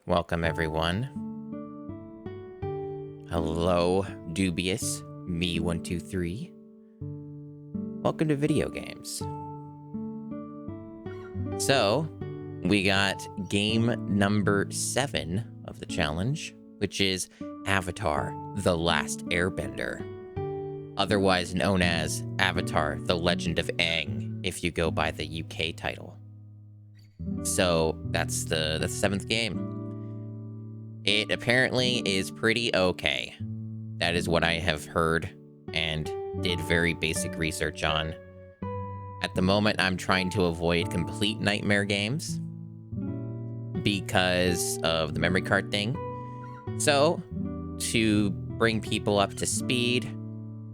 Welcome, everyone. Hello, dubious me123. Welcome to video games. So, we got game number 7 of the challenge, which is Avatar: The Last Airbender, otherwise known as Avatar: The Legend of Aang, if you go by the UK title. So that's the 7th game. It apparently is pretty okay. That is what I have heard and did very basic research on. At the moment, I'm trying to avoid complete nightmare games because of the memory card thing. So, to bring people up to speed,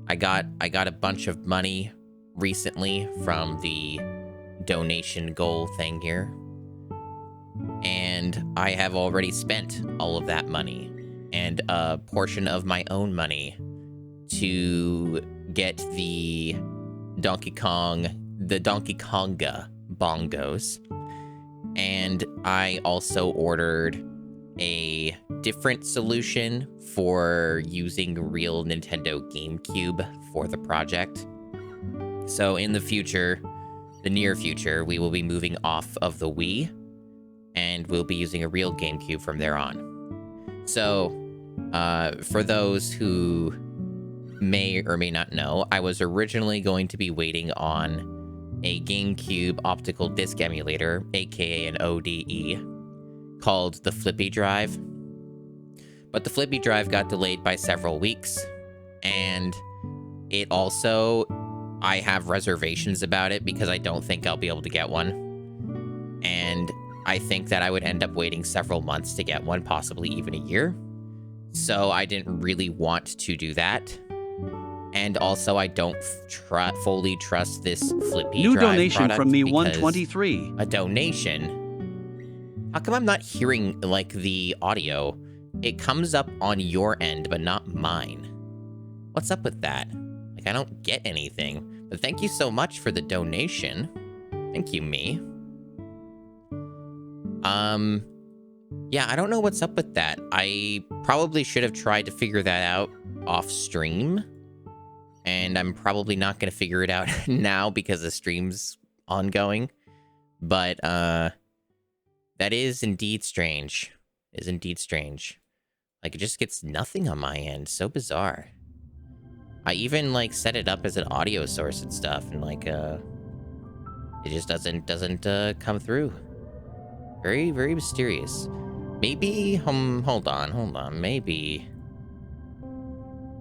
I got a bunch of money recently from the donation goal thing here. And I have already spent all of that money and a portion of my own money to get the Donkey Konga bongos. And I also ordered a different solution for using real Nintendo GameCube for the project. So in the future, the near future, we will be moving off of the Wii, and we'll be using a real GameCube from there on. So, for those who may or may not know, I was originally going to be waiting on a GameCube optical disc emulator, aka an ODE, called the Flippy Drive. But the Flippy Drive got delayed by several weeks, and it also, I have reservations about it because I don't think I'll be able to get one. And I think that I would end up waiting several months to get one, possibly even a year. So I didn't really want to do that. And also, I don't fully trust this Flippy New Drive donation product from me because 123. a donation? How come I'm not hearing, like, the audio? It comes up on your end, but not mine. What's up with that? Like, I don't get anything. But thank you so much for the donation. Thank you, me. Yeah, I don't know what's up with that. I probably should have tried to figure that out off stream. And I'm probably not going to figure it out now because the stream's ongoing. But, that is indeed strange. It is indeed strange. Like, it just gets nothing on my end. So bizarre. I even, like, set it up as an audio source and stuff, and, like, it just doesn't come through. Very, very mysterious. Maybe, hold on. Maybe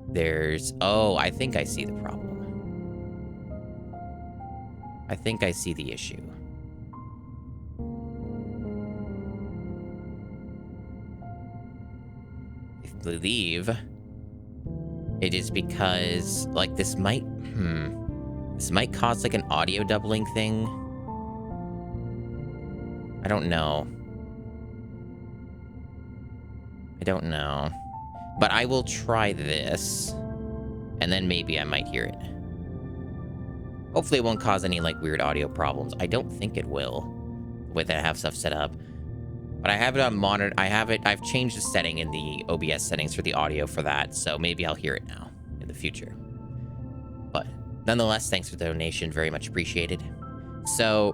there's... Oh, I think I see the problem. I think I see the issue. I believe it is because, like, this might cause, like, an audio doubling thing. I don't know. But I will try this, and then maybe I might hear it. Hopefully it won't cause any, like, weird audio problems. I don't think it will, the way that I have stuff set up. But I have it on monitor. I've changed the setting in the OBS settings for the audio for that, so maybe I'll hear it now in the future. But nonetheless, thanks for the donation. Very much appreciated. So,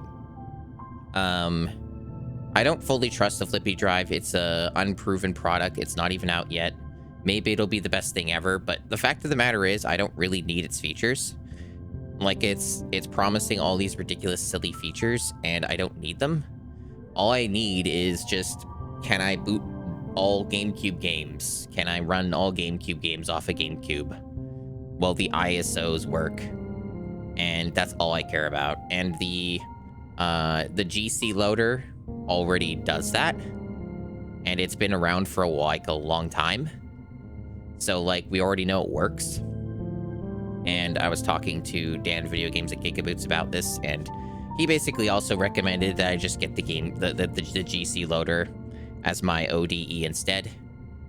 I don't fully trust the Flippy Drive. It's a unproven product. It's not even out yet. Maybe it'll be the best thing ever, but the fact of the matter is I don't really need its features. Like, it's promising all these ridiculous, silly features, and I don't need them. All I need is just, can I boot all GameCube games? Can I run all GameCube games off a GameCube? Well, the ISOs work, and that's all I care about. And the GC loader already does that, and it's been around for a long time, so, like, we already know it works. And I was talking to Dan Video Games at Gigaboots about this, and he basically also recommended that I just get the GC loader as my ODE instead.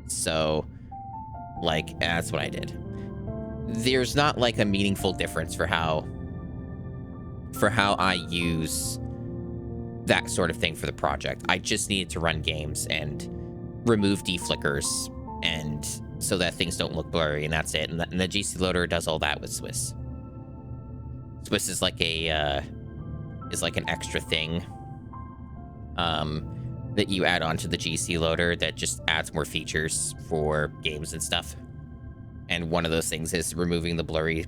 So, like, that's what I did. There's not, like, a meaningful difference for how I use that sort of thing for the project. I just needed to run games, and remove deflickers and so that things don't look blurry, and that's it. And the GC loader does all that with Swiss. Swiss is like an extra thing that you add onto the GC loader that just adds more features for games and stuff. And one of those things is removing the blurry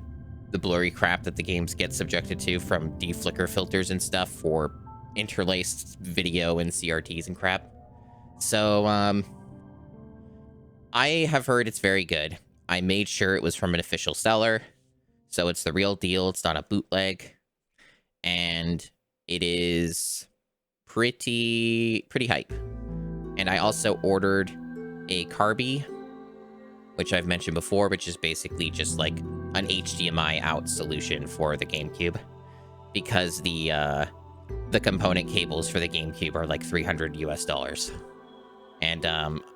crap that the games get subjected to from deflicker filters and stuff for interlaced video and CRTs and crap. So, I have heard it's very good. I made sure it was from an official seller, so it's the real deal. It's not a bootleg, and it is pretty hype. And I also ordered a Carby, which I've mentioned before, which is basically just like an HDMI out solution for the GameCube, because the component cables for the GameCube are like $300 US. And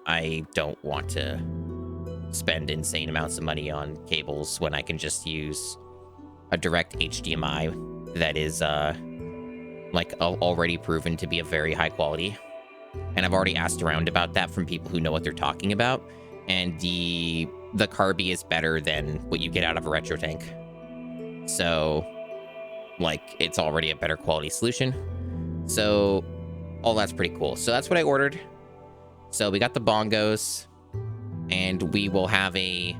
I don't want to spend insane amounts of money on cables when I can just use a direct HDMI that is like already proven to be of very high quality. And I've already asked around about that from people who know what they're talking about. And the Carby is better than what you get out of a retro tank. So, like, it's already a better quality solution. So, all that's pretty cool. So that's what I ordered. So we got the bongos, and we will have a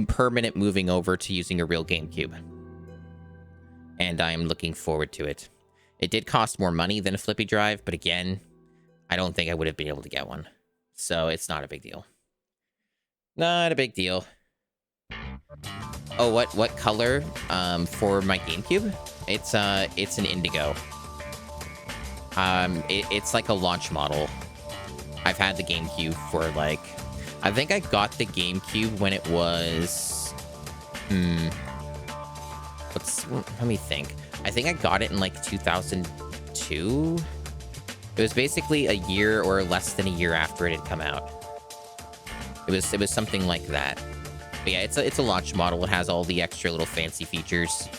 permanent moving over to using a real GameCube. And I'm looking forward to it. It did cost more money than a flippy drive, but again, I don't think I would have been able to get one. So it's not a big deal. Not a big deal. Oh, what color for my GameCube? It's an indigo. It's like a launch model. I've had the GameCube for like, I think I got the GameCube when it was, let me think. I think I got it in like 2002. It was basically a year or less than a year after it had come out. It was something like that. But yeah, it's a launch model. It has all the extra little fancy features.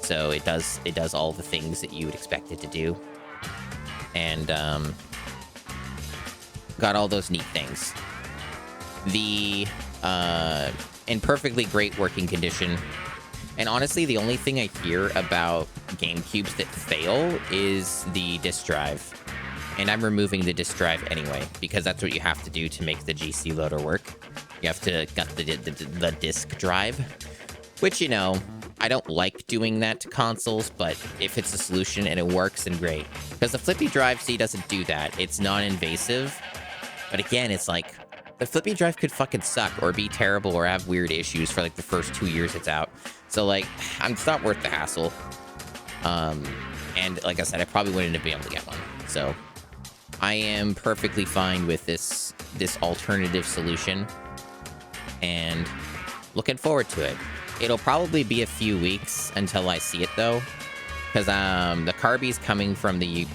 So it does all the things that you would expect it to do. And got all those neat things. The in perfectly great working condition. And honestly, the only thing I hear about GameCubes that fail is the disk drive. And I'm removing the disk drive anyway, because that's what you have to do to make the GC loader work. You have to gut the disk drive, which, you know, I don't like doing that to consoles, but if it's a solution and it works, then great. Because the flippy drive, see, doesn't do that. It's non-invasive. But again, it's like, the flippy drive could fucking suck or be terrible or have weird issues for like the first 2 years it's out. So like, it's not worth the hassle. And like I said, I probably wouldn't have been able to get one. So I am perfectly fine with this alternative solution and looking forward to it. It'll probably be a few weeks until I see it though, because the Carby's coming from the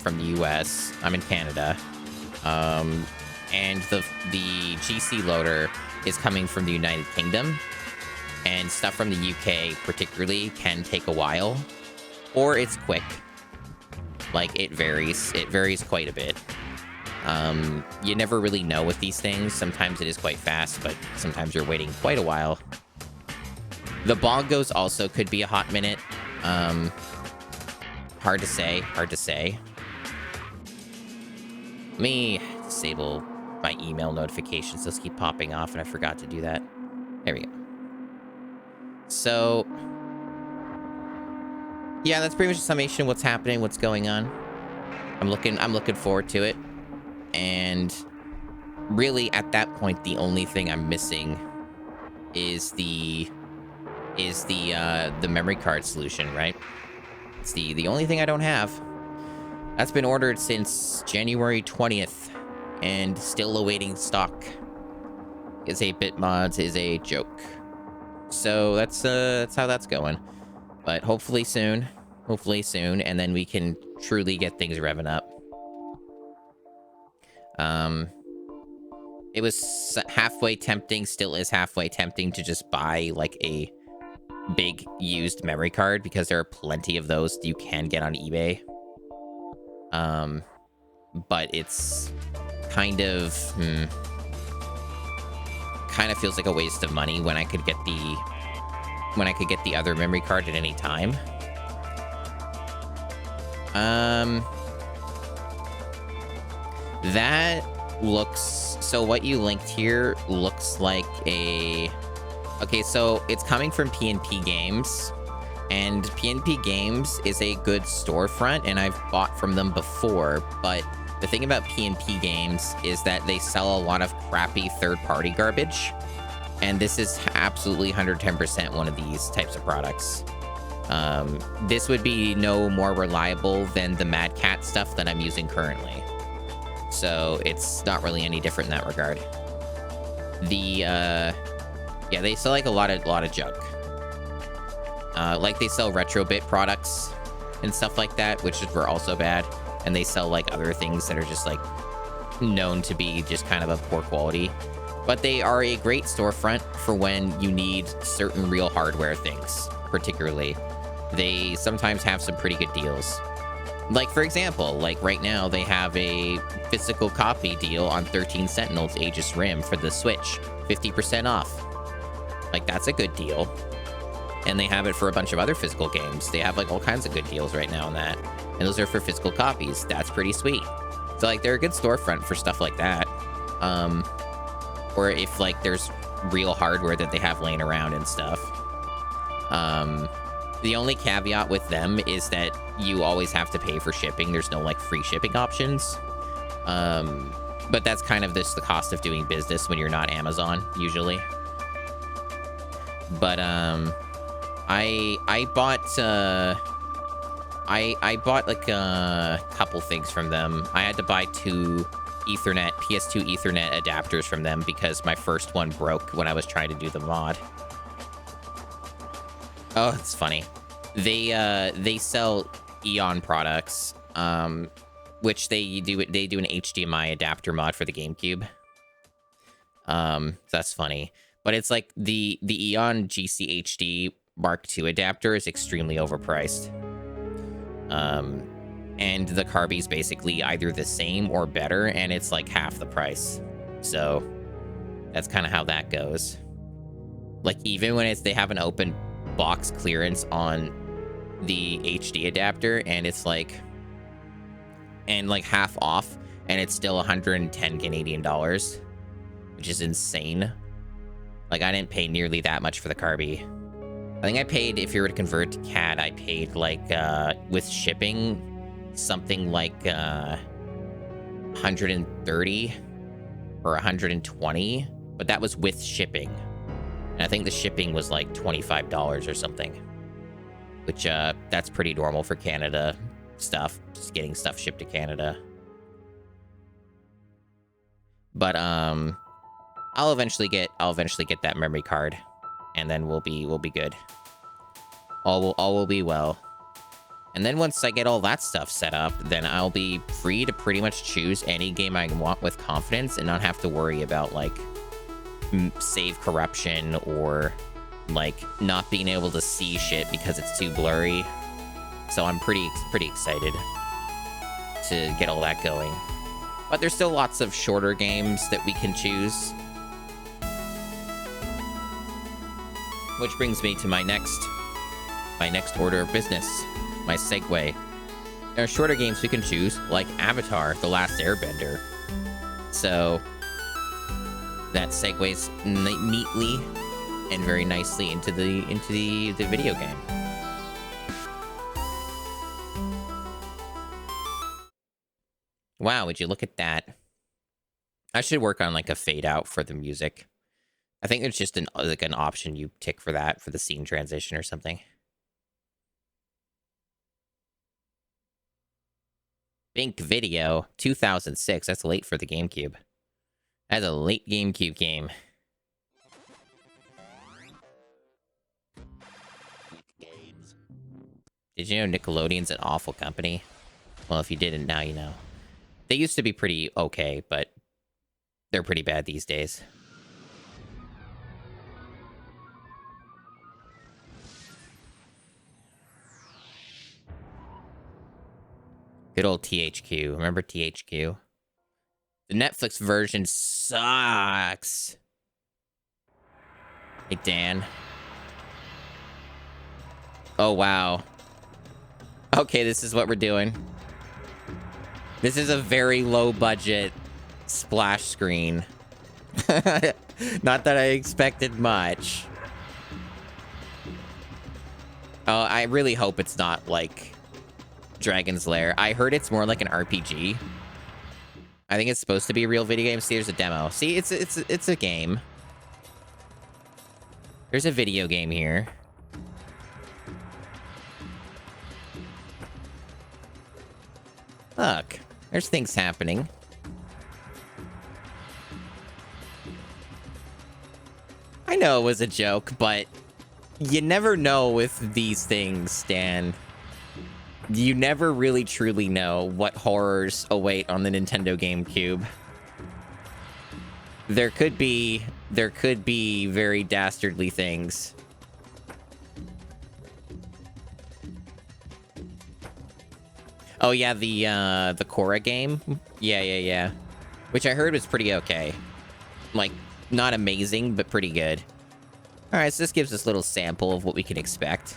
US. I'm in Canada, and the GC loader is coming from the United Kingdom, and stuff from the UK particularly can take a while, or it's quick. Like, it varies quite a bit. You never really know with these things. Sometimes it is quite fast, but sometimes you're waiting quite a while. The bongos also could be a hot minute. Hard to say. Let me disable my email notifications. Those keep popping off, and I forgot to do that. There we go. So, yeah, that's pretty much a summation of what's happening, what's going on. I'm looking forward to it. And really, at that point, the only thing I'm missing is the memory card solution, right? It's the only thing I don't have. That's been ordered since January 20th and still awaiting stock. Is 8-bit mods is a joke. So that's how that's going. But hopefully soon, and then we can truly get things revving up. It was halfway tempting, still is halfway tempting to just buy like a big used memory card, because there are plenty of those you can get on eBay. But it's kind of feels like a waste of money when I could get the other memory card at any time. That looks, so what you linked here looks like a, okay, so it's coming from PNP Games, and PNP Games is a good storefront, and I've bought from them before, but the thing about PNP Games is that they sell a lot of crappy third-party garbage, and this is absolutely 110% one of these types of products. This would be no more reliable than the Mad Cat stuff that I'm using currently. So it's not really any different in that regard. Yeah, they sell like a lot of junk. Like they sell Retrobit products and stuff like that, which were also bad. And they sell like other things that are just like known to be just kind of a poor quality. But they are a great storefront for when you need certain real hardware things, particularly. They sometimes have some pretty good deals. Like, for example, like right now, they have a physical copy deal on 13 Sentinels Aegis Rim for the Switch. 50% off. Like, that's a good deal. And they have it for a bunch of other physical games. They have, like, all kinds of good deals right now on that. And those are for physical copies. That's pretty sweet. So, like, they're a good storefront for stuff like that. Or if, like, there's real hardware that they have laying around and stuff. The only caveat with them is that you always have to pay for shipping. There's no, like, free shipping options. But that's kind of just the cost of doing business when you're not Amazon, usually. But, I bought like a couple things from them. I had to buy two PS2 Ethernet adapters from them because my first one broke when I was trying to do the mod. Oh, it's funny. They sell Eon products, which they do an HDMI adapter mod for the GameCube. That's funny. But it's like the Eon GCHD Mark II adapter is extremely overpriced. And the Carby's basically either the same or better, and it's like half the price. So that's kind of how that goes. Like, even when they have an open box clearance on the HD adapter, and it's like, half off, and it's still 110 Canadian dollars, which is insane. Like, I didn't pay nearly that much for the Carby. I think I paid, if you were to convert to CAD, I paid, like, with shipping, something like 130 or 120, but that was with shipping. And I think the shipping was like $25 or something, which that's pretty normal for Canada stuff, just getting stuff shipped to Canada. But I'll eventually get that memory card, and then we'll be good. All will be well. And then once I get all that stuff set up, then I'll be free to pretty much choose any game I want with confidence and not have to worry about, like, save corruption or, like, not being able to see shit because it's too blurry. So I'm pretty excited to get all that going. But there's still lots of shorter games that we can choose. Which brings me to my next order of business. My segue. There are shorter games we can choose, like Avatar: The Last Airbender. So that segues neatly and very nicely into the video game. Wow, would you look at that? I should work on, like, a fade out for the music. I think there's just an option you tick for that for the scene transition or something. Bink Video 2006. That's late for the GameCube. That's a late GameCube game. Did you know Nickelodeon's an awful company? Well, if you didn't, now you know. They used to be pretty okay, but they're pretty bad these days. Good old THQ. Remember THQ? The Netflix version sucks. Hey, Dan. Oh, wow. Okay, this is what we're doing. This is a very low budget splash screen. Not that I expected much. Oh, I really hope it's not like Dragon's Lair. I heard it's more like an RPG. I think it's supposed to be a real video game. See, there's a demo. See, it's a game. There's a video game here. Look, there's things happening. I know it was a joke, but you never know with these things, Dan. You never really truly know what horrors await on the Nintendo GameCube. There could be very dastardly things. Oh yeah, the Korra game? Yeah. Which I heard was pretty okay. Like, not amazing, but pretty good. Alright, so this gives us a little sample of what we can expect.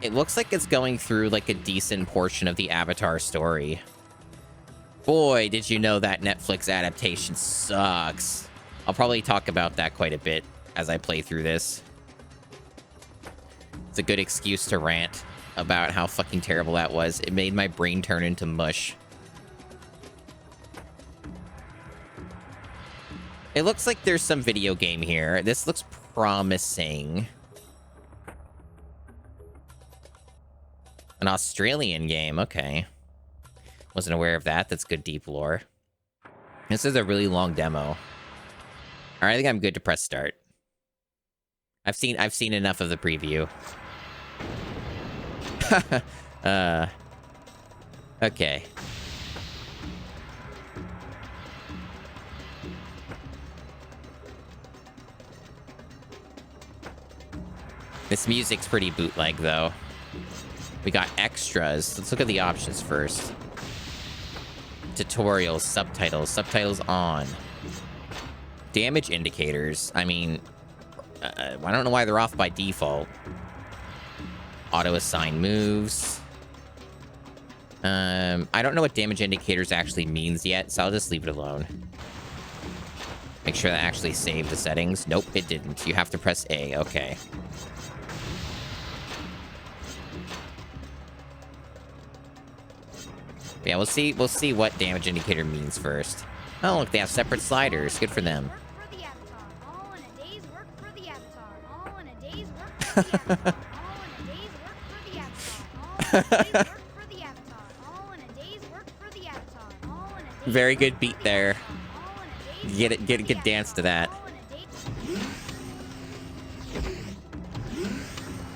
It looks like it's going through, like, a decent portion of the Avatar story. Boy, did you know that Netflix adaptation sucks. I'll probably talk about that quite a bit as I play through this. It's a good excuse to rant about how fucking terrible that was. It made my brain turn into mush. It looks like there's some video game here. This looks promising. An Australian game, okay. Wasn't aware of that. That's good deep lore. This is a really long demo. All right, I think I'm good to press start. I've seen enough of the preview. Okay. This music's pretty bootleg, though. We got extras. Let's look at the options first. Tutorials, subtitles on. Damage indicators. I mean, I don't know why they're off by default. Auto-assign moves. I don't know what damage indicators actually means yet, so I'll just leave it alone. Make sure that actually saved the settings. Nope, it didn't. You have to press A. Okay. Yeah, we'll see what damage indicator means first. Oh, look, they have separate sliders. Good for them. Very good beat there. Get a dance to that.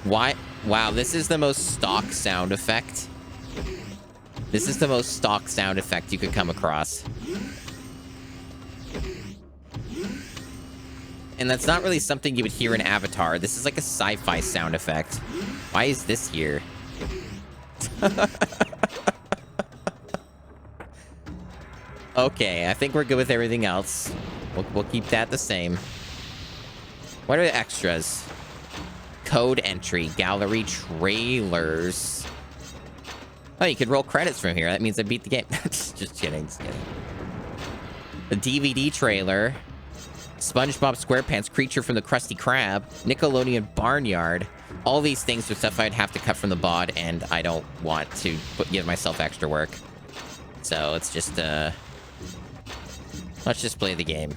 Why? Wow, this is the most stock sound effect. This is the most stock sound effect you could come across. And that's not really something you would hear in Avatar. This is like a sci-fi sound effect. Why is this here? Okay, I think we're good with everything else. We'll keep that the same. What are the extras? Code entry, gallery, trailers. Oh, you could roll credits from here. That means I beat the game. Just kidding, just kidding. The DVD trailer. SpongeBob SquarePants, Creature from the Krusty Krab. Nickelodeon Barnyard. All these things are stuff I'd have to cut from the VOD, and I don't want to give myself extra work. So let's just play the game.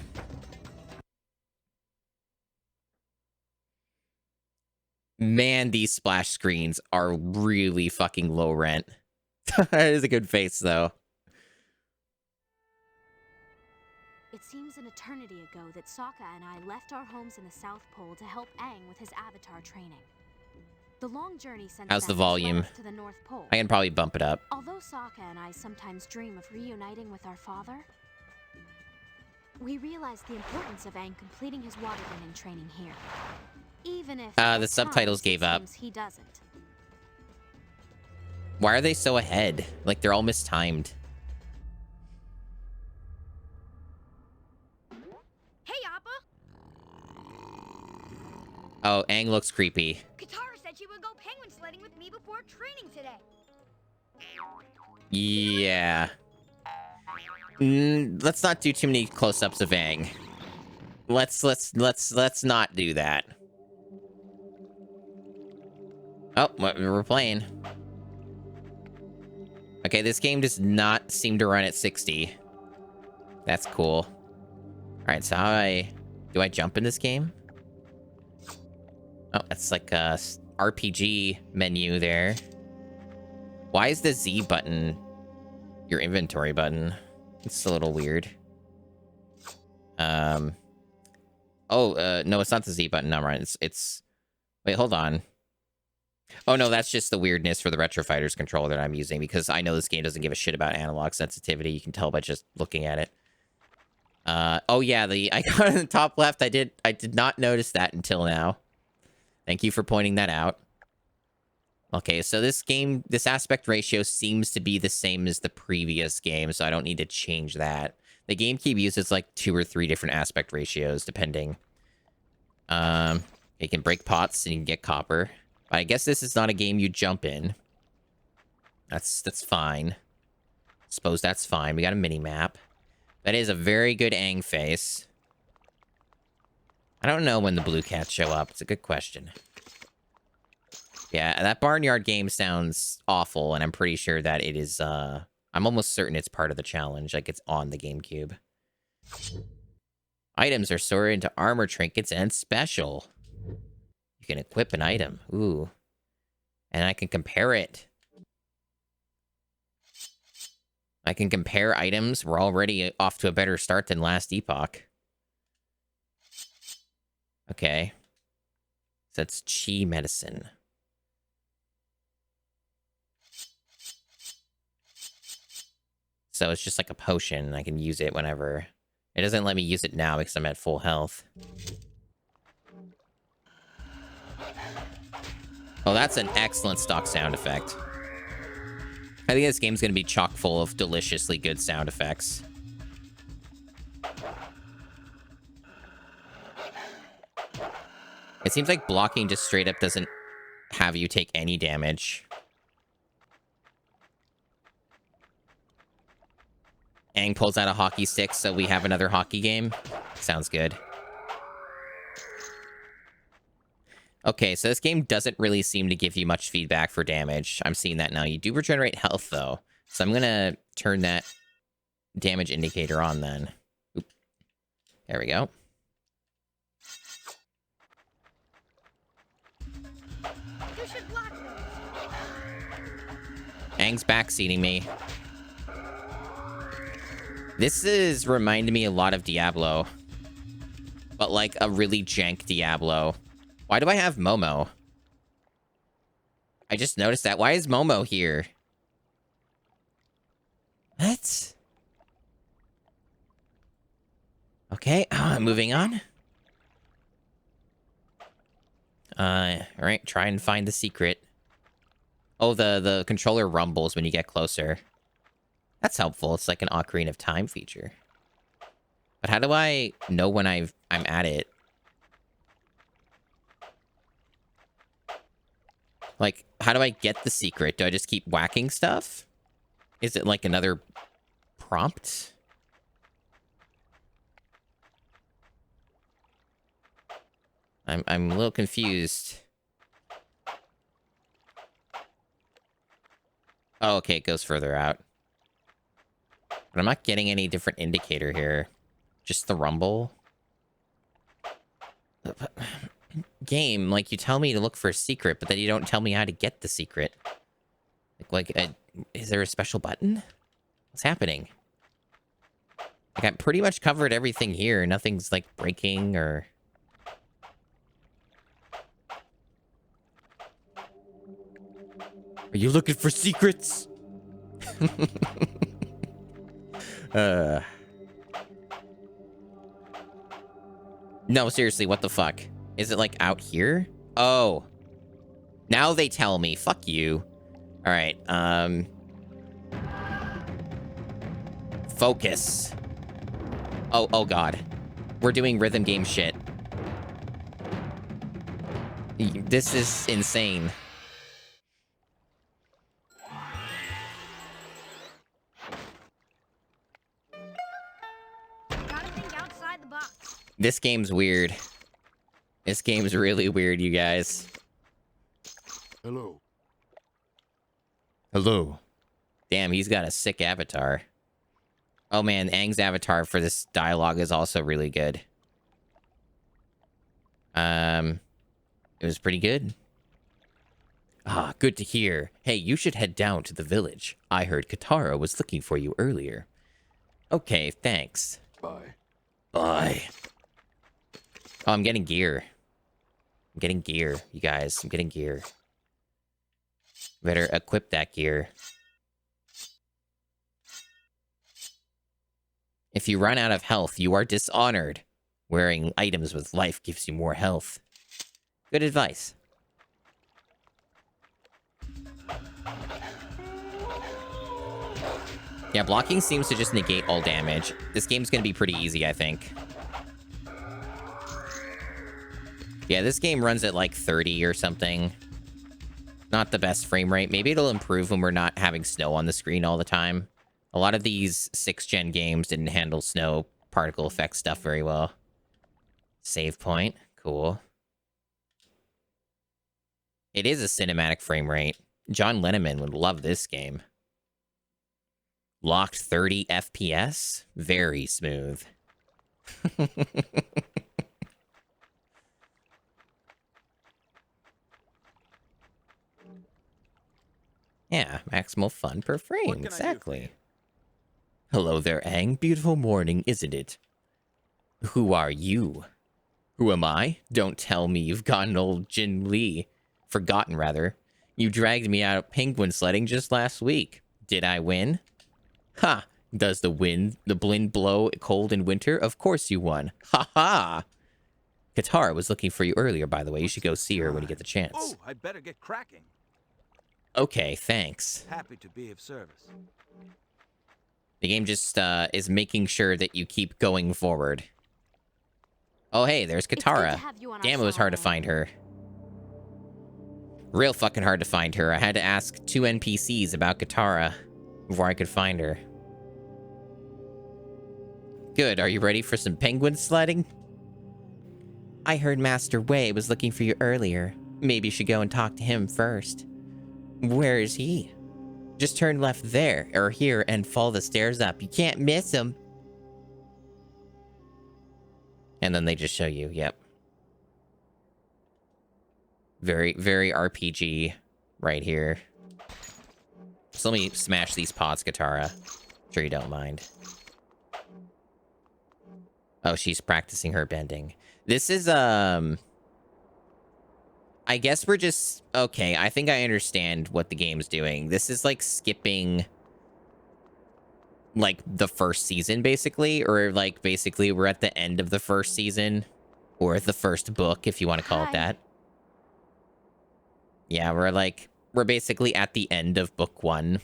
Man, these splash screens are really fucking low rent. That is a good face, though. It seems an eternity ago that Sokka and I left our homes in the South Pole to help Aang with his Avatar training. The long journey sent How's the volume? To the North Pole. I can probably bump it up. Although Sokka and I sometimes dream of reuniting with our father, we realize the importance of Aang completing his waterbending training here. Even if the subtitles gave up. He doesn't. Why are they so ahead? Like, they're all mistimed. Oh, Aang looks creepy. Katara said she would go penguin sledding with me before training today. Yeah. Let's not do too many close-ups of Aang. Let's not do that. Oh, we're playing. Okay, this game does not seem to run at 60. That's cool. All right, so do I jump in this game? Oh, that's like a RPG menu there. Why is the Z button your inventory button? It's a little weird. No, it's not the Z button. No, right. It's. Wait, hold on. Oh no, that's just the weirdness for the Retro Fighters controller that I'm using, because I know this game doesn't give a shit about analog sensitivity. You can tell by just looking at it. Oh yeah, the icon in the top left. I did not notice that until now. Thank you for pointing that out. Okay, so this aspect ratio seems to be the same as the previous game, so I don't need to change that. The GameCube uses like 2 or 3 different aspect ratios, depending. You can break pots and you can get copper. But I guess this is not a game you jump in. That's fine. Suppose that's fine. We got a mini-map. That is a very good Aang face. I don't know when the blue cats show up. It's a good question. Yeah, that barnyard game sounds awful, and I'm pretty sure that it is, I'm almost certain it's part of the challenge, like it's on the GameCube. Items are sorted into armor, trinkets, and special. You can equip an item. Ooh. And I can compare it. I can compare items. We're already off to a better start than last epoch. Okay. So that's chi medicine. So it's just like a potion. I can use it whenever. It doesn't let me use it now because I'm at full health. Oh, that's an excellent stock sound effect. I think this game's going to be chock full of deliciously good sound effects. It seems like blocking just straight up doesn't have you take any damage. Aang pulls out a hockey stick, so we have another hockey game. Sounds good. Okay, so this game doesn't really seem to give you much feedback for damage. I'm seeing that now. You do regenerate health, though. So I'm going to turn that damage indicator on, then. Oop. There we go. You should block those. Aang's backseating me. This is reminding me a lot of Diablo. But like a really jank Diablo. Why do I have Momo? I just noticed that. Why is Momo here? What? Okay, moving on. Alright, try and find the secret. Oh, the controller rumbles when you get closer. That's helpful. It's like an Ocarina of Time feature. But how do I know when I'm at it? Like, how do I get the secret? Do I just keep whacking stuff? Is it like another prompt? I'm a little confused. Oh, okay, it goes further out. But I'm not getting any different indicator here. Just the rumble. Game, like, you tell me to look for a secret, but then you don't tell me how to get the secret. Is there a special button? What's happening? Like, I pretty much covered everything here. Nothing's, like, breaking or... Are you looking for secrets? No, seriously, what the fuck? Is it, like, out here? Oh. Now they tell me. Fuck you. Alright, focus. Oh god. We're doing rhythm game shit. This is insane. Gotta think outside the box. This game's weird. This game's really weird, you guys. Hello. Hello. Damn, he's got a sick avatar. Oh man, Aang's avatar for this dialogue is also really good. It was pretty good. Ah, good to hear. Hey, you should head down to the village. I heard Katara was looking for you earlier. Okay, thanks. Bye. Bye. Oh, I'm getting gear. I'm getting gear, you guys. I'm getting gear. Better equip that gear. If you run out of health, you are dishonored. Wearing items with life gives you more health. Good advice. Yeah, blocking seems to just negate all damage. This game's gonna be pretty easy, I think. Yeah, this game runs at like 30 or something. Not the best frame rate. Maybe it'll improve when we're not having snow on the screen all the time. A lot of these 6th-gen games didn't handle snow particle effect stuff very well. Save point. Cool. It is a cinematic frame rate. John Lennon would love this game. Locked 30 FPS? Very smooth. Yeah, maximal fun per frame. Exactly. Hello there, Aang. Beautiful morning, isn't it? Who are you? Who am I? Don't tell me you've gotten old Jin Lee. Forgotten, rather. You dragged me out penguin sledding just last week. Did I win? Ha! Does the wind blow cold in winter? Of course you won. Ha ha! Katara was looking for you earlier, by the way. You should go see her when you get the chance. Oh, I better get cracking. Okay, thanks. Happy to be of service. The game just is making sure that you keep going forward. Oh, hey, there's Katara. Damn, it was hard to find her. Real fucking hard to find her. I had to ask 2 NPCs about Katara before I could find her. Good, are you ready for some penguin sledding? I heard Master Wei was looking for you earlier. Maybe you should go and talk to him first. Where is he? Just turn left there, or here, and follow the stairs up. You can't miss him. And then they just show you, yep. Very, very RPG right here. So let me smash these pots, Katara. Sure you don't mind. Oh, she's practicing her bending. This is, I guess we're just... Okay, I think I understand what the game's doing. This is like skipping... like the first season, basically. Or like basically we're at the end of the first season. Or the first book, if you want to call it that. Yeah, we're basically at the end of book 1.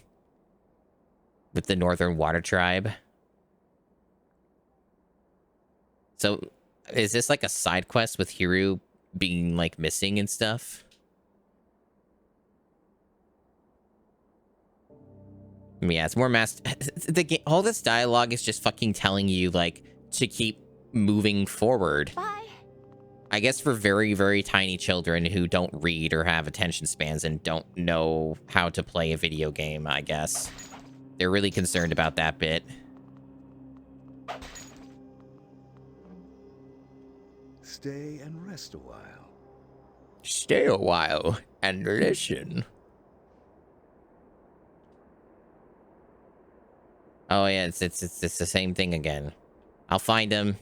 With the Northern Water Tribe. So, is this like a side quest with Hiru being like missing and stuff? Yeah, it's more the game. All this dialogue is just fucking telling you like to keep moving forward. Bye. I guess for very, very tiny children who don't read or have attention spans and don't know how to play a video game, I guess. They're really concerned about that bit. Stay and rest a while. Stay a while and listen. Oh yeah, it's the same thing again. I'll find him.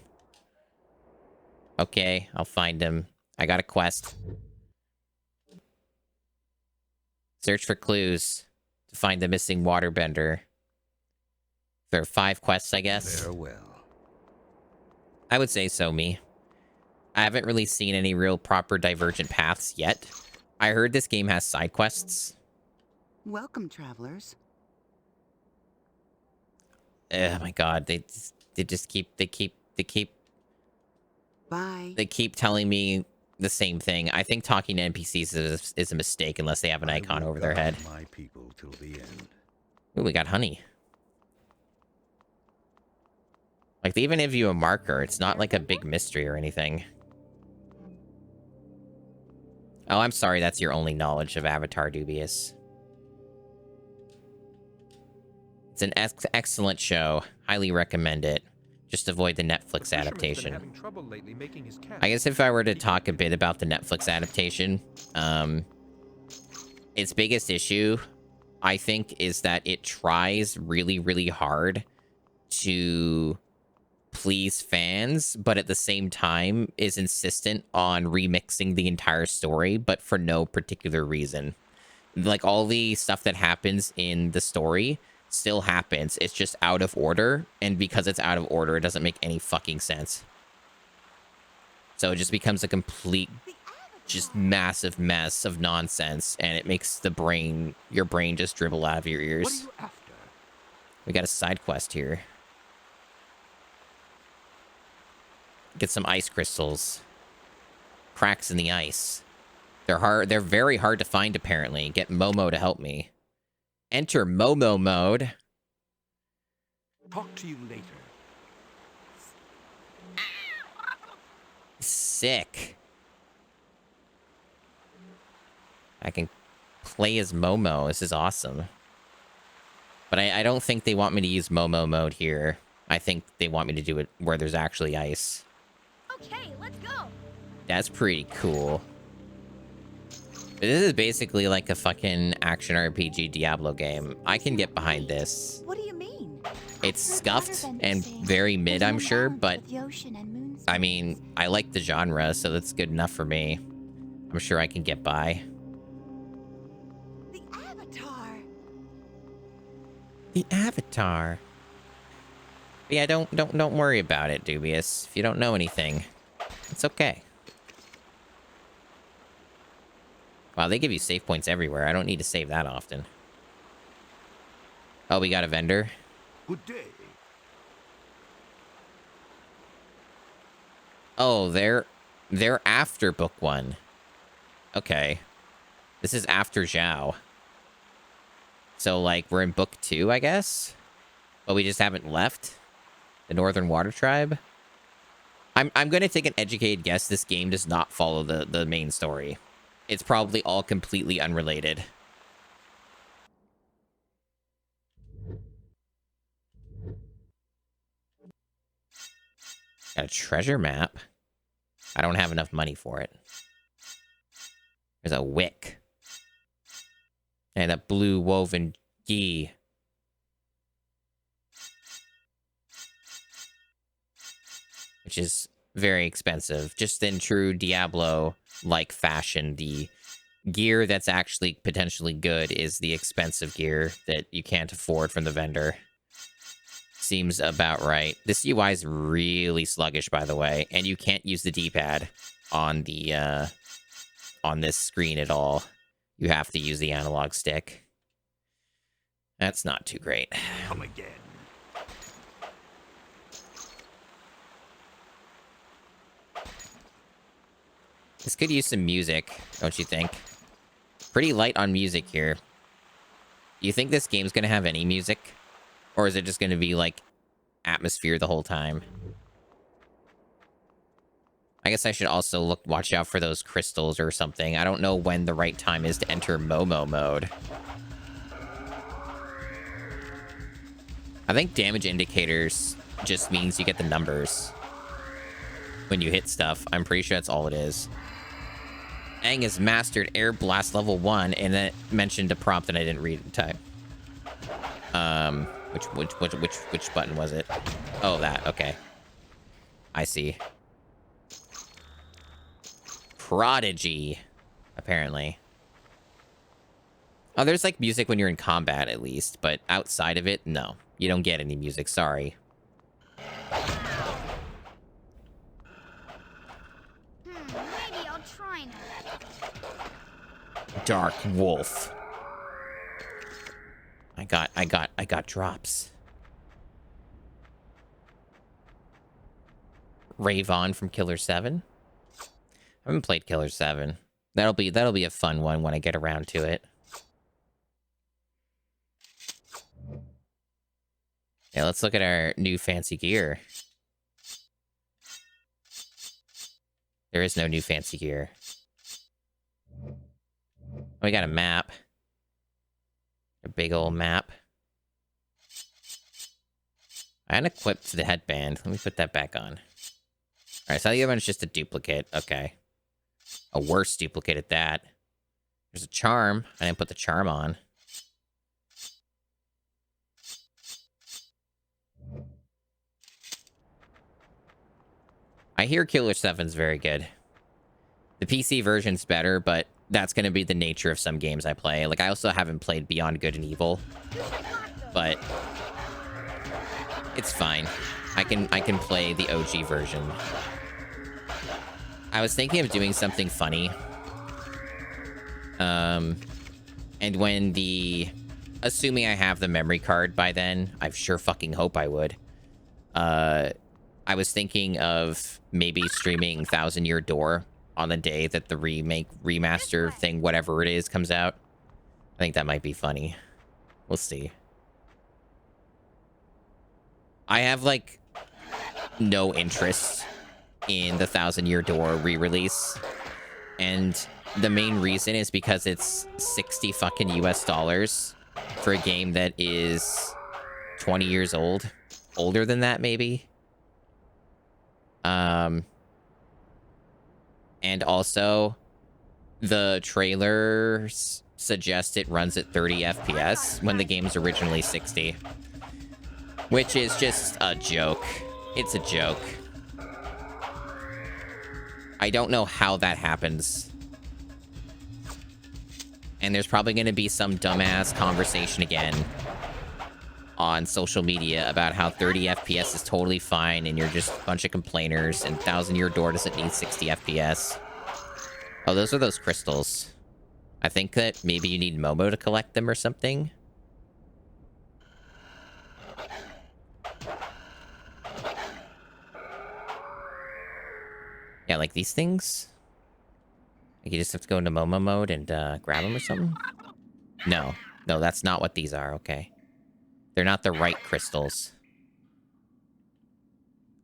Okay, I'll find him. I got a quest. Search for clues to find the missing waterbender. There are 5 quests, I guess. Farewell. I would say so, me. I haven't really seen any real proper divergent paths yet. I heard this game has side quests. Welcome, travelers. Oh my god, they keep Bye. telling me the same thing. I think talking to NPCs is a mistake unless they have an icon over their head. My people till the end. Ooh, we got honey. Like, they even give you a marker. It's not like a big mystery or anything. Oh, I'm sorry. That's your only knowledge of Avatar, Dubious. It's an excellent show. Highly recommend it. Just avoid the Netflix adaptation. I guess if I were to talk a bit about the Netflix adaptation, its biggest issue, I think, is that it tries really, really hard to please fans, but at the same time is insistent on remixing the entire story, but for no particular reason. Like, all the stuff that happens in the story still happens. It's just out of order, and because it's out of order, it doesn't make any fucking sense. So it just becomes a complete, just massive mess of nonsense, and it makes your brain just dribble out of your ears. What are you after? We got a side quest here. Get some ice crystals. Cracks in the ice. They're very hard to find, apparently. Get Momo to help me. Enter Momo mode. Talk to you later. Sick. I can play as Momo. This is awesome. But I don't think they want me to use Momo mode here. I think they want me to do it where there's actually ice. Okay, let's go. That's pretty cool. This is basically like a fucking action RPG Diablo game. I can get behind this. What do you mean? It's scuffed and very mid, I'm sure, but I mean, I like the genre, so that's good enough for me. I'm sure I can get by. The Avatar. The Avatar. But yeah, don't worry about it, Dubious. If you don't know anything, it's okay. Wow, they give you save points everywhere. I don't need to save that often. Oh, we got a vendor. Good day. Oh, they're after book 1. Okay. This is after Zhao. So, like, we're in book 2, I guess? But we just haven't left the Northern Water Tribe. I'm going to take an educated guess this game does not follow the main story. It's probably all completely unrelated. Got a treasure map. I don't have enough money for it. There's a wick. And a blue woven gi. Which is very expensive. Just in true Diablo-like fashion, the gear that's actually potentially good is the expensive gear that you can't afford from the vendor. Seems about right. This UI is really sluggish, by the way, and you can't use the D-pad on the on this screen at all. You have to use the analog stick. That's not too great. Come again. This could use some music, don't you think? Pretty light on music here. Do you think this game's gonna have any music? Or is it just gonna be, like, atmosphere the whole time? I guess I should also watch out for those crystals or something. I don't know when the right time is to enter Momo mode. I think damage indicators just means you get the numbers when you hit stuff. I'm pretty sure that's all it is. Aang has mastered Air Blast level 1, and then it mentioned a prompt that I didn't read in time. Which button was it? Oh, that. Okay. I see. Prodigy, apparently. Oh, there's like music when you're in combat at least, but outside of it, no. You don't get any music, sorry. Maybe I'll try and... Dark Wolf. I got drops. Ravon from Killer 7. I haven't played Killer 7. That'll be a fun one when I get around to it. Yeah, let's look at our new fancy gear. There is no new fancy gear. We got a map. A big old map. I unequipped the headband. Let me put that back on. Alright, so the other one's just a duplicate. Okay. A worse duplicate at that. There's a charm. I didn't put the charm on. I hear Killer 7's very good. The PC version's better, but that's going to be the nature of some games I play. Like, I also haven't played Beyond Good and Evil, but it's fine. I can play the OG version. I was thinking of doing something funny. And when assuming I have the memory card by then, I sure fucking hope I would. I was thinking of maybe streaming Thousand Year Door on the day that the remaster thing, whatever it is, comes out. I think that might be funny. We'll see. I have, like, no interest in the Thousand Year Door re-release. And the main reason is because it's 60 fucking US dollars for a game that is 20 years old. Older than that, maybe. And also, the trailers suggest it runs at 30 FPS when the game's originally 60. Which is just a joke. It's a joke. I don't know how that happens. And there's probably going to be some dumbass conversation again on social media about how 30 FPS is totally fine and you're just a bunch of complainers and Thousand Year Door doesn't need 60 FPS. Oh, those are those crystals. I think that maybe you need Momo to collect them or something. Yeah, like these things? Like you just have to go into Momo mode and grab them or something? No. No, that's not what these are, okay. They're not the right crystals.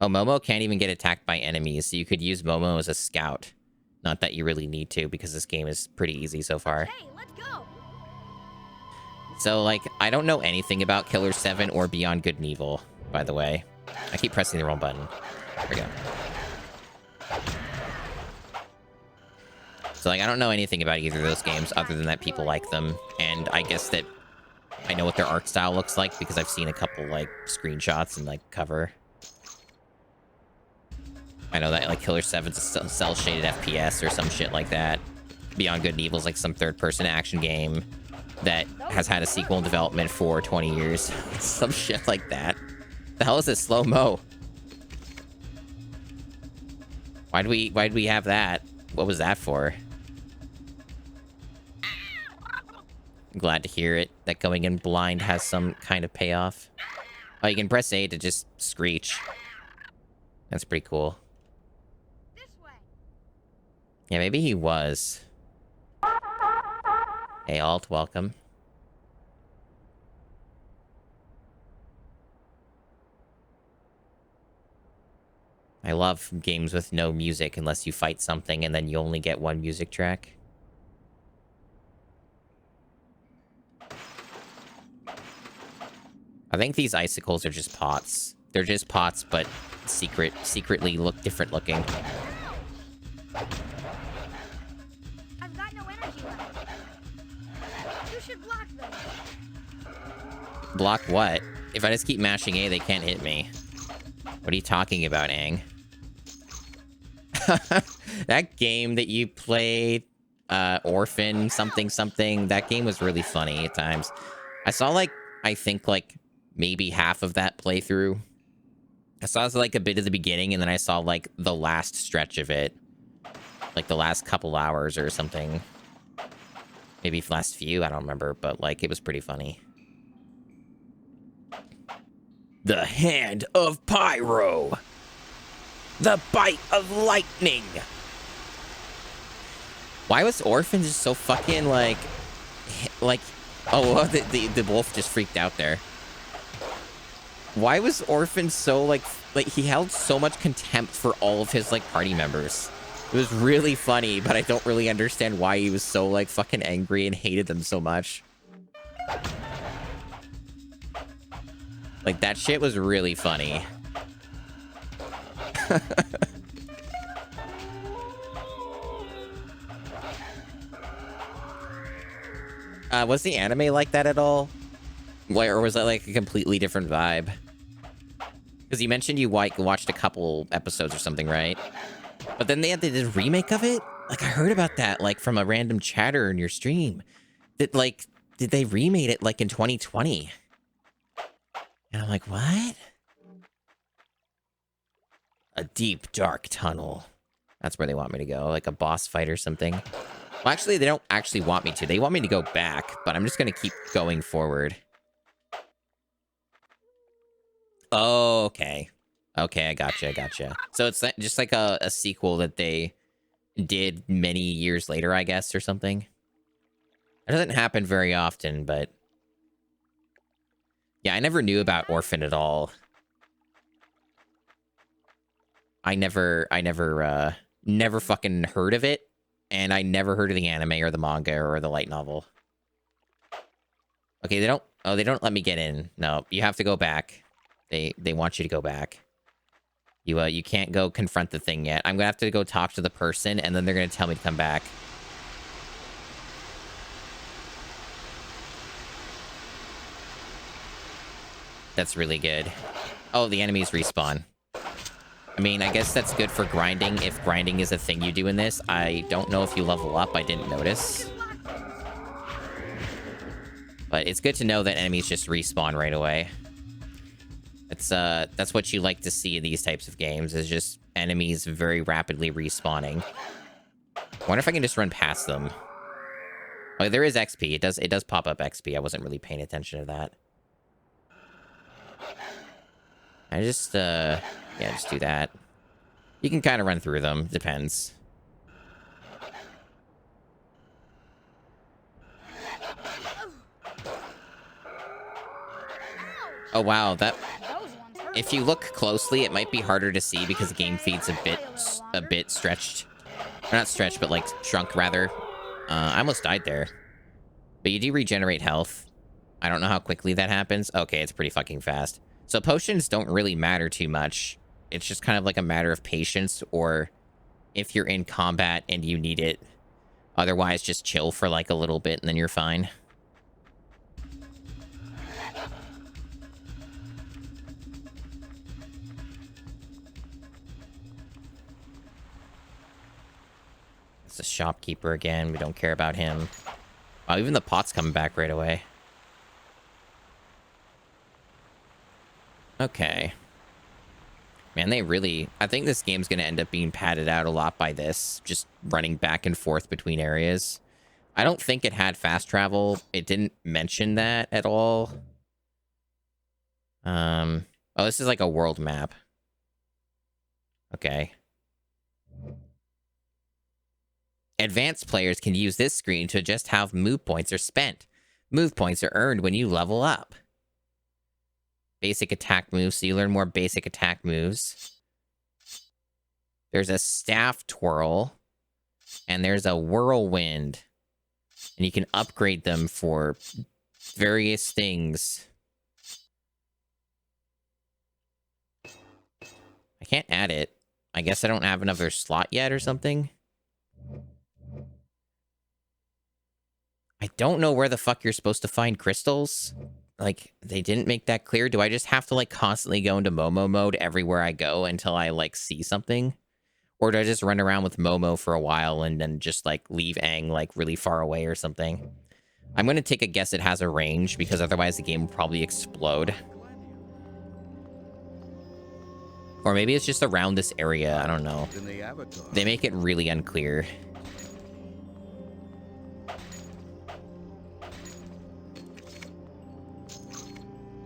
Oh, Momo can't even get attacked by enemies, so you could use Momo as a scout. Not that you really need to, because this game is pretty easy so far. Hey, let's go. So, like, I don't know anything about Killer 7 or Beyond Good and Evil, by the way. I keep pressing the wrong button. There we go. So, like, I don't know anything about either of those games, other than that people like them. And I guess that I know what their art style looks like, because I've seen a couple, like, screenshots and, like, cover. I know that, like, Killer 7's a cel-shaded FPS or some shit like that. Beyond Good and Evil is, like, some third-person action game that has had a sequel in development for 20 years. Some shit like that. The hell is this slow-mo? Why'd we have that? What was that for? I'm glad to hear it, that going in blind has some kind of payoff. Oh, you can press A to just screech. That's pretty cool. This way. Yeah, maybe he was. Hey, Alt, welcome. I love games with no music unless you fight something and then you only get one music track. I think these icicles are just pots. They're just pots, but secretly look different looking. I've got no energy left. You should block them. Block what? If I just keep mashing A, they can't hit me. What are you talking about, Aang? That game that you played, Orphan something, that game was really funny at times. I saw, like, I think, like, maybe half of that playthrough. I saw, like, a bit of the beginning, and then I saw, like, the last stretch of it. Like, the last couple hours or something. Maybe last few, I don't remember, but, like, it was pretty funny. The hand of Pyro. The bite of lightning. Why was Orphan just so fucking like, oh, well, the wolf just freaked out there. Why was Orphan so like he held so much contempt for all of his like party members? It was really funny, but I don't really understand why he was so like fucking angry and hated them so much. Like that shit was really funny. Was the anime like that at all? Or was that like a completely different vibe? Because you mentioned you watched a couple episodes or something, right? But then they did a remake of it? Like, I heard about that, like, from a random chatter in your stream. That, like, did they remade it, like, in 2020? And I'm like, what? A deep, dark tunnel. That's where they want me to go, like a boss fight or something. Well, actually, they don't actually want me to. They want me to go back, but I'm just going to keep going forward. Oh, okay. Okay, I gotcha. So it's just like a sequel that they did many years later, I guess, or something. It doesn't happen very often, but... yeah, I never knew about Orphan at all. I never fucking heard of it, and I never heard of the anime or the manga or the light novel. Okay, they don't let me get in. No, you have to go back. They want you to go back. You can't go confront the thing yet. I'm gonna have to go talk to the person, and then they're gonna tell me to come back. That's really good. Oh, the enemies respawn. I mean, I guess that's good for grinding, if grinding is a thing you do in this. I don't know if you level up. I didn't notice. But it's good to know that enemies just respawn right away. That's what you like to see in these types of games, is just enemies very rapidly respawning. I wonder if I can just run past them. Oh, there is XP. It does pop up XP. I wasn't really paying attention to that. I just, yeah, just do that. You can kind of run through them. Depends. Oh, wow. If you look closely, it might be harder to see because the game feed's a bit stretched. Or not stretched, but like shrunk, rather. I almost died there. But you do regenerate health. I don't know how quickly that happens. Okay, it's pretty fucking fast. So potions don't really matter too much. It's just kind of like a matter of patience, or if you're in combat and you need it. Otherwise, just chill for like a little bit and then you're fine. It's the shopkeeper again. We don't care about him. Wow, even the pot's coming back right away. Okay. Man, they really... I think this game's going to end up being padded out a lot by this. Just running back and forth between areas. I don't think it had fast travel. It didn't mention that at all. Oh, this is like a world map. Okay. Advanced players can use this screen to adjust how move points are spent. Move points are earned when you level up. Basic attack moves, so you learn more basic attack moves. There's a staff twirl. And there's a whirlwind. And you can upgrade them for various things. I can't add it. I guess I don't have another slot yet or something. I don't know where the fuck you're supposed to find crystals. Like, they didn't make that clear. Do I just have to, like, constantly go into Momo mode everywhere I go until I, like, see something? Or do I just run around with Momo for a while and then just, like, leave Aang, like, really far away or something? I'm going to take a guess it has a range, because otherwise the game will probably explode. Or maybe it's just around this area. I don't know. They make it really unclear.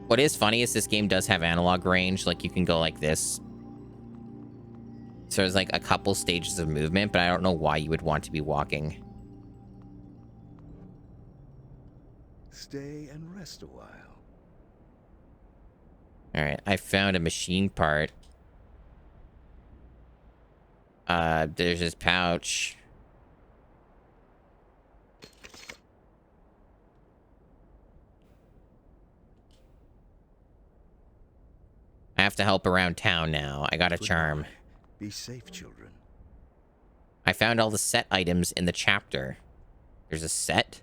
What is funny is this game does have analog range. Like, you can go like this. So there's like a couple stages of movement, but I don't know why you would want to be walking. stay and rest a while. Alright, I found a machine part. There's this pouch. I have to help around town now. I got a charm. Goodbye. Be safe, children. I found all the set items in the chapter. There's a set.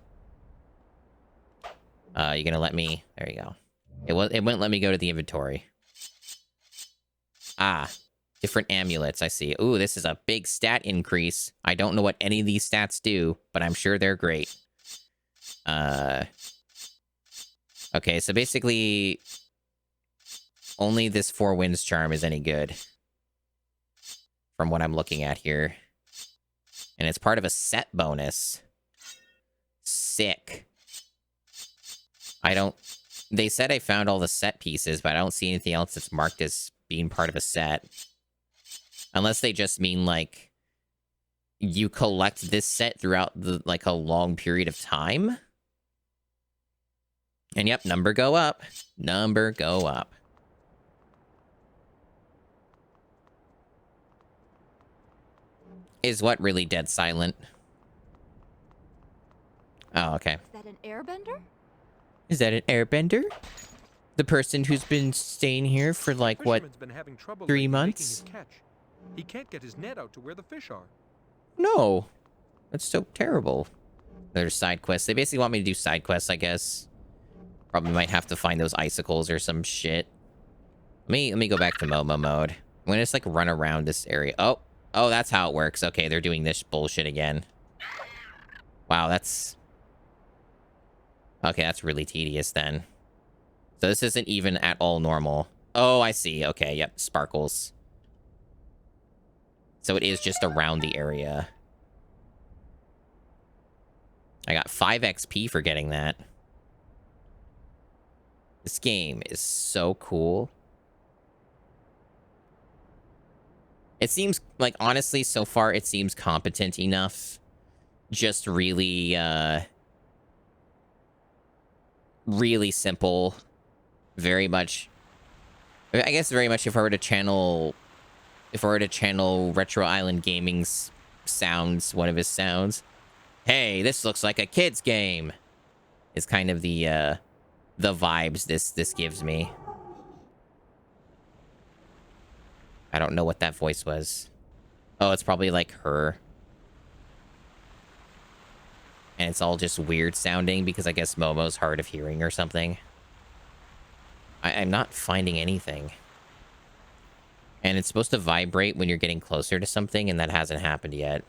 You gonna let me... There you go. It wouldn't let me go to the inventory. Ah. Different amulets, I see. Ooh, this is a big stat increase. I don't know what any of these stats do, but I'm sure they're great. Okay, so basically... Only this Four Winds charm is any good. From what I'm looking at here. And it's part of a set bonus. Sick. They said I found all the set pieces, but I don't see anything else that's marked as being part of a set. Unless they just mean, like, you collect this set throughout, a long period of time. And yep, number go up. Number go up. Is what really dead silent? Oh, okay. Is that an airbender? Is that an airbender? The person who's been staying here for, like, what, Fisherman's been having trouble 3 making months? his catch. He can't get his net out to where the fish are. No. That's so terrible. There's side quests. They basically want me to do side quests, I guess. Probably might have to find those icicles or some shit. Let me go back to Momo mode. I'm gonna just, like, run around this area. Oh, that's how it works. Okay, they're doing this bullshit again. Wow, that's... Okay, that's really tedious then. So this isn't even at all normal. Oh, I see. Okay, yep, sparkles. So it is just around the area. I got 5 XP for getting that. This game is so cool. It seems, like, honestly, so far, it seems competent enough. Just really, really simple. Very much... I guess very much if I were to channel Retro Island Gaming's sounds, one of his sounds. Hey, this looks like a kid's game. Is kind of the vibes this gives me. I don't know what that voice was. Oh, it's probably like her. And it's all just weird sounding because I guess Momo's hard of hearing or something. I'm not finding anything. And it's supposed to vibrate when you're getting closer to something, and that hasn't happened yet.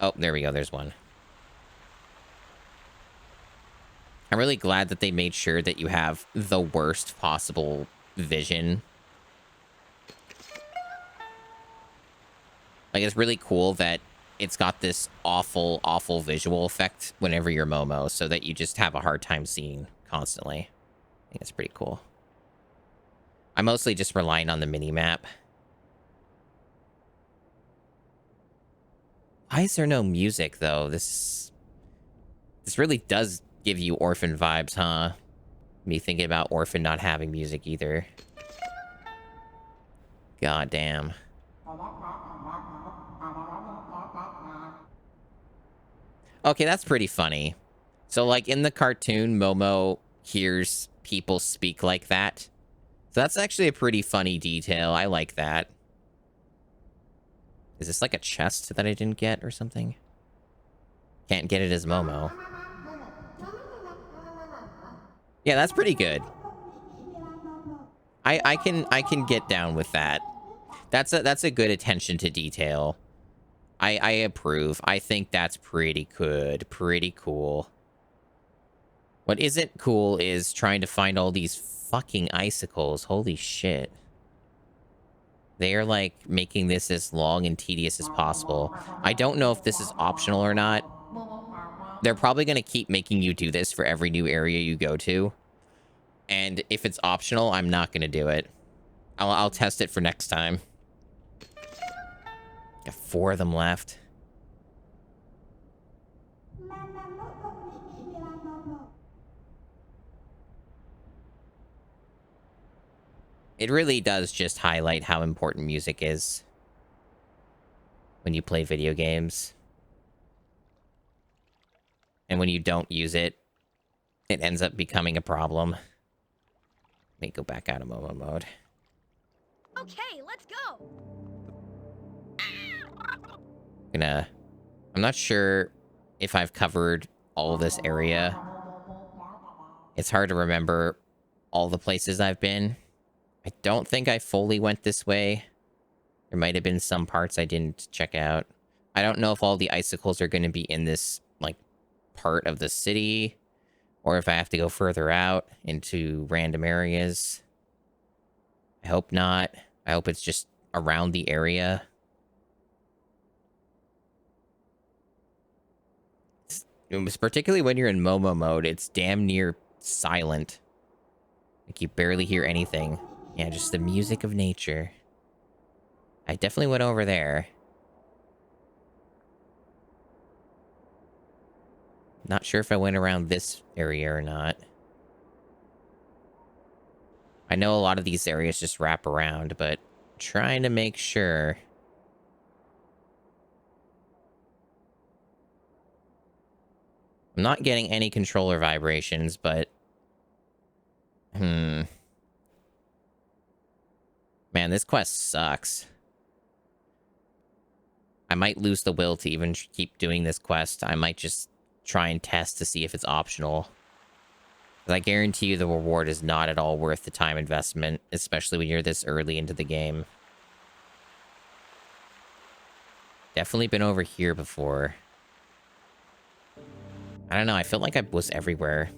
Oh, there we go. There's one. I'm really glad that they made sure that you have the worst possible vision. Like, it's really cool that it's got this awful, awful visual effect whenever you're Momo, so that you just have a hard time seeing constantly. I think it's pretty cool. I'm mostly just relying on the mini-map. Why is there no music, though? This really does give you Orphan vibes, huh? Me thinking about Orphan not having music either. God damn. Okay, that's pretty funny. So, like, in the cartoon, Momo hears people speak like that. So that's actually a pretty funny detail. I like that. Is this like a chest that I didn't get or something? Can't get it as Momo. Yeah, that's pretty good. I can get down with that. That's a good attention to detail. I approve. I think that's pretty good. Pretty cool. What isn't cool is trying to find all these fucking icicles. Holy shit. They are, like, making this as long and tedious as possible. I don't know if this is optional or not. They're probably going to keep making you do this for every new area you go to. And if it's optional, I'm not going to do it. I'll test it for next time. Got 4 of them left. It really does just highlight how important music is when you play video games. And when you don't use it, it ends up becoming a problem. Let me go back out of Momo mode. Okay, let's go. I'm not sure if I've covered all of this area. It's hard to remember all the places I've been. I don't think I fully went this way. There might have been some parts I didn't check out. I don't know if all the icicles are going to be in this, like, part of the city, or if I have to go further out into random areas. I hope not. I hope it's just around the area. Particularly when you're in Momo mode, it's damn near silent. Like, you barely hear anything. Yeah, just the music of nature. I definitely went over there. Not sure if I went around this area or not. I know a lot of these areas just wrap around, but trying to make sure. I'm not getting any controller vibrations, but... Man, this quest sucks. I might lose the will to even keep doing this quest. I might just try and test to see if it's optional. But I guarantee you the reward is not at all worth the time investment, especially when you're this early into the game. Definitely been over here before. I don't know, I feel like I was everywhere.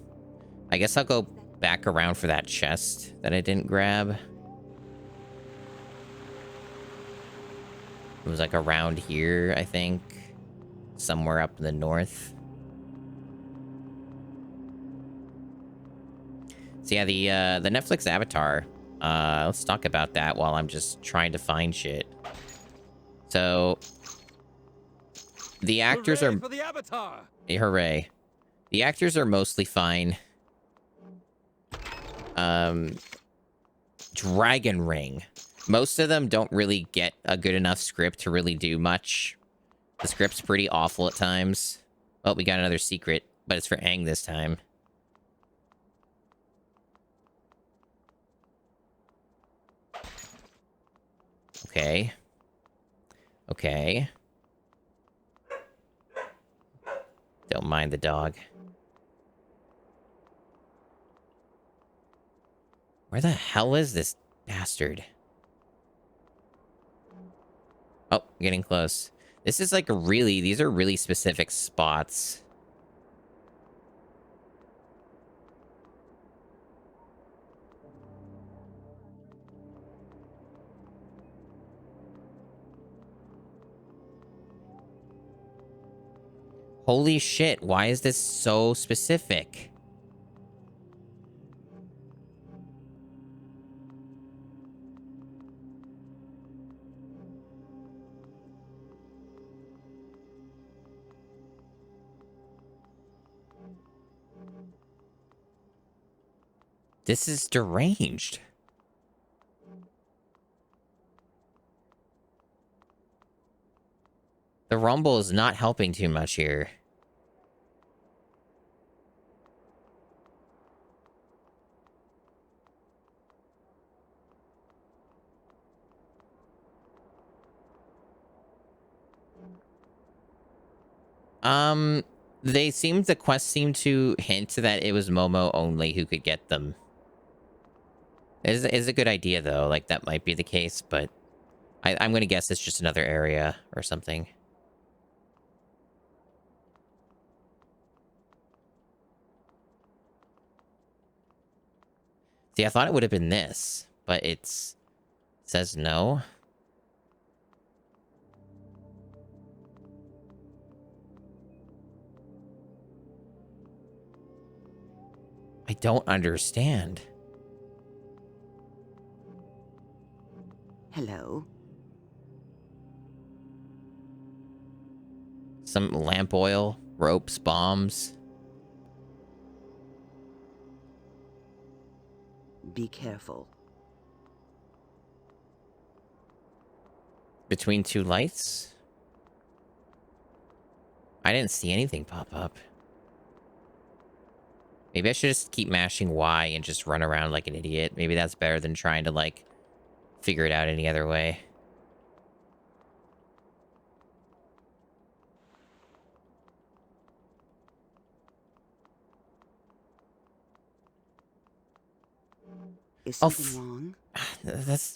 I guess I'll go back around for that chest that I didn't grab. It was like around here, I think. Somewhere up in the north. So yeah, the Netflix Avatar. Let's talk about that while I'm just trying to find shit. So the actors Hooray are... for the Avatar! Hooray. The actors are mostly fine. Dragon Ring. Most of them don't really get a good enough script to really do much. The script's pretty awful at times. Oh, we got another secret, but it's for Aang this time. Okay. Okay. Don't mind the dog. Where the hell is this bastard? Oh, getting close. This is like these are really specific spots. Holy shit, why is this so specific? This is deranged. The rumble is not helping too much here. The quest seemed to hint that it was Momo only who could get them. It is a good idea, though. Like, that might be the case, but I'm going to guess it's just another area or something. See, I thought it would have been this, but it says no. I don't understand. Hello. Some lamp oil, ropes, bombs. Be careful. Between two lights? I didn't see anything pop up. Maybe I should just keep mashing Y and just run around like an idiot. Maybe that's better than trying to, like, figure it out any other way. Is Oh, something wrong?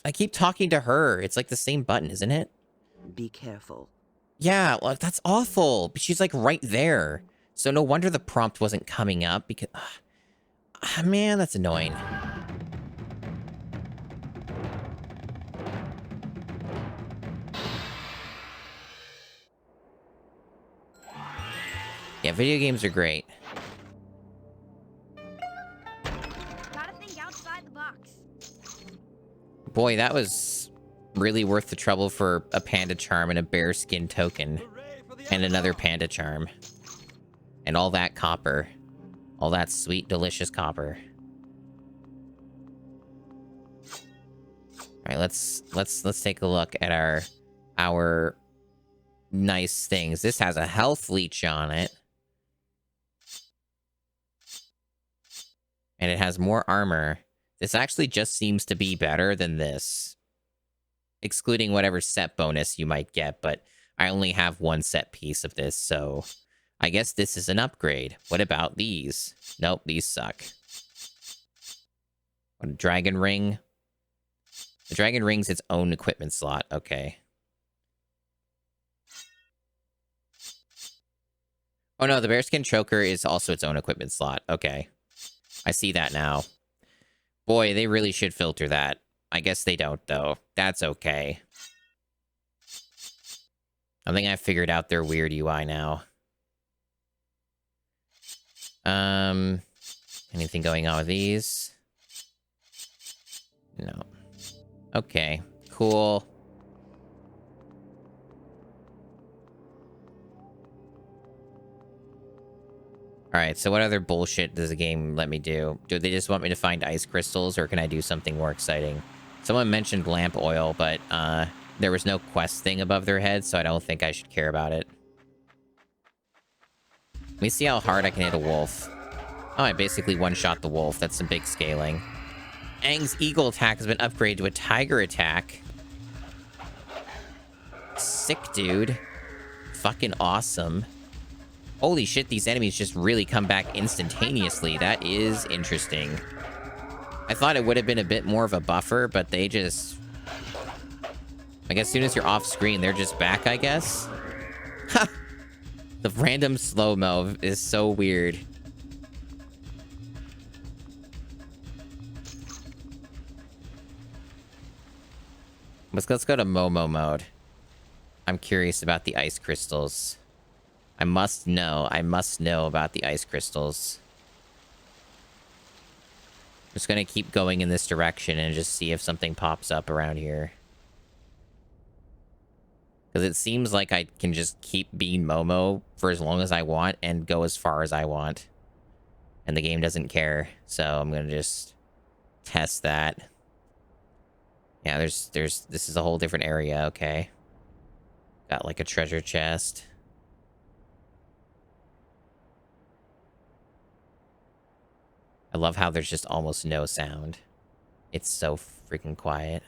I keep talking to her. It's like the same button, isn't it? Be careful. Yeah, well, that's awful. But she's like right there. So no wonder the prompt wasn't coming up because... man, that's annoying. Yeah, video games are great. Gotta think outside the box. Boy, that was really worth the trouble for a panda charm and a bearskin token. And another panda charm. And all that copper. All that sweet, delicious copper. Alright, let's take a look at our nice things. This has a health leech on it. And it has more armor. This actually just seems to be better than this. Excluding whatever set bonus you might get, but I only have one set piece of this, so I guess this is an upgrade. What about these? Nope, these suck. What, a dragon ring? The dragon ring's its own equipment slot. Okay. Oh no, the bearskin choker is also its own equipment slot. Okay. I see that now. Boy, they really should filter that. I guess they don't, though. That's okay. I think I figured out their weird UI now. Anything going on with these? No. Okay, cool. Alright, so what other bullshit does the game let me do? Do they just want me to find ice crystals, or can I do something more exciting? Someone mentioned lamp oil, but there was no quest thing above their head, so I don't think I should care about it. Let me see how hard I can hit a wolf. Oh, I basically one-shot the wolf. That's some big scaling. Aang's eagle attack has been upgraded to a tiger attack. Sick, dude. Fucking awesome. Holy shit, these enemies just really come back instantaneously. That is interesting. I thought it would have been a bit more of a buffer, but they just... like, as soon as you're off screen, they're just back, I guess? Ha! The random slow-mo is so weird. Let's go to Momo mode. I'm curious about the ice crystals. I must know about the ice crystals. I'm just gonna keep going in this direction and just see if something pops up around here. Because it seems like I can just keep being Momo for as long as I want and go as far as I want. And the game doesn't care. So I'm gonna just test that. Yeah, this is a whole different area, okay. Got like a treasure chest. I love how there's just almost no sound. It's so freaking quiet.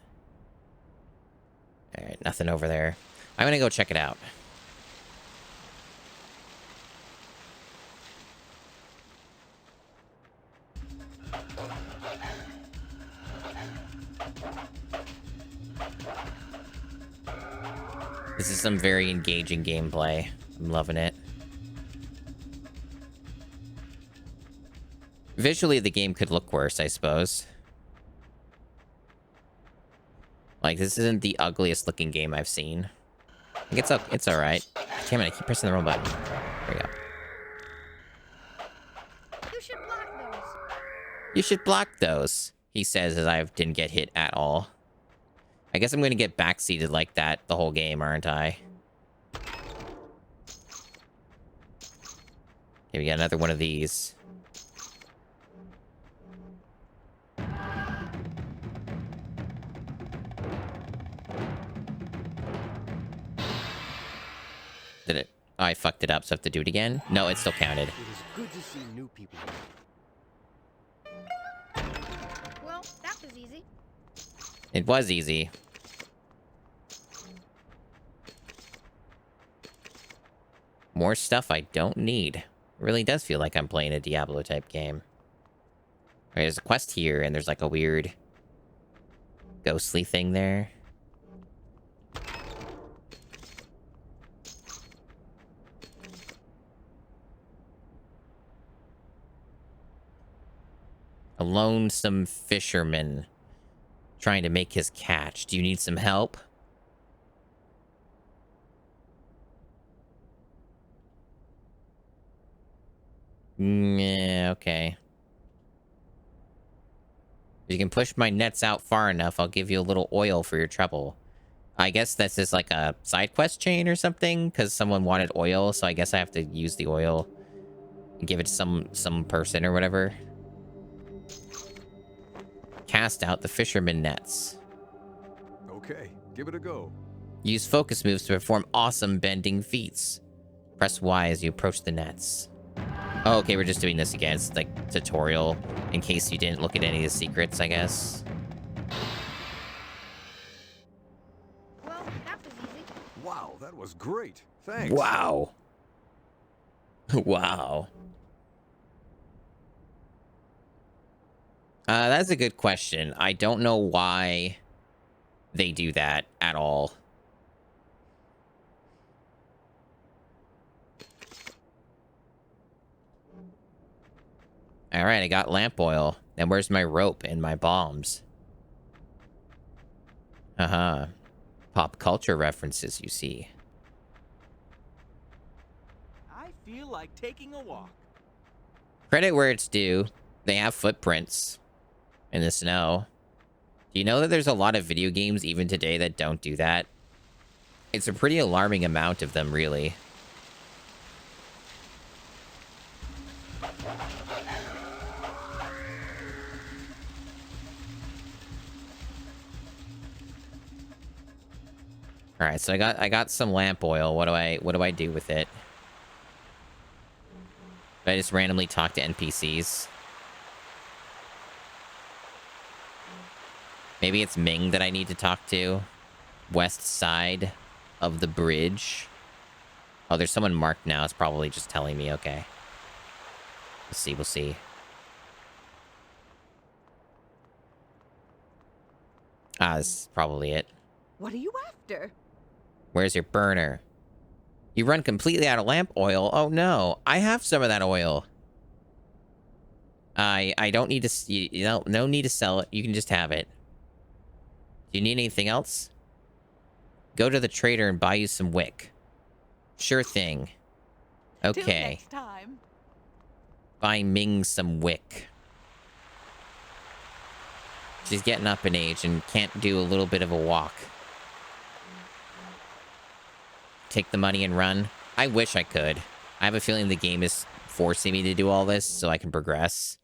Alright, nothing over there. I'm gonna go check it out. This is some very engaging gameplay. I'm loving it. Visually, the game could look worse, I suppose. Like, this isn't the ugliest looking game I've seen. I think it's alright. Damn it, I keep pressing the wrong button. There we go. You should block those. You should block those, he says as I didn't get hit at all. I guess I'm going to get backseated like that the whole game, aren't I? Okay, we got another one of these. Did it? Oh, I fucked it up, so I have to do it again? No, it still counted. It is good to see new people. Well, that was easy. It was easy. More stuff I don't need. It really does feel like I'm playing a Diablo-type game. There's a quest here, and there's like a weird ghostly thing there. A lonesome fisherman trying to make his catch. Do you need some help? Yeah, okay. If you can push my nets out far enough, I'll give you a little oil for your trouble. I guess this is like a side quest chain or something, because someone wanted oil, so I guess I have to use the oil and give it to some person or whatever. Cast out the fisherman nets. Okay, give it a go. Use focus moves to perform awesome bending feats. Press Y as you approach the nets. Oh, okay, we're just doing this again. It's like tutorial in case you didn't look at any of the secrets, I guess. Well, that was easy. Wow, that was great. Thanks. Wow. Wow. That's a good question. I don't know why they do that at all. All right, I got lamp oil. And where's my rope and my bombs? Uh-huh. Pop culture references, you see. I feel like taking a walk. Credit where it's due. They have footprints in the snow. Do you know that there's a lot of video games even today that don't do that? It's a pretty alarming amount of them, really. All right, so I got some lamp oil. What do I do with it? Do I just randomly talk to NPCs? Maybe it's Ming that I need to talk to. West side of the bridge. Oh, there's someone marked now. It's probably just telling me. Okay. We'll see. We'll see. Ah, this is probably it. What are you after? Where's your burner? You run completely out of lamp oil. Oh no, I have some of that oil. I don't need to. You know, no need to sell it. You can just have it. Do you need anything else? Go to the trader and buy you some wick. Sure thing. Till Okay. next time. Buy Ming some wick. She's getting up in age and can't do a little bit of a walk. Take the money and run. I wish I could. I have a feeling the game is forcing me to do all this so I can progress.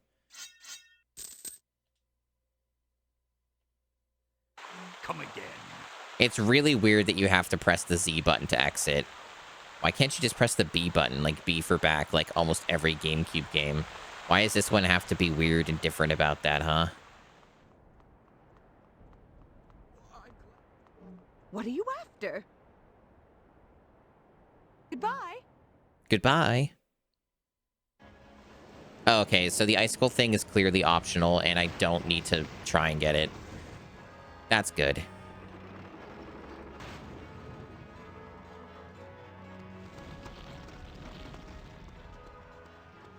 Come again. It's really weird that you have to press the Z button to exit. Why can't you just press the B button, like B for back, like almost every GameCube game? Why does this one have to be weird and different about that, huh? What are you after? Goodbye. Goodbye. Oh, okay, so the icicle thing is clearly optional, and I don't need to try and get it. That's good.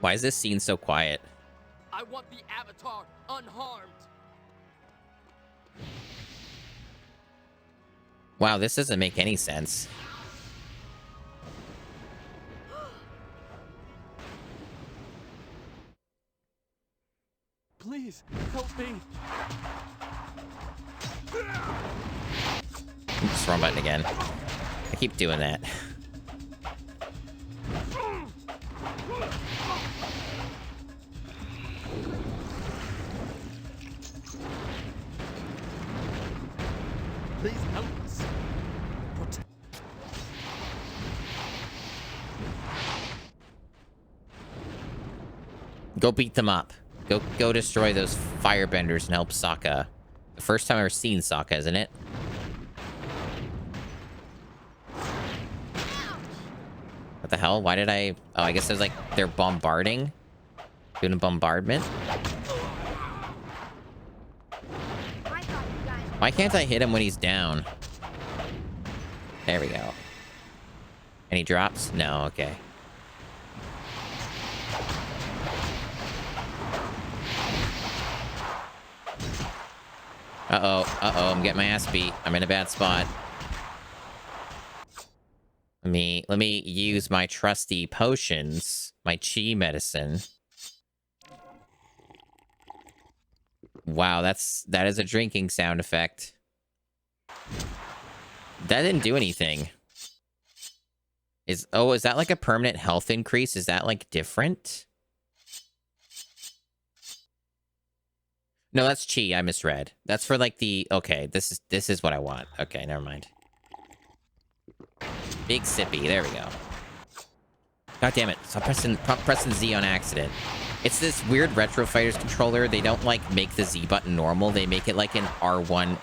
Why is this scene so quiet? I want the Avatar unharmed. Wow, this doesn't make any sense. Please, help me. Oops, wrong button again. I keep doing that. Please help us. Go beat them up. Go destroy those firebenders and help Sokka. The first time I've ever seen Sokka, isn't it? What the hell? Why did I... Oh, I guess there's like... They're bombarding. Doing a bombardment. Why can't I hit him when he's down? There we go. Any drops? No, okay. Uh-oh, I'm getting my ass beat. I'm in a bad spot. Let me use my trusty potions, my chi medicine. Wow, that is a drinking sound effect. That didn't do anything. Is that like a permanent health increase? Is that like different? No, that's chi. I misread. That's for like the... Okay, this is what I want. Okay, never mind. Big sippy. There we go. God damn it. Stop pressing Z on accident. It's this weird Retro Fighters controller. They don't like make the Z button normal. They make it like an R1,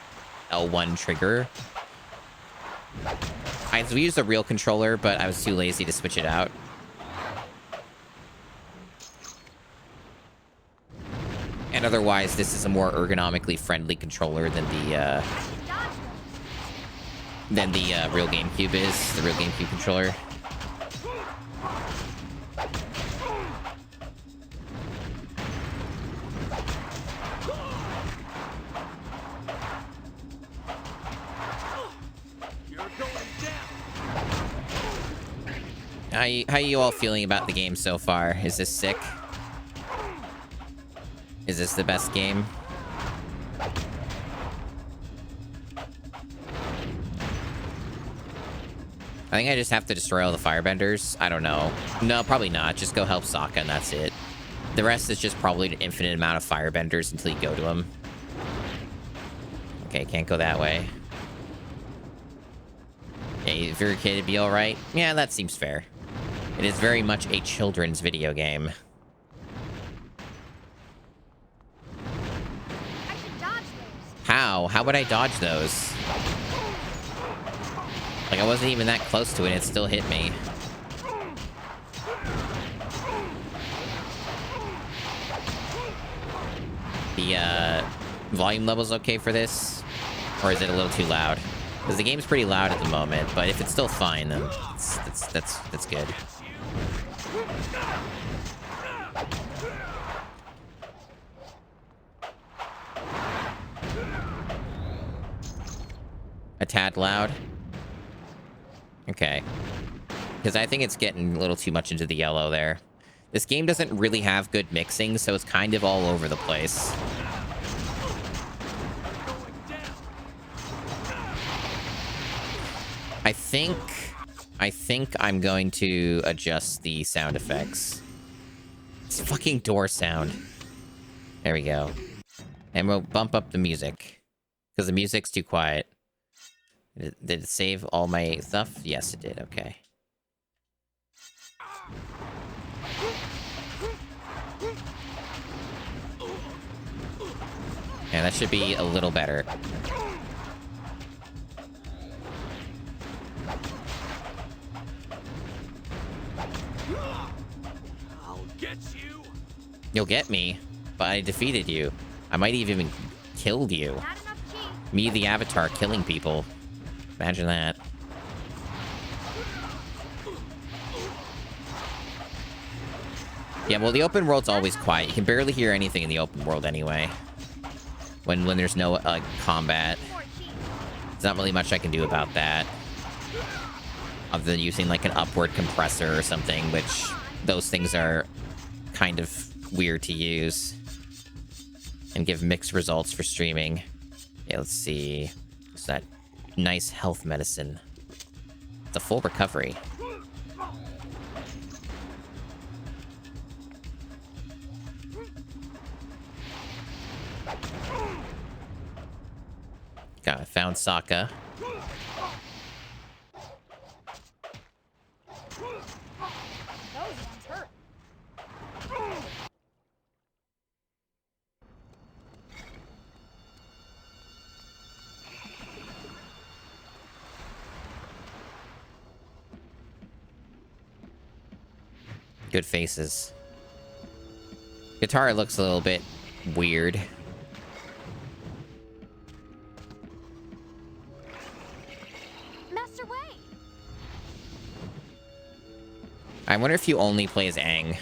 L1 trigger. I've used a real controller, but I was too lazy to switch it out. And otherwise, this is a more ergonomically friendly controller than the real GameCube is. The real GameCube controller. How you all feeling about the game so far? Is this sick? Is this the best game? I think I just have to destroy all the firebenders. I don't know. No, probably not. Just go help Sokka and that's it. The rest is just probably an infinite amount of firebenders until you go to them. Okay, can't go that way. Okay, if you're a kid, it'd be alright. Yeah, that seems fair. It is very much a children's video game. I should dodge those. How? How would I dodge those? Like, I wasn't even that close to it, and it still hit me. The, volume level's okay for this? Or is it a little too loud? Because the game's pretty loud at the moment, but if it's still fine, then that's good. A tad loud? Okay. Because I think it's getting a little too much into the yellow there. This game doesn't really have good mixing, so it's kind of all over the place. I think I'm going to adjust the sound effects. It's fucking door sound. There we go. And we'll bump up the music. Because the music's too quiet. Did it save all my stuff? Yes, it did. Okay. Yeah, that should be a little better. I'll get you. You'll get me, but I defeated you. I might even killed you. Not enough chi. Me, the Avatar, killing people. Imagine that. Yeah, well, the open world's always quiet. You can barely hear anything in the open world anyway. When there's no combat. More chi. There's not really much I can do about that. Other than using like an upward compressor or something, which those things are kind of weird to use. And give mixed results for streaming. Yeah, let's see. What's that? Nice health medicine. It's a full recovery. God, I found Sokka. Those ones hurt. Good faces. Guitar looks a little bit weird. Master Wei! I wonder if you only play as Aang.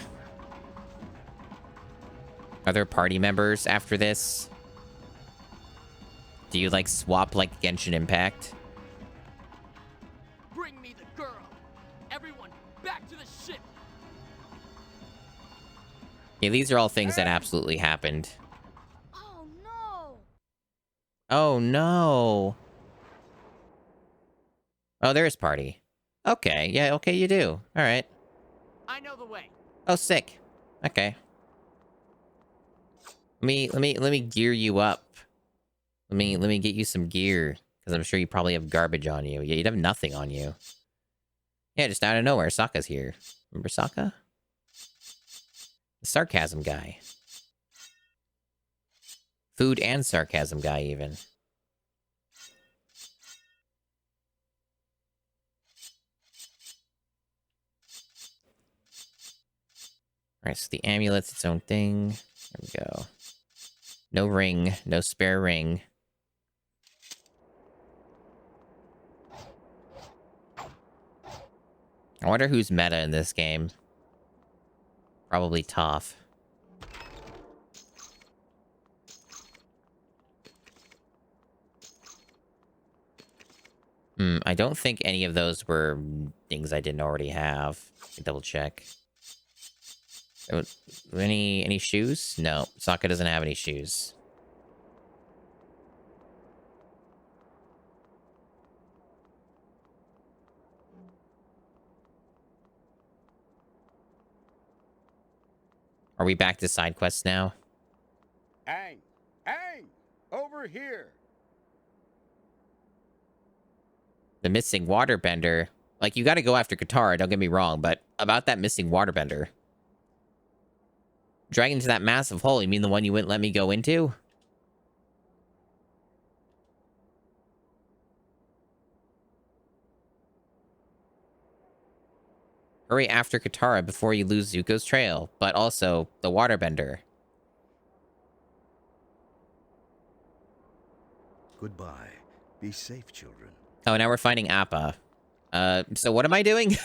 Are there party members after this? Do you, like, swap like Genshin Impact? Bring me the girl. Everyone, back to the ship. Yeah, these are all things that absolutely happened. Oh no! Oh, no. Oh, there is party. Okay, yeah, okay, you do. All right. I know the way. Oh, sick. Okay. Let me gear you up. Let me get you some gear, because I'm sure you probably have garbage on you. Yeah, you'd have nothing on you. Yeah, just out of nowhere, Sokka's here. Remember Sokka? The sarcasm guy. Food and sarcasm guy, even. Alright, so the amulet's its own thing. There we go. No ring. No spare ring. I wonder who's meta in this game. Probably Toph. I don't think any of those were things I didn't already have. Double check. Any shoes? No, Sokka doesn't have any shoes. Are we back to side quests now? Aang! Aang! Over here! The missing waterbender. Like, you gotta go after Katara, don't get me wrong, but about that missing waterbender. Dragging into that massive hole, you mean the one you wouldn't let me go into? Hurry after Katara before you lose Zuko's trail, but also the waterbender. Goodbye. Be safe, children. Oh, now we're finding Appa. So what am I doing?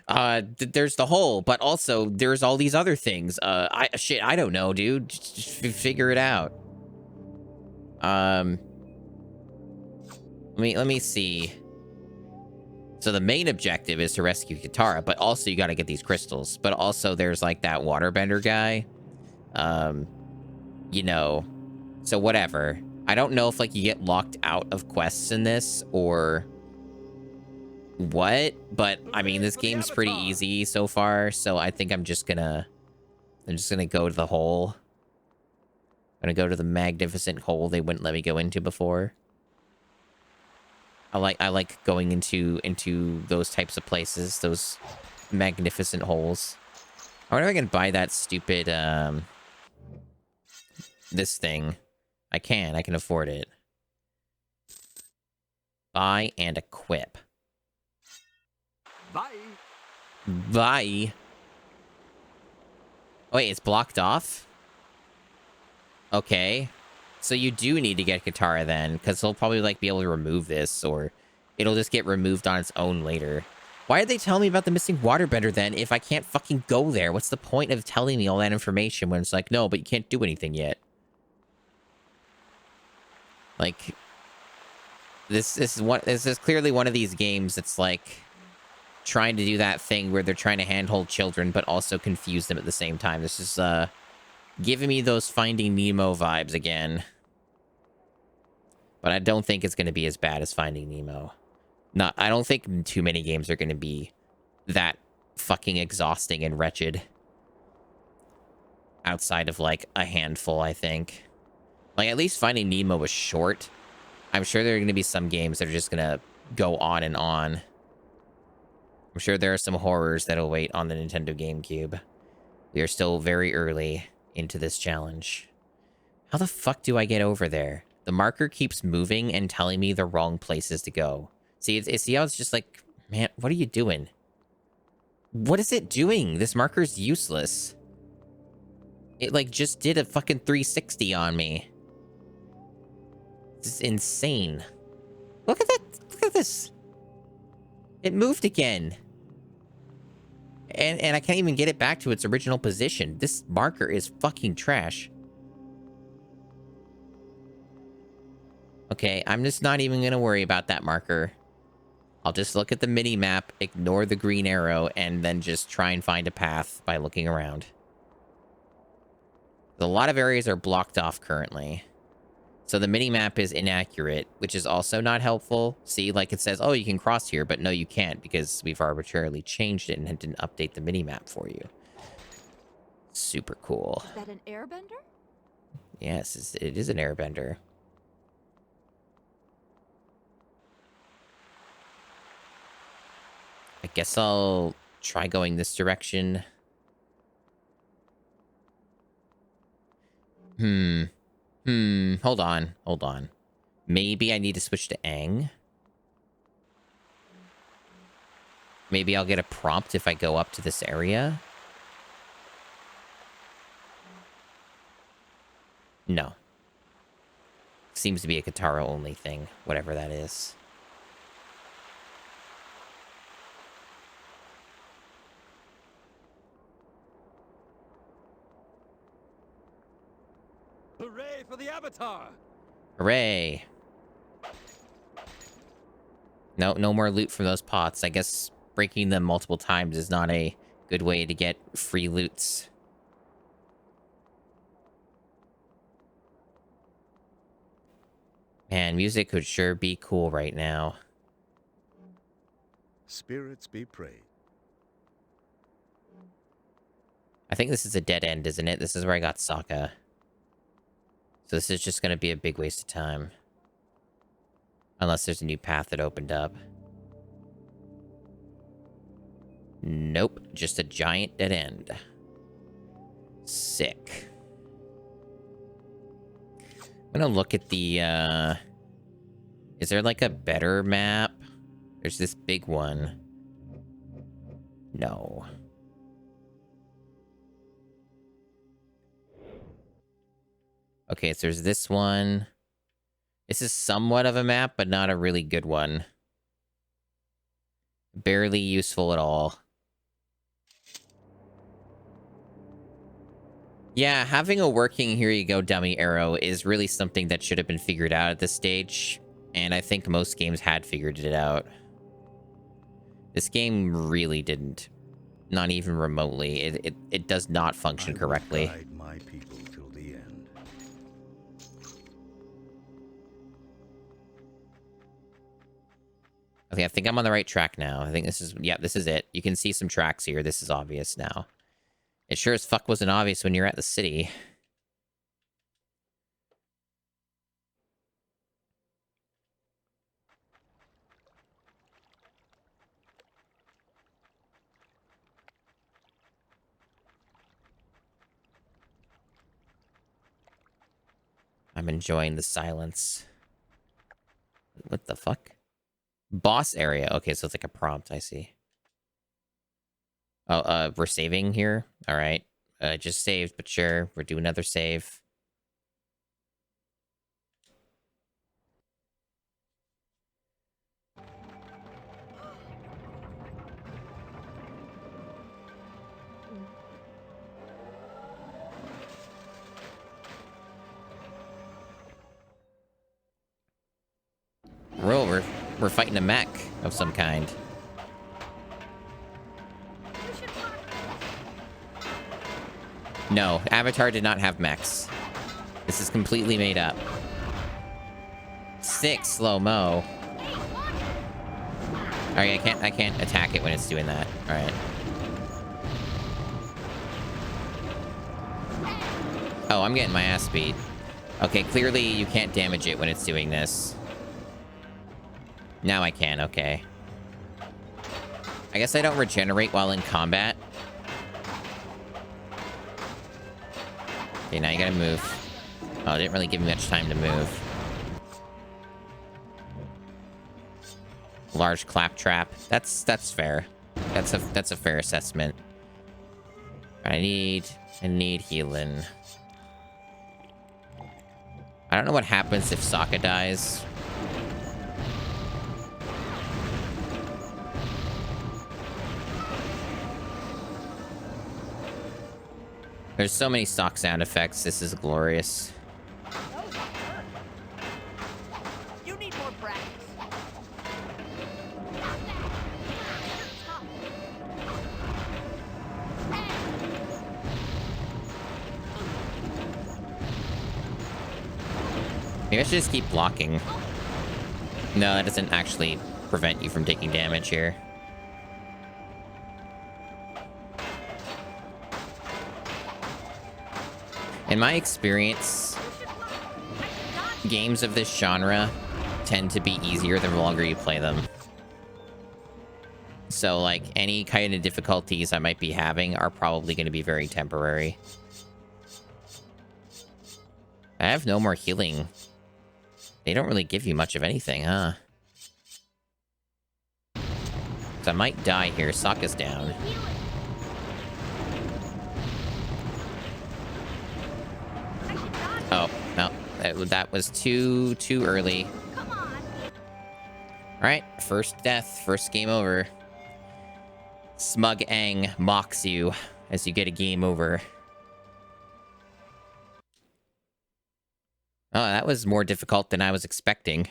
There's the hole, but also there's all these other things. I don't know, dude. Just figure it out. Let me see. So the main objective is to rescue Katara, but also you got to get these crystals. But also there's like that waterbender guy. You know, so whatever. I don't know if like you get locked out of quests in this or what, but I mean, this game's pretty easy so far. So I think I'm just gonna go to the hole. I'm gonna go to the magnificent hole they wouldn't let me go into before. I like going into those types of places, those magnificent holes. I wonder if I can buy that stupid this thing. I can afford it. Buy and equip. Bye. Bye. Oh, wait, it's blocked off? Okay. So you do need to get Katara then, because they'll probably like be able to remove this, or it'll just get removed on its own later. Why did they tell me about the missing waterbender then if I can't fucking go there? What's the point of telling me all that information when it's like, no, but you can't do anything yet? Like, this is clearly one of these games that's like trying to do that thing where they're trying to handhold children but also confuse them at the same time. This is giving me those Finding Nemo vibes again. But I don't think it's going to be as bad as Finding Nemo. I don't think too many games are going to be that fucking exhausting and wretched. Outside of, like, a handful, I think. Like, at least Finding Nemo was short. I'm sure there are going to be some games that are just going to go on and on. I'm sure there are some horrors that await on the Nintendo GameCube. We are still very early into this challenge. How the fuck do I get over there? The marker keeps moving and telling me the wrong places to go. See, see how it's just like, man, what are you doing? What is it doing? This marker's useless. It, like, just did a fucking 360 on me. This is insane. Look at that. Look at this. It moved again. And I can't even get it back to its original position. This marker is fucking trash. Okay, I'm just not even gonna worry about that marker. I'll just look at the mini-map, ignore the green arrow, and then just try and find a path by looking around. A lot of areas are blocked off currently. So the mini-map is inaccurate, which is also not helpful. See, like it says, oh, you can cross here, but no, you can't because we've arbitrarily changed it and it didn't update the mini-map for you. Super cool. Is that an airbender? Yes, it is an airbender. I guess I'll try going this direction. Hold on. Maybe I need to switch to Aang. Maybe I'll get a prompt if I go up to this area. No. Seems to be a Katara only thing, whatever that is. Hooray for the Avatar! Hooray. No more loot from those pots. I guess breaking them multiple times is not a good way to get free loots. Man, music could sure be cool right now. Spirits be praised. I think this is a dead end, isn't it? This is where I got Sokka. So this is just going to be a big waste of time. Unless there's a new path that opened up. Nope. Just a giant dead end. Sick. I'm going to look at the, Is there like a better map? There's this big one. No. Okay, so there's this one. This is somewhat of a map, but not a really good one. Barely useful at all. Yeah, having a working here you go dummy arrow is really something that should have been figured out at this stage. And I think most games had figured it out. This game really didn't. Not even remotely. It does not function correctly. Guide my people till the end. Okay, I think I'm on the right track now. I think this is... Yeah, this is it. You can see some tracks here. This is obvious now. It sure as fuck wasn't obvious when you're at the city. I'm enjoying the silence. What the fuck? Boss area. Okay, so it's like a prompt, I see. Oh, we're saving here? Alright. Just saved, but sure. We're doing another save. We're fighting a mech of some kind. No, Avatar did not have mechs. This is completely made up. 6 slow-mo. Alright, I can't attack it when it's doing that. Alright. Oh, I'm getting my ass beat. Okay, clearly you can't damage it when it's doing this. Now I can, okay. I guess I don't regenerate while in combat. Okay, now you gotta move. Oh, it didn't really give me much time to move. Large claptrap. That's fair. That's a fair assessment. I need healing. I don't know what happens if Sokka dies. There's so many stock sound effects. This is glorious. You need more practice. Maybe I should just keep blocking. No, that doesn't actually prevent you from taking damage here. In my experience, games of this genre tend to be easier the longer you play them. So, like, any kind of difficulties I might be having are probably going to be very temporary. I have no more healing. They don't really give you much of anything, huh? So I might die here. Sokka's down. Oh, no. That was too early. Alright, first death. First game over. Smug Aang mocks you as you get a game over. Oh, that was more difficult than I was expecting.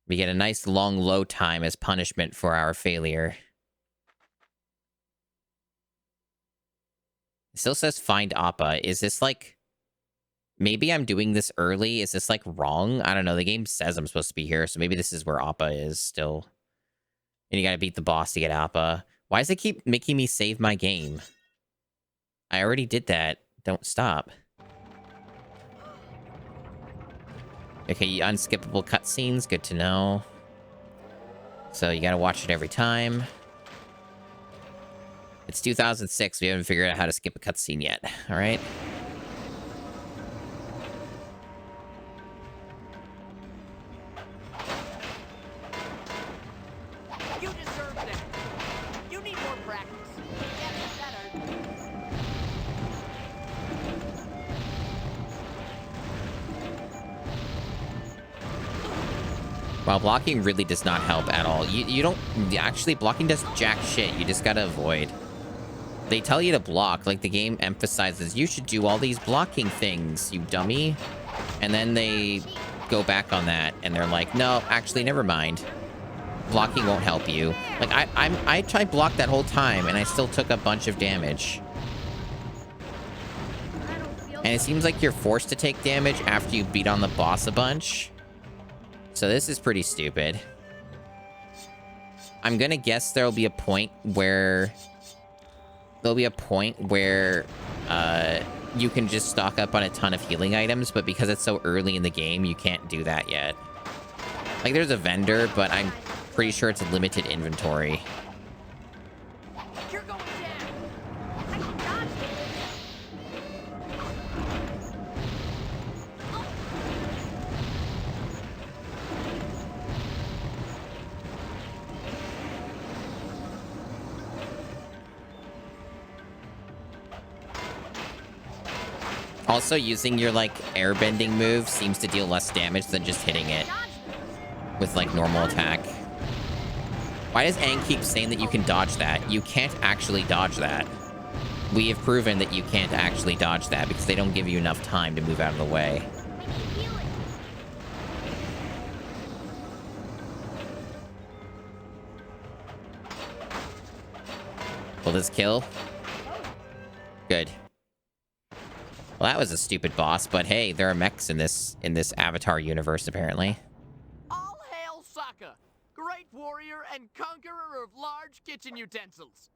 We get a nice long load time as punishment for our failure. It still says find Appa. Is this like... Maybe I'm doing this early? Is this like wrong? I don't know. The game says I'm supposed to be here, so maybe this is where Appa is still. And you gotta beat the boss to get Appa. Why does it keep making me save my game? I already did that. Don't stop. Okay, unskippable cutscenes. Good to know. So you gotta watch it every time. It's 2006. We haven't figured out how to skip a cutscene yet. All right. You deserve that. You need more practice. Get better. While blocking really does not help at all. You don't... Actually, blocking does jack shit. You just gotta avoid. They tell you to block. Like, the game emphasizes, you should do all these blocking things, you dummy. And then they go back on that, and they're like, no, actually, never mind. Blocking won't help you. Like, I tried block that whole time, and I still took a bunch of damage. And it seems like you're forced to take damage after you beat on the boss a bunch. So this is pretty stupid. I'm gonna guess there'll be a point where... you can just stock up on a ton of healing items, but because it's so early in the game, you can't do that yet. Like, there's a vendor, but I'm pretty sure it's a limited inventory. You're going down. I can dodge it. Also, using your, like, airbending move seems to deal less damage than just hitting it with, like, normal attack. Why does Aang keep saying that you can dodge that? You can't actually dodge that. We have proven that you can't actually dodge that because they don't give you enough time to move out of the way. I need healing. Will this kill? Good. Well, that was a stupid boss, but hey, there are mechs in this Avatar universe, apparently. All hail Sokka, great warrior and conqueror of large kitchen utensils.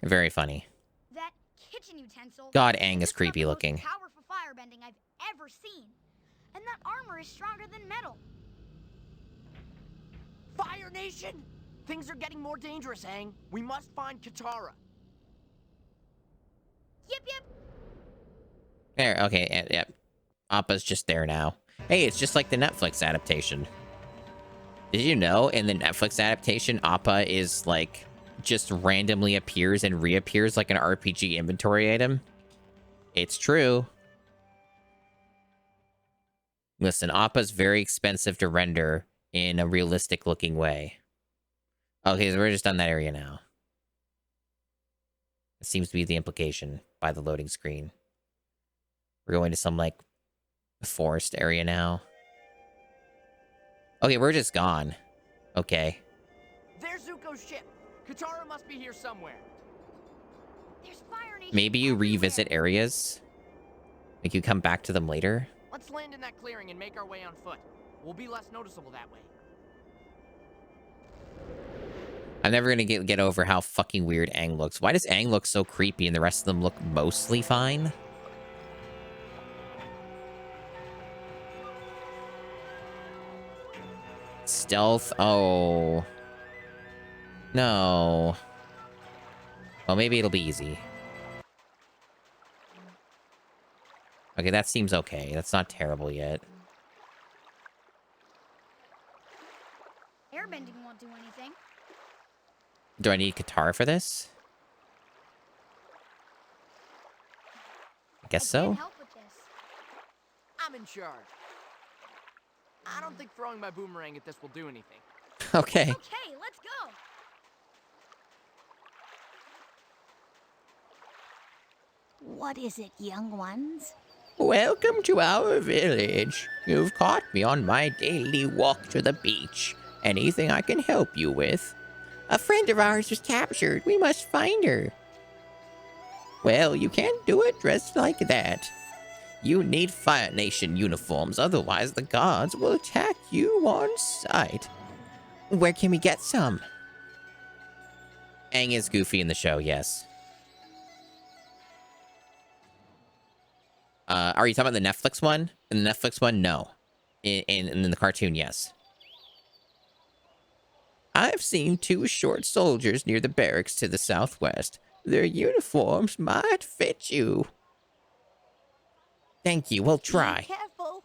Very funny. That kitchen utensil. God, Aang is This creepy is the looking. most powerful firebending I've ever seen. And that armor is stronger than metal. Fire Nation? Things are getting more dangerous, Aang. We must find Katara. Yip yip. There, okay, yeah. Appa's just there now. Hey, it's just like the Netflix adaptation. Did you know in the Netflix adaptation, Appa is like just randomly appears and reappears like an RPG inventory item? It's true. Listen, Appa's very expensive to render in a realistic looking way. Okay, so we're just on that area now. It seems to be the implication by the loading screen. We're going to some like forest area now. Okay, we're just gone. Okay. There's Zuko's ship. Katara must be here somewhere. There's Fire Nation Maybe you everywhere. revisit areas? Like you come back to them later? Let's land in that clearing and make our way on foot. We'll be less noticeable that way. I'm never gonna get over how fucking weird Aang looks. Why does Aang look so creepy and the rest of them look mostly fine? Stealth? Oh. No. Well, maybe it'll be easy. Okay, that seems okay. That's not terrible yet. Airbending won't do anything. Do I need Katara for this? I guess I can't so. help with this. I'm in charge. I don't think throwing my boomerang at this will do anything. Okay. Okay, let's go. What is it, young ones? Welcome to our village. You've caught me on my daily walk to the beach. Anything I can help you with? A friend of ours was captured. We must find her. Well, you can't do it dressed like that. You need Fire Nation uniforms, otherwise the guards will attack you on sight. Where can we get some? Aang is Goofy in the show, yes. Are you talking about the Netflix one? In the Netflix one, no. In the cartoon, yes. I've seen two short soldiers near the barracks to the southwest. Their uniforms might fit you. Thank you, we'll Be try. careful.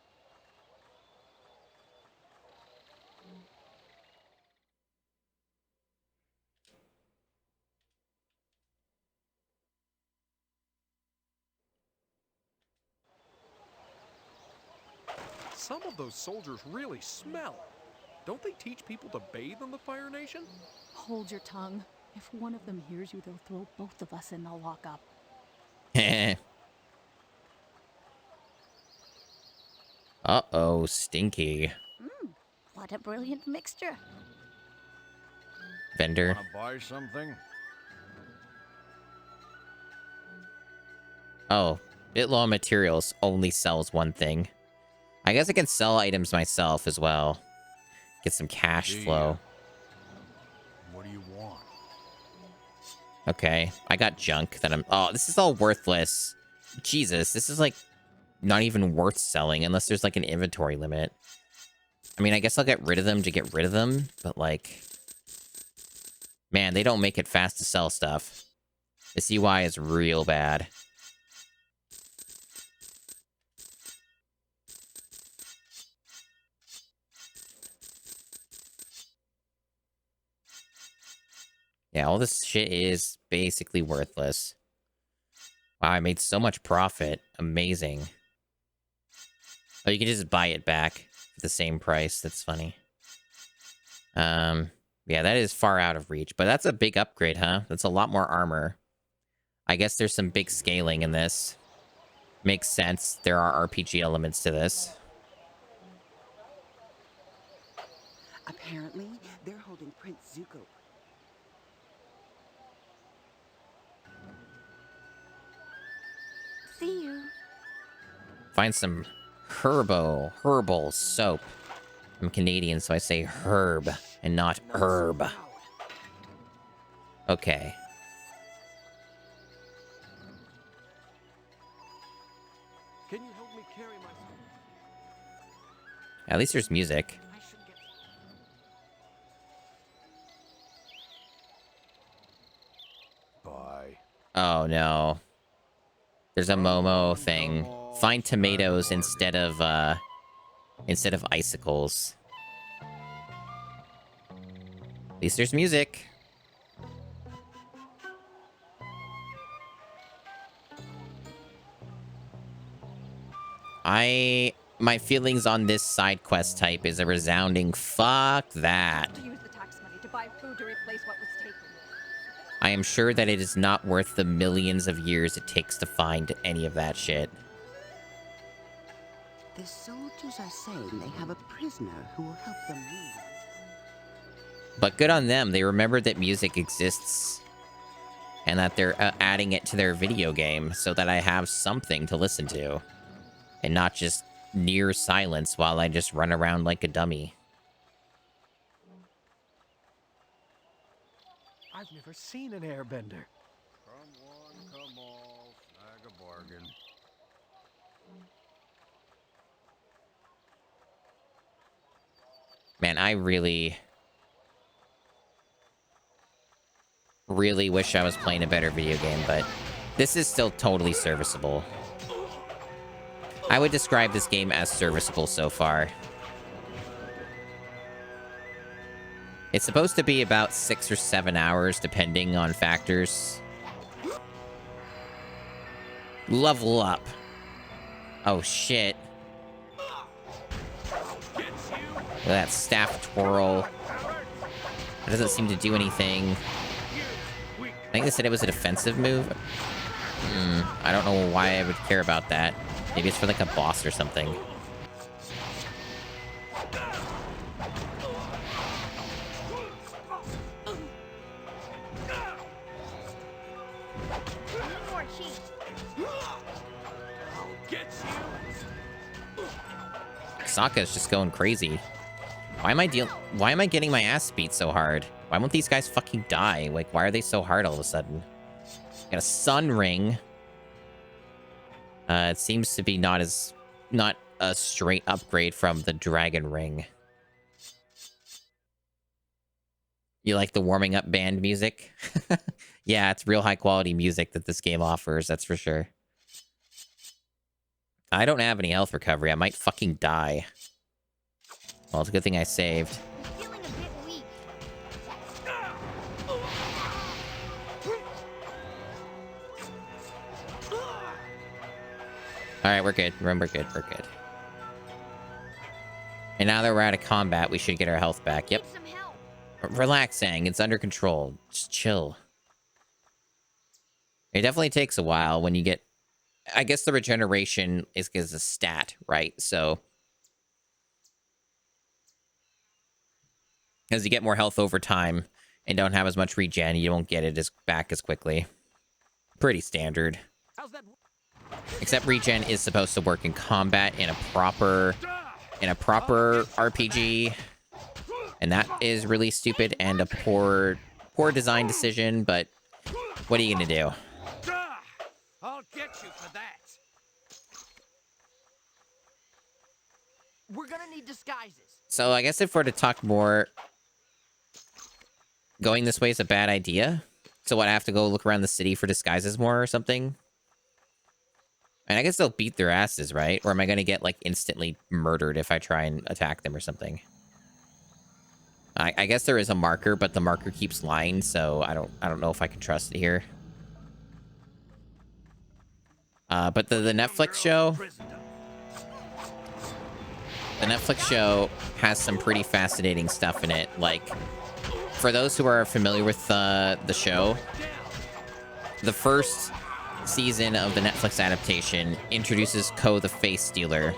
Some of those soldiers really smell. Don't they teach people to bathe in the Fire Nation? Hold your tongue. If one of them hears you, they'll throw both of us in the lockup. Uh-oh, stinky. What a brilliant mixture. Vendor. Wanna buy something? Oh, BitLaw Materials only sells one thing. I guess I can sell items myself as well. Get some cash Yeah. flow. What do you want? Okay, I got junk that I'm... Oh, this is all worthless. Jesus, this is like not even worth selling unless there's like an inventory limit. I mean, I guess I'll get rid of them to get rid of them, but like... Man, they don't make it fast to sell stuff. This UI is real bad. Yeah, all this shit is basically worthless. Wow, I made so much profit. Amazing. Oh, you can just buy it back for the same price. That's funny. Yeah, that is far out of reach, but that's a big upgrade, huh? That's a lot more armor. I guess there's some big scaling in this. Makes sense. There are RPG elements to this. Apparently, they're holding Prince Zuko. See you. Find some herbal soap. I'm Canadian, so I say herb and not herb. Okay. Can you help me carry myself? At least there's music. I should get... Buy. Oh no. There's a Momo thing. Find tomatoes instead of icicles. At least there's music. My feelings on this side quest type is a resounding fuck that. To use the tax money to buy food to replace what was taken. I am sure that it is not worth the millions of years it takes to find any of that shit. The soldiers are saying they have a prisoner who will help them leave. But good on them. They remembered that music exists. And that they're adding it to their video game so that I have something to listen to. And not just near silence while I just run around like a dummy. I've never seen an airbender. Come one, come all, snag a bargain. Man, I really wish I was playing a better video game, but this is still totally serviceable. I would describe this game as serviceable so far. It's supposed to be about 6 or 7 hours, depending on factors. Level up. Oh, shit. Look at that staff twirl. It doesn't seem to do anything. I think they said it was a defensive move. I don't know why I would care about that. Maybe it's for like a boss or something. More cheese. Sokka's just going crazy. Why am I getting my ass beat so hard? Why won't these guys fucking die? Like, why are they so hard all of a sudden? Got a sun ring. It seems to be not a straight upgrade from the dragon ring. You like the warming up band music? Yeah, it's real high quality music that this game offers, that's for sure. I don't have any health recovery. I might fucking die. Well, it's a good thing I saved. I'm feeling a bit weak. Alright, we're good. We're good. We're good. And now that we're out of combat, we should get our health back. Yep. Need some help. Relaxing. It's under control. Just chill. It definitely takes a while when you get... I guess the regeneration is a stat, right? So... as you get more health over time and don't have as much regen, you won't get it back as quickly. Pretty standard. How's that? Except regen is supposed to work in combat in a proper RPG. And that is really stupid and a poor design decision, but what are you gonna do? I'll get you for that. We're gonna need disguises. So I guess if we're to talk more, going this way is a bad idea. So what, I have to go look around the city for disguises more or something? And I guess they'll beat their asses, right? Or am I going to get, like, instantly murdered if I try and attack them or something? I guess there is a marker, but the marker keeps lying, so I don't know if I can trust it here. But the Netflix show... the Netflix show has some pretty fascinating stuff in it. Like, for those who are familiar with the show, the first season of the Netflix adaptation introduces Ko the Face Stealer.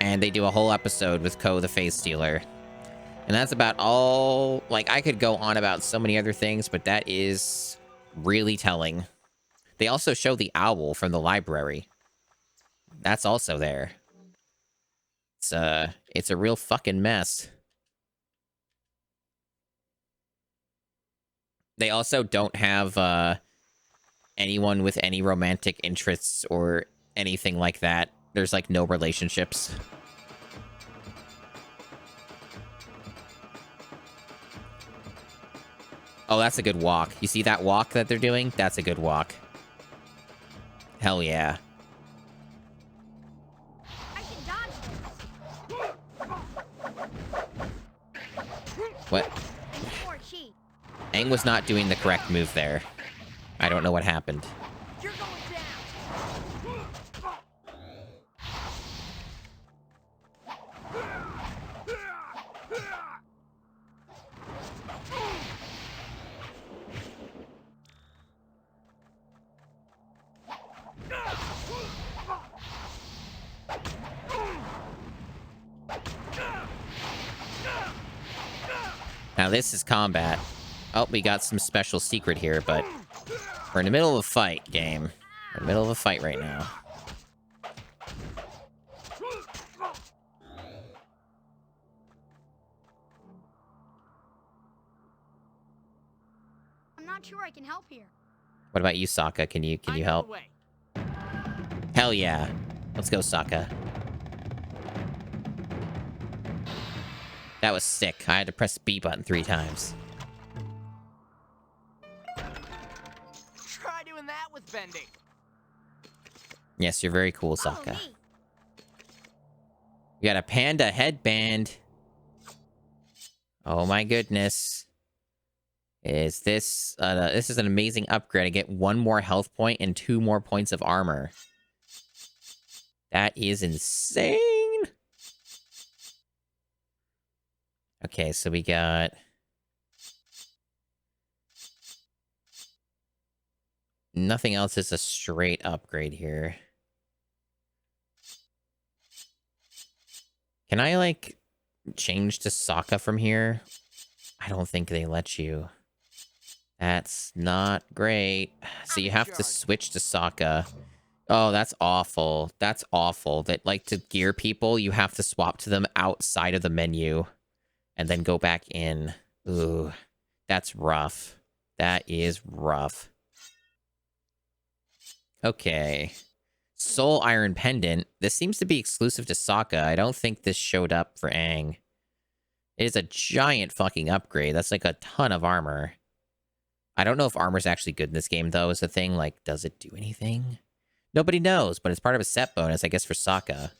And they do a whole episode with Ko the Face Stealer. And that's about all... like, I could go on about so many other things, but that is really telling. They also show the owl from the library. That's also there. It's a real fucking mess. They also don't have anyone with any romantic interests or anything like that. There's like no relationships. Oh, that's a good walk. You see that walk that they're doing? That's a good walk. Hell yeah. I can dodge this. What? More cheat. Aang was not doing the correct move there. I don't know what happened. You're going down. Now this is combat. Oh, we got some special secret here, but we're in the middle of a fight, game. We're in the middle of a fight right now. I'm not sure I can help here. What about you, Sokka? Can you I know the help? way. Hell yeah. Let's go, Sokka. That was sick. I had to press the B button 3 times. Try doing that with bending. Yes, you're very cool, Follow Sokka. me. You got a panda headband. Oh my goodness. Is this... this is an amazing upgrade. I get 1 more health point and 2 more points of armor. That is insane. Okay, so we got... Nothing else is a straight upgrade here. Can I, like, change to Sokka from here? I don't think they let you. That's not great. So you have to switch to Sokka. Oh, that's awful. That's awful. That, like, to gear people, you have to swap to them outside of the menu and then go back in. Ooh, that's rough. That is rough. Okay. Soul Iron Pendant. This seems to be exclusive to Sokka. I don't think this showed up for Aang. It is a giant fucking upgrade. That's like a ton of armor. I don't know if armor's actually good in this game, though, is the thing. Like, does it do anything? Nobody knows, but it's part of a set bonus, I guess, for Sokka.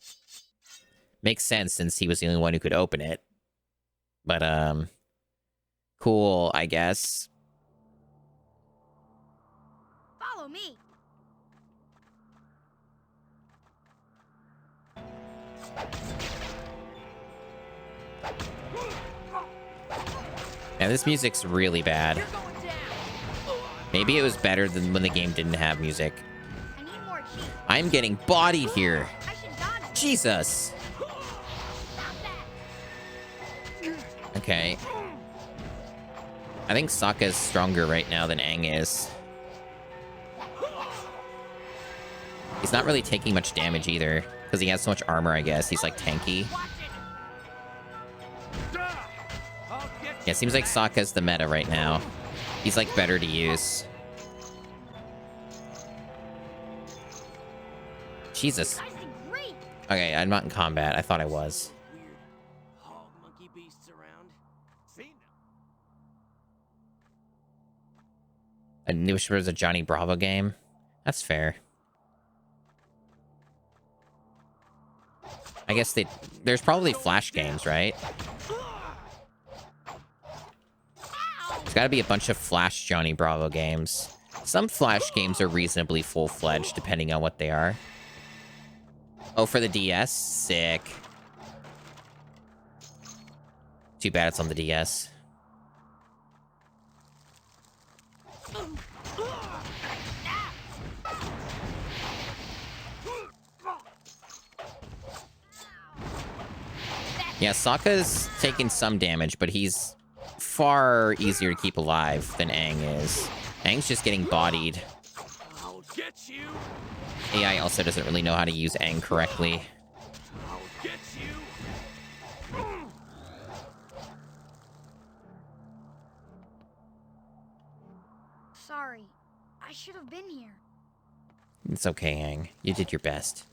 Makes sense, since he was the only one who could open it. But, cool, I guess. Follow me. Yeah, this music's really bad. You're going down. Maybe it was better than when the game didn't have music. I need more cheat. I'm getting bodied here. I should dodge it. Jesus. Stop that. Okay. I think Sokka's stronger right now than Aang is. He's not really taking much damage either, because he has so much armor, I guess. He's, like, tanky. Watch it. I'll get Yeah, it seems like Sokka's the meta right now. He's, like, better to use. Jesus. Guys did great. Okay, I'm not in combat. I thought I was. Weird hog monkey beasts around. Seen them. I wish there was a Johnny Bravo game. That's fair. I guess there's probably Flash games, right? There's got to be a bunch of Flash Johnny Bravo games. Some Flash games are reasonably full-fledged, depending on what they are. Oh, for the DS? Sick. Too bad it's on the DS. Yeah, Sokka's taking some damage, but he's far easier to keep alive than Aang is. Aang's just getting bodied. I'll get you. AI also doesn't really know how to use Aang correctly. I'll get you. Sorry. I should have been here. It's okay, Aang. You did your best.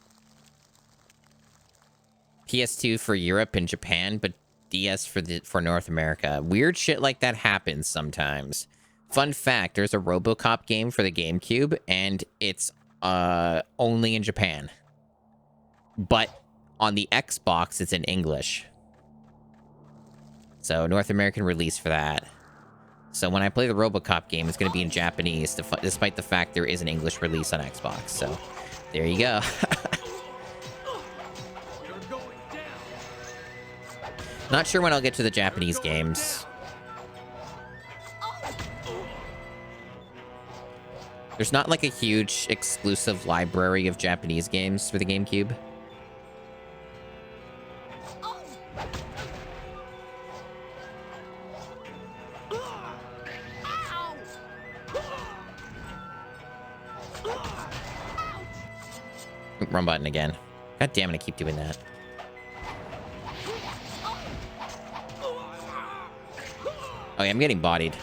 PS2 for Europe and Japan, but DS for North America. Weird shit like that happens sometimes. Fun fact, there's a RoboCop game for the GameCube, and it's only in Japan. But on the Xbox, it's in English. So North American release for that. So when I play the RoboCop game, it's going to be in Japanese, despite the fact there is an English release on Xbox. So there you go. Not sure when I'll get to the Japanese games. There's not like a huge exclusive library of Japanese games for the GameCube. Wrong button again. God damn it, I keep doing that. Oh yeah, I'm getting bodied.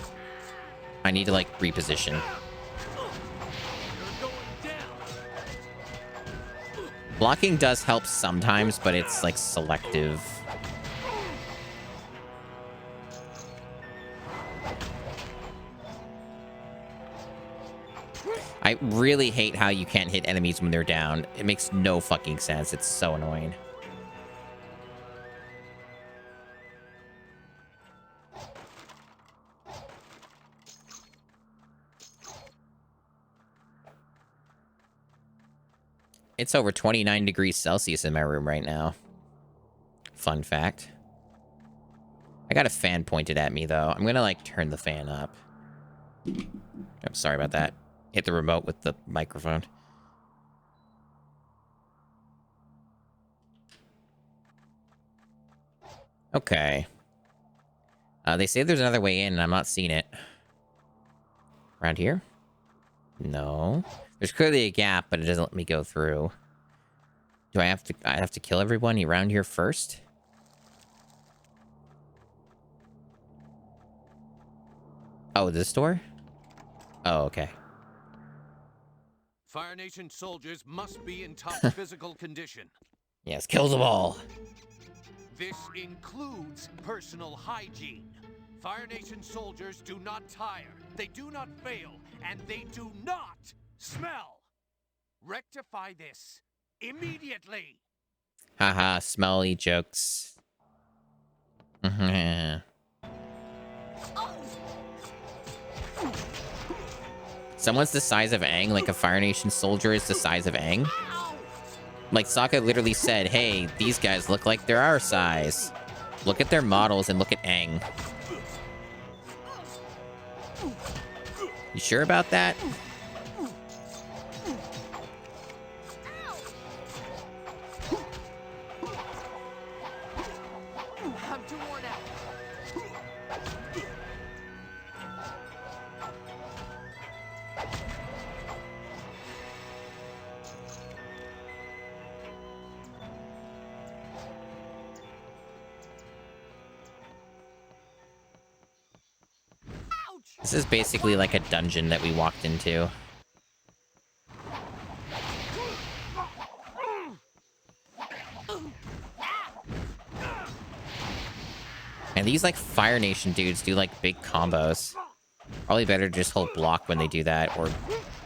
I need to like reposition. Blocking does help sometimes, but it's like selective. I really hate how you can't hit enemies when they're down. It makes no fucking sense. It's so annoying. It's over 29 degrees Celsius in my room right now. Fun fact. I got a fan pointed at me, though. I'm gonna, like, turn the fan up. I'm sorry about that. Hit the remote with the microphone. Okay. They say there's another way in, and I'm not seeing it. Around here? No. There's clearly a gap, but it doesn't let me go through. Do I have to kill everyone around here first? Oh, this door? Oh, okay. Fire Nation soldiers must be in top physical condition. Yes, kill them all. This includes personal hygiene. Fire Nation soldiers do not tire, they do not fail, and they do not smell. Rectify this immediately. Haha, smelly jokes. Someone's the size of Aang, like a Fire Nation soldier is the size of Aang. Like, Sokka literally said, hey, these guys look like they're our size. Look at their models and look at Aang. You sure about that? I'm too worn out. This is basically like a dungeon that we walked into. And these like Fire Nation dudes do like big combos. Probably better to just hold block when they do that, or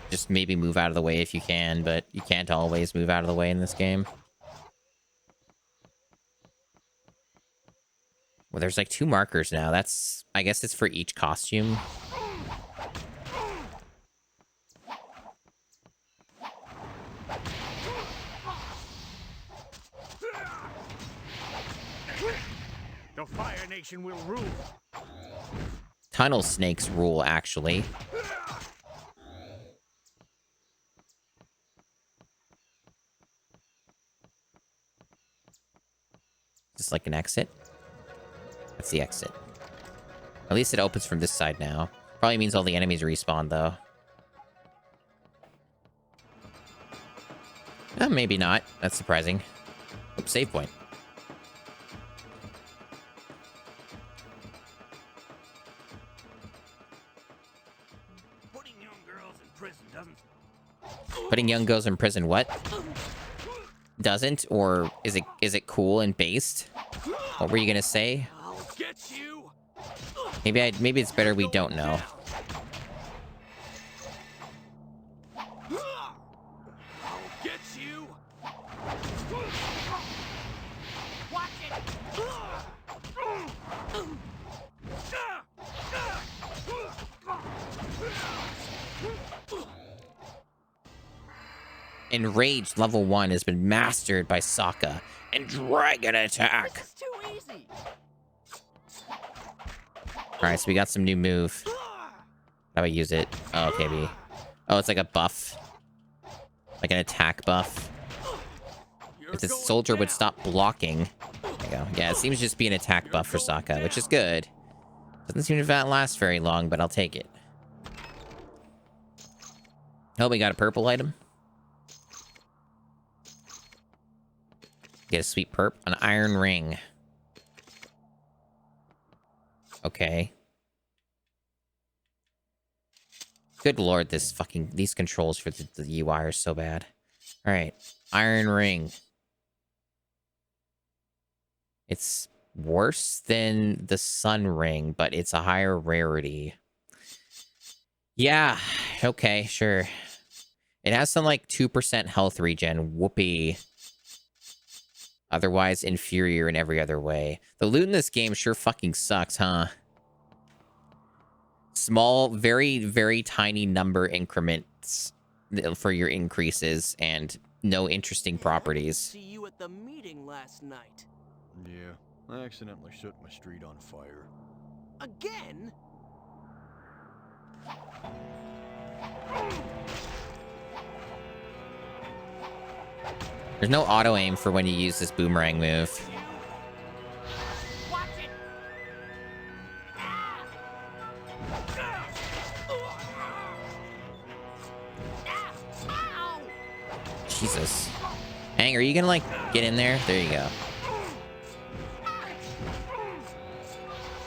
just maybe move out of the way if you can, but you can't always move out of the way in this game. Well, there's like 2 markers now. That's, I guess it's for each costume. The Fire Nation will rule. Tunnel snakes rule, actually. Just like an exit. That's the exit. At least it opens from this side now. Probably means all the enemies respawn, though. Maybe not. That's surprising. Oops, save point. Putting young girls in prison doesn't. Putting young girls in prison, what? Doesn't? Or is it cool and based? What were you gonna say? I'll get you. Maybe it's better we don't know. I'll get you. Watch it. Enraged level 1 has been mastered by Sokka. And Dragon Attack. This is too easy. Alright, so we got some new move. How do I use it? Oh, okay, oh, it's like a buff. Like an attack buff. If the soldier would stop blocking. There you go. Yeah, it seems to just be an attack buff for Sokka, which is good. Doesn't seem to last very long, but I'll take it. Oh, we got a purple item. Get a sweet perp. An iron ring. Okay. Good lord, these controls for the UI are so bad. Alright. Iron ring. It's worse than the sun ring, but it's a higher rarity. Yeah, okay, sure. It has some, like, 2% health regen. Whoopee. Otherwise inferior in every other way. The loot in this game sure fucking sucks, huh? Small, very, very tiny number increments for your increases and no interesting properties. See you at the meeting last night. Yeah, I accidentally set my street on fire. Again? There's no auto aim for when you use this boomerang move. Watch it. Ow! Jesus. Hang, are you gonna, like, get in there? There you go.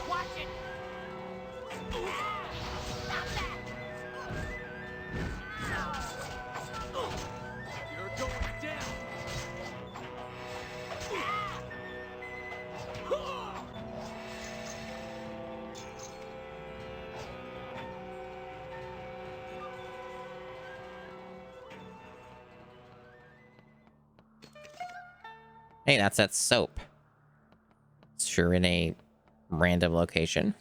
Watch it. Stop that. You're going down. Hey, that's that soap. It's sure in a random location.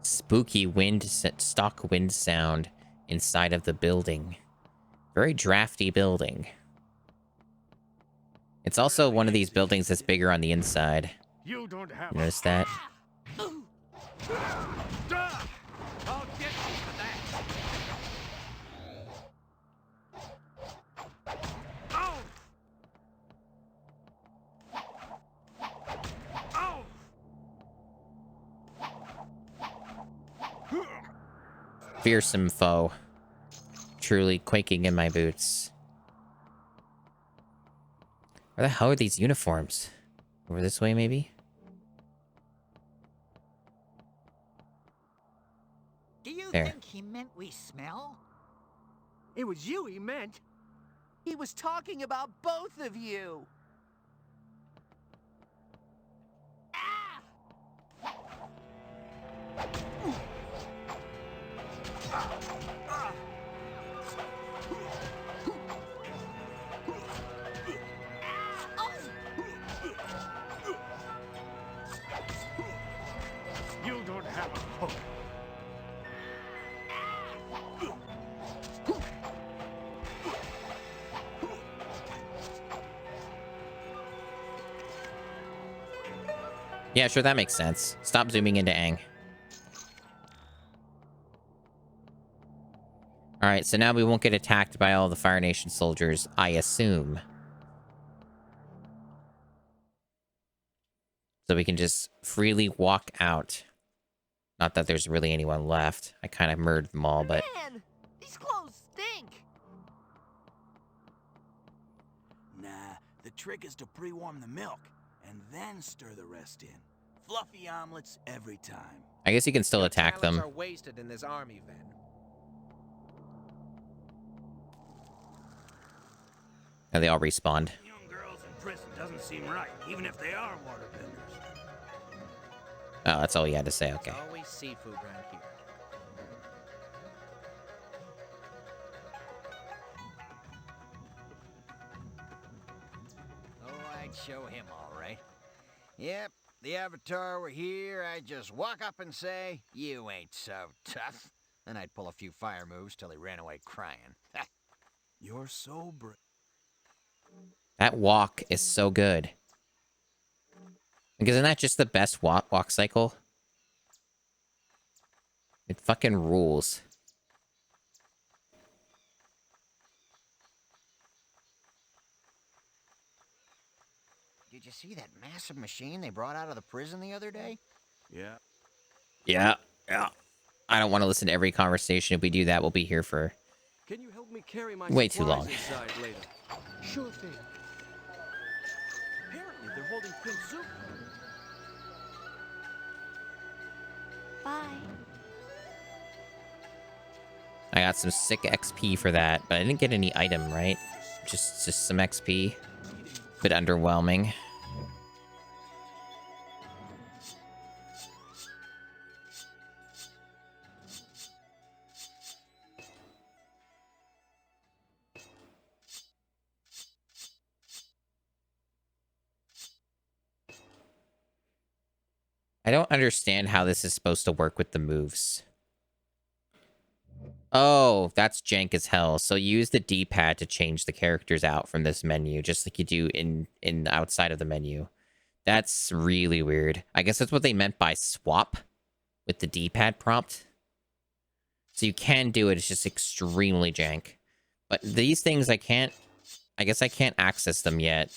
Spooky stock wind sound inside of the building. Very drafty building. It's also one of these buildings that's bigger on the inside. You don't have Notice that? I'll get you for that. Oh! Oh! Fearsome foe. Truly quaking in my boots. Where the hell are these uniforms? Over this way, maybe? Do you There. think he meant we smell? It was you he meant. He was talking about both of you. You don't have a hook. Yeah, sure, that makes sense. Stop zooming into Aang. Alright, so now we won't get attacked by all the Fire Nation soldiers, I assume. So we can just freely walk out. Not that there's really anyone left. I kind of murdered them all, but... Man, these clothes stink. Nah, the trick is to pre-warm the milk, and then stir the rest in. Fluffy omelets every time. I guess you can still attack them. Are wasted in this army, Ven. And they all respawned. Young girls in prison doesn't seem right, even if they are waterbenders. Oh, that's all you had to say, okay. Always seafood around here. Oh, I'd show him all right. Yep, the Avatar were here, I'd just walk up and say, "You ain't so tough." Then I'd pull a few fire moves till he ran away crying. You're so brave. That walk is so good. Like, isn't that just the best walk cycle? It fucking rules. Did you see that massive machine they brought out of the prison the other day? Yeah. Yeah. I don't want to listen to every conversation. If we do that, we'll be here for Can you help me carry my way too supplies long. inside later? Sure thing. Apparently they're holding Prince Zuko. Bye. I got some sick XP for that, but I didn't get any item, right? Just some XP. Bit underwhelming. I don't understand how this is supposed to work with the moves. Oh, that's jank as hell. So use the D-pad to change the characters out from this menu, just like you do in outside of the menu. That's really weird. I guess that's what they meant by swap with the D-pad prompt. So you can do it, it's just extremely jank. But these things I guess I can't access them yet.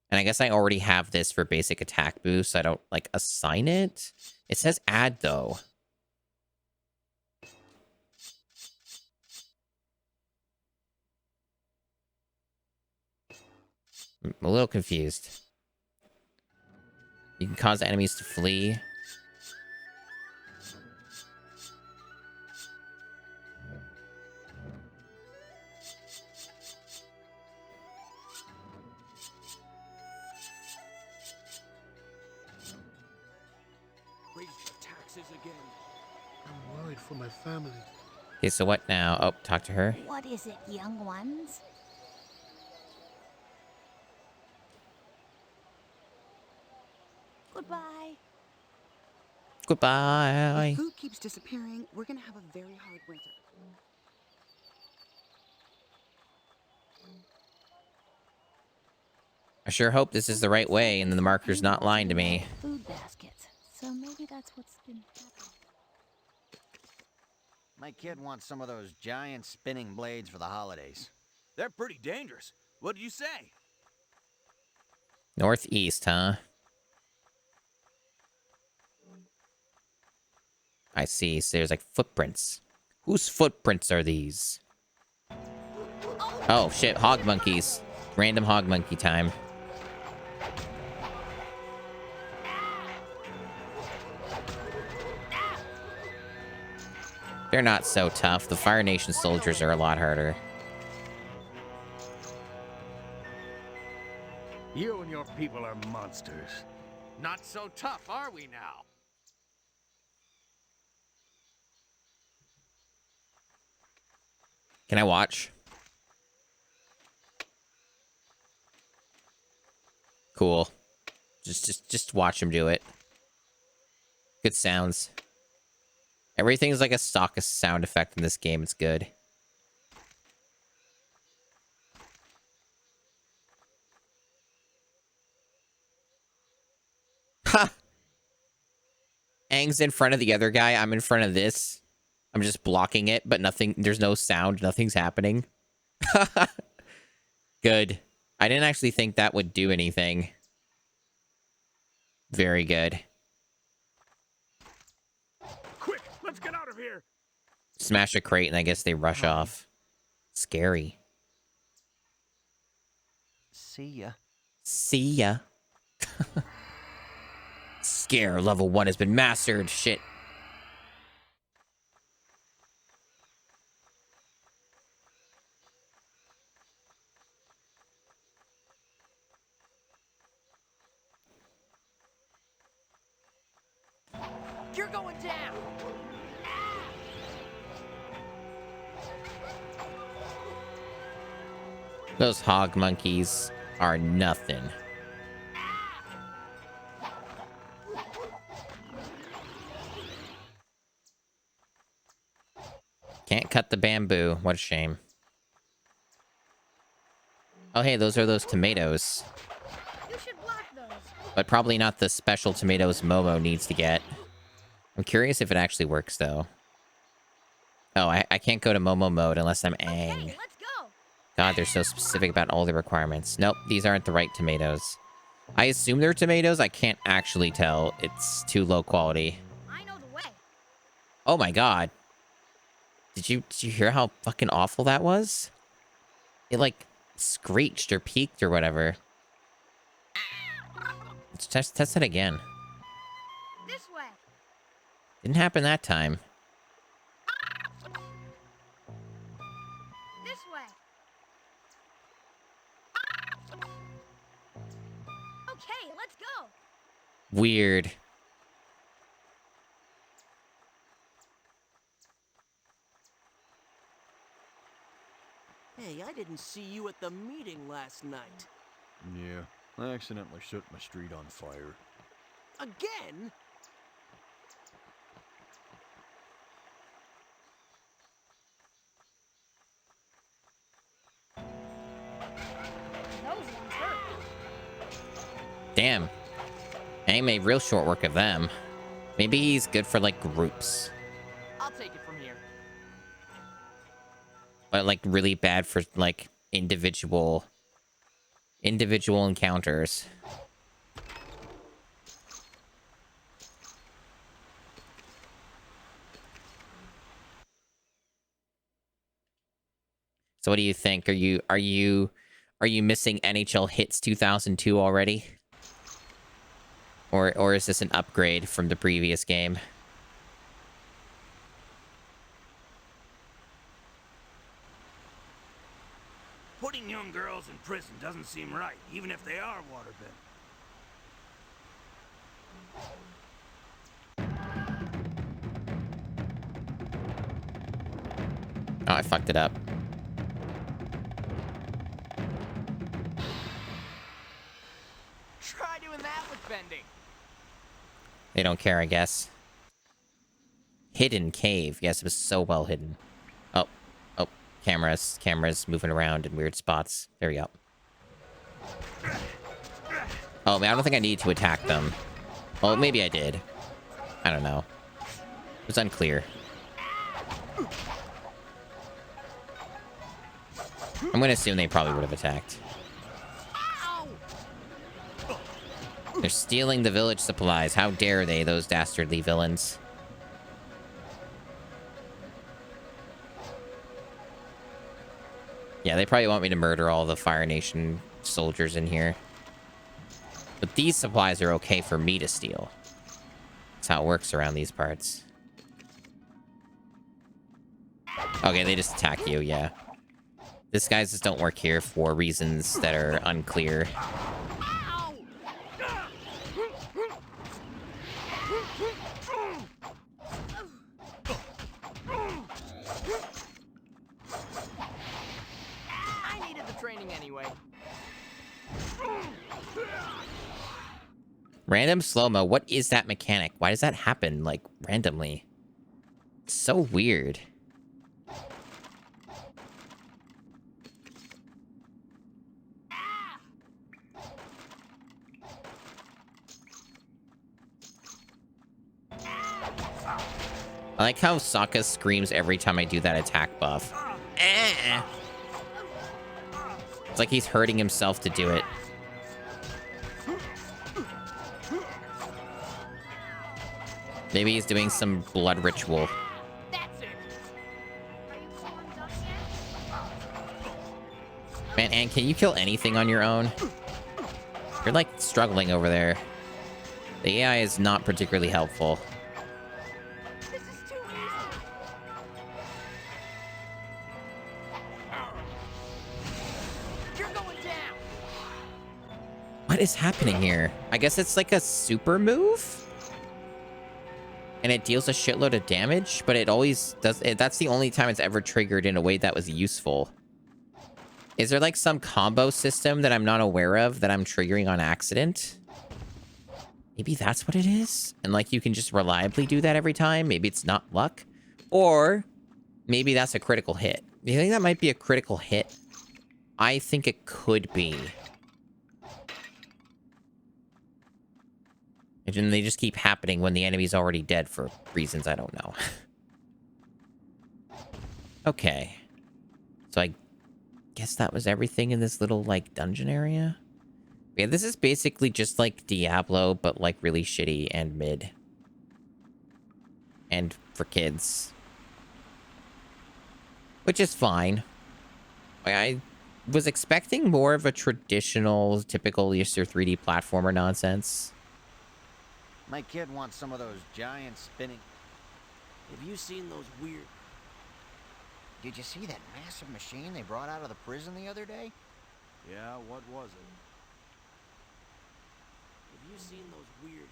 And I guess I already have this for basic attack boost, so I don't, like, assign it. It says add, though. I'm a little confused. You can cause enemies to flee. Raise the taxes again. I'm worried for my family. Okay, so what now? Oh, talk to her. What is it, young ones? Goodbye. Goodbye. If food keeps disappearing, we're gonna have a very hard winter. I sure hope this is the right way and the marker's not lying to me. Food baskets. So maybe that's what's been happening. My kid wants some of those giant spinning blades for the holidays. They're pretty dangerous. What did you say? Northeast, huh? I see. So there's like footprints. Whose footprints are these? Oh, shit. Hog monkeys. Random hog monkey time. They're not so tough. The Fire Nation soldiers are a lot harder. You and your people are monsters. Not so tough, are we now? Can I watch? Cool. Just watch him do it. Good sounds. Everything's like a stock sound effect in this game. It's good. Ha! Aang's in front of the other guy. I'm in front of this. I'm just blocking it, but nothing. There's no sound. Nothing's happening. Good. I didn't actually think that would do anything. Very good. Quick, let's get out of here. Smash a crate and I guess they rush off. Scary. See ya. See ya. Scare level 1 has been mastered. Shit. You're going down. Those hog monkeys are nothing. cut the bamboo. What a shame. Oh, hey, those are those tomatoes. You should block those. But probably not the special tomatoes Momo needs to get. I'm curious if it actually works, though. Oh, I can't go to Momo mode unless I'm Aang. Okay, let's go. God, they're so specific about all the requirements. Nope, these aren't the right tomatoes. I assume they're tomatoes. I can't actually tell. It's too low quality. I know the way. Oh my god. Did you hear how fucking awful that was? It like screeched or peaked or whatever. Let's test it again. This way. Didn't happen that time. This way. Okay, let's go. Weird. Hey, I didn't see you at the meeting last night. Yeah, I accidentally set my street on fire. Again? Those ones hurt. Damn. Aang made real short work of them. Maybe he's good for like groups. I'll take it from here. But like really bad for like individual encounters. So what do you think? Are you missing NHL Hits 2002 already? Or is this an upgrade from the previous game? Putting young girls in prison doesn't seem right, even if they are waterbed. Oh, I fucked it up. Try doing that with bending. They don't care, I guess. Hidden cave. Yes, it was so well hidden. Oh. Oh. Cameras moving around in weird spots. There we go. Oh, man, I don't think I need to attack them. Well, maybe I did. I don't know. It was unclear. I'm gonna assume they probably would have attacked. They're stealing the village supplies. How dare they, those dastardly villains. Yeah, they probably want me to murder all the Fire Nation soldiers in here. But these supplies are okay for me to steal. That's how it works around these parts. Okay, they just attack you, yeah. These guys just don't work here for reasons that are unclear. I needed the training anyway. Random slow-mo. What is that mechanic? Why does that happen, like, randomly? It's so weird. I like how Sokka screams every time I do that attack buff. It's like he's hurting himself to do it. Maybe he's doing some blood ritual. That's it. Are you pulling ducks yet? Man, Ann, can you kill anything on your own? You're like struggling over there. The AI is not particularly helpful. This is too easy. You're going down. What is happening here? I guess it's like a super move? And it deals a shitload of damage, but it always does. That's the only time it's ever triggered in a way that was useful. Is there like some combo system that I'm not aware of that I'm triggering on accident? Maybe that's what it is? And like you can just reliably do that every time? Maybe it's not luck? Or Maybe that's a critical hit. Do you think that might be a critical hit? I think it could be. And they just keep happening when the enemy's already dead for reasons I don't know. Okay. So I guess that was everything in this little, like, dungeon area? Yeah, this is basically just like Diablo, but, like, really shitty and mid. And for kids. Which is fine. I was expecting more of a traditional, typical just your 3D platformer nonsense. My kid wants some of those giant spinning... Have you seen those weird... Did you see that massive machine they brought out of the prison the other day? Yeah, what was it? Have you seen those weird...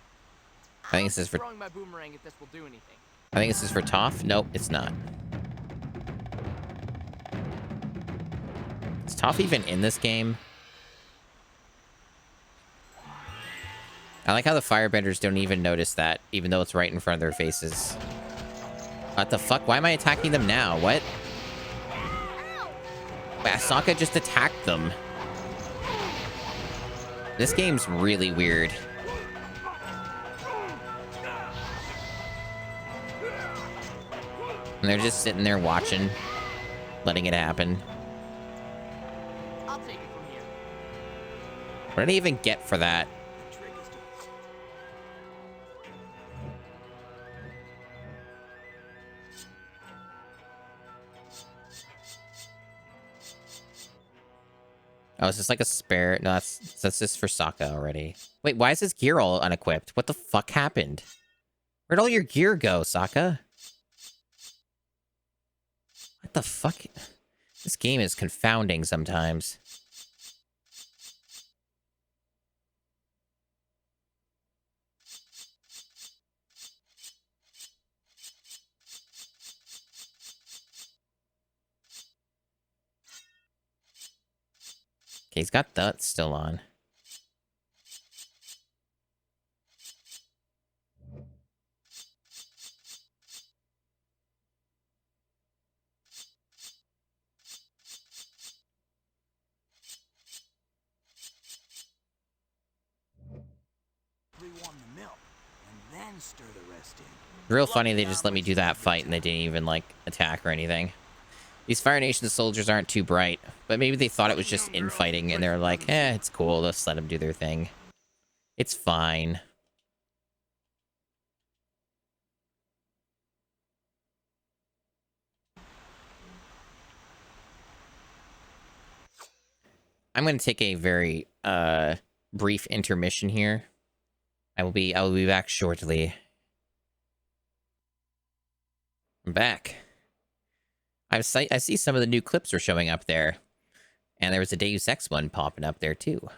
I think this is for... Throwing my boomerang if this will do anything. I think this is for Toph. Nope, it's not. Is Toph even in this game? I like how the firebenders don't even notice that, even though it's right in front of their faces. What the fuck? Why am I attacking them now? What? Sokka just attacked them. This game's really weird. And they're just sitting there watching, letting it happen. I'll take it from here. What did I even get for that? Oh, is this like a spare? No, that's just for Sokka already. Wait, why is his gear all unequipped? What the fuck happened? Where'd all your gear go, Sokka? What the fuck? This game is confounding sometimes. Okay, he's got that still on. Rewarm the milk and then stir the rest in. Real funny they just let me do that fight and they didn't even, like, attack or anything. These Fire Nation soldiers aren't too bright, but maybe they thought it was just infighting and they're like, eh, it's cool, let's let them do their thing. It's fine. I'm going to take a very brief intermission here. I will be back shortly. I'm back. I see some of the new clips are showing up there. And there was a Deus Ex one popping up there too.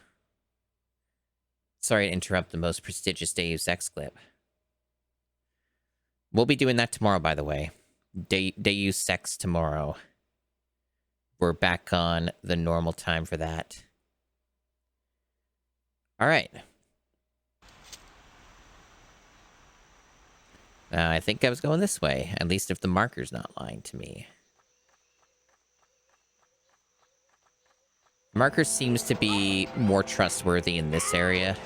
Sorry to interrupt the most prestigious Deus Ex clip. We'll be doing that tomorrow, by the way. Deus Ex tomorrow. We're back on the normal time for that. All right. I think I was going this way, at least if the marker's not lying to me. Marker seems to be more trustworthy in this area.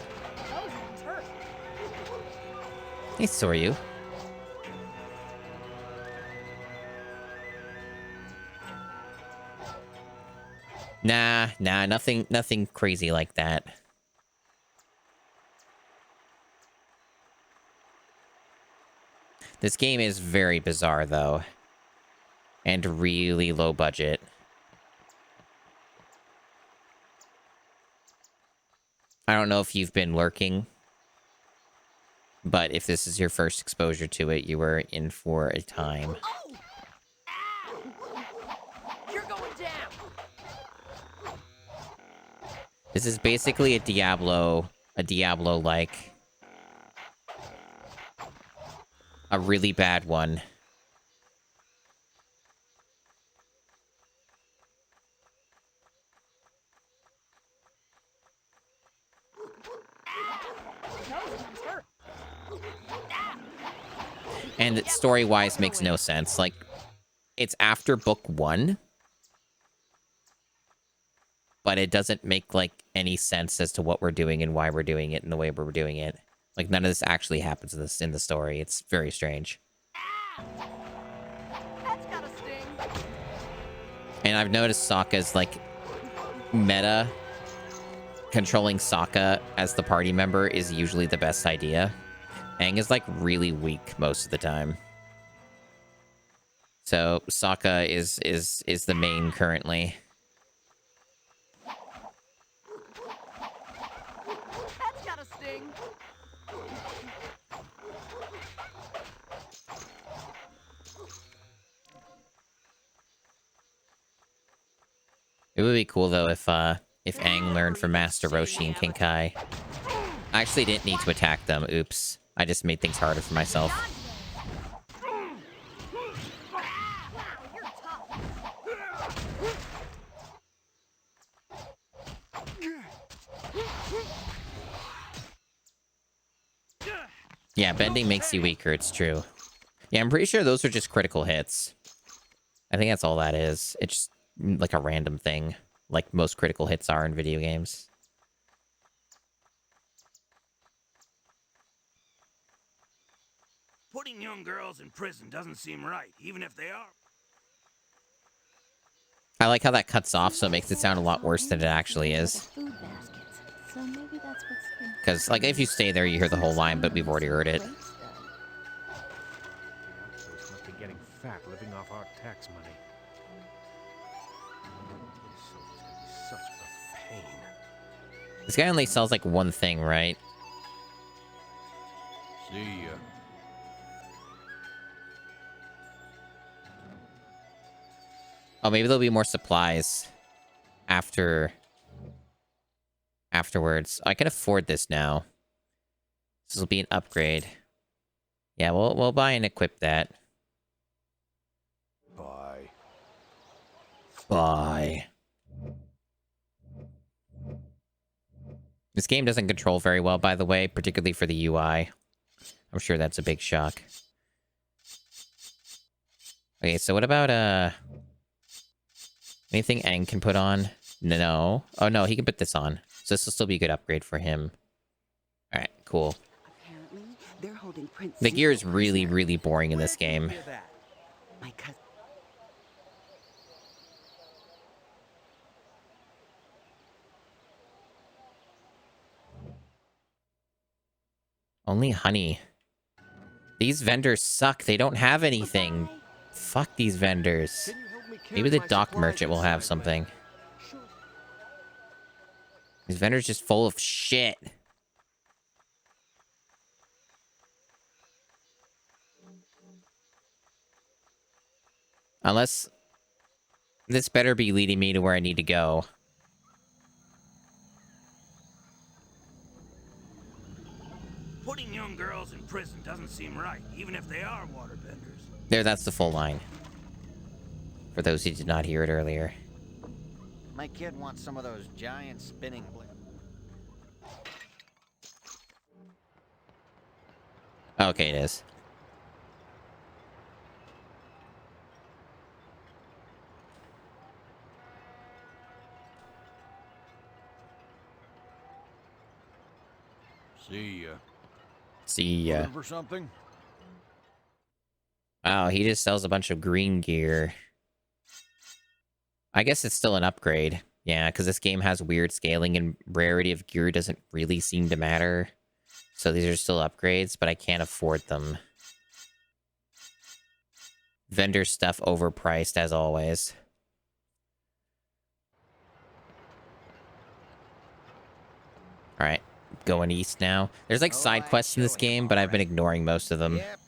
Hey, Soryu. Nah, nothing crazy like that. This game is very bizarre, though. And really low budget. I don't know if you've been lurking, but if this is your first exposure to it, you were in for a time. Oh! Ow! You're going down! This is basically a Diablo-like. A really bad one. And story-wise makes no sense. Like, it's after book 1, but it doesn't make like any sense as to what we're doing and why we're doing it and the way we're doing it. Like none of this actually happens in the story. It's very strange. That's gotta sting. And I've noticed Sokka's like meta controlling Sokka as the party member is usually the best idea. Aang is like really weak most of the time. So Sokka is the main currently. That's gotta sting. It would be cool though if Aang learned from Master Roshi and King Kai. I actually didn't need to attack them. Oops. I just made things harder for myself. Yeah, bending makes you weaker, it's true. Yeah, I'm pretty sure those are just critical hits. I think that's all that is. It's just like a random thing, like most critical hits are in video games. Putting young girls in prison doesn't seem right, even if they are. I like how that cuts off, so it makes it sound a lot worse than it actually is. Food baskets. So maybe that's what's the... Because, like, if you stay there, you hear the whole line, but we've already heard it. Those must be getting fat living off our tax money. Such a pain. This guy only sells, like, one thing, right? See ya. Oh, maybe there'll be more supplies afterwards. I can afford this now. This will be an upgrade. Yeah, we'll buy and equip that. Bye. Bye. This game doesn't control very well, by the way, particularly for the UI. I'm sure that's a big shock. Okay, so what about, anything Aang can put on? No. Oh, no, he can put this on. So this will still be a good upgrade for him. Alright, cool. Apparently, they're holding Prince The gear is Zuko really, prisoner. really boring in this game. My cousin. Only honey. These vendors suck. They don't have anything. Fuck these vendors. Maybe the dock merchant will have something. These vendors just full of shit. Unless... this better be leading me to where I need to go. Putting young girls in prison doesn't seem right, even if they are waterbenders. There, that's the full line. For those who did not hear it earlier. My kid wants some of those giant spinning Okay, it is. See ya. See ya. Looking for something? Wow, he just sells a bunch of green gear. I guess it's still an upgrade. Yeah, because this game has weird scaling and rarity of gear doesn't really seem to matter. So these are still upgrades, but I can't afford them. Vendor stuff overpriced as always. Alright, going east now. There's like side quests in this game, but I've been ignoring most of them. Yep.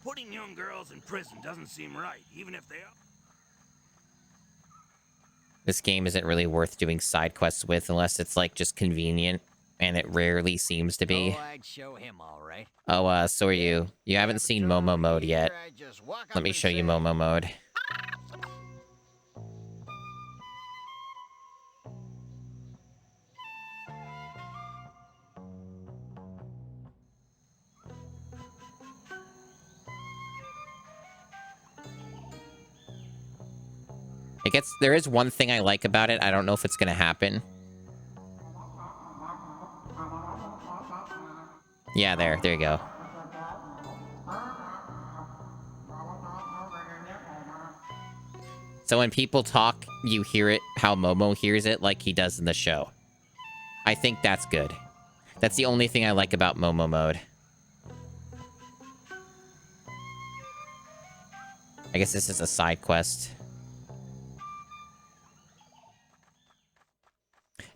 Putting young girls in prison doesn't seem right, even if they are. This game isn't really worth doing side quests with unless it's like just convenient, and it rarely seems to be. Oh, I'd show him all right. Oh, so are you. You haven't seen Momo mode yet. Let me show you Momo mode. There is one thing I like about it. I don't know if it's gonna happen. Yeah, there you go. So when people talk, you hear it how Momo hears it like he does in the show. I think that's good. That's the only thing I like about Momo mode. I guess this is a side quest.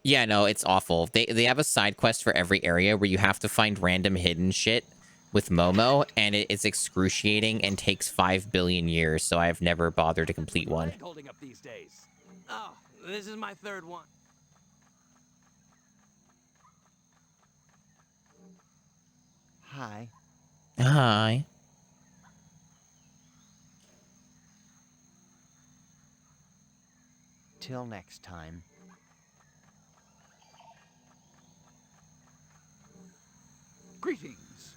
Yeah, no, it's awful. They have a side quest for every area where you have to find random hidden shit with Momo, and it's excruciating and takes 5 billion years, so I've never bothered to complete one. Holding up these days. Oh, this is my third one. Hi. Hi. Till next time. Greetings.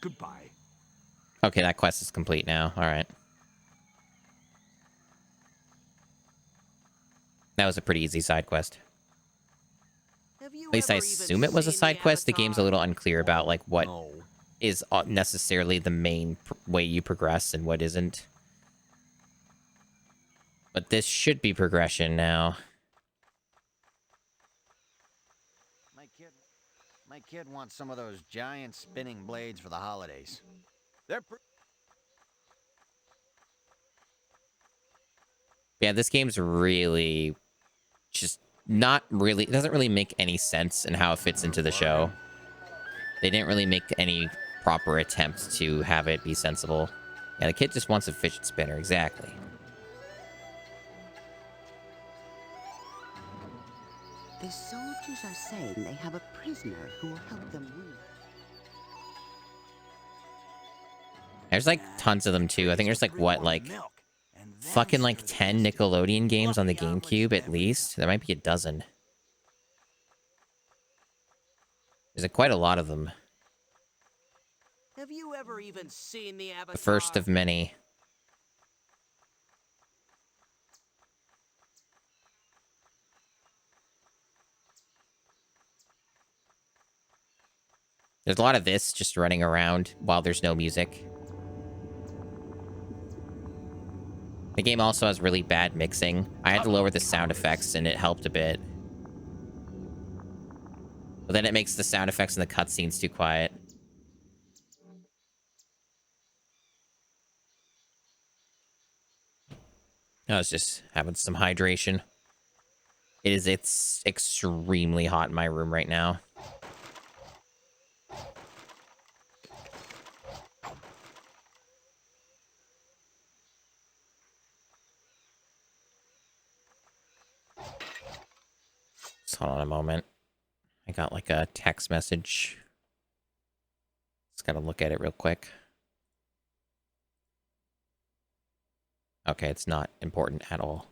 Goodbye. Okay, that quest is complete now. All right. That was a pretty easy side quest. At least I assume it was a side quest. The game's a little unclear about like what is necessarily the main way you progress and what isn't. But this should be progression now. My kid wants some of those giant spinning blades for the holidays. They're Yeah, this game's really just not really... It doesn't really make any sense in how it fits into the show. They didn't really make any proper attempt to have it be sensible. Yeah, the kid just wants a fidget spinner, exactly. The soldiers are saying they have a prisoner who will help them win. There's like tons of them too. I think there's like what, like fucking like 10 Nickelodeon games on the GameCube at least. There might be a dozen. There's quite a lot of them. Have you ever even seen the Avatar? The first of many. There's a lot of this just running around while there's no music. The game also has really bad mixing. I had to lower the sound effects and it helped a bit. But then it makes the sound effects in the cutscenes too quiet. I was just having some hydration. It's extremely hot in my room right now. Just hold on a moment. I got like a text message. Just gotta look at it real quick. Okay, it's not important at all.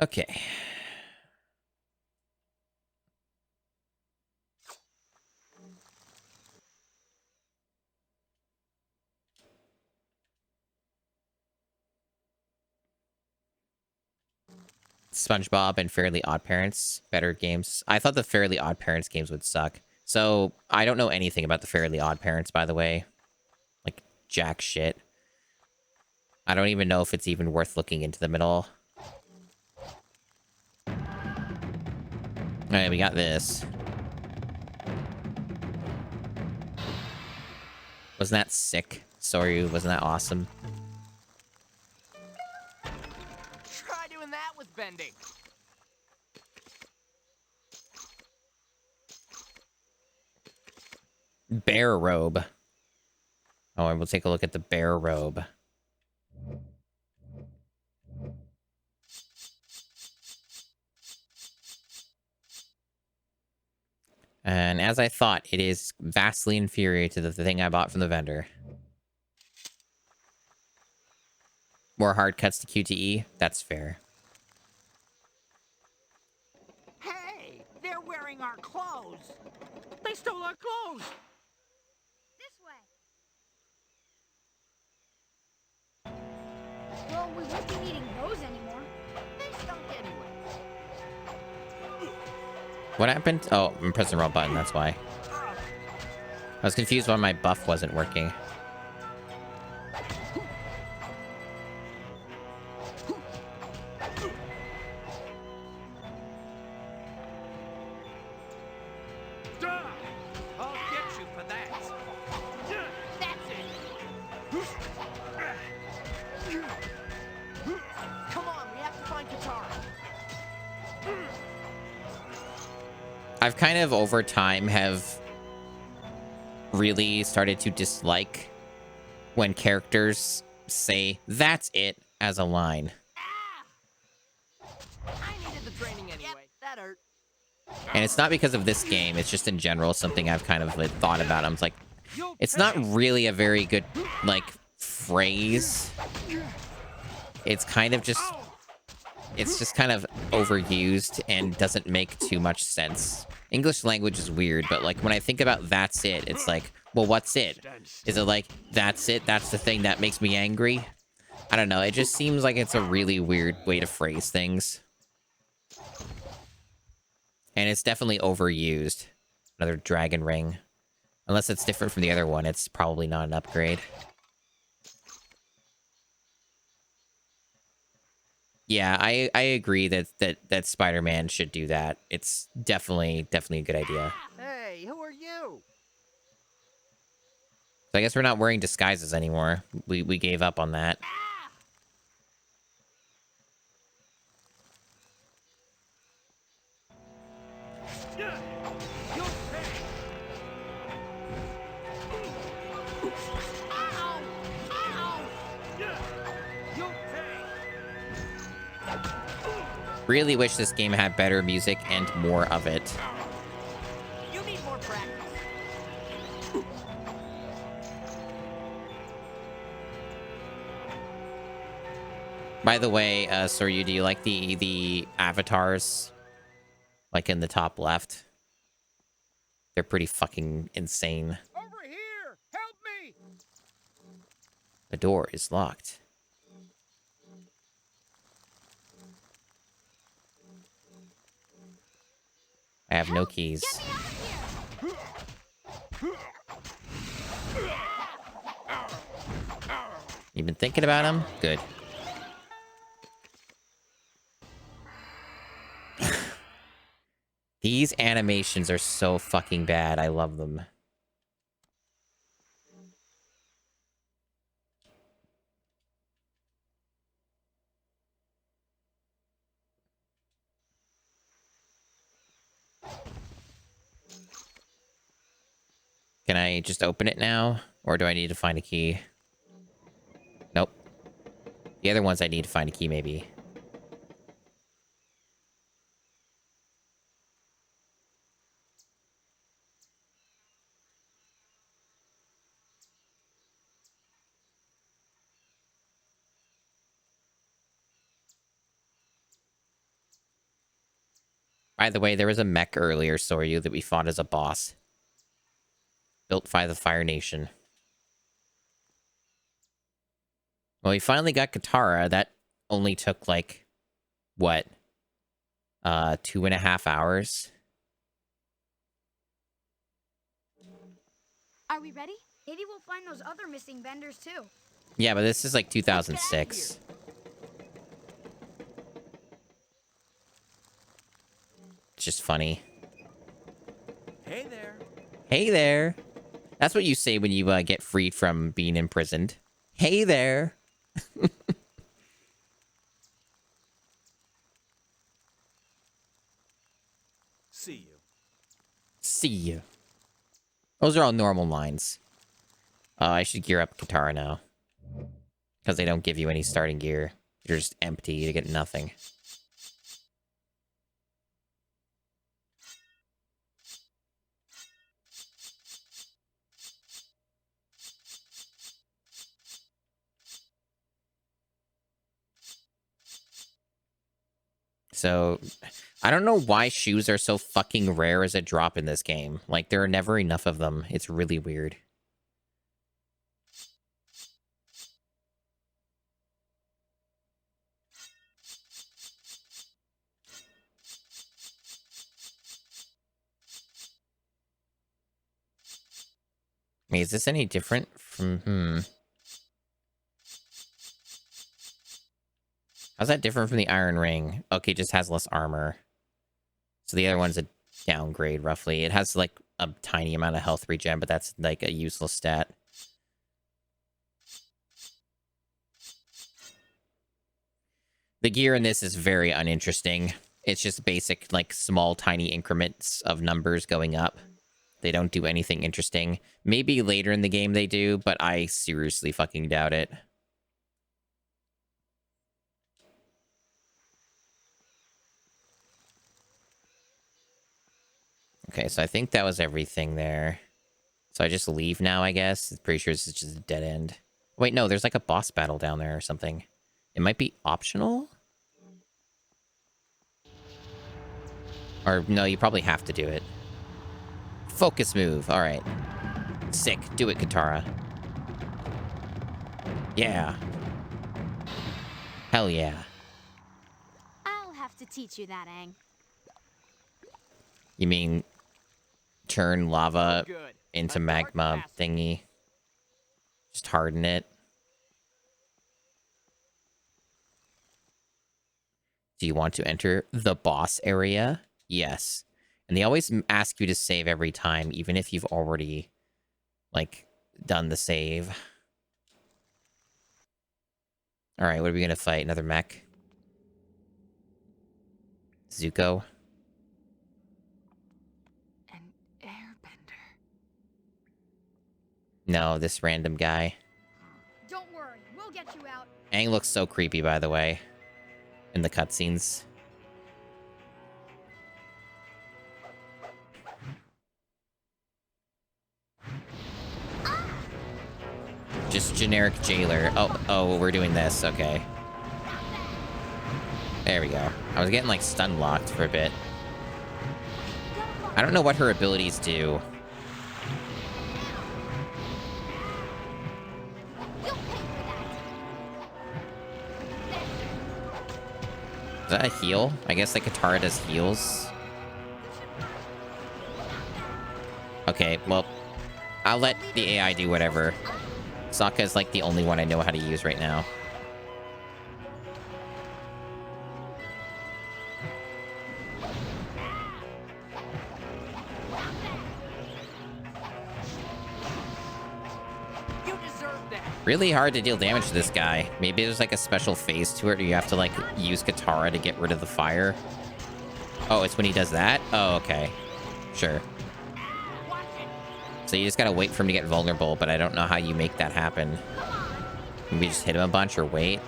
Okay. SpongeBob and Fairly Odd Parents, better games. I thought the Fairly Odd Parents games would suck. So, I don't know anything about the Fairly Odd Parents, by the way. Like, jack shit. I don't even know if it's even worth looking into them at all. Alright, we got this. Wasn't that sick? Sorry, wasn't that awesome? Try doing that with bending. Bear robe. Oh, and we'll take a look at the bear robe. And as I thought, it is vastly inferior to the thing I bought from the vendor. More hard cuts to QTE? That's fair. Hey, they're wearing our clothes. They stole our clothes. This Well, we won't be needing those anymore. They stunk anyway. What happened? Oh, I'm pressing the wrong button, that's why. I was confused why my buff wasn't working. I'll get you for that. That's it. Come on, we have to find Katara. I've kind of over time have really started to dislike when characters say "that's it" as a line. I needed the training anyway. Yep, that hurt. And it's not because of this game, it's just in general something I've kind of like, thought about. I'm like, it's not really a very good like phrase. It's kind of just kind of overused and doesn't make too much sense. English language is weird, but like when I think about "that's it," it's like, well, what's it? Is it like, that's it? That's the thing that makes me angry? I don't know. It just seems like it's a really weird way to phrase things. And it's definitely overused. Another dragon ring. Unless it's different from the other one, it's probably not an upgrade. Yeah, I agree that Spider-Man should do that. It's definitely a good idea. Hey, who are you? So I guess we're not wearing disguises anymore. We gave up on that. Really wish this game had better music and more of it. You need more practice. By the way, Soryu, do you like the avatars? Like in the top left? They're pretty fucking insane. Over here! Help me! The door is locked. I have no keys. You been thinking about him? Good. These animations are so fucking bad. I love them. Can I just open it now? Or do I need to find a key? Nope. The other ones I need to find a key, maybe. By the way, there was a mech earlier, Soryu, that we fought as a boss. Built by the Fire Nation. Well, we finally got Katara. That only took, like, what? 2.5 hours? Are we ready? Maybe we'll find those other missing vendors too. Yeah, but this is like 2006. It's just funny. Hey there. Hey there. That's what you say when you get freed from being imprisoned. Hey there. See you. See you. Those are all normal lines. I should gear up Katara now. Because they don't give you any starting gear. You're just empty. You get nothing. So, I don't know why shoes are so fucking rare as a drop in this game. Like, there are never enough of them. It's really weird. Wait, is this any different from... How's that different from the Iron Ring? Okay, it just has less armor. So the other one's a downgrade, roughly. It has, like, a tiny amount of health regen, but that's, like, a useless stat. The gear in this is very uninteresting. It's just basic, like, small, tiny increments of numbers going up. They don't do anything interesting. Maybe later in the game they do, but I seriously fucking doubt it. Okay, so I think that was everything there. So I just leave now, I guess. I'm pretty sure this is just a dead end. Wait, no, there's like a boss battle down there or something. It might be optional? Or, no, you probably have to do it. Focus move. All right. Sick. Do it, Katara. Yeah. Hell yeah. I'll have to teach you that, Aang. You mean turn lava Good. into A dark magma passage. thingy? Just harden it. Do you want to enter the boss area? Yes. And they always ask you to save every time, even if you've already, like, done the save. Alright, what are we gonna fight? Another mech? Zuko? An airbender. No, this random guy. Don't worry, we'll get you out. Aang looks so creepy, by the way, in the cutscenes. Just generic jailer. Oh, we're doing this. Okay. There we go. I was getting, like, stun locked for a bit. I don't know what her abilities do. Is that a heal? I guess, like, Katara does heals. Okay, well, I'll let the AI do whatever. Sokka's, like, the only one I know how to use right now. You deserve that. Really hard to deal damage to this guy. Maybe there's, like, a special phase to it, or you have to, like, use Katara to get rid of the fire. Oh, it's when he does that? Oh, okay. Sure. So you just gotta wait for him to get vulnerable, but I don't know how you make that happen. Maybe just hit him a bunch or wait.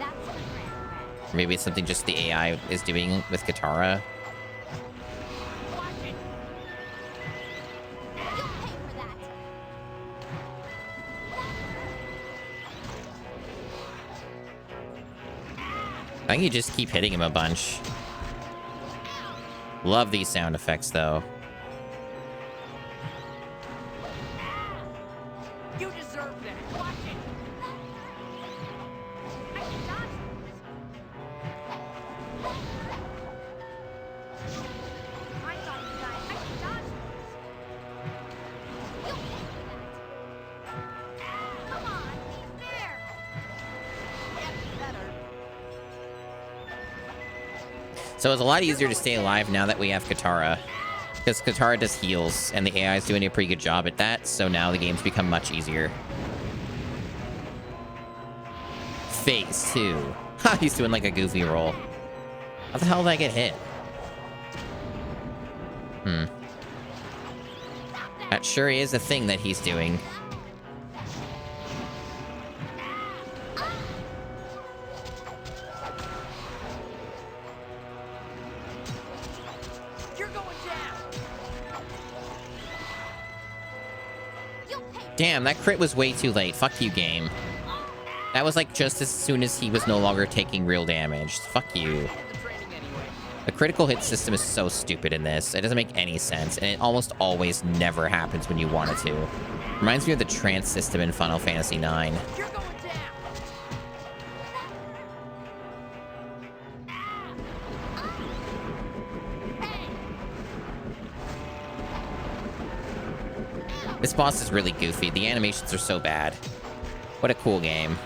Or maybe it's something just the AI is doing with Katara. I think you just keep hitting him a bunch. Love these sound effects, though. You deserve that. Watch it. I can dodge those. I thought you guys I can dodge those. You'll pay for that. Come on, he's there. Get better. So it's a lot easier to stay alive now that we have Katara. Because Katara does heals, and the AI is doing a pretty good job at that, so now the game's become much easier. Phase 2. Ha, he's doing like a goofy roll. How the hell did I get hit? That sure is a thing that he's doing. You're going down. Damn, that crit was way too late. Fuck you, game. That was like just as soon as he was no longer taking real damage. Fuck you. The critical hit system is so stupid in this. It doesn't make any sense, and it almost always never happens when you want it to. Reminds me of the trance system in Final Fantasy IX. You're going down. This boss is really goofy. The animations are so bad. What a cool game.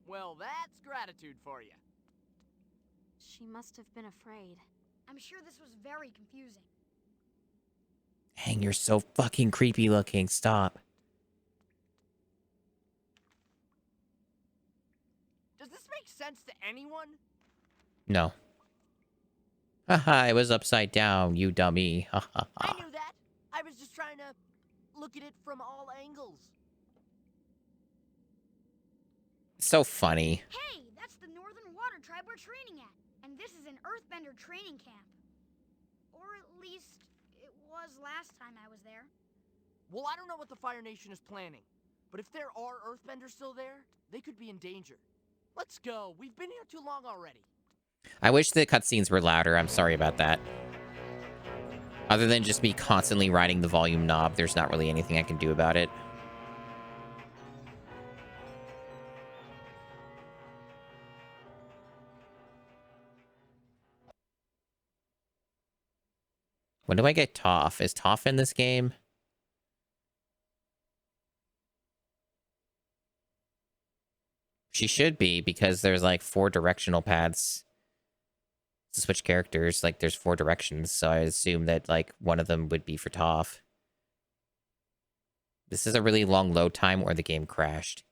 Well, that's gratitude for you. She must have been afraid. I'm sure this was very confusing. Dang, you're so fucking creepy looking. Stop. Does this make sense to anyone? No. Haha, it was upside down, you dummy. Ha ha I ha. knew that. I was just trying to look at it from all angles. So funny. Hey, that's the Northern Water Tribe we're training at. And this is an Earthbender training camp. Or at least it was last time I was there. Well, I don't know what the Fire Nation is planning, but if there are Earthbenders still there, they could be in danger. Let's go. We've been here too long already. I wish the cutscenes were louder. I'm sorry about that. Other than just me constantly riding the volume knob, there's not really anything I can do about it. When do I get Toph? Is Toph in this game? She should be, because there's like 4 directional paths to switch characters. Like there's 4 directions, so I assume that like one of them would be for Toph. This is a really long load time, or the game crashed.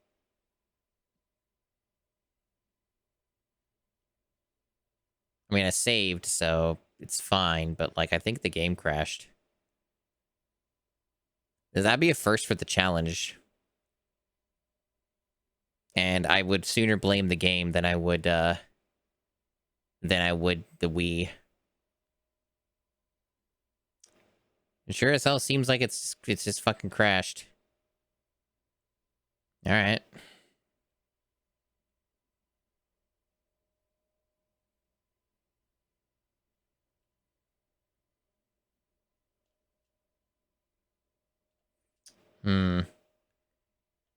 I mean, I saved, so it's fine, but like I think the game crashed. That'd be a first for the challenge. And I would sooner blame the game than I would the Wii. It sure as hell seems like it's just fucking crashed. All right. Is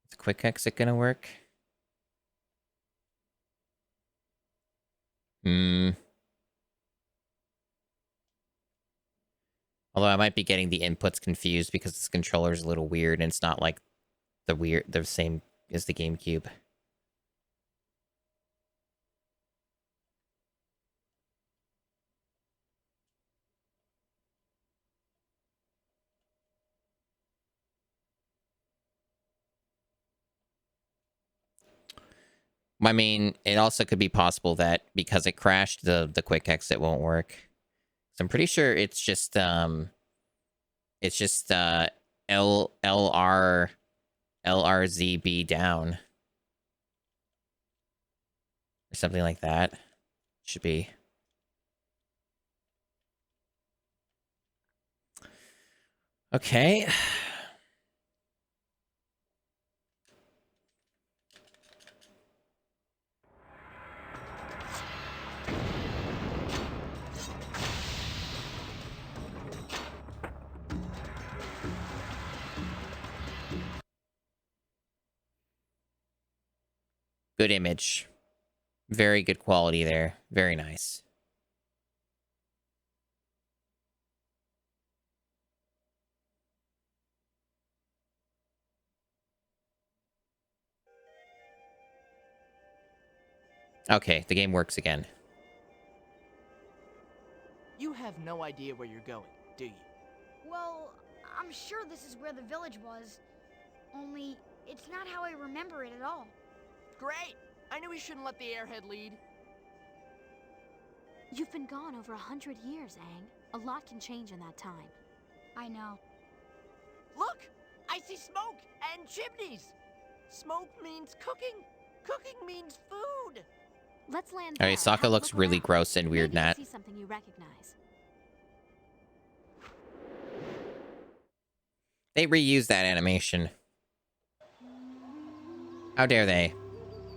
the quick exit gonna work? Although I might be getting the inputs confused because this controller is a little weird and it's not like the same as the GameCube. I mean, it also could be possible that because it crashed, the quick exit won't work. So I'm pretty sure it's just LRZB down or something like that. Should be. Okay. Good image. Very good quality there. Very nice. Okay, the game works again. You have no idea where you're going, do you? Well, I'm sure this is where the village was. Only, it's not how I remember it at all. Great! I knew we shouldn't let the airhead lead. You've been gone over 100 years, Aang. A lot can change in that time. I know. Look! I see smoke and chimneys! Smoke means cooking. Cooking means food. Let's land All there. right, Sokka Have a looks look really around. gross and weird in Maybe you'll that. see something you recognize. They reused that animation. How dare they?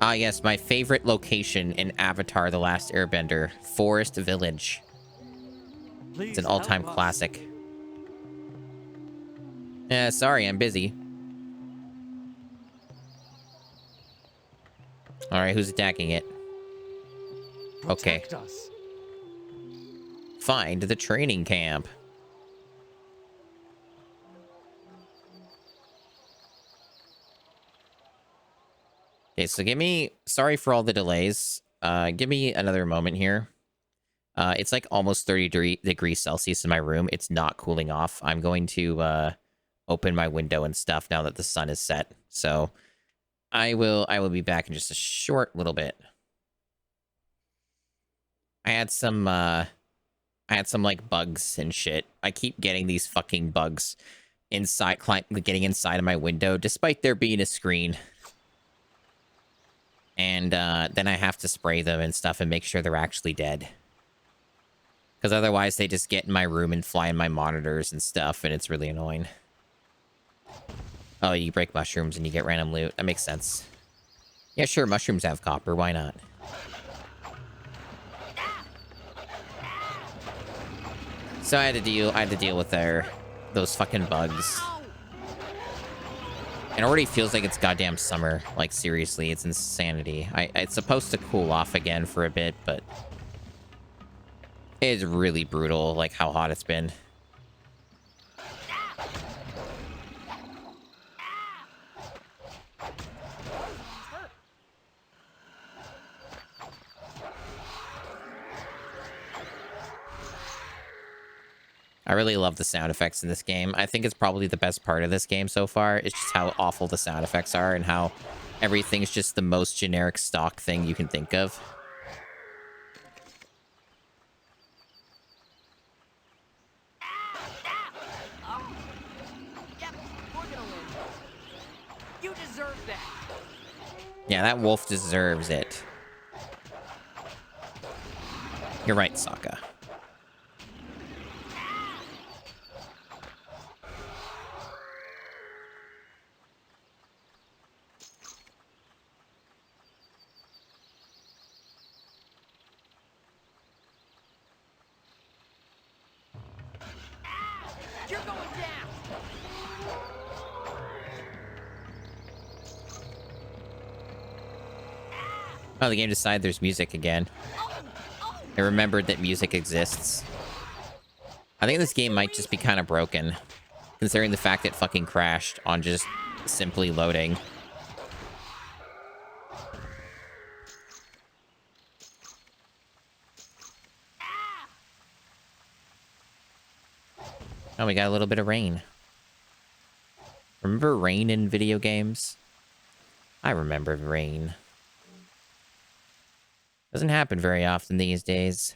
Ah, yes, my favorite location in Avatar: The Last Airbender, Forest Village. It's an all-time classic. Yeah, sorry, I'm busy. All right, who's attacking it? Okay. Protect us. Find the training camp. Okay, so sorry for all the delays. Give me another moment here. It's like almost 30 degrees Celsius in my room. It's not cooling off. I'm going to open my window and stuff now that the sun is set. So I will be back in just a short little bit. I had some like bugs and shit. I keep getting these fucking bugs getting inside of my window, despite there being a screen. And then I have to spray them and stuff and make sure they're actually dead. Because otherwise they just get in my room and fly in my monitors and stuff, and it's really annoying. Oh, you break mushrooms and you get random loot. That makes sense. Yeah, sure, mushrooms have copper. Why not? So I had to deal with those fucking bugs. It already feels like it's goddamn summer. Like, seriously, it's insanity. It's supposed to cool off again for a bit, but it's really brutal, like, how hot it's been. I really love the sound effects in this game. I think it's probably the best part of this game so far. It's just how awful the sound effects are and how everything's just the most generic stock thing you can think of. Yep, we're gonna win. You deserve that. Yeah, that wolf deserves it. You're right, Sokka. You're going down. Oh, the game decided there's music again. I remembered that music exists. I think this game might just be kind of broken, considering the fact it fucking crashed on just simply loading. Oh, we got a little bit of rain. Remember rain in video games? I remember rain. Doesn't happen very often these days.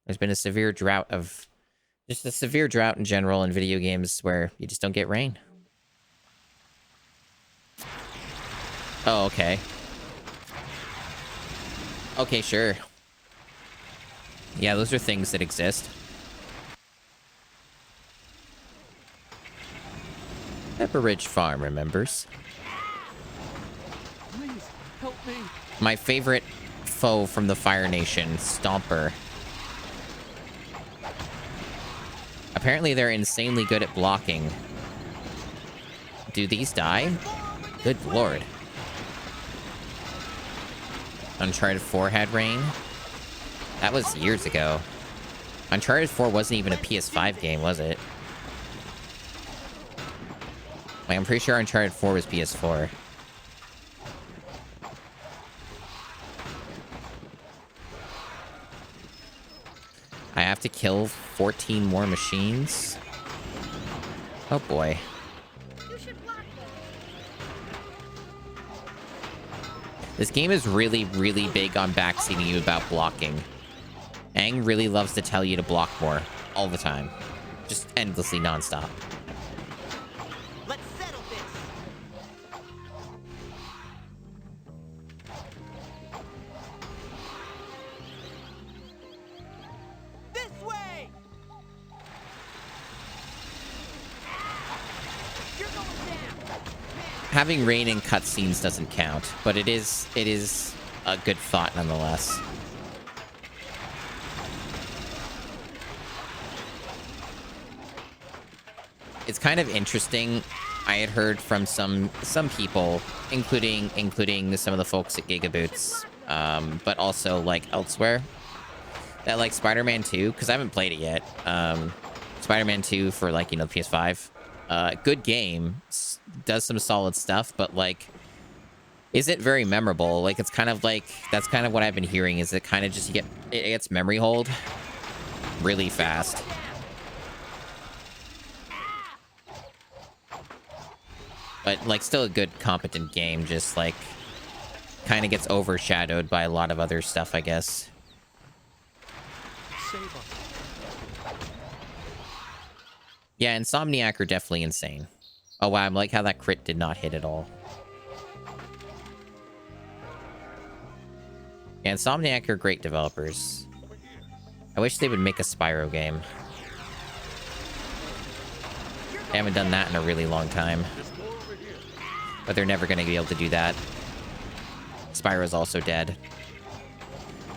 There's been a severe drought in general in video games where you just don't get rain. Oh, okay. Okay, sure. Yeah, those are things that exist. Pepper Ridge Farm remembers. Please, help me. My favorite foe from the Fire Nation, Stomper. Apparently they're insanely good at blocking. Do these die? Good lord. Uncharted 4 had rain? That was years ago. Uncharted 4 wasn't even a PS5 game, was it? Like, I'm pretty sure Uncharted 4 was PS4. I have to kill 14 more machines? Oh boy. This game is really, really big on backseating you about blocking. Aang really loves to tell you to block more. All the time. Just endlessly nonstop. Let's settle this. This way. You're going down. Having rain in cutscenes doesn't count, but it is a good thought nonetheless. It's kind of interesting. I had heard from some people, including some of the folks at Gigaboots, but also like elsewhere. That like Spider-Man 2, because I haven't played it yet. Spider-Man 2 for like, you know, the PS5. Good game, does some solid stuff, but like isn't very memorable. Like it's kind of like, that's kind of what I've been hearing, is it kind of just it gets memory hold really fast. But like still a good competent game, just like kind of gets overshadowed by a lot of other stuff, I guess. Yeah, Insomniac are definitely insane. Oh wow, I like how that crit did not hit at all. Yeah, Insomniac are great developers. I wish they would make a Spyro game. They haven't done that in a really long time. But they're never going to be able to do that. Spyro's also dead.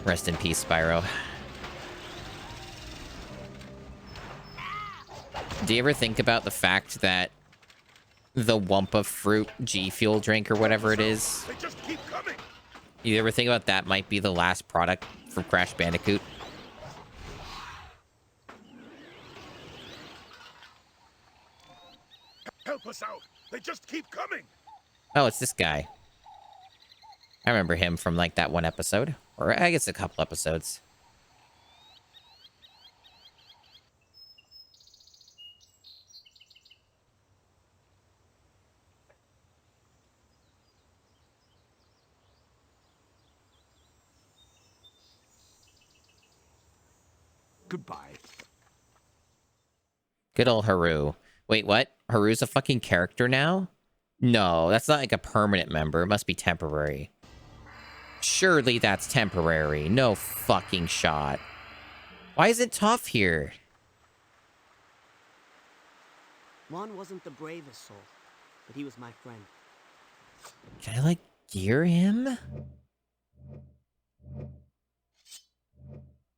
Rest in peace, Spyro. Do you ever think about the fact that the Wumpa Fruit G Fuel drink or whatever it is? They just keep coming. You ever think about that might be the last product from Crash Bandicoot? Help us out. They just keep coming. Oh, it's this guy. I remember him from like that one episode. Or I guess a couple episodes. Goodbye. Good old Haru. Wait, what? Haru's a fucking character now? No, that's not like a permanent member. It must be temporary. Surely that's temporary. No fucking shot. Why isn't Toph here? Juan wasn't the bravest soul, but he was my friend. Can I, like, gear him?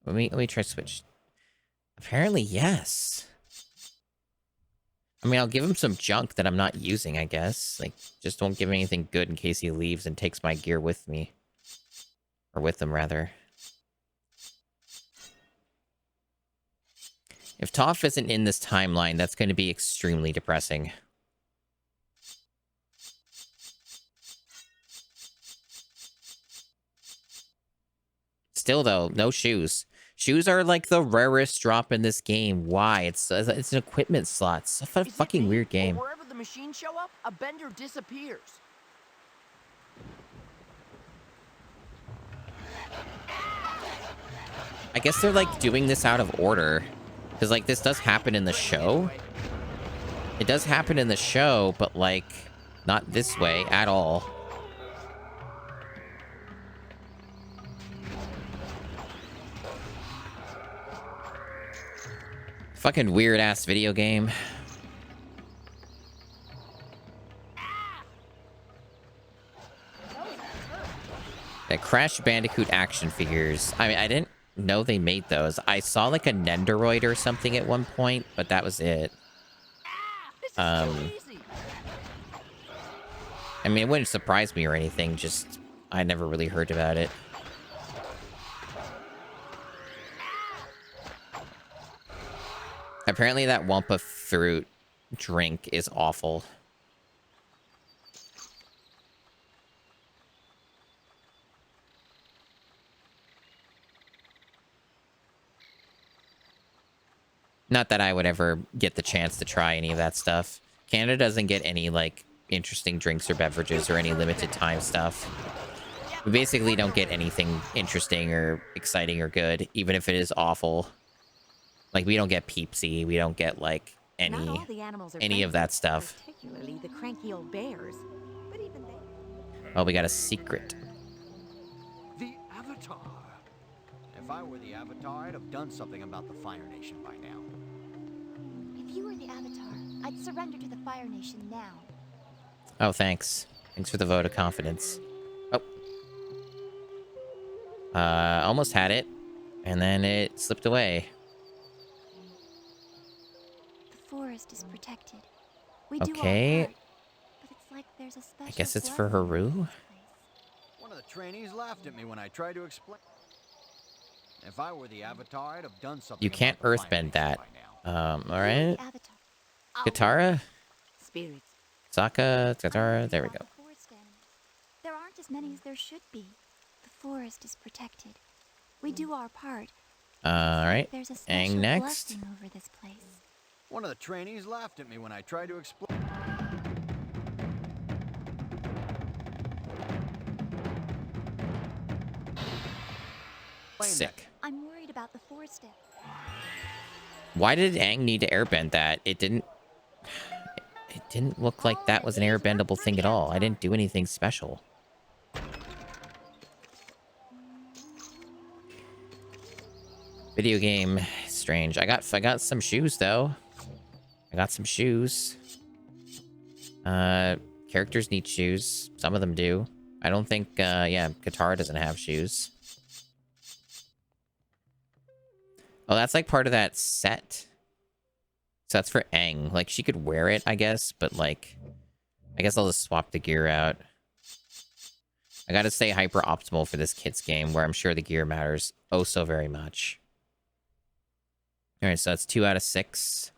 Let me try switch. Apparently, yes. I mean, I'll give him some junk that I'm not using, I guess. Like, just don't give him anything good in case he leaves and takes my gear with me. Or with him, rather. If Toph isn't in this timeline, that's going to be extremely depressing. Still, though, no shoes. Shoes are like the rarest drop in this game. Why? It's an equipment slot. It's a fucking weird game. Wherever the machines show up, a bender disappears. I guess they're like doing this out of order. Because like this does happen in the show. It does happen in the show, but like not this way at all. Fucking weird ass video game. The Crash Bandicoot action figures. I mean, I didn't know they made those. I saw like a Nendoroid or something at one point, but that was it. I mean, it wouldn't surprise me or anything, just I never really heard about it. Apparently that Wumpa Fruit drink is awful. Not that I would ever get the chance to try any of that stuff. Canada doesn't get any, like, interesting drinks or beverages or any limited time stuff. We basically don't get anything interesting or exciting or good, even if it is awful. Like, we don't get Peepsy. We don't get, like, any of that stuff. Particularly the cranky old bears. But even they... Oh, we got a secret. The Avatar. If I were the Avatar, I'd have done something about the Fire Nation by now. If you were the Avatar, I'd surrender to the Fire Nation now. Oh, thanks. Thanks for the vote of confidence. Oh. Almost had it. And then it slipped away. The forest is protected. We do Okay. our part, but it's like there's a special I guess it's for Haru? One of the trainees laughed at me when I tried to explain. If I were the Avatar, I'd have done something. You can't about the earthbend that. fire nation by now. All right. Katara? Spirits. Sokka, Katara, there we go. There aren't as many as there should be. The forest is protected. We do our part. Alright. There's a Aang special next. blessing over this place. One of the trainees laughed at me when I tried to explain. Sick. I'm worried about the forest. Why did Aang need to airbend that? It didn't look like that was an airbendable thing at all. I didn't do anything special. Video game, strange. I got some shoes though. I got some shoes. Characters need shoes. Some of them do. I don't think yeah, Katara doesn't have shoes. Oh, that's like part of that set. So that's for Aang. Like, she could wear it, I guess, but like, I guess I'll just swap the gear out. I gotta stay hyper optimal for this kid's game, where I'm sure the gear matters oh so very much. Alright, so that's 2 out of 6.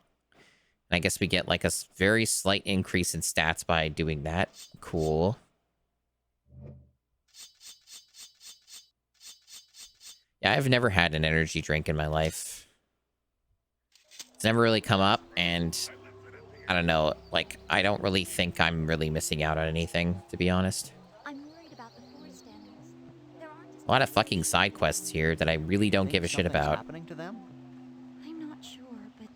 And I guess we get like a very slight increase in stats by doing that. Cool. Yeah, I've never had an energy drink in my life. It's never really come up, and I don't know, like, I don't really think I'm really missing out on anything, to be honest. I'm worried about the forest animals. There aren't as A lot of fucking side quests here that I really don't give a shit about. Happening to them? I'm not sure, but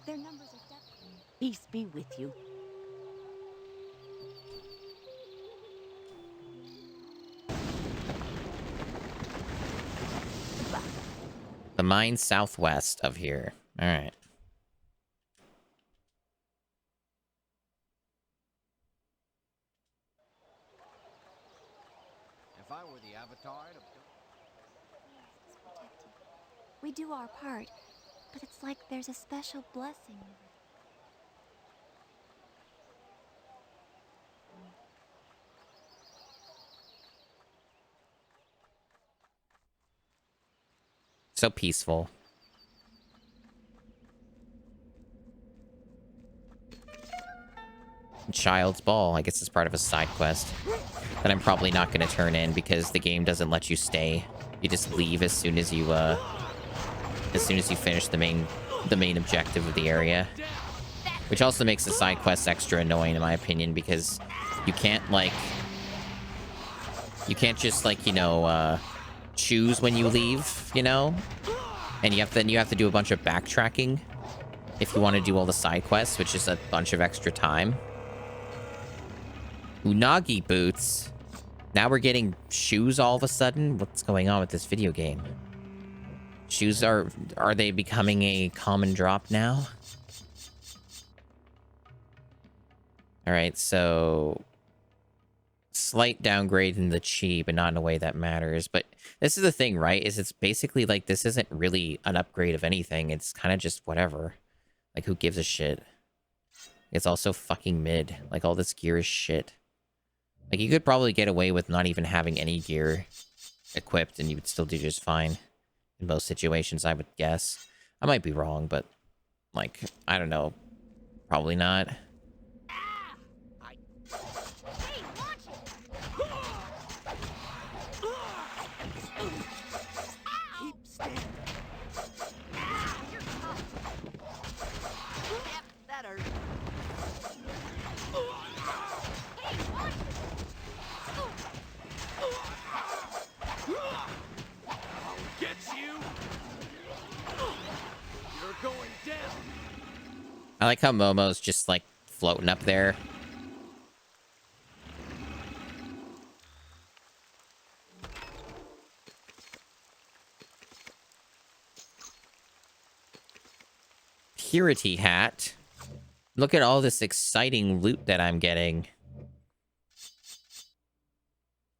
their numbers are definitely. Peace be with you. The mine southwest of here. Alright. If I were the Avatar, I'd have done. We do our part, but it's like there's a special blessing over it. So peaceful. Child's Ball. I guess it's part of a side quest that I'm probably not going to turn in because the game doesn't let you stay. You just leave as soon as you finish the main objective of the area. Which also makes the side quests extra annoying in my opinion, because you can't just like, you know, choose when you leave, you know? And you have to do a bunch of backtracking if you want to do all the side quests, which is a bunch of extra time. Unagi boots. Now we're getting shoes all of a sudden? What's going on with this video game? Shoes are they becoming a common drop now? Alright, so slight downgrade in the chi, but not in a way that matters. But this is the thing, right? Is it's basically like this isn't really an upgrade of anything. It's kind of just whatever. Like, who gives a shit? It's also fucking mid. Like, all this gear is shit. Like, you could probably get away with not even having any gear equipped, and you would still do just fine. In most situations, I would guess. I might be wrong, but, like, I don't know. Probably not. I like how Momo's just, like, floating up there. Purity hat. Look at all this exciting loot that I'm getting.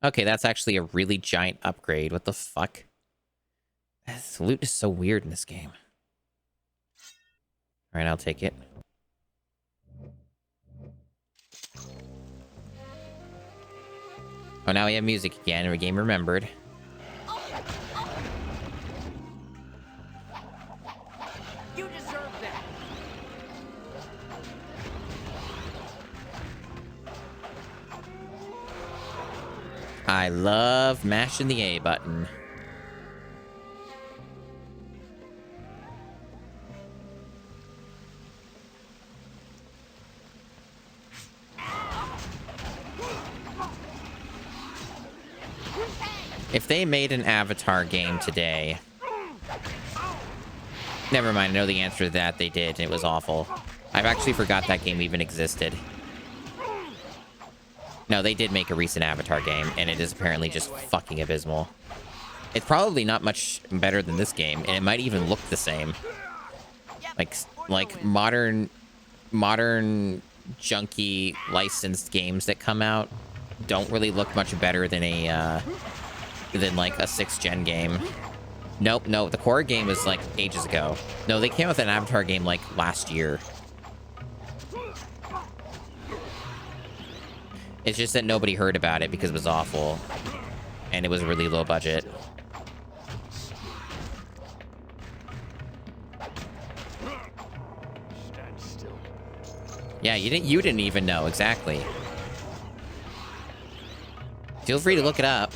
Okay, that's actually a really giant upgrade. What the fuck? This loot is so weird in this game. Alright, I'll take it. Oh, now we have music again. Our game remembered. You deserve that. I love mashing the A button. If they made an Avatar game today... Never mind, I know the answer to that. They did, and it was awful. I've actually forgot that game even existed. No, they did make a recent Avatar game, and it is apparently just fucking abysmal. It's probably not much better than this game, and it might even look the same. Like modern junky licensed games that come out don't really look much better than like a 6th gen game. Nope, no, the core game is like ages ago. No, they came out with an Avatar game like last year. It's just that nobody heard about it because it was awful. And it was really low budget. Yeah, you didn't even know, exactly. Feel free to look it up.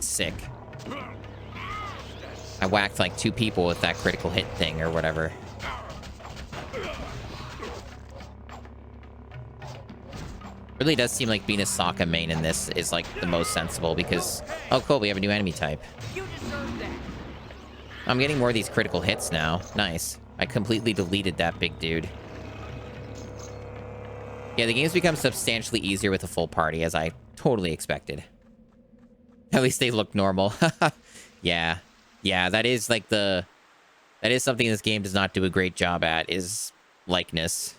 Sick. I whacked like 2 people with that critical hit thing or whatever. Really does seem like being a Sokka main in this is like the most sensible because... Oh, cool, we have a new enemy type. I'm getting more of these critical hits now. Nice. I completely deleted that big dude. Yeah, the game's become substantially easier with a full party, as I totally expected. At least they look normal. Yeah. Yeah, that is like the... That is something this game does not do a great job at, is likeness.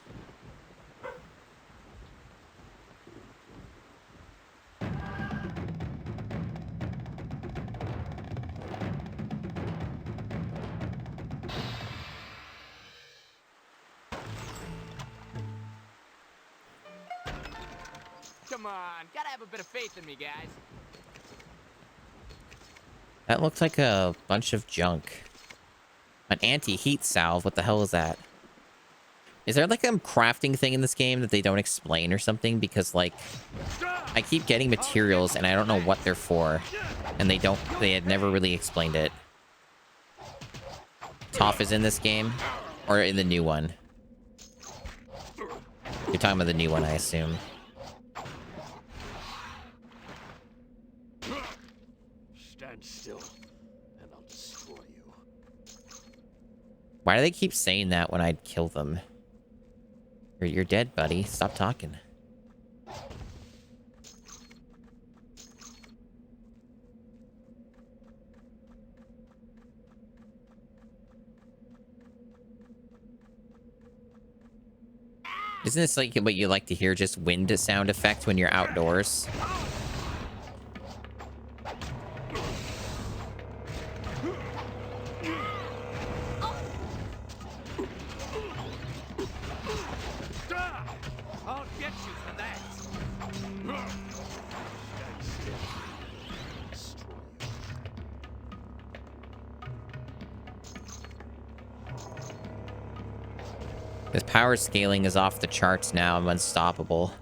Come on, gotta have a bit of faith in me, guys. That looks like a bunch of junk. An anti-heat salve? What the hell is that? Is there like a crafting thing in this game that they don't explain or something? Because like, I keep getting materials and I don't know what they're for. And they had never really explained it. Toph is in this game? Or in the new one? You're talking about the new one, I assume. Stand still, and I'll destroy you. Why do they keep saying that when I'd kill them? You're dead, buddy. Stop talking. Isn't this like what you like to hear, just wind sound effect when you're outdoors? I'll get you for that. Stand still. Destroy you. This power scaling is off the charts now. I'm unstoppable.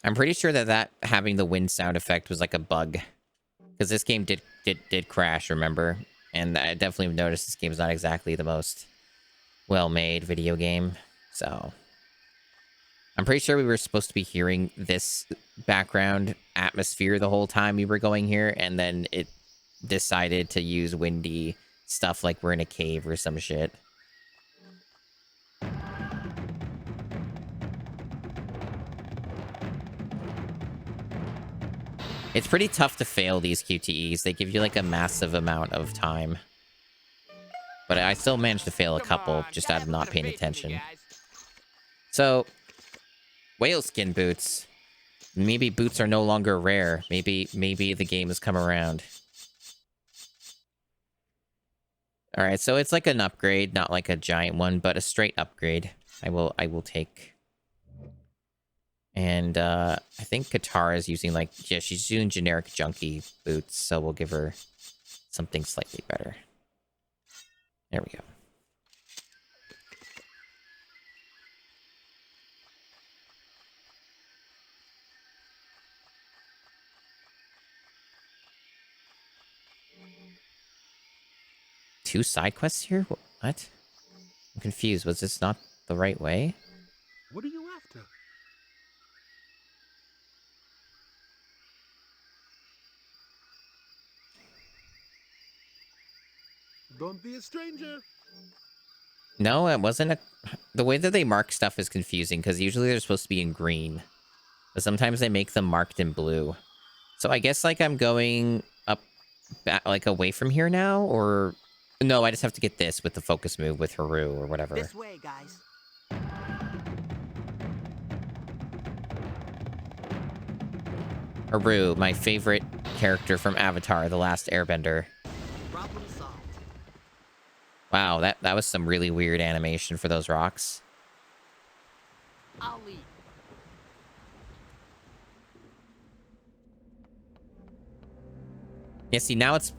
I'm pretty sure that having the wind sound effect was like a bug. Because this game did crash, remember? And I definitely noticed this game's not exactly the most well-made video game. So I'm pretty sure we were supposed to be hearing this background atmosphere the whole time we were going here, and then it decided to use windy stuff like we're in a cave or some shit. It's pretty tough to fail these QTEs. They give you like a massive amount of time. But I still managed to fail a couple just out of not paying attention. So, whale skin boots. Maybe boots are no longer rare. Maybe the game has come around. All right, so it's like an upgrade, not like a giant one, but a straight upgrade. I will take. And I think Katara is using like, yeah, she's using generic junkie boots, so we'll give her something slightly better. There we go. Two side quests here? What? I'm confused. Was this not the right way? What are you after? Don't be a stranger. No, it wasn't a... The way that they mark stuff is confusing, because usually they're supposed to be in green. But sometimes they make them marked in blue. So I guess, like, I'm going up, back, like, away from here now, or... No, I just have to get this with the focus move with Haru, or whatever. This way, guys. Haru, my favorite character from Avatar, The Last Airbender. Problem solved. Wow, that was some really weird animation for those rocks. I'll leave. Yeah, see, now it's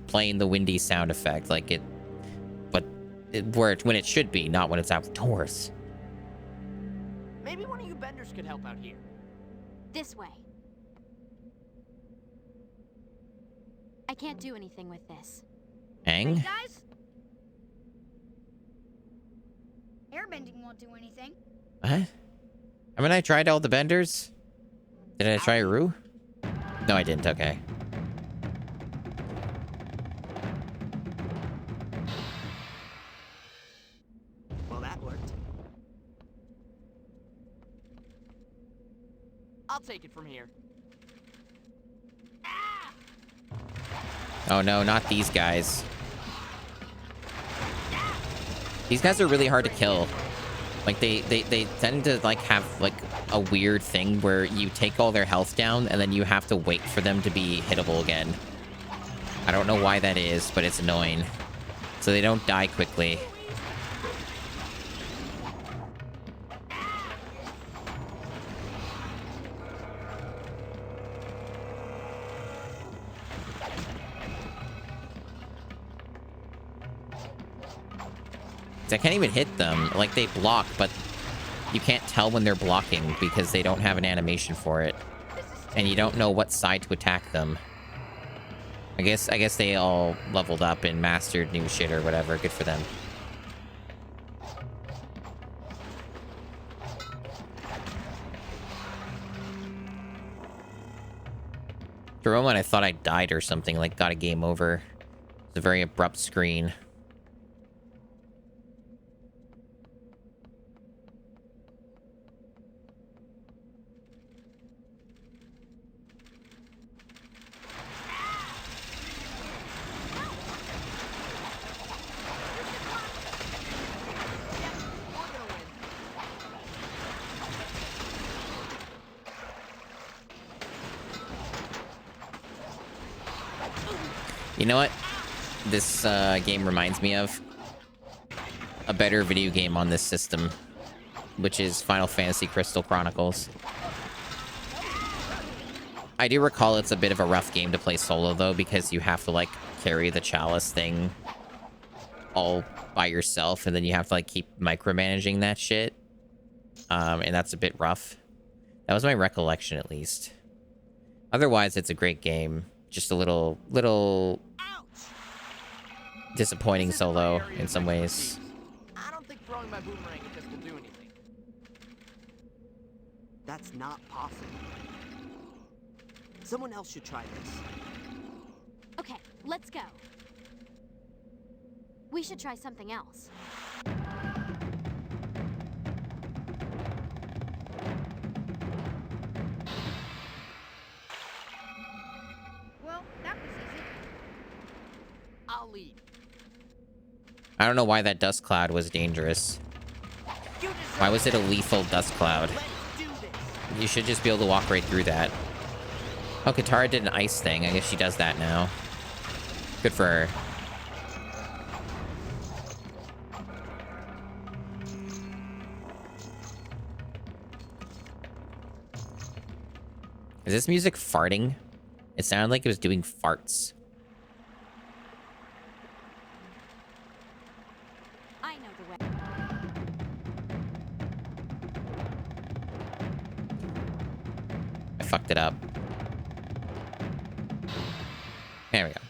playing the windy sound effect, like it... But when it should be, not when it's outdoors. Maybe one of you benders could help out here. This way. I can't do anything with this. Aang? Hey, guys? Airbending won't do anything. What? Haven't I tried all the benders? Did I try Haru? No, I didn't. Okay. Well, that worked. I'll take it from here. Oh no, not these guys. These guys are really hard to kill. Like, they tend to, like, have, like, a weird thing where you take all their health down and then you have to wait for them to be hittable again. I don't know why that is, but it's annoying. So they don't die quickly. I can't even hit them. Like, they block, but you can't tell when they're blocking because they don't have an animation for it. And you don't know what side to attack them. I guess they all leveled up and mastered new shit or whatever. Good for them. For a moment, I thought I died or something, like got a game over. It's a very abrupt screen. You know what this game reminds me of? A better video game on this system, which is Final Fantasy Crystal Chronicles. I do recall it's a bit of a rough game to play solo, though, because you have to, like, carry the chalice thing all by yourself, and then you have to, like, keep micromanaging that shit. And that's a bit rough. That was my recollection, at least. Otherwise, it's a great game. Just a little disappointing solo in some ways. I don't think throwing my boomerang at this will do anything. That's not possible. Someone else should try this. Okay, let's go. We should try something else. Well, that was easy. I'll lead. I don't know why that dust cloud was dangerous. Why was it a lethal dust cloud? You should just be able to walk right through that. Oh, Katara did an ice thing. I guess she does that now. Good for her. Is this music farting? It sounded like it was doing farts. I know the way. I fucked it up. There we go.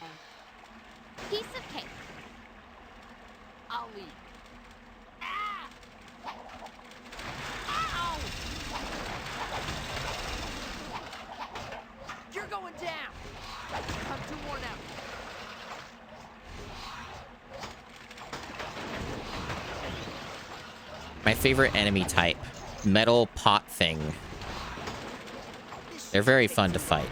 Piece of cake. I'll leave. You're going down. I'm too worn out. My favorite enemy type. Metal pot thing. They're very fun to fight.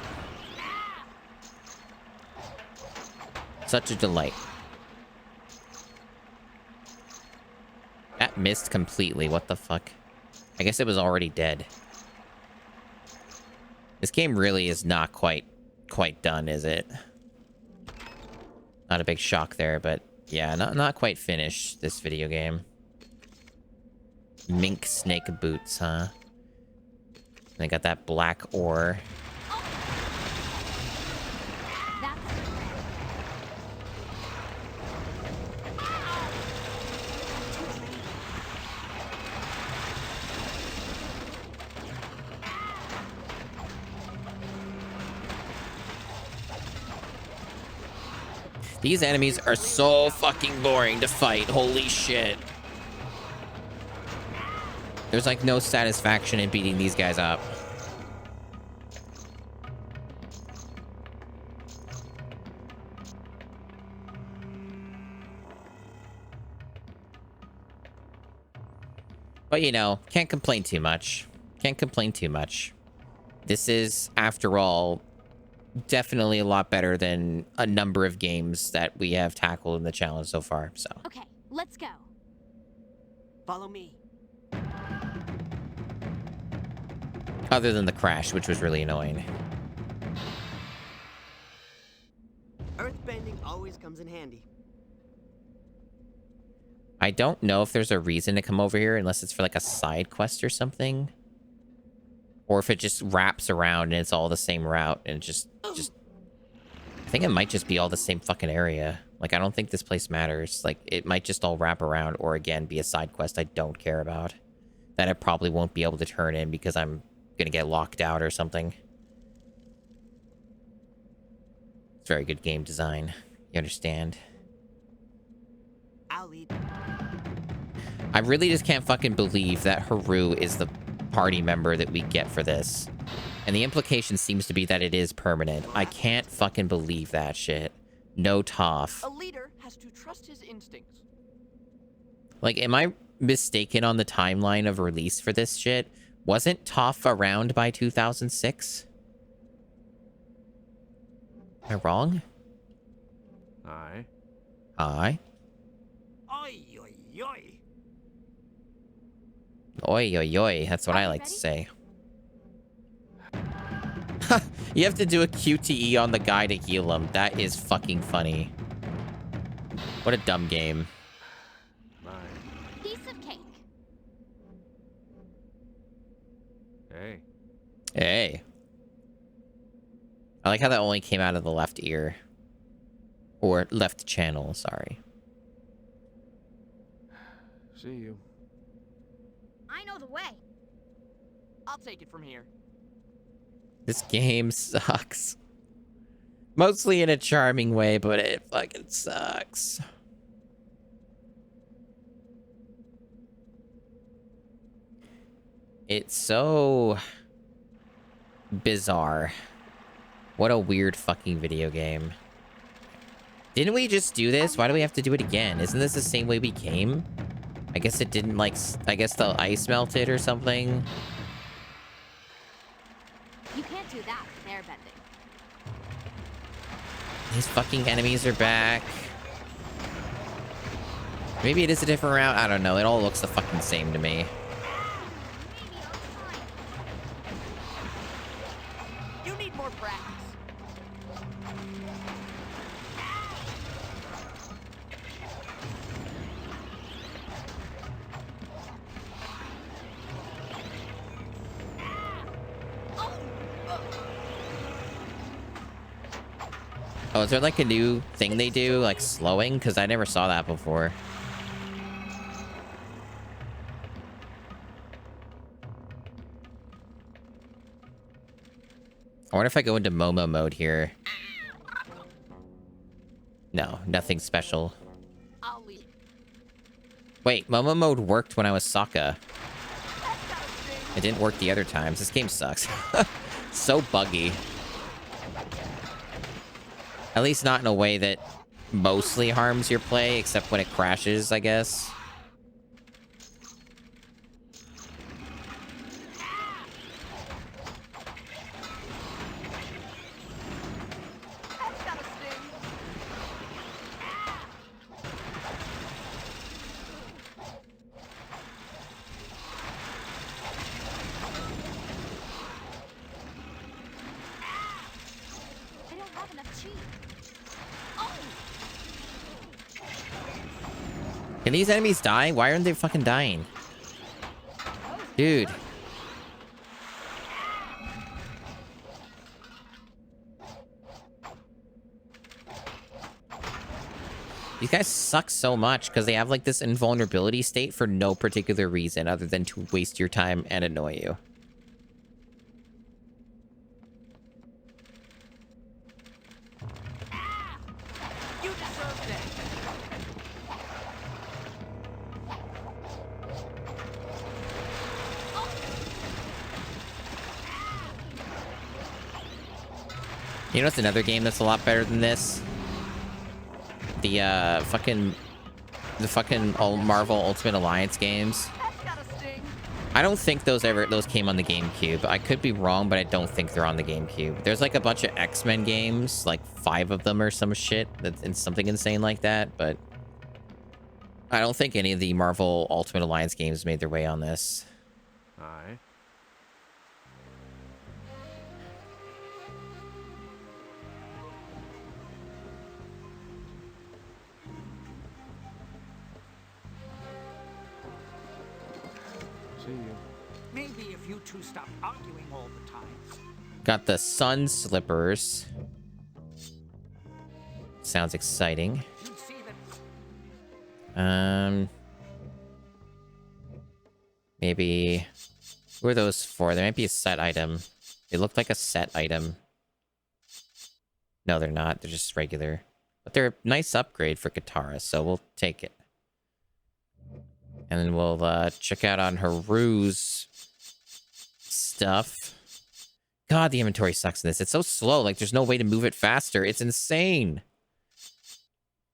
Such a delight. That missed completely. What the fuck? I guess it was already dead. This game really is not quite done, is it? Not a big shock there, but yeah, not quite finished, this video game. Mink snake boots, huh? And they got that black ore. These enemies are so fucking boring to fight. Holy shit. There's like no satisfaction in beating these guys up. But you know, can't complain too much. Can't complain too much. This is, after all, definitely a lot better than a number of games that we have tackled in the challenge so far, so. Okay, let's go. Follow me. Other than the crash, which was really annoying. Earthbending always comes in handy. I don't know if there's a reason to come over here unless it's for like a side quest or something. Or if it just wraps around and it's all the same route and just I think it might just be all the same fucking area. Like, I don't think this place matters. Like, it might just all wrap around or, again, be a side quest I don't care about. That I probably won't be able to turn in because I'm gonna get locked out or something. It's very good game design. You understand? I'll lead. I really just can't fucking believe that Haru is the party member that we get for this. And the implication seems to be that it is permanent. I can't fucking believe that shit. No Toph. A leader has to trust his instincts. Like, am I mistaken on the timeline of release for this shit? Wasn't Toph around by 2006? Am I wrong? Aye. Aye. Oi, oi, oi. Oi, oi, oi. That's what I like to say. You have to do a QTE on the guy to heal him. That is fucking funny. What a dumb game. Piece of cake. Hey. Hey. I like how that only came out of the left ear. Or left channel, sorry. See you. I know the way. I'll take it from here. This game sucks. Mostly in a charming way, but it fucking sucks. It's so bizarre. What a weird fucking video game. Didn't we just do this? Why do we have to do it again? Isn't this the same way we came? I guess it didn't, like, I guess the ice melted or something. You can't do that with airbending. These fucking enemies are back. Maybe it is a different route. I don't know. It all looks the fucking same to me. You need more practice. Oh, is there like a new thing they do, like slowing? Because I never saw that before. I wonder if I go into Momo mode here. No, nothing special. I'll leave. Wait, Momo mode worked when I was Sokka. It didn't work the other times. This game sucks. So buggy. At least not in a way that mostly harms your play, except when it crashes, I guess. Can these enemies die? Why aren't they fucking dying? Dude. These guys suck so much because they have like this invulnerability state for no particular reason other than to waste your time and annoy you. You deserve that. You know what's another game that's a lot better than this? The fucking Marvel Ultimate Alliance games. I don't think those came on the GameCube. I could be wrong, but I don't think they're on the GameCube. There's like a bunch of X-Men games, like 5 of them or some shit. That's something insane like that, but I don't think any of the Marvel Ultimate Alliance games made their way on this. Aye. Maybe if you two stop arguing all the time. Got the Sun Slippers. Sounds exciting. Maybe... Who are those for? There might be a set item. They look like a set item. No, they're not. They're just regular. But they're a nice upgrade for Katara, so we'll take it. And then we'll check out on Haru's stuff. God, the inventory sucks in this. It's so slow. Like, there's no way to move it faster. It's insane.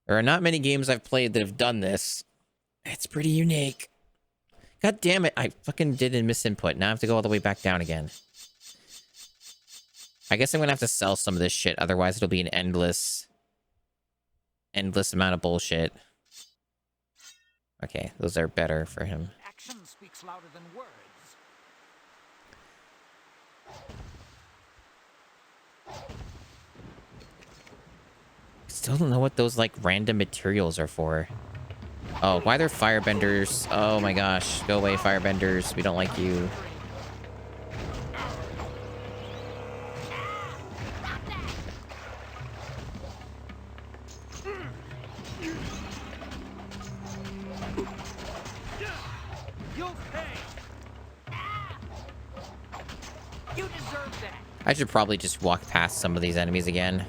There are not many games I've played that have done this. It's pretty unique. God damn it. I fucking did a misinput. Now I have to go all the way back down again. I guess I'm going to have to sell some of this shit. Otherwise, it'll be an endless amount of bullshit. Okay, those are better for him. Action speaks louder than words. Still don't know what those, like, random materials are for. Oh, why they're firebenders? Oh my gosh. Go away, firebenders. We don't like you. I should probably just walk past some of these enemies again.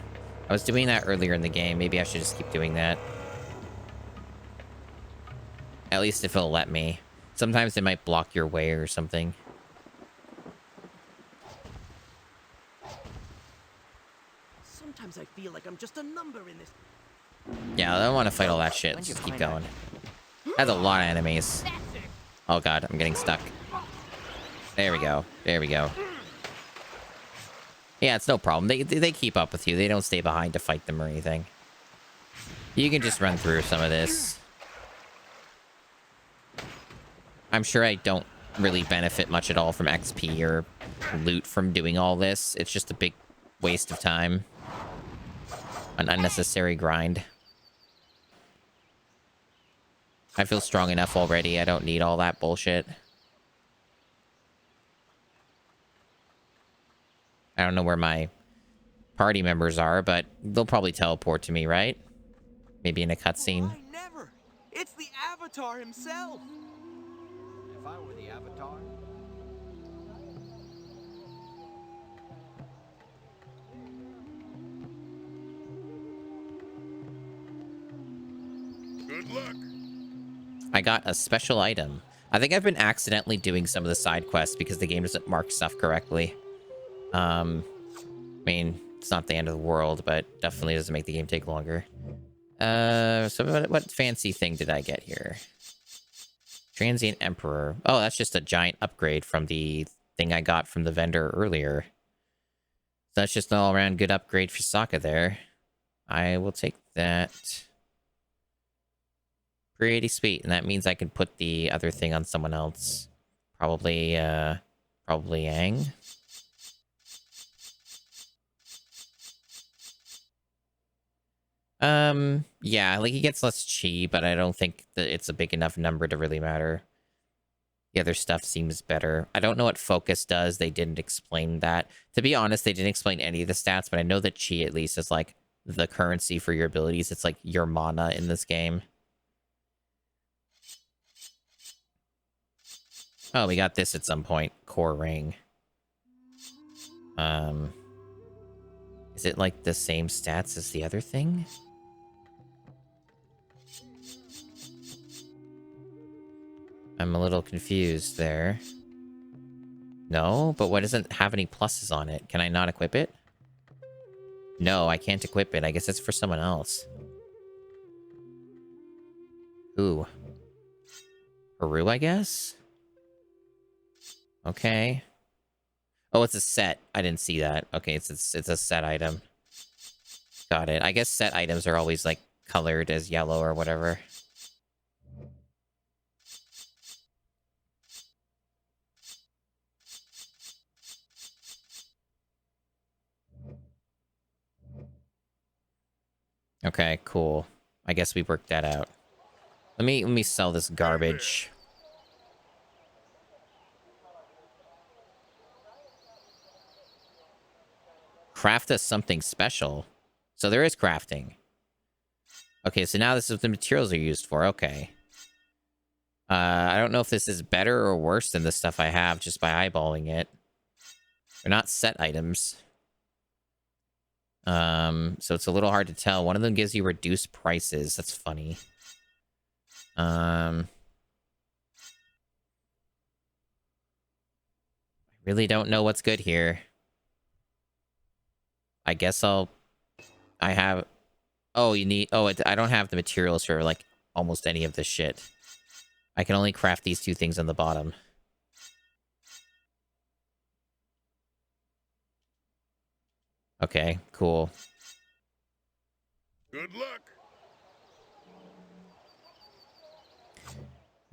I was doing that earlier in the game. Maybe I should just keep doing that. At least if it'll let me. Sometimes it might block your way or something. Sometimes I feel like I'm just a number in this. Yeah, I don't want to fight all that shit. Let's just keep going. That's a lot of enemies. Oh god, I'm getting stuck. There we go. There we go. Yeah, it's no problem. They keep up with you. They don't stay behind to fight them or anything. You can just run through some of this. I'm sure I don't really benefit much at all from XP or loot from doing all this. It's just a big waste of time. An unnecessary grind. I feel strong enough already. I don't need all that bullshit. I don't know where my party members are, but they'll probably teleport to me, right? Maybe in a cutscene. Why, never! It's the Avatar himself! If I were the Avatar... Good luck. I got a special item. I think I've been accidentally doing some of the side quests because the game doesn't mark stuff correctly. I mean, it's not the end of the world, but definitely doesn't make the game take longer. So what fancy thing did I get here? Transient Emperor. Oh, that's just a giant upgrade from the thing I got from the vendor earlier. So that's just an all-around good upgrade for Sokka there. I will take that. Pretty sweet, and that means I can put the other thing on someone else. Probably Aang. Yeah, like he gets less chi, but I don't think that it's a big enough number to really matter. The other stuff seems better. I don't know what focus does. They didn't explain that. To be honest, they didn't explain any of the stats, but I know that chi at least is like the currency for your abilities. It's like your mana in this game. Oh, we got this at some point. Core ring. Is it like the same stats as the other thing? I'm a little confused there. No, but what doesn't have any pluses on it? Can I not equip it? No, I can't equip it. I guess it's for someone else. Who? Haru, I guess? Okay. Oh, it's a set. I didn't see that. Okay, it's a set item. Got it. I guess set items are always, like, colored as yellow or whatever. Okay, cool. I guess we worked that out. Let me sell this garbage. Craft us something special. So there is crafting. Okay, so now this is what the materials are used for. Okay. I don't know if this is better or worse than the stuff I have just by eyeballing it. They're not set items. So it's a little hard to tell. One of them gives you reduced prices. That's funny. I really don't know what's good here. I guess I have... Oh, you need... Oh, I don't have the materials for, like, almost any of this shit. I can only craft these two things on the bottom. Okay, cool. Good luck.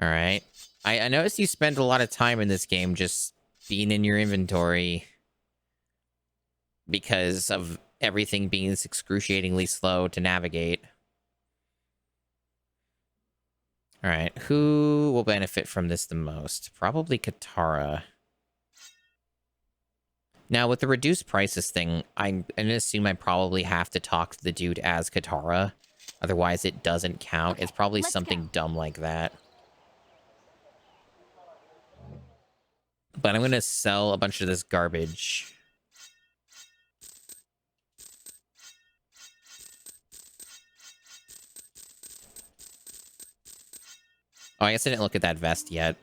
Alright. I noticed you spend a lot of time in this game just being in your inventory because of everything being excruciatingly slow to navigate. Alright, who will benefit from this the most? Probably Katara. Now, with the reduced prices thing, I'm going to assume I probably have to talk to the dude as Katara. Otherwise, it doesn't count. Okay, it's probably let's something go. dumb like that. But I'm going to sell a bunch of this garbage. Oh, I guess I didn't look at that vest yet.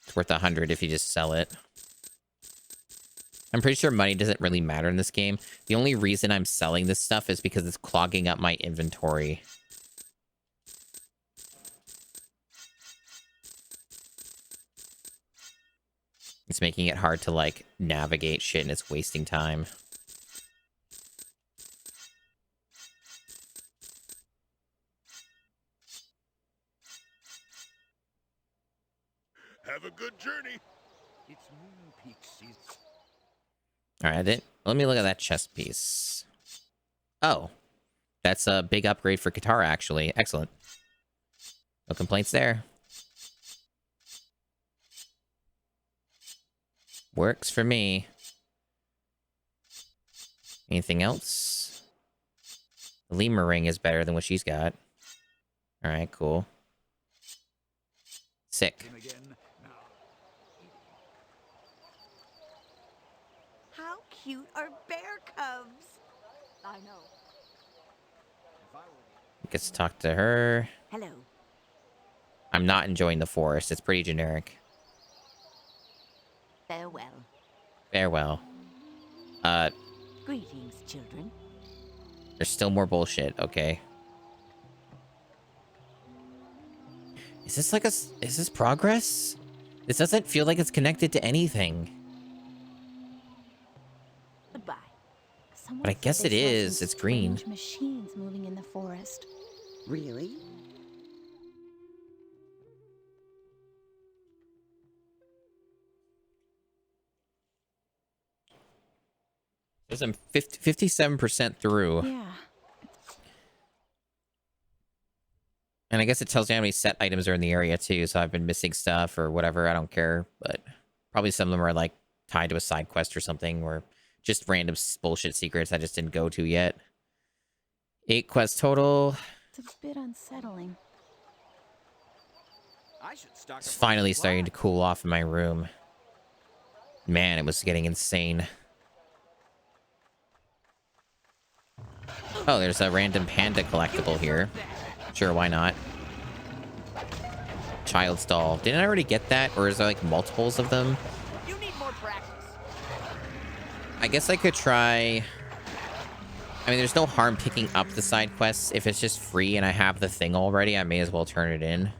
It's worth 100 if you just sell it. I'm pretty sure money doesn't really matter in this game. The only reason I'm selling this stuff is because it's clogging up my inventory. It's making it hard to, like, navigate shit, and it's wasting time. peak season. All right, let me look at that chest piece. Oh, that's a big upgrade for Katara, actually. Excellent. No complaints there. Works for me. Anything else? The lemur ring is better than what she's got. All right, cool. Sick. How cute are bear cubs? I know. Gets to talk to her. Hello. I'm not enjoying the forest. It's pretty generic. Farewell. Farewell. Greetings, children. There's still more bullshit. Okay. Is this progress? This doesn't feel like it's connected to anything. Goodbye. But I guess it is. It's green. Machines moving in the forest. Really? There's I'm 57% through. Yeah. And I guess it tells you how many set items are in the area too, so I've been missing stuff or whatever, I don't care. But probably some of them are like tied to a side quest or something, or just random bullshit secrets I just didn't go to yet. 8 quests total. It's a bit unsettling. It's finally starting to cool off in my room. Man, it was getting insane. Oh, there's a random panda collectible here. Sure, why not? Child's doll. Didn't I already get that? Or is there like multiples of them? You need more practice. I guess I could try... I mean, there's no harm picking up the side quests. If it's just free and I have the thing already, I may as well turn it in.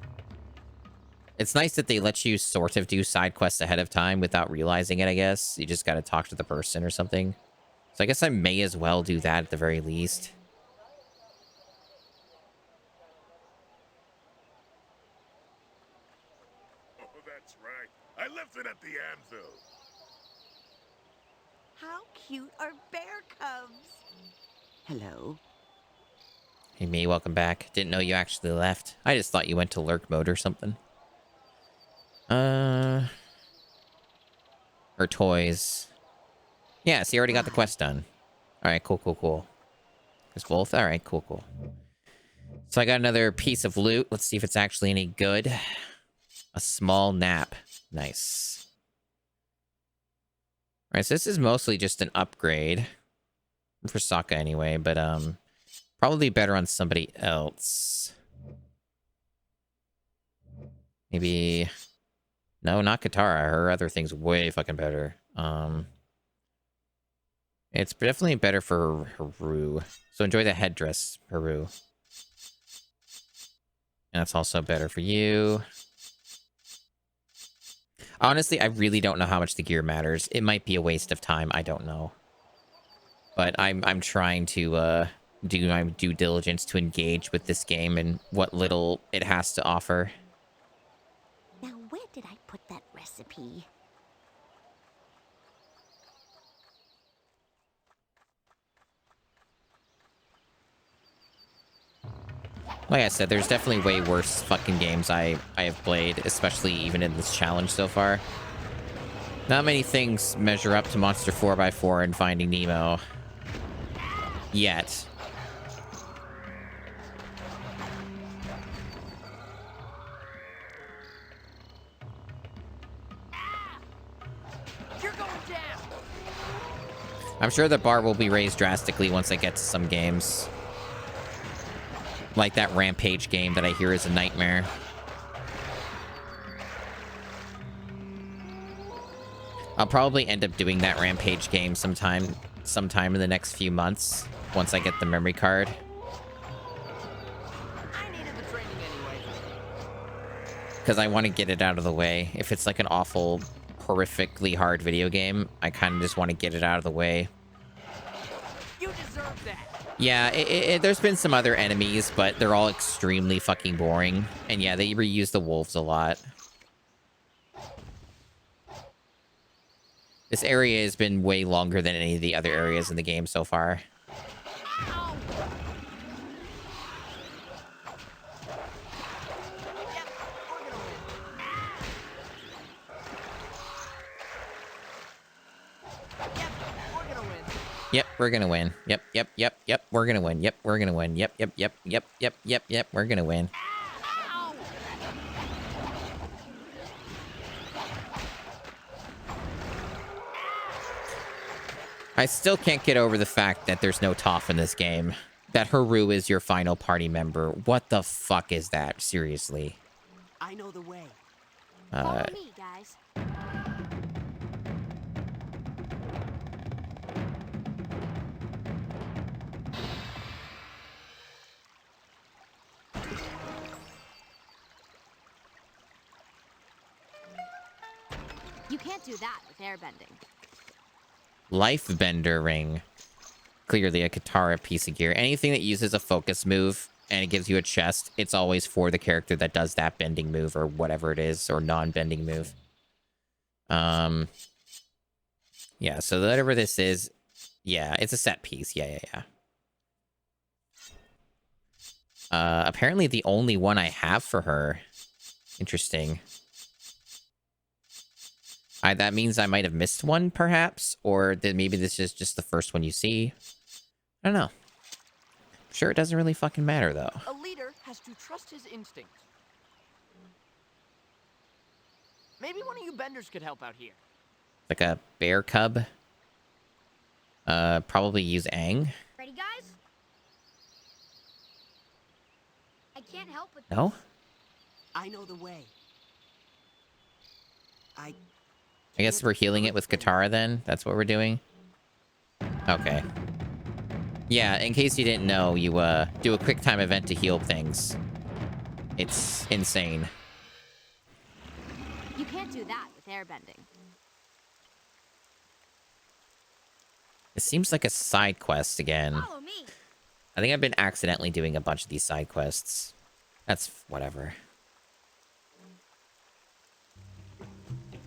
It's nice that they let you sort of do side quests ahead of time without realizing it, I guess. You just gotta talk to the person or something. So I guess I may as well do that at the very least. Oh, that's right. I left it at the anvil. How cute are bear cubs? Hello. Hey, me, welcome back. Didn't know you actually left. I just thought you went to lurk mode or something. Or toys. Yeah, so you already got the quest done. Alright, cool, cool, cool. There's both? Alright, cool, cool. So I got another piece of loot. Let's see if it's actually any good. A small nap. Nice. Alright, so this is mostly just an upgrade. For Sokka anyway, but probably better on somebody else. Maybe... No, not Katara. Her other thing's way fucking better. It's definitely better for Haru. So enjoy the headdress, Haru. And that's also better for you. Honestly, I really don't know how much the gear matters. It might be a waste of time. I don't know. But I'm trying to do my due diligence to engage with this game and what little it has to offer. Now, where did I put that recipe? Like I said, there's definitely way worse fucking games I have played, especially even in this challenge so far. Not many things measure up to Monster 4x4 and Finding Nemo. Yet. You're going down. I'm sure the bar will be raised drastically once I get to some games. Like that Rampage game that I hear is a nightmare. I'll probably end up doing that Rampage game sometime in the next few months, once I get the memory card. I needed the training anyway. Because I want to get it out of the way. If it's like an awful, horrifically hard video game, I kind of just want to get it out of the way. You deserve that. Yeah, there's been some other enemies, but they're all extremely fucking boring. And yeah, they reuse the wolves a lot. This area has been way longer than any of the other areas in the game so far. Yep, we're gonna win. Yep, we're gonna win. Yep, we're gonna win. Yep, we're gonna win. I still can't get over the fact that there's no Toph in this game. That Haru is your final party member. What the fuck is that? Seriously. I know the way. Follow me, guys. You can't do that with airbending. Life Bender Ring. Clearly a Katara piece of gear. Anything that uses a focus move and it gives you a chest, it's always for the character that does that bending move or whatever it is, or non-bending move. Yeah, so whatever this is, yeah, it's a set piece. Yeah. Apparently the only one I have for her. Interesting. That means I might have missed one, perhaps, or that maybe this is just the first one you see. I don't know. Sure, it doesn't really fucking matter, though. A leader has to trust his instincts. Maybe one of you benders could help out here. Like a bear cub. Probably use Aang. Ready, guys? I can't help but No? I know the way. I guess we're healing it with Katara then? That's what we're doing? Okay. Yeah, in case you didn't know, you do a quick time event to heal things. It's insane. You can't do that with airbending. It seems like a side quest again. follow me. I think I've been accidentally doing a bunch of these side quests. That's whatever.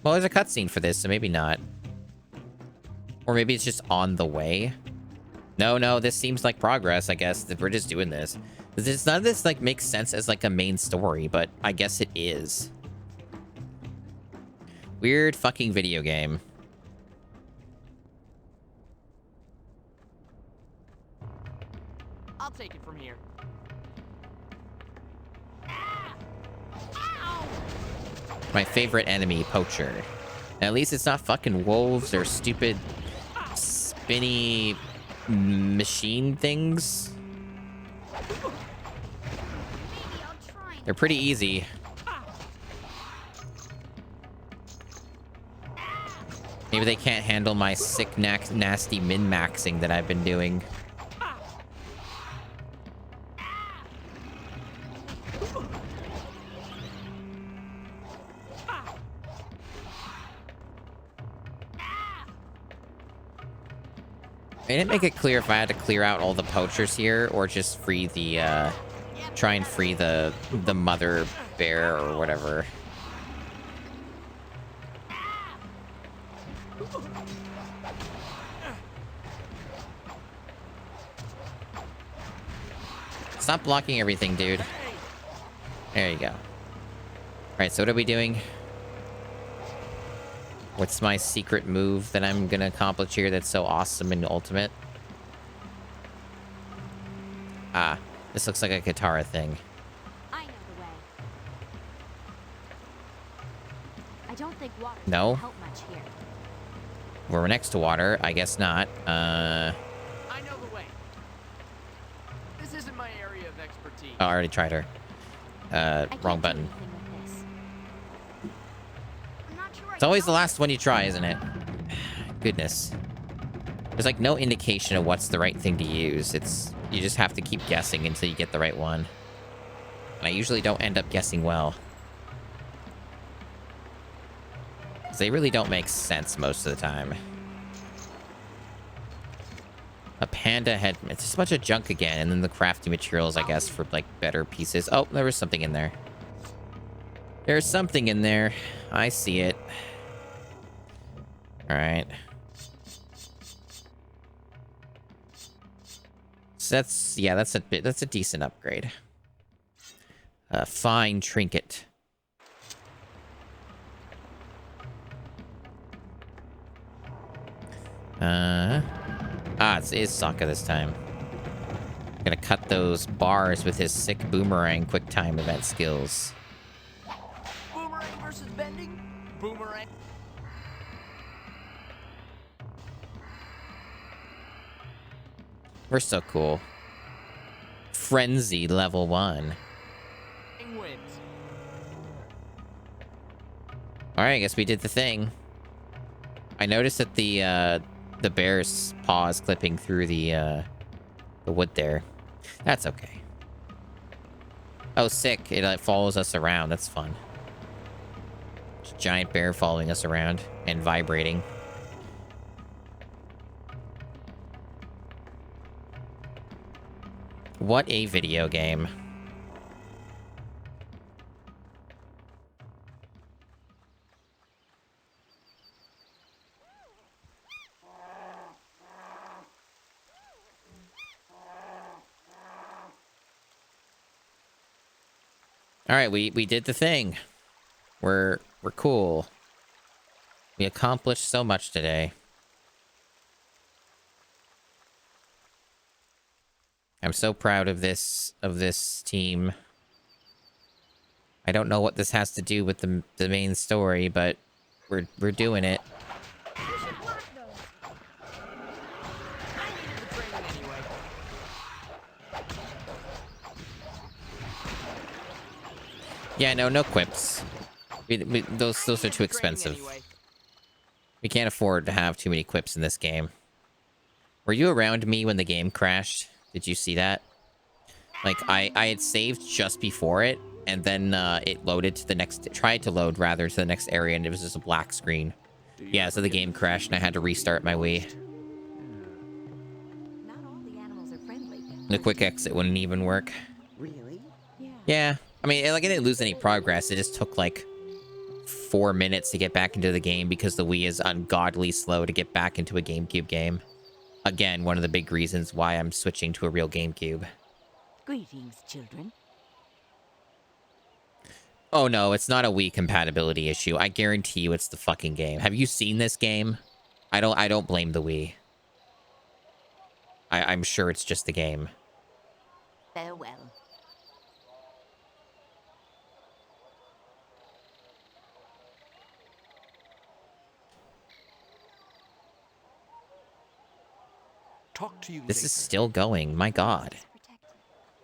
Well, there's a cutscene for this, so maybe not. Or maybe it's just on the way. No, this seems like progress, I guess, that we're just doing this. None of this, like, makes sense as, like, a main story, but I guess it is. Weird fucking video game. I'll take it from here. My favorite enemy, Poacher. At least it's not fucking wolves or stupid spinny machine things. They're pretty easy. Maybe they can't handle my sick, nasty min-maxing that I've been doing. They didn't make it clear if I had to clear out all the poachers here or just free the, try and free the mother bear or whatever. Stop blocking everything, dude. There you go. Alright, so what are we doing? What's my secret move that I'm gonna accomplish here that's so awesome and ultimate? Ah, this looks like a Katara thing. I know the way. I don't think water No? will help much here. We're next to water. I guess not. I know the way. This isn't my area of expertise. Oh, I already tried her. Wrong button. It's always the last one you try, isn't it? Goodness. There's like no indication of what's the right thing to use. You just have to keep guessing until you get the right one. And I usually don't end up guessing well. 'Cause they really don't make sense most of the time. A panda head. It's just a bunch of junk again. And then the crafting materials, I guess, for like better pieces. Oh, there was something in there. There's something in there. I see it. All right. So that's a decent upgrade. A fine trinket. It's Sokka this time. Gonna cut those bars with his sick boomerang quick time event skills. Boomerang versus bending? Boomerang. We're so cool. Frenzy level 1. Wins. Alright, I guess we did the thing. I noticed that the bear's paw is clipping through the wood there. That's okay. Oh, sick. It follows us around. That's fun. It's a giant bear following us around and vibrating. What a video game. All right, we did the thing. We're cool. We accomplished so much today. I'm so proud of this team. I don't know what this has to do with the main story, but we're doing it. Yeah, no quips. Those are too expensive. We can't afford to have too many quips in this game. Were you around me when the game crashed? Did you see that? Like, I had saved just before it, and then it loaded to the next... tried to load, rather, to the next area, and it was just a black screen. Yeah, so the game crashed, and I had to restart my Wii. Not all the animals are friendly. The quick exit wouldn't even work. Really? Yeah. I mean, like, I didn't lose any progress. It just took, like, 4 minutes to get back into the game because the Wii is ungodly slow to get back into a GameCube game. Again, one of the big reasons why I'm switching to a real GameCube. Greetings, children. Oh, no, it's not a Wii compatibility issue. I guarantee you it's the fucking game. Have you seen this game? I don't blame the Wii. I'm sure it's just the game. Farewell. Talk to you This later. is still going. My God.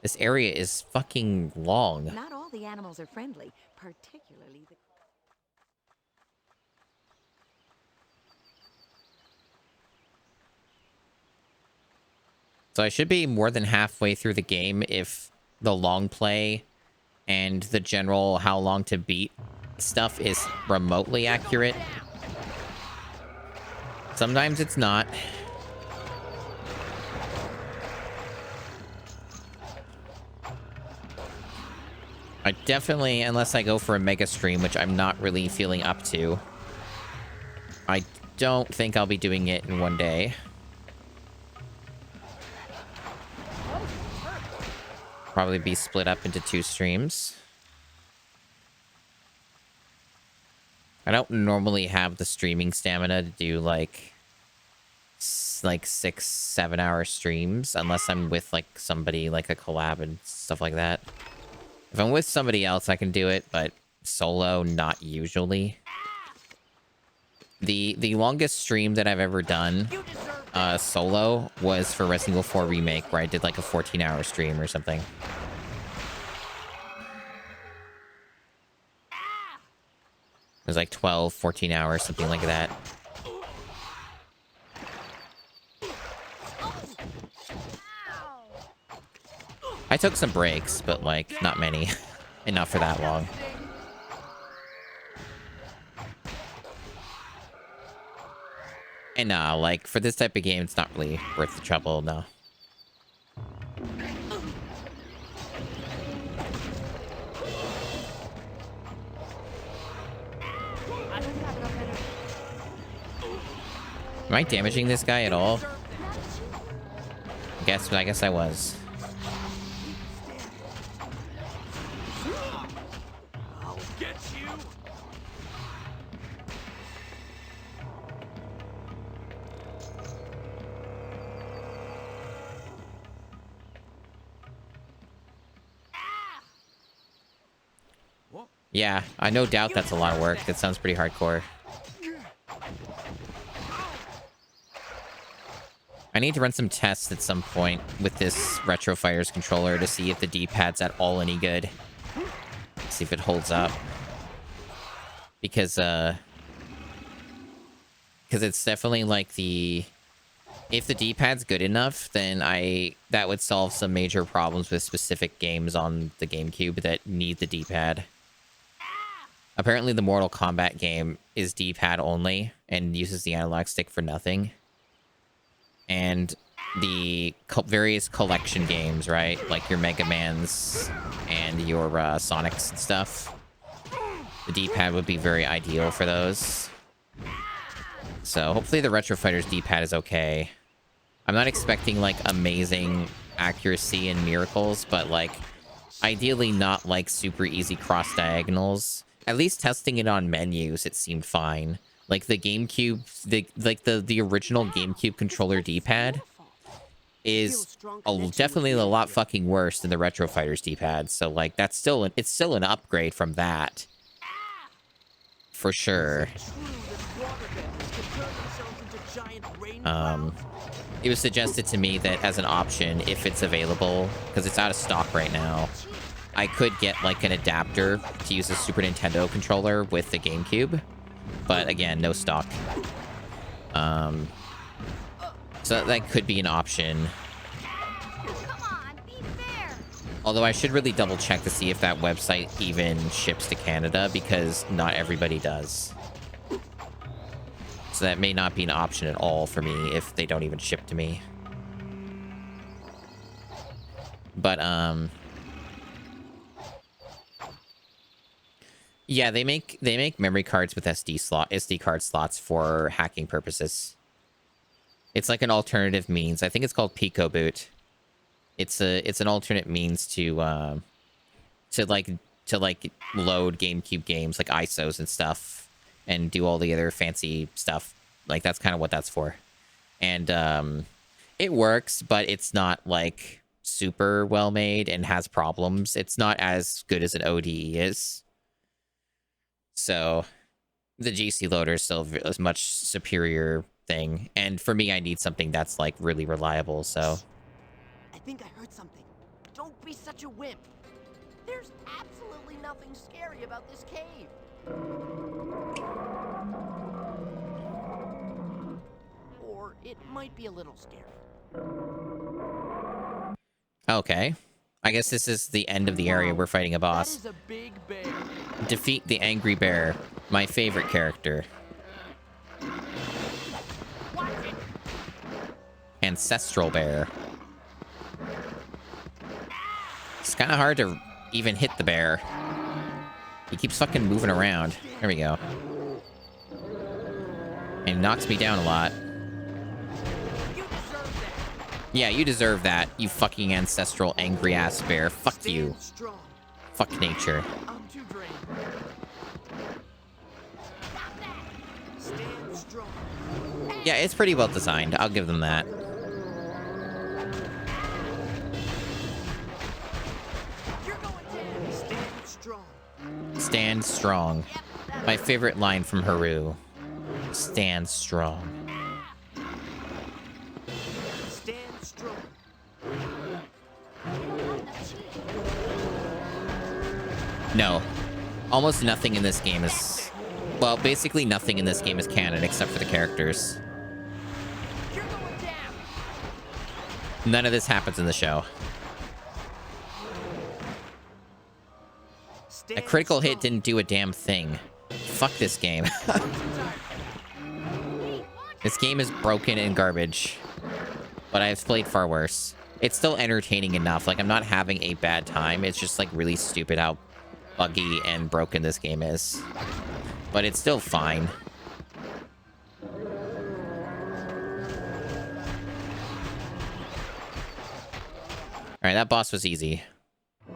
This area is fucking long. Not all the animals are friendly, particularly the... So I should be more than halfway through the game if the long play and the general how long to beat stuff is remotely accurate. Sometimes it's not. I definitely, unless I go for a mega stream, which I'm not really feeling up to, I don't think I'll be doing it in one day. Probably be split up into 2 streams. I don't normally have the streaming stamina to do like 6-7 hour streams unless I'm with like somebody, like a collab and stuff like that. If I'm with somebody else, I can do it, but solo, not usually. The longest stream that I've ever done solo was for Resident Evil 4 Remake, where I did like a 14-hour stream or something. It was like 12, 14 hours, something like that. I took some breaks, but like not many. And not for that long. And like for this type of game, it's not really worth the trouble, no. Am I damaging this guy at all? I guess I was. I'll get you. Yeah, I no doubt that's a lot of work. That sounds pretty hardcore. I need to run some tests at some point with this Retro Fighters controller to see if the D-pad's at all any good. See if it holds up. Because it's definitely like if the D-pad's good enough, then that would solve some major problems with specific games on the GameCube that need the D-pad. Apparently the Mortal Kombat game is D-pad only and uses the analog stick for nothing. And the various collection games, right? Like your Mega Mans and your Sonics and stuff. The D-pad would be very ideal for those. So hopefully the Retro Fighters D-pad is okay. I'm not expecting like amazing accuracy and miracles, but like ideally not like super easy cross diagonals. At least testing it on menus, it seemed fine. Like the GameCube, the original GameCube controller D-pad is definitely a lot fucking worse than the Retro Fighters D-pad. So like it's still an upgrade from that, for sure. It was suggested to me that as an option, if it's available, because it's out of stock right now, I could get like an adapter to use a Super Nintendo controller with the GameCube. But again, no stock. So that could be an option. Although I should really double check to see if that website even ships to Canada, because not everybody does. So that may not be an option at all for me if they don't even ship to me. But, yeah, they make memory cards with SD card slots for hacking purposes. It's like an alternative means. I think it's called PicoBoot. It's an alternate means to load GameCube games like ISOs and stuff, and do all the other fancy stuff. Like that's kind of what that's for. And it works, but it's not like super well made and has problems. It's not as good as an ODE is. So the GC loader is still a much superior thing. And for me, I need something that's like really reliable. So I think I heard something. Don't be such a wimp. There's absolutely nothing scary about this cave. Or it might be a little scary. okay. I guess this is the end of the area. We're fighting a boss. That is a big bear. Defeat the Angry Bear, my favorite character. Ancestral Bear. It's kind of hard to even hit the bear. He keeps fucking moving around. There we go. And knocks me down a lot. Yeah, you deserve that, you fucking ancestral angry ass bear. Fuck you. Fuck nature. I'm too drained. Stand strong. Yeah, it's pretty well designed. I'll give them that. You're going down. Stand strong. Stand strong. My favorite line from Haru. Stand strong. Stand strong. No. Almost nothing in this game is... Well, basically nothing in this game is canon except for the characters. You're going down. None of this happens in the show. A critical hit didn't do a damn thing. Fuck this game. This game is broken and garbage. But I've played far worse. It's still entertaining enough. Like, I'm not having a bad time. It's just, like, really stupid how buggy and broken this game is. But it's still fine. Alright, that boss was easy. A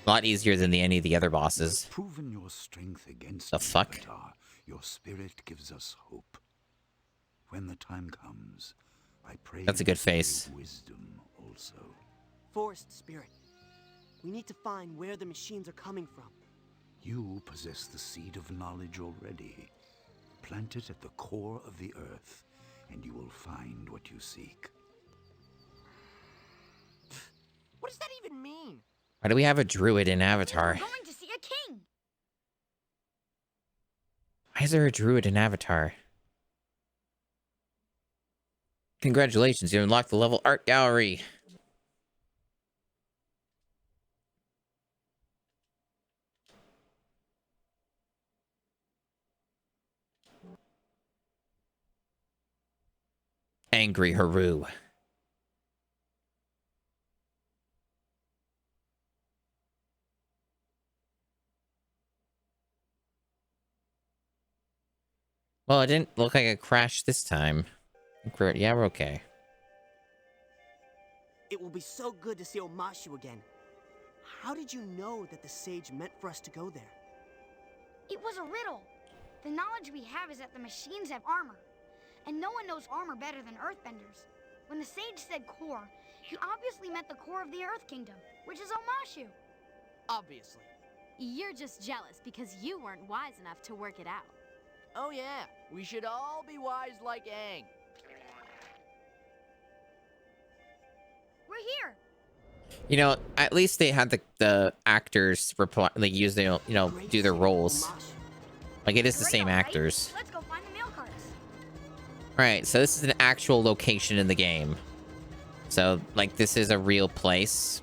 lot easier than any of the other bosses. Proven your strength against the fuck? Avatar. Your spirit gives us hope. When the time comes, I pray. That's a good face. Wisdom also. Forest spirit. We need to find where the machines are coming from. You possess the seed of knowledge already. Plant it at the core of the earth, and you will find what you seek. What does that even mean? Why do we have a druid in Avatar? We're going to see a king. Why is there a druid in Avatar? Congratulations, you unlocked the level art gallery. Angry Haru. Well, it didn't look like a crash this time. Yeah, we're okay. It will be so good to see Omashu again. How did you know that the sage meant for us to go there? It was a riddle. The knowledge we have is that the machines have armor. And no one knows armor better than earthbenders. When the sage said core, he obviously meant the core of the Earth Kingdom, which is Omashu. Obviously. You're just jealous because you weren't wise enough to work it out. Oh yeah, we should all be wise like Aang. We're here. You know, at least they had the actors reply, like use their, do their roles. Like it is the same actors. Let's go find the mail carts. All right, so this is an actual location in the game. So, like, this is a real place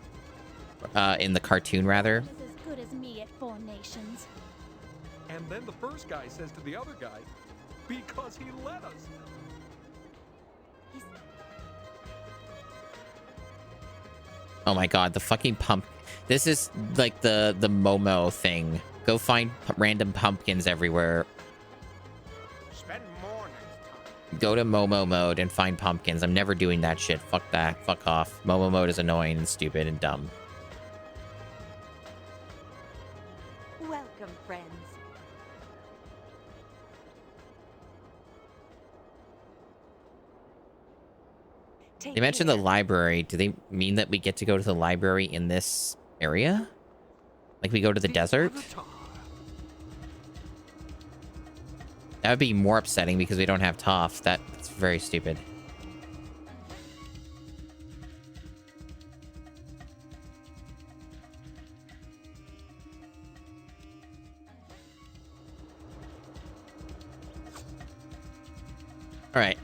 in the cartoon, rather. As good as me at Four Nations. And then the first guy says to the other guy, because he let us. Oh my god, the fucking pump. This is like the Momo thing. Go find random pumpkins everywhere. Spend more next time. Go to Momo mode and find pumpkins. I'm never doing that shit. Fuck that. Fuck off. Momo mode is annoying and stupid and dumb. Welcome, friends. They mentioned the library. Do they mean that we get to go to the library in this area? Like we go to the desert? That would be more upsetting because we don't have Toph. That's very stupid. All right.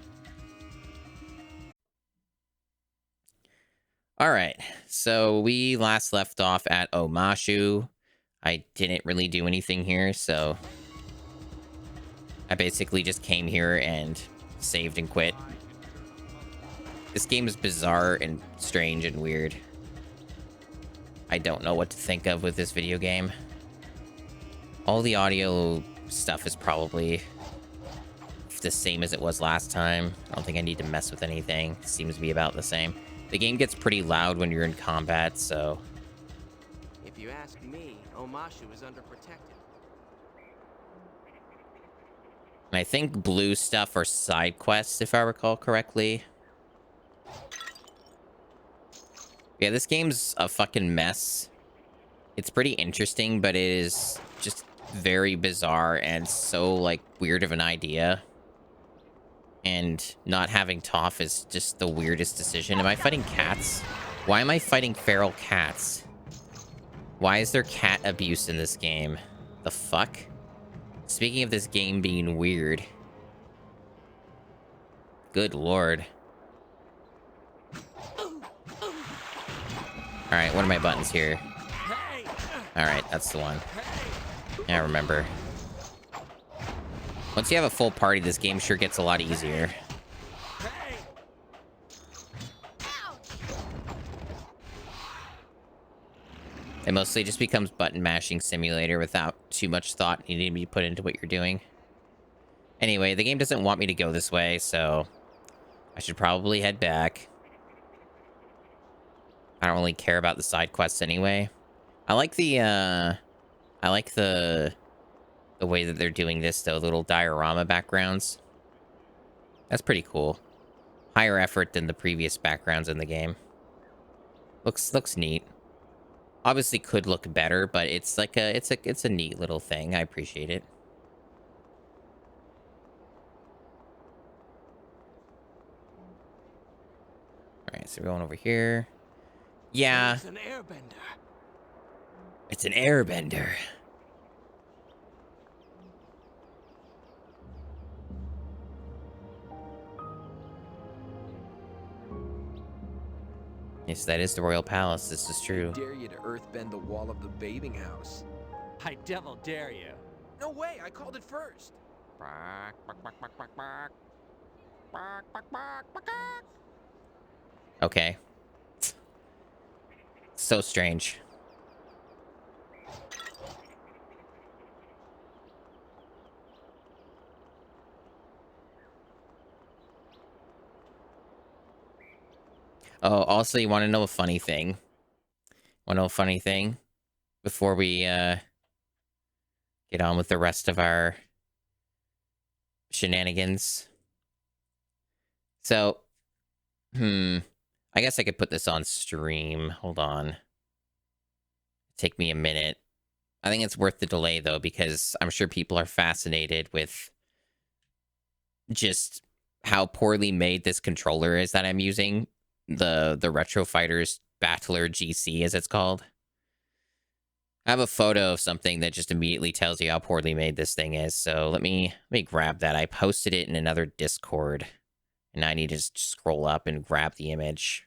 All right. So we last left off at Omashu. I didn't really do anything here, so I basically just came here and saved and quit. This game is bizarre and strange and weird. I don't know what to think of with this video game. All the audio stuff is probably the same as it was last time. I don't think I need to mess with anything. It seems to be about the same. The game gets pretty loud when you're in combat, so... If you ask me, Omashu is underprotected. I think blue stuff are side quests, if I recall correctly. Yeah, this game's a fucking mess. It's pretty interesting, but it is just very bizarre and so, like, weird of an idea. And not having Toph is just the weirdest decision. Am I fighting cats? Why am I fighting feral cats? Why is there cat abuse in this game? The fuck? Speaking of this game being weird. Good lord. Alright, what are my buttons here? Alright, that's the one. Yeah, I remember. Once you have a full party, this game sure gets a lot easier. It mostly just becomes button mashing simulator without too much thought needing to be put into what you're doing. Anyway, the game doesn't want me to go this way, so I should probably head back. I don't really care about the side quests anyway. I like the way that they're doing this though, little diorama backgrounds. That's pretty cool. Higher effort than the previous backgrounds in the game. Looks neat. Obviously could look better, but it's like it's a neat little thing. I appreciate it. All right, so we're going over here. Yeah. It's an airbender. It's an airbender. Yes, that is the royal palace. This is true. I dare you to earthbend the wall of the bathing house. I devil dare you. No way, I called it first. Okay. So strange. Oh, also, you want to know a funny thing? Want to know a funny thing? Before we get on with the rest of our shenanigans. So, I guess I could put this on stream. Hold on. Take me a minute. I think it's worth the delay, though, because I'm sure people are fascinated with just how poorly made this controller is that I'm using. The Retro Fighters Battler GC, as it's called. I have a photo of something that just immediately tells you how poorly made this thing is. So let me grab that. I posted it in another Discord, and I need to just scroll up and grab the image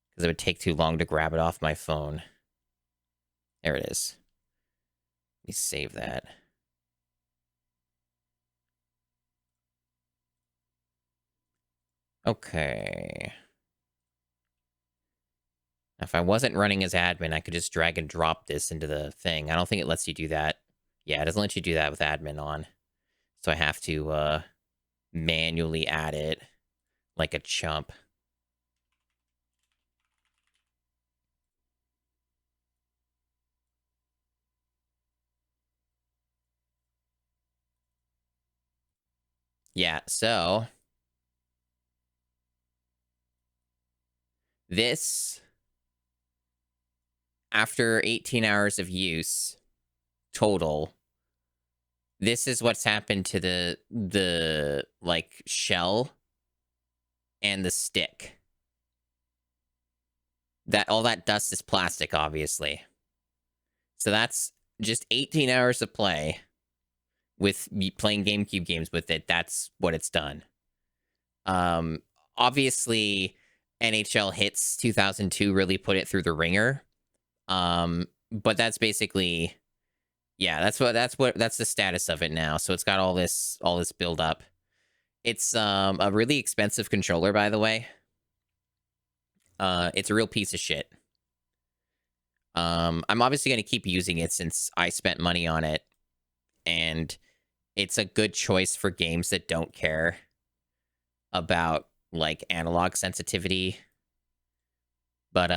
because it would take too long to grab it off my phone. There it is. Let me save that. Okay. If I wasn't running as admin, I could just drag and drop this into the thing. I don't think it lets you do that. Yeah, it doesn't let you do that with admin on. So I have to manually add it like a chump. Yeah, so this, after 18 hours of use total, this is what's happened to the like shell and the stick. That all that dust is plastic, obviously. So that's just 18 hours of play with me playing GameCube games with it. That's what it's done. Obviously NHL Hits 2002 really put it through the ringer. But that's basically, yeah, that's the status of it now. So it's got all this build up. It's a really expensive controller, by the way. It's a real piece of shit. I'm obviously going to keep using it since I spent money on it, and it's a good choice for games that don't care about like analog sensitivity. But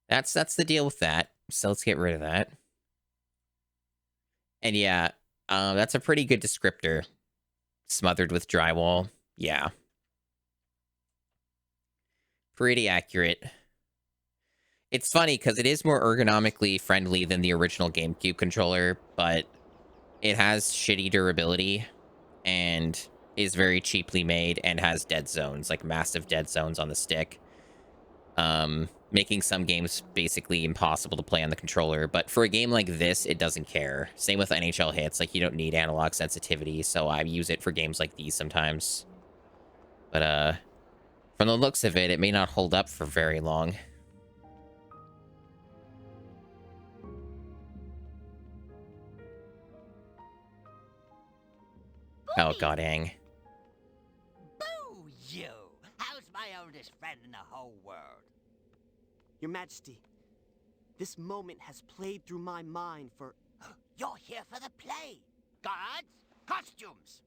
that's the deal with that. So let's get rid of that. And yeah, that's a pretty good descriptor. Smothered with drywall. Yeah. Pretty accurate. It's funny because it is more ergonomically friendly than the original GameCube controller, but it has shitty durability and is very cheaply made and has dead zones, like massive dead zones on the stick. Making some games basically impossible to play on the controller. But for a game like this, it doesn't care. Same with NHL Hits. Like, you don't need analog sensitivity, so I use it for games like these sometimes. But, from the looks of it, it may not hold up for very long. Oh, god dang. Boo, you! How's my oldest friend in the whole world? Your Majesty, this moment has played through my mind for... You're here for the play! Guards, costumes!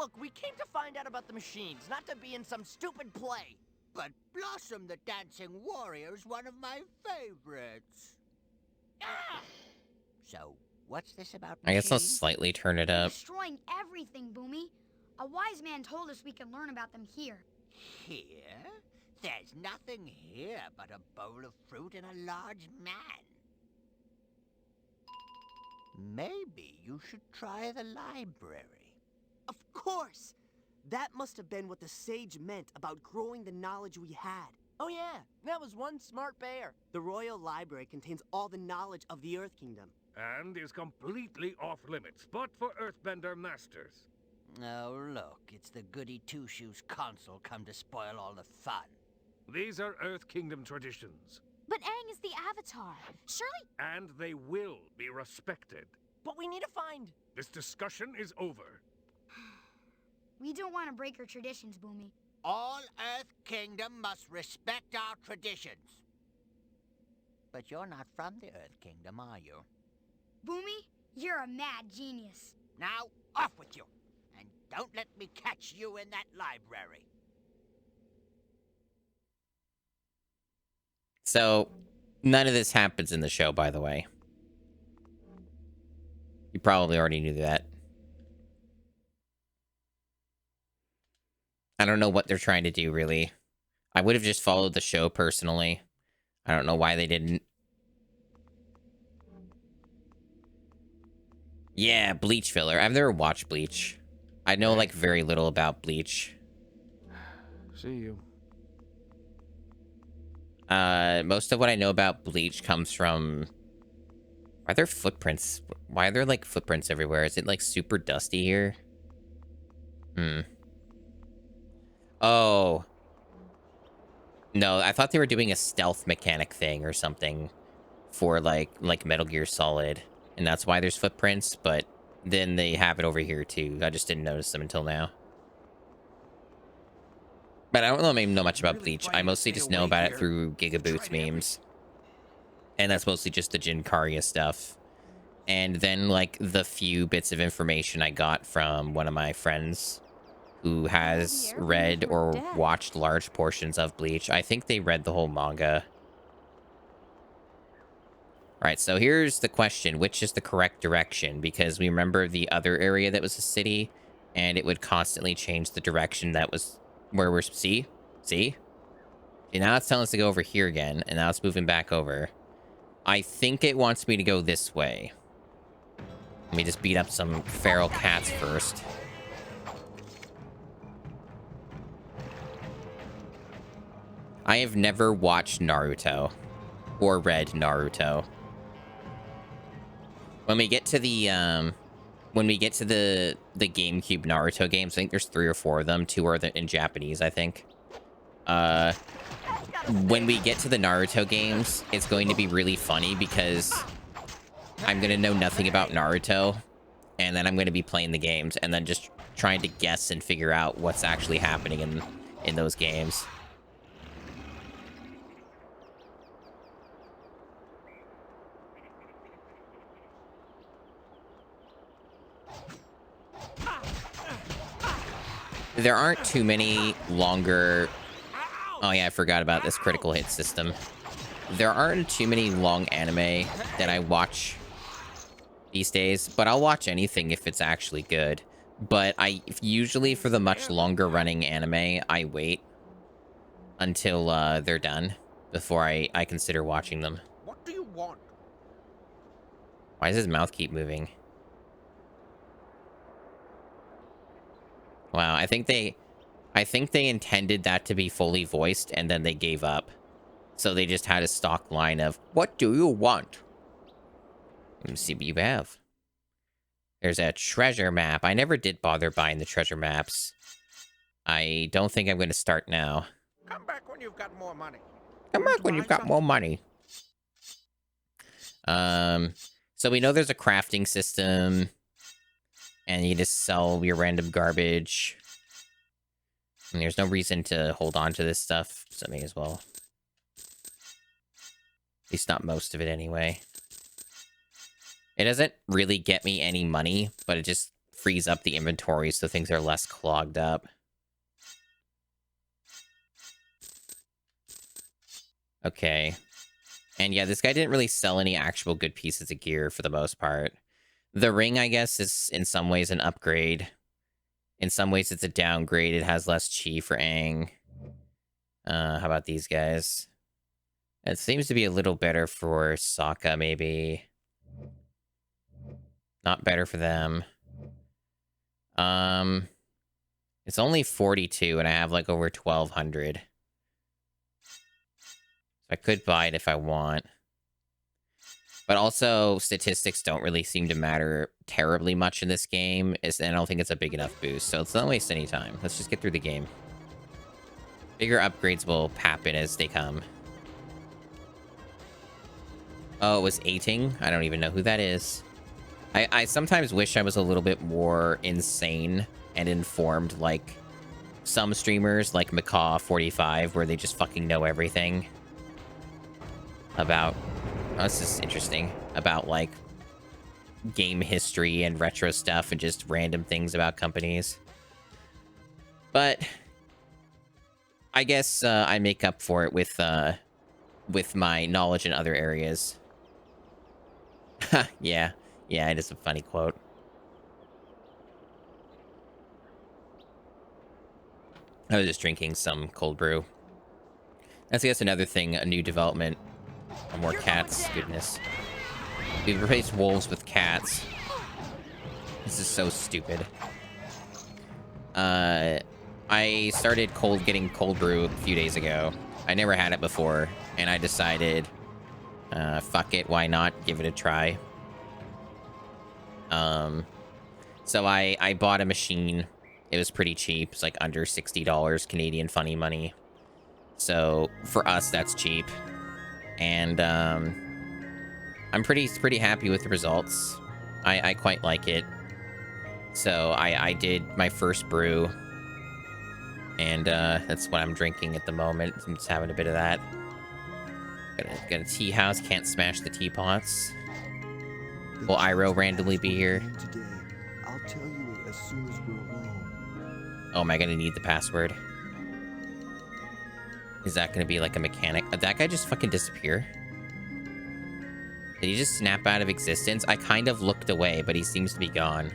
Look, we came to find out about the machines, not to be in some stupid play. But Blossom the Dancing Warrior is one of my favorites. Ah! So, what's this about I guess I'll machines? slightly turn it up. Destroying everything, Boomy. A wise man told us we can learn about them here. Here? There's nothing here but a bowl of fruit and a large man. Maybe you should try the library. Of course! That must have been what the sage meant about growing the knowledge we had. Oh yeah, that was one smart bear. The Royal Library contains all the knowledge of the Earth Kingdom. And is completely off limits, but for Earthbender masters. Oh, look, it's the Goody Two-Shoes console come to spoil all the fun. These are Earth Kingdom traditions. But Aang is the Avatar. Surely... And they will be respected. But we need to find... This discussion is over. We don't want to break our traditions, Boomy. All Earth Kingdom must respect our traditions. But you're not from the Earth Kingdom, are you? Boomy, you're a mad genius. Now, off with you. And don't let me catch you in that library. So, none of this happens in the show, by the way. You probably already knew that. I don't know what they're trying to do, really. I would have just followed the show, personally. I don't know why they didn't. Yeah, Bleach filler. I've never watched Bleach. I know, like, very little about Bleach. See you. Most of what I know about Bleach comes from... Why are there footprints? Why are there, like, footprints everywhere? Is it, like, super dusty here? Oh. No, I thought they were doing a stealth mechanic thing or something for, like Metal Gear Solid. And that's why there's footprints, but then they have it over here, too. I just didn't notice them until now. But I don't know much about Bleach. I mostly just know about it through Gigaboots memes. And that's mostly just the Jinkaria stuff. And then, like, the few bits of information I got from one of my friends who has read or watched large portions of Bleach. I think they read the whole manga. Alright, so here's the question. Which is the correct direction? Because we remember the other area that was a city, and it would constantly change the direction that was where we're... See? See? And now it's telling us to go over here again, and now it's moving back over. I think it wants me to go this way. Let me just beat up some feral cats first. I have never watched Naruto or read Naruto. When we get to the the GameCube Naruto games, I think there's 3 or 4 of them. 2 are in Japanese, I think. When we get to the Naruto games, it's going to be really funny because I'm going to know nothing about Naruto, and then I'm going to be playing the games and then just trying to guess and figure out what's actually happening in those games. There aren't too many longer... Oh yeah, I forgot about this critical hit system. There aren't too many long anime that I watch these days, but I'll watch anything if it's actually good. But usually for the much longer running anime, I wait until they're done before I consider watching them. What do you want? Why does his mouth keep moving? Wow, I think they intended that to be fully voiced, and then they gave up. So they just had a stock line of, "What do you want?" Let me see what you have. There's a treasure map. I never did bother buying the treasure maps. I don't think I'm going to start now. Come back when you've got more money. Come back when you've got more money. So we know there's a crafting system. And you just sell your random garbage. And there's no reason to hold on to this stuff, so I may as well. At least not most of it anyway. It doesn't really get me any money, but it just frees up the inventory so things are less clogged up. Okay. And yeah, this guy didn't really sell any actual good pieces of gear for the most part. The ring, I guess, is in some ways an upgrade. In some ways, it's a downgrade. It has less chi for Aang. How about these guys? It seems to be a little better for Sokka, maybe. Not better for them. It's only 42, and I have like over 1,200. I could buy it if I want. But also, statistics don't really seem to matter terribly much in this game. And I don't think it's a big enough boost, so let's not waste any time. Let's just get through the game. Bigger upgrades will happen as they come. Oh, it was Aiting? I don't even know who that is. I sometimes wish I was a little bit more insane and informed, like some streamers, like Macaw45, where they just fucking know everything about... Oh, this is interesting. About, like, game history and retro stuff and just random things about companies. But I guess I make up for it with my knowledge in other areas. Yeah. Yeah, it is a funny quote. I was just drinking some cold brew. That's, I guess, another thing, a new development. More cats, goodness. We've replaced wolves with cats. This is so stupid. I started getting cold brew a few days ago. I never had it before, and I decided, fuck it, why not? Give it a try. So I bought a machine. It was pretty cheap. It's like under $60 Canadian funny money. So for us, that's cheap. And I'm pretty happy with the results. I quite like it. So I did my first brew, and that's what I'm drinking at the moment. I'm just having a bit of that. Got a tea house. Can't smash the teapots. Will Iroh randomly be here? I'll tell you it as soon as we're alone. Oh, am I gonna need the password? Is that gonna be like a mechanic? Did that guy just fucking disappear? Did he just snap out of existence? I kind of looked away, but he seems to be gone.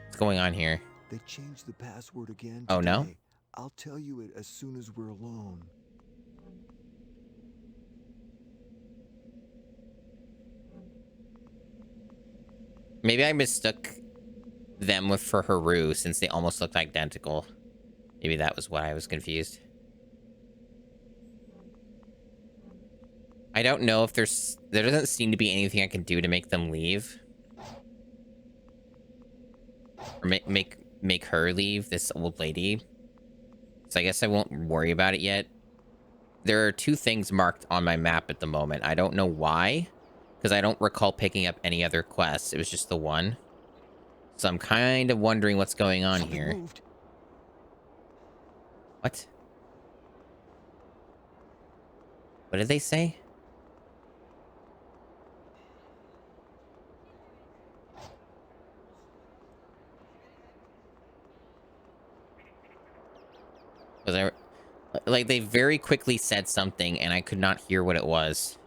What's going on here? They changed the password again. Oh, no? Today. I'll tell you it as soon as we're alone. Maybe I mistook them for Haru since they almost looked identical. Maybe that was why I was confused. I don't know if there doesn't seem to be anything I can do to make them leave. Or make her leave, this old lady. So I guess I won't worry about it yet. There are 2 things marked on my map at the moment. I don't know why, because I don't recall picking up any other quests. It was just the one. So I'm kind of wondering what's going on here. Moved. What? What did they say? Was like, they very quickly said something and I could not hear what it was.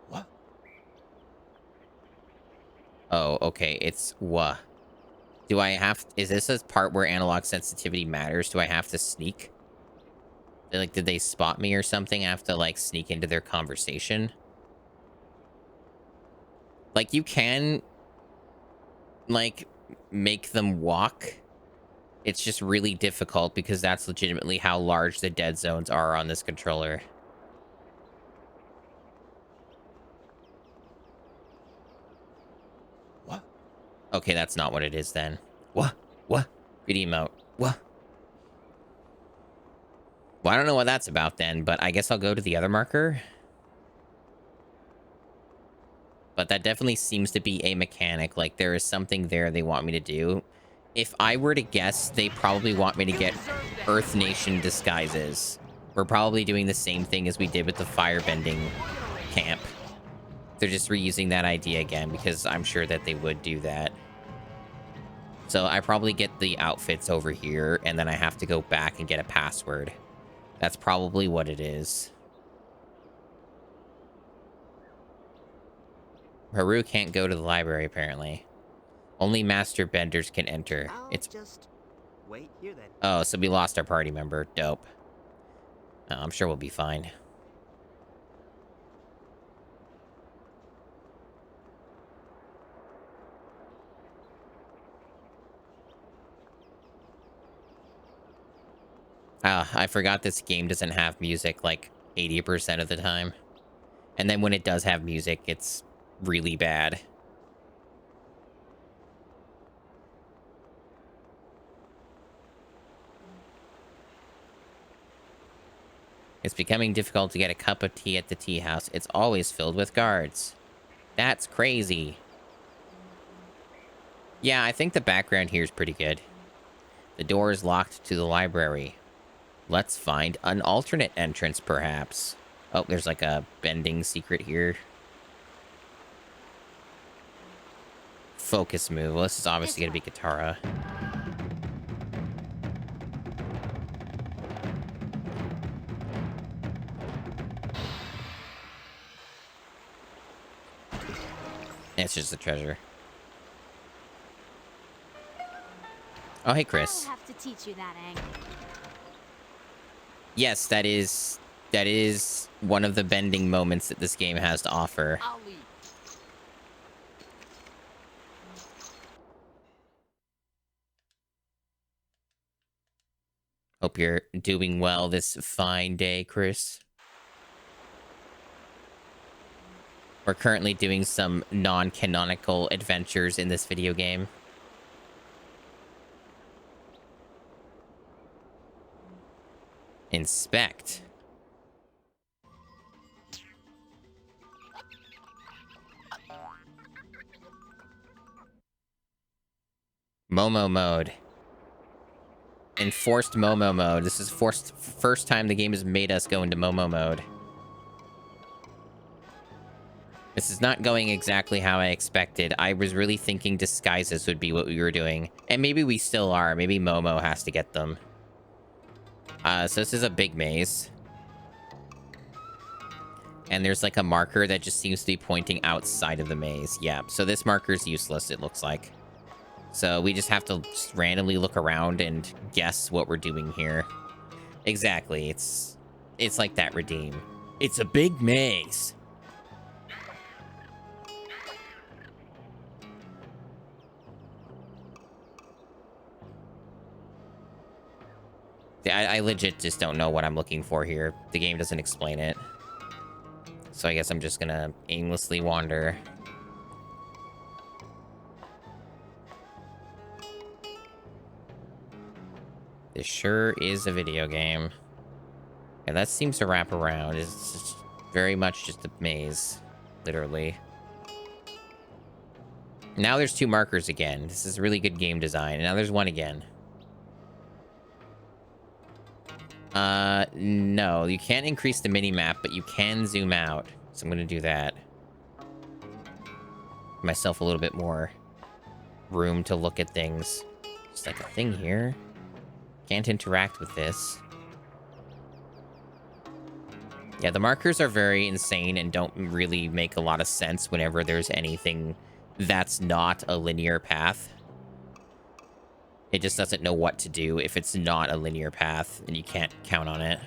What? Oh, okay. It's wha. Do I have... Is this a part where analog sensitivity matters? Do I have to sneak? Like, did they spot me or something? I have to, like, sneak into their conversation? Like, you can, like, make them walk. It's just really difficult because that's legitimately how large the dead zones are on this controller. What? Okay, that's not what it is then. What? Good emote. What? Well, I don't know what that's about then, but I guess I'll go to the other marker. But that definitely seems to be a mechanic. Like, there is something there they want me to do. If I were to guess, they probably want me to get Earth Nation disguises. We're probably doing the same thing as we did with the firebending camp. They're just reusing that idea again because I'm sure that they would do that. So I probably get the outfits over here and then I have to go back and get a password. That's probably what it is. Haru can't go to the library apparently. Only master benders can enter. It's just wait here then. Oh, so we lost our party member. Dope. Oh, I'm sure we'll be fine. I forgot this game doesn't have music like 80% of the time. And then when it does have music, it's really bad. It's becoming difficult to get a cup of tea at the tea house. It's always filled with guards. That's crazy. Yeah, I think the background here is pretty good. The door is locked to the library. Let's find an alternate entrance, perhaps. Oh, there's like a bending secret here. Focus move. Well, this is obviously going to be Katara. It's just a treasure. Oh, hey, Chris. I'll have to teach you that angle. Yes, that is one of the bending moments that this game has to offer. Hope you're doing well this fine day, Chris. We're currently doing some non-canonical adventures in this video game. Inspect. Momo mode. Enforced Momo mode. This is first time the game has made us go into Momo mode. This is not going exactly how I expected. I was really thinking disguises would be what we were doing. And maybe we still are. Maybe Momo has to get them. So this is a big maze. And there's like a marker that just seems to be pointing outside of the maze. Yeah, so this marker is useless, it looks like. So we just have to just randomly look around and guess what we're doing here. Exactly, it's like that, Redeem. It's a big maze. I legit just don't know what I'm looking for here. The game doesn't explain it. So I guess I'm just gonna aimlessly wander. This sure is a video game. Yeah, that seems to wrap around. It's just very much just a maze. Literally. Now there's two markers again. This is really good game design. And now there's one again. No, you can't increase the mini-map, but you can zoom out. So I'm gonna do that. Give myself a little bit more room to look at things. Just like a thing here. Can't interact with this. Yeah, the markers are very insane and don't really make a lot of sense whenever there's anything that's not a linear path. It just doesn't know what to do if it's not a linear path, and you can't count on it.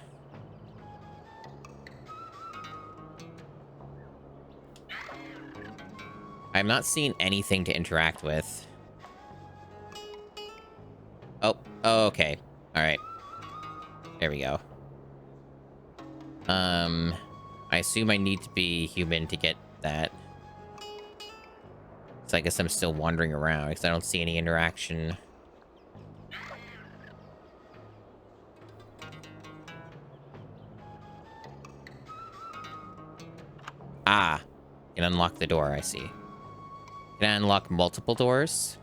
I'm not seeing anything to interact with. Oh, okay. All right. There we go. I assume I need to be human to get that. So I guess I'm still wandering around because I don't see any interaction. Ah, can unlock the door, I see. Can I unlock multiple doors?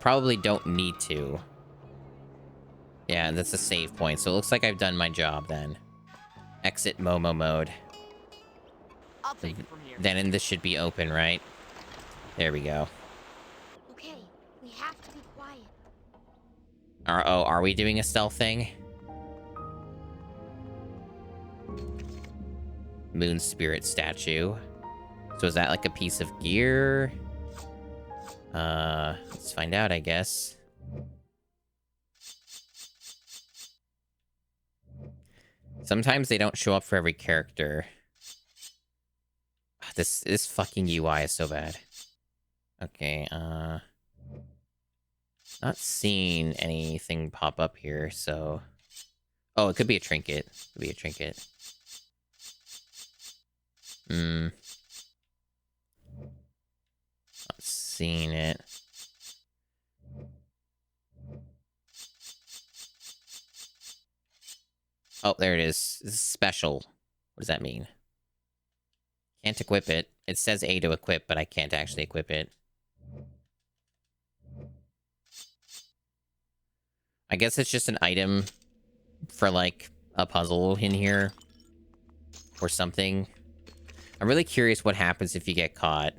probably don't need to. Yeah, that's a save point. So it looks like I've done my job then. Exit Momo mode. I'll take it from here. Then this should be open, right? There we go. Okay, we have to be quiet. Are we doing a stealth thing? Moon Spirit statue. So is that like a piece of gear? Let's find out, I guess. Sometimes they don't show up for every character. This fucking UI is so bad. Okay, not seeing anything pop up here, so... Oh, it could be a trinket. Could be a trinket. Not seeing it. Oh, there it is. This is special. What does that mean? Can't equip it. It says A to equip, but I can't actually equip it. I guess it's just an item for, like, a puzzle in here. Or something. I'm really curious what happens if you get caught.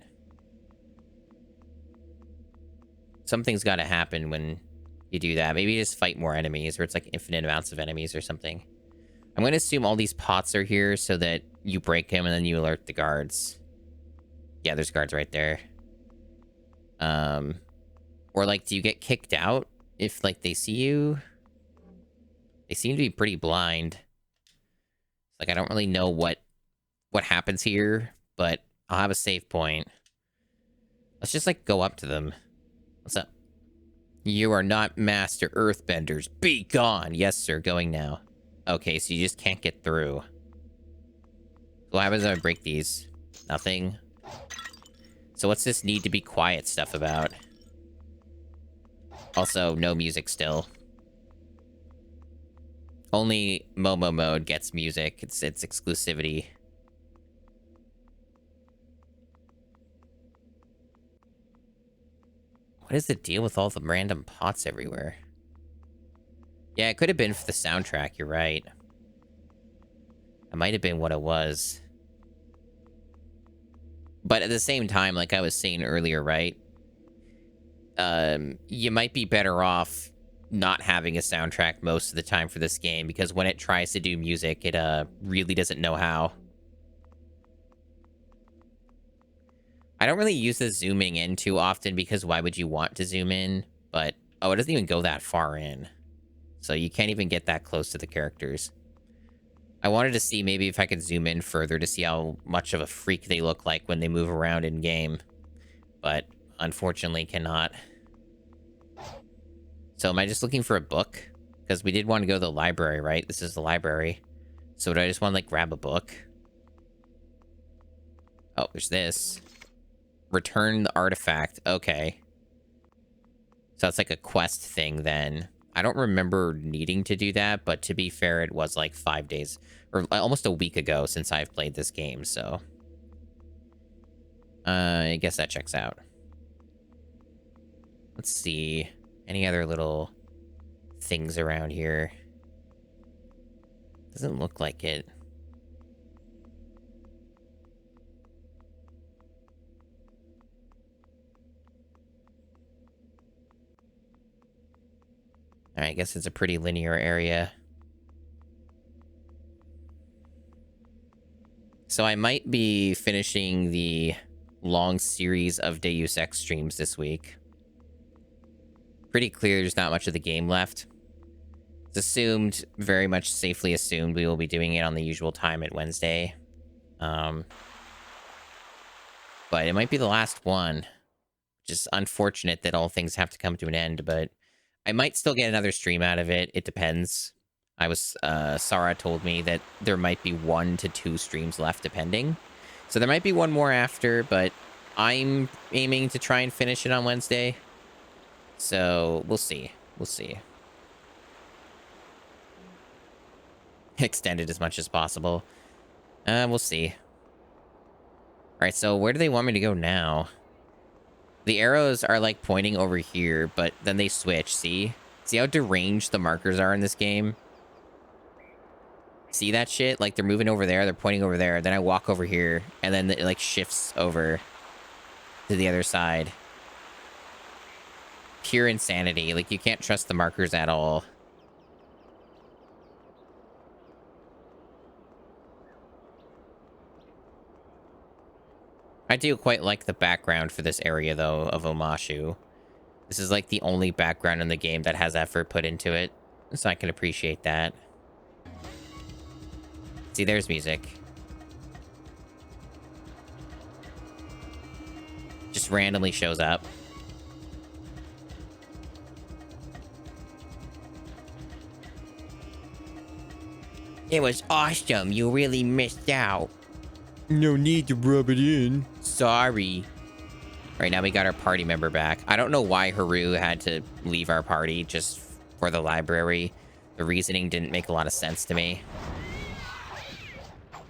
Something's got to happen when you do that. Maybe you just fight more enemies, or it's like infinite amounts of enemies or something. I'm going to assume all these pots are here so that you break them and then you alert the guards. Yeah, there's guards right there. Or, like, do you get kicked out if, like, they see you? They seem to be pretty blind. Like, I don't really know what happens here, but I'll have a save point. Let's just, like, go up to them. What's up? You are not Master Earthbenders. Be gone! Yes, sir. Going now. Okay, so you just can't get through. What happens if I break these? Nothing. So what's this need to be quiet stuff about? Also, no music still. Only Momo mode gets music. It's exclusivity. What is the deal with all the random pots everywhere? Yeah, it could have been for the soundtrack, you're right. It might have been what it was. But at the same time, like I was saying earlier, right? You might be better off not having a soundtrack most of the time for this game, because when it tries to do music, it really doesn't know how. I don't really use the zooming in too often, because why would you want to zoom in? But, oh, it doesn't even go that far in. So you can't even get that close to the characters. I wanted to see maybe if I could zoom in further to see how much of a freak they look like when they move around in game. But unfortunately cannot. So am I just looking for a book? Because we did want to go to the library, right? This is the library. So do I just want to, like, grab a book? Oh, there's this. Return the artifact. Okay. So it's like a quest thing then. I don't remember needing to do that, but to be fair, it was like 5 days, or almost a week ago since I've played this game, so... I guess that checks out. Let's see. Any other little things around here? Doesn't look like it. Alright, I guess it's a pretty linear area. So I might be finishing the long series of Deus Ex streams this week. Pretty clear there's not much of the game left. It's assumed, very much safely assumed, we will be doing it on the usual time at Wednesday. But it might be the last one. Just unfortunate that all things have to come to an end, but I might still get another stream out of it. It depends. Sarah told me that there might be 1 to 2 streams left, depending. So there might be one more after, but I'm aiming to try and finish it on Wednesday. So we'll see. We'll see. Extend it as much as possible. We'll see. Alright, so where do they want me to go now? The arrows are like pointing over here, but then they switch, see? See how deranged the markers are in this game? See that shit? Like they're moving over there, they're pointing over there, then I walk over here, and then it like shifts over to the other side. Pure insanity. Like you can't trust the markers at all. I do quite like the background for this area, though, of Omashu. This is like the only background in the game that has effort put into it, so I can appreciate that. See, there's music. Just randomly shows up. It was awesome. You really missed out. No need to rub it in. Sorry. Right, now we got our party member back. I don't know why Haru had to leave our party just for the library. The reasoning didn't make a lot of sense to me.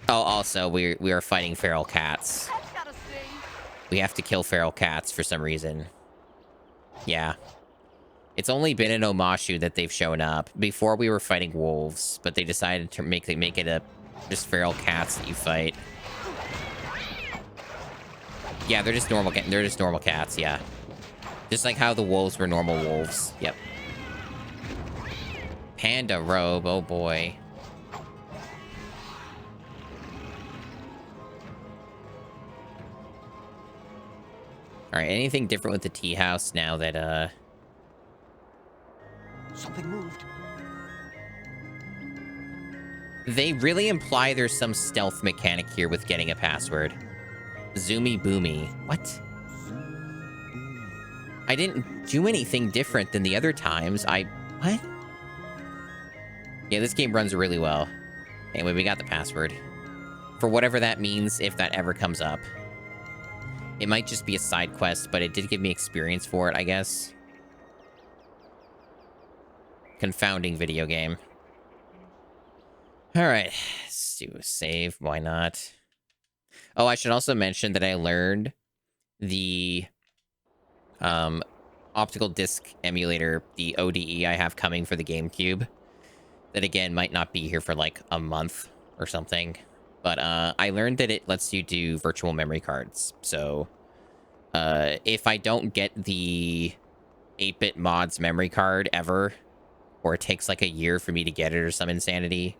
Oh, also, we are fighting feral cats. We have to kill feral cats for some reason. Yeah. It's only been in Omashu that they've shown up. Before we were fighting wolves, but they decided to make it a just feral cats that you fight. Yeah, they're just normal cats, yeah. Just like how the wolves were normal wolves. Yep. Panda robe, oh boy. Alright, anything different with the tea house now that, Something moved. They really imply there's some stealth mechanic here with getting a password. Zoomy Boomy. What? I didn't do anything different than the other times. What? Yeah, this game runs really well. Anyway, we got the password. For whatever that means, if that ever comes up. It might just be a side quest, but it did give me experience for it, I guess. Confounding video game. Alright, let's do a save. Why not? Oh, I should also mention that I learned the optical disc emulator, the ODE I have coming for the GameCube. That, again, might not be here for like a month or something. But I learned that it lets you do virtual memory cards. So if I don't get the 8-bit mods memory card ever, or it takes like a year for me to get it or some insanity,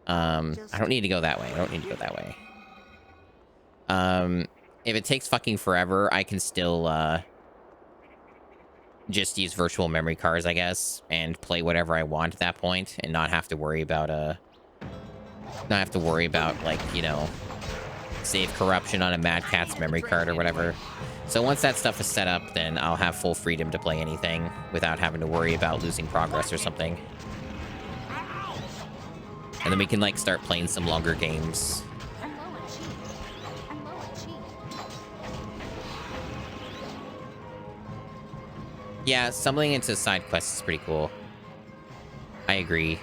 I don't need to go that way. If it takes fucking forever, I can still just use virtual memory cards, I guess, and play whatever I want at that point, and not have to worry about like, you know, save corruption on a Mad Catz memory card or whatever. So once that stuff is set up, then I'll have full freedom to play anything without having to worry about losing progress or something. And then we can like start playing some longer games. Yeah, stumbling into side quests is pretty cool. I agree.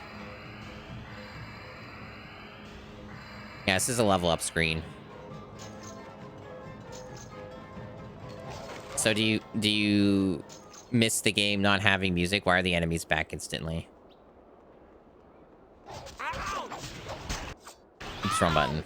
Yeah, this is a level up screen. So do you miss the game not having music? Why are the enemies back instantly? Oops, wrong button.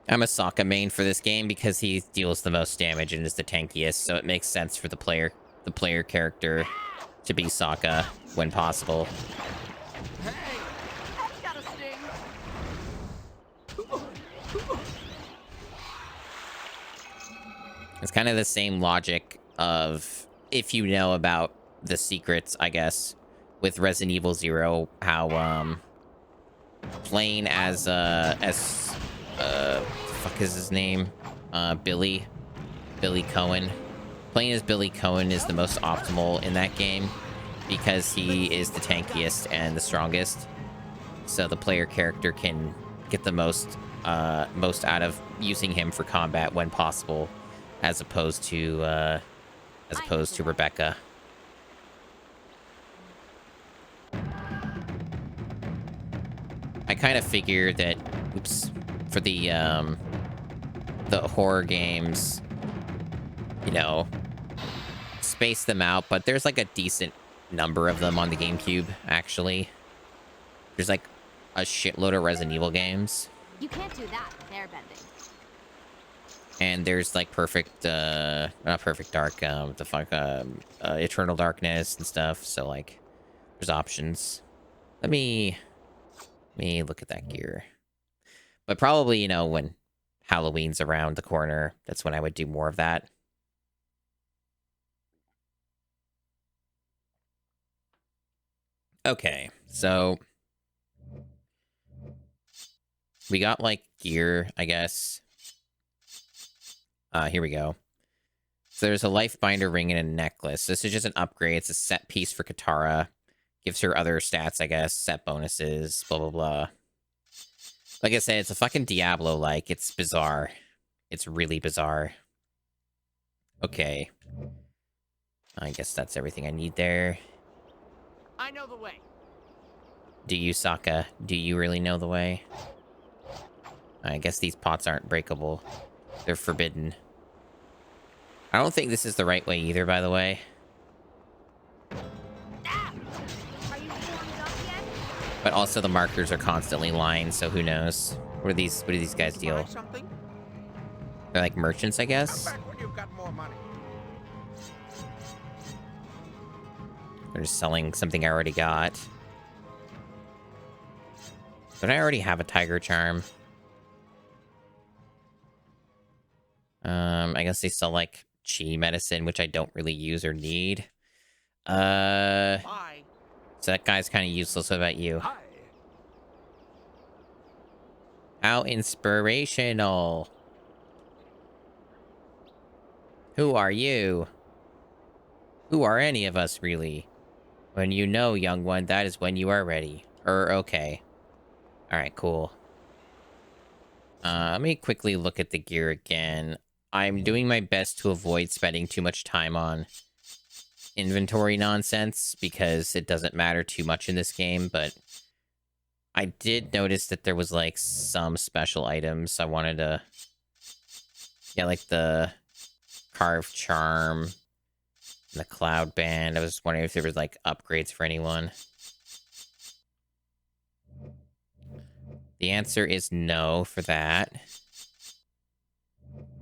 I'm a Sokka main for this game because he deals the most damage and is the tankiest, so it makes sense for the player character to be Sokka when possible. It's kind of the same logic of if you know about the secrets, I guess, with Resident Evil 0, how playing as fuck is his name? Billy Cohen. Playing as Billy Cohen is the most optimal in that game because he is the tankiest and the strongest. So the player character can get the most out of using him for combat when possible, as opposed to Rebecca. I kind of figured that, oops, for the horror games, you know, space them out, but there's like a decent number of them on the GameCube, actually. There's like a shitload of Resident Evil games. You can't do that with airbending. And there's like not Perfect Dark, Eternal Darkness and stuff. So like, there's options. Let me look at that gear. But probably, you know, when Halloween's around the corner, that's when I would do more of that. Okay, so we got like gear, I guess. Here we go. So there's a life binder ring and a necklace. This is just an upgrade. It's a set piece for Katara. Gives her other stats, I guess. Set bonuses, blah, blah, blah. Like I said, it's a fucking Diablo-like. It's bizarre. It's really bizarre. Okay. I guess that's everything I need there. I know the way. Do you, Sokka? Do you really know the way? I guess these pots aren't breakable. They're forbidden. I don't think this is the right way either, by the way. But also the markers are constantly lined, so who knows? What do these guys deal? They're like merchants, I guess? They're just selling something I already got. But I already have a tiger charm. I guess they sell like chi medicine, which I don't really use or need. Bye. So that guy's kind of useless. What about you? Hi. How inspirational. Who are you? Who are any of us, really? When you know, young one, that is when you are ready. Okay. Alright, cool. Let me quickly look at the gear again. I'm doing my best to avoid spending too much time on inventory nonsense because it doesn't matter too much in this game, but I did notice that there was like some special items I wanted to, yeah, like the carved charm and the cloud band. I was just wondering if there was like upgrades for anyone. The answer is no for that.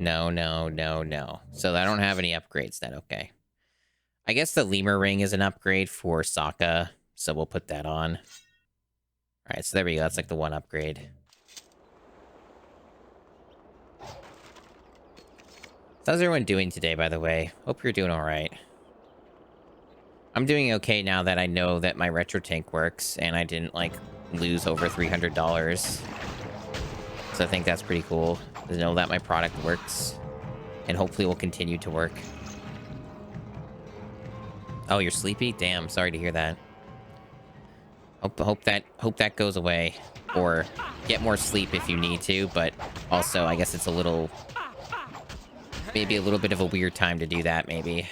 No, no, no, no. So I don't have any upgrades then, okay. I guess the lemur ring is an upgrade for Sokka, so we'll put that on. Alright, so there we go. That's like the one upgrade. So how's everyone doing today, by the way? Hope you're doing alright. I'm doing okay now that I know that my retro tank works, and I didn't, like, lose over $300. So I think that's pretty cool to know that my product works, and hopefully will continue to work. Oh, you're sleepy? Damn, sorry to hear that. Hope that goes away, or get more sleep if you need to. But also, I guess it's a little, maybe a little bit of a weird time to do that. Maybe.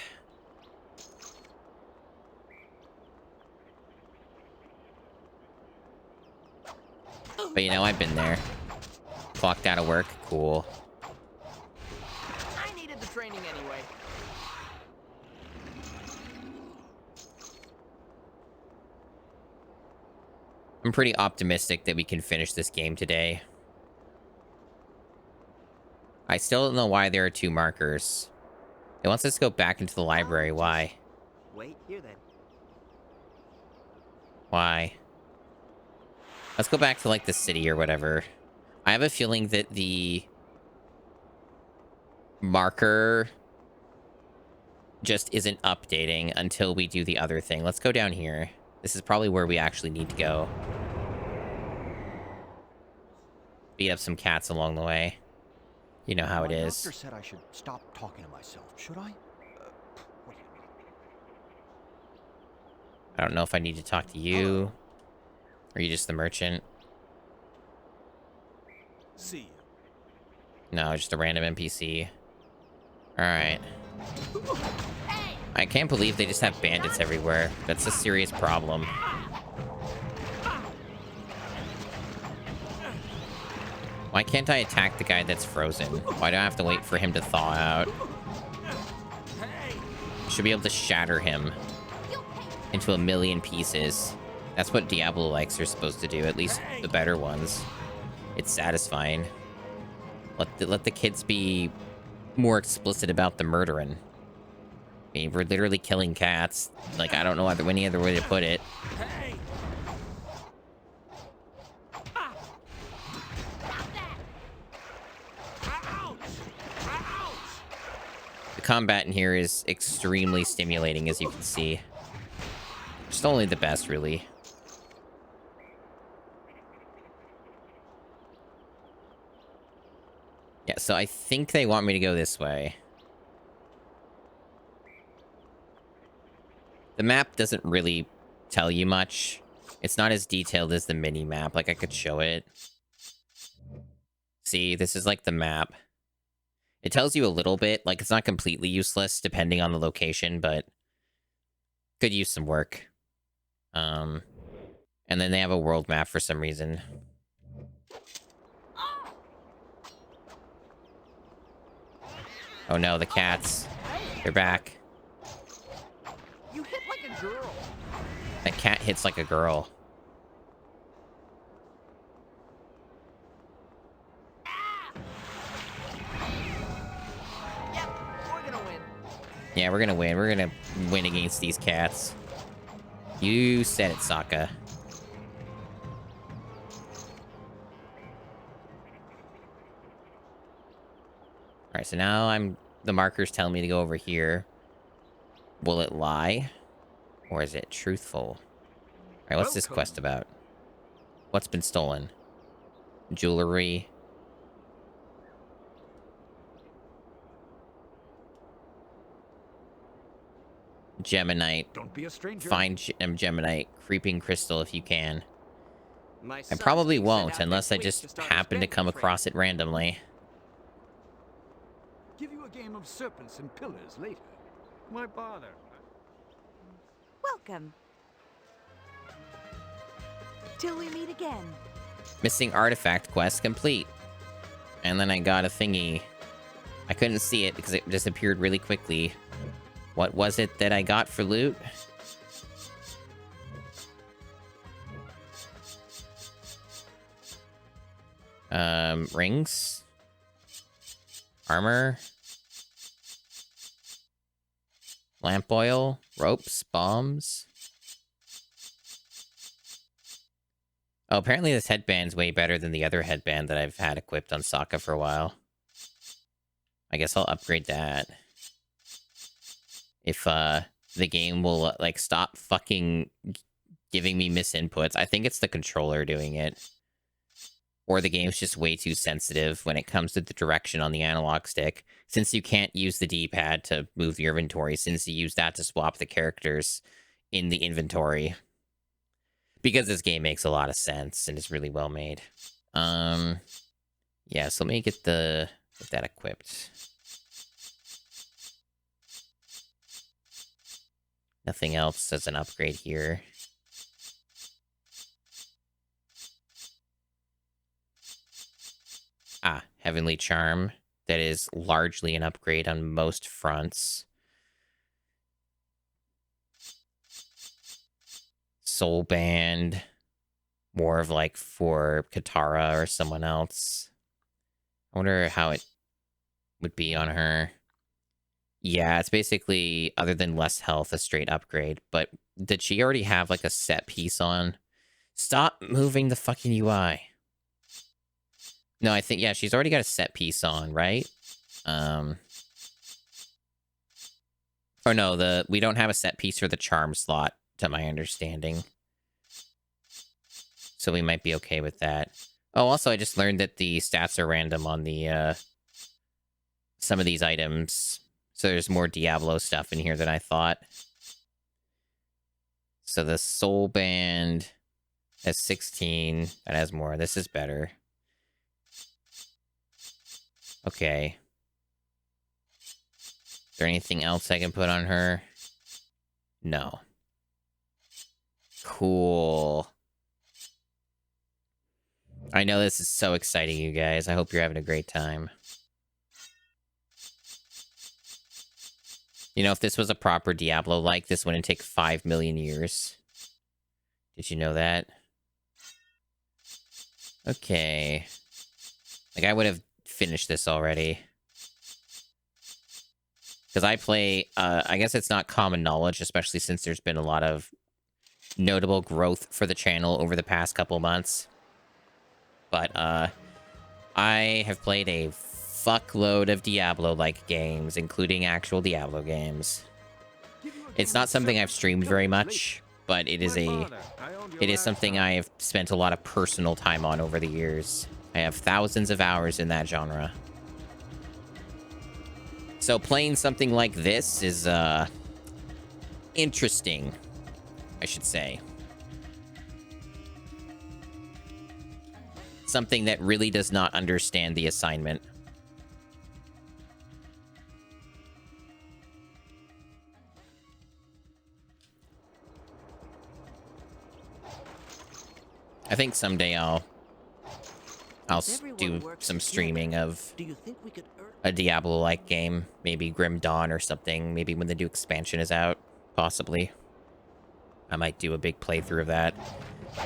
But you know, I've been there. Clocked out of work. Cool. I needed the training anyway. I'm pretty optimistic that we can finish this game today. I still don't know why there are 2 markers. It wants us to go back into the library. Why? Wait here then. Why? Let's go back to, like, the city or whatever. I have a feeling that the marker just isn't updating until we do the other thing. Let's go down here. This is probably where we actually need to go. Beat up some cats along the way. You know how it is. The doctor said I should stop talking to myself. Should I? I don't know if I need to talk to you. Or are you just the merchant? See you. No, just a random NPC. Alright. I can't believe they just have bandits everywhere. That's a serious problem. Why can't I attack the guy that's frozen? Why do I have to wait for him to thaw out? I should be able to shatter him into a million pieces. That's what Diablo likes are supposed to do, at least the better ones. It's satisfying. Let the kids be more explicit about the murdering. I mean, we're literally killing cats. Like, I don't know any other way to put it. The combat in here is extremely stimulating, as you can see. Just only the best, really. Yeah, so I think they want me to go this way. The map doesn't really tell you much. It's not as detailed as the mini-map. Like, I could show it. See, this is like the map. It tells you a little bit. Like, it's not completely useless, depending on the location, but could use some work. And then they have a world map for some reason. Oh no, the cats. They're back. You hit like a girl. That cat hits like a girl. Yep, we're gonna win. Yeah, we're gonna win. We're gonna win against these cats. You said it, Sokka. Alright, so now the marker's telling me to go over here. Will it lie? Or is it truthful? Alright, what's this quest about? What's been stolen? Jewelry. Geminite. Don't be a stranger. Find Geminite. Creeping crystal if you can. My I probably won't unless I just happen to come across it randomly. Give you a game of serpents and pillars later. Why bother? Welcome. Till we meet again. Missing artifact quest complete. And then I got a thingy. I couldn't see it because it disappeared really quickly. What was it that I got for loot? Rings? Armor? Lamp oil? Ropes? Bombs? Oh, apparently this headband's way better than the other headband that I've had equipped on Sokka for a while. I guess I'll upgrade that. If, the game will, like, stop fucking giving me misinputs. I think it's the controller doing it. Or the game's just way too sensitive when it comes to the direction on the analog stick. Since you can't use the D-pad to move your inventory, since you use that to swap the characters in the inventory. Because this game makes a lot of sense and is really well made. Yeah, so let me get that equipped. Nothing else as an upgrade here. Ah, Heavenly Charm. That is largely an upgrade on most fronts. Soul Band. More of like for Katara or someone else. I wonder how it would be on her. Yeah, it's basically, other than less health, a straight upgrade. But did she already have like a set piece on? Stop moving the fucking UI. No, I think, yeah, she's already got a set piece on, right? Or no, we don't have a set piece for the charm slot, to my understanding. So we might be okay with that. Oh, also, I just learned that the stats are random on the, some of these items. So there's more Diablo stuff in here than I thought. So the Soul Band has 16. That has more. This is better. Okay. Is there anything else I can put on her? No. Cool. I know this is so exciting, you guys. I hope you're having a great time. You know, if this was a proper Diablo-like, this wouldn't take 5 million years. Did you know that? Okay. Like, I would have finished this already. Because I play, I guess it's not common knowledge, especially since there's been a lot of notable growth for the channel over the past couple months. But, I have played a fuckload of Diablo-like games, including actual Diablo games. It's not something I've streamed very much, but it is something I have spent a lot of personal time on over the years. I have thousands of hours in that genre. So playing something like this is, interesting, I should say. Something that really does not understand the assignment. I think someday I'll do some streaming of a Diablo-like game. Maybe Grim Dawn or something. Maybe when the new expansion is out. Possibly. I might do a big playthrough of that.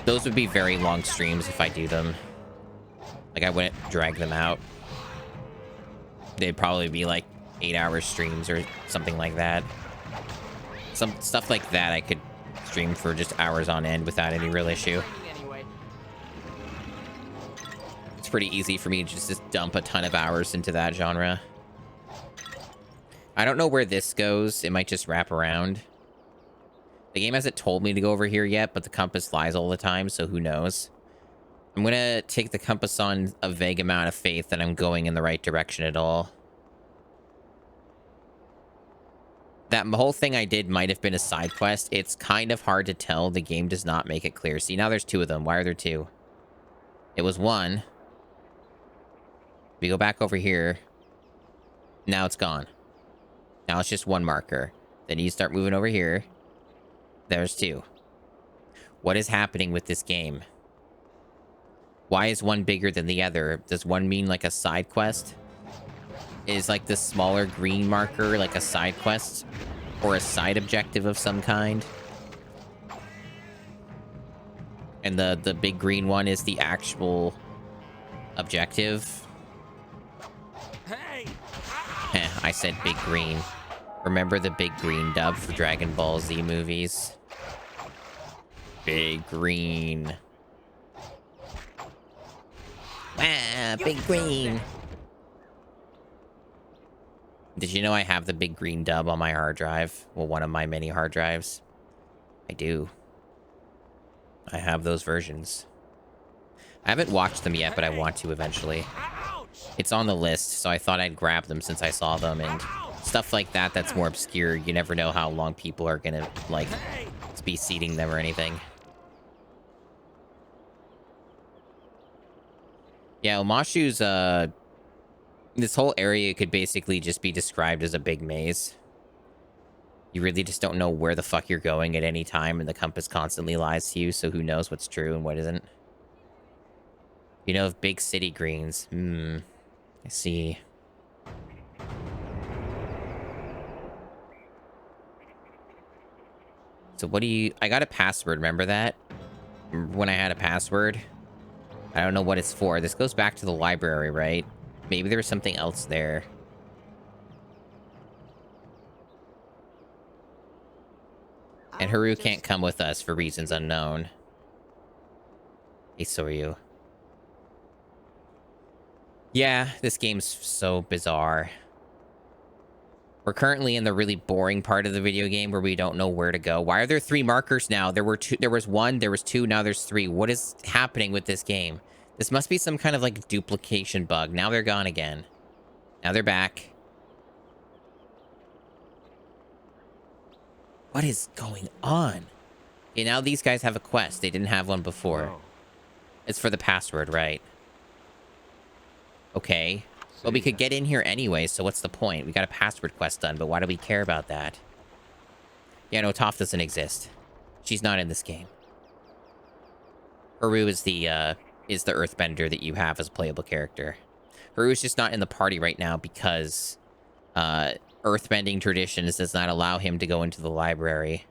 Those would be very long streams if I do them. Like, I wouldn't drag them out. They'd probably be like 8-hour streams or something like that. Some stuff like that I could stream for just hours on end without any real issue. It's pretty easy for me to just dump a ton of hours into that genre. I don't know where this goes. It might just wrap around. The game hasn't told me to go over here yet, but the compass lies all the time, so who knows? I'm gonna take the compass on a vague amount of faith that I'm going in the right direction at all. That whole thing I did might have been a side quest. It's kind of hard to tell. The game does not make it clear. See, now there's 2 of them. Why are there 2? It was 1. We go back over here. Now it's gone. Now it's just 1 marker. Then you start moving over here. There's 2. What is happening with this game? Why is one bigger than the other? Does one mean like a side quest? Is like the smaller green marker like a side quest? Or a side objective of some kind? And the big green one is the actual objective? Hey! I said big green. Remember the big green dub for Dragon Ball Z movies? Big green. Ah, big green. Did you know I have the big green dub on my hard drive? Well, one of my many hard drives. I do. I have those versions. I haven't watched them yet, but I want to eventually. It's on the list, so I thought I'd grab them since I saw them, and stuff like that that's more obscure. You never know how long people are gonna, like, be seeding them or anything. Yeah, Omashu's, this whole area could basically just be described as a big maze. You really just don't know where the fuck you're going at any time, and the compass constantly lies to you, so who knows what's true and what isn't. You know, of big city greens. I see. So what do you... I got a password, remember that? When I had a password? I don't know what it's for. This goes back to the library, right? Maybe there was something else there. And Haru can't come with us for reasons unknown. Hey, Soryu. Yeah, this game's so bizarre. We're currently in the really boring part of the video game where we don't know where to go. Why are there 3 markers now? There were 2. There was 1, there was 2, now there's 3. What is happening with this game? This must be some kind of like duplication bug. Now they're gone again. Now they're back. What is going on? Okay, now these guys have a quest. They didn't have one before. Oh. It's for the password, right? Okay. Well, we could get in here anyway, so what's the point? We got a password quest done, but why do we care about that? Yeah, no, Toph doesn't exist. She's not in this game. Haru is the is the Earthbender that you have as a playable character. Haru's just not in the party right now because Earthbending traditions does not allow him to go into the library.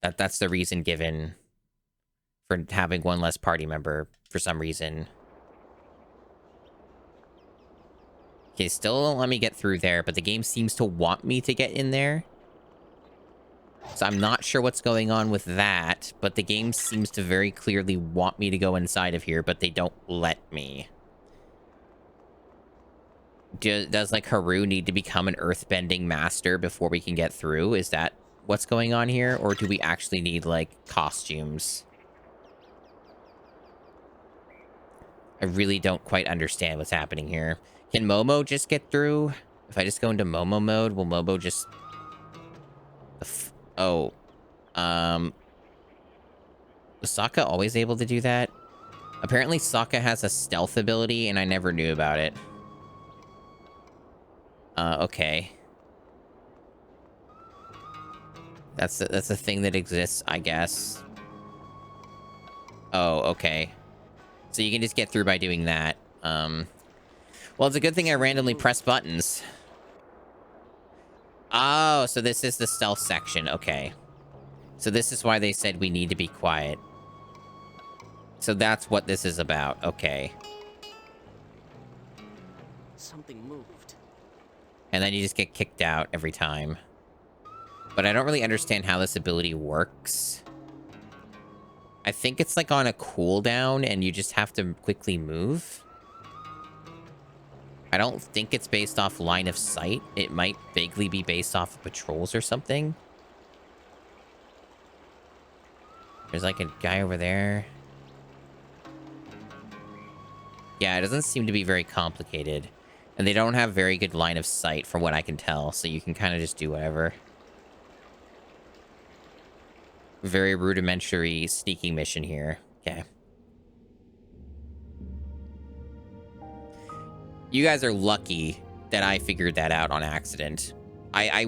That's the reason given for having one less party member for some reason. Okay, still don't let me get through there, but the game seems to want me to get in there. So I'm not sure what's going on with that, but the game seems to very clearly want me to go inside of here, but they don't let me. Does, like, Haru need to become an earthbending master before we can get through? Is that what's going on here? Or do we actually need, like, costumes? I really don't quite understand what's happening here. Can Momo just get through? If I just go into Momo mode, will Momo just... Oh. Was Sokka always able to do that? Apparently Sokka has a stealth ability, and I never knew about it. Okay. That's a thing that exists, I guess. Oh, okay. So you can just get through by doing that. Well, it's a good thing I randomly press buttons. Oh, so this is the stealth section. Okay. So this is why they said we need to be quiet. So that's what this is about. Okay. Something moved. And then you just get kicked out every time. But I don't really understand how this ability works. I think it's like on a cooldown and you just have to quickly move. I don't think it's based off line of sight. It might vaguely be based off of patrols or something. There's like a guy over there. Yeah, it doesn't seem to be very complicated. And they don't have very good line of sight from what I can tell. So you can kind of just do whatever. Very rudimentary sneaking mission here. Okay. You guys are lucky that I figured that out on accident. I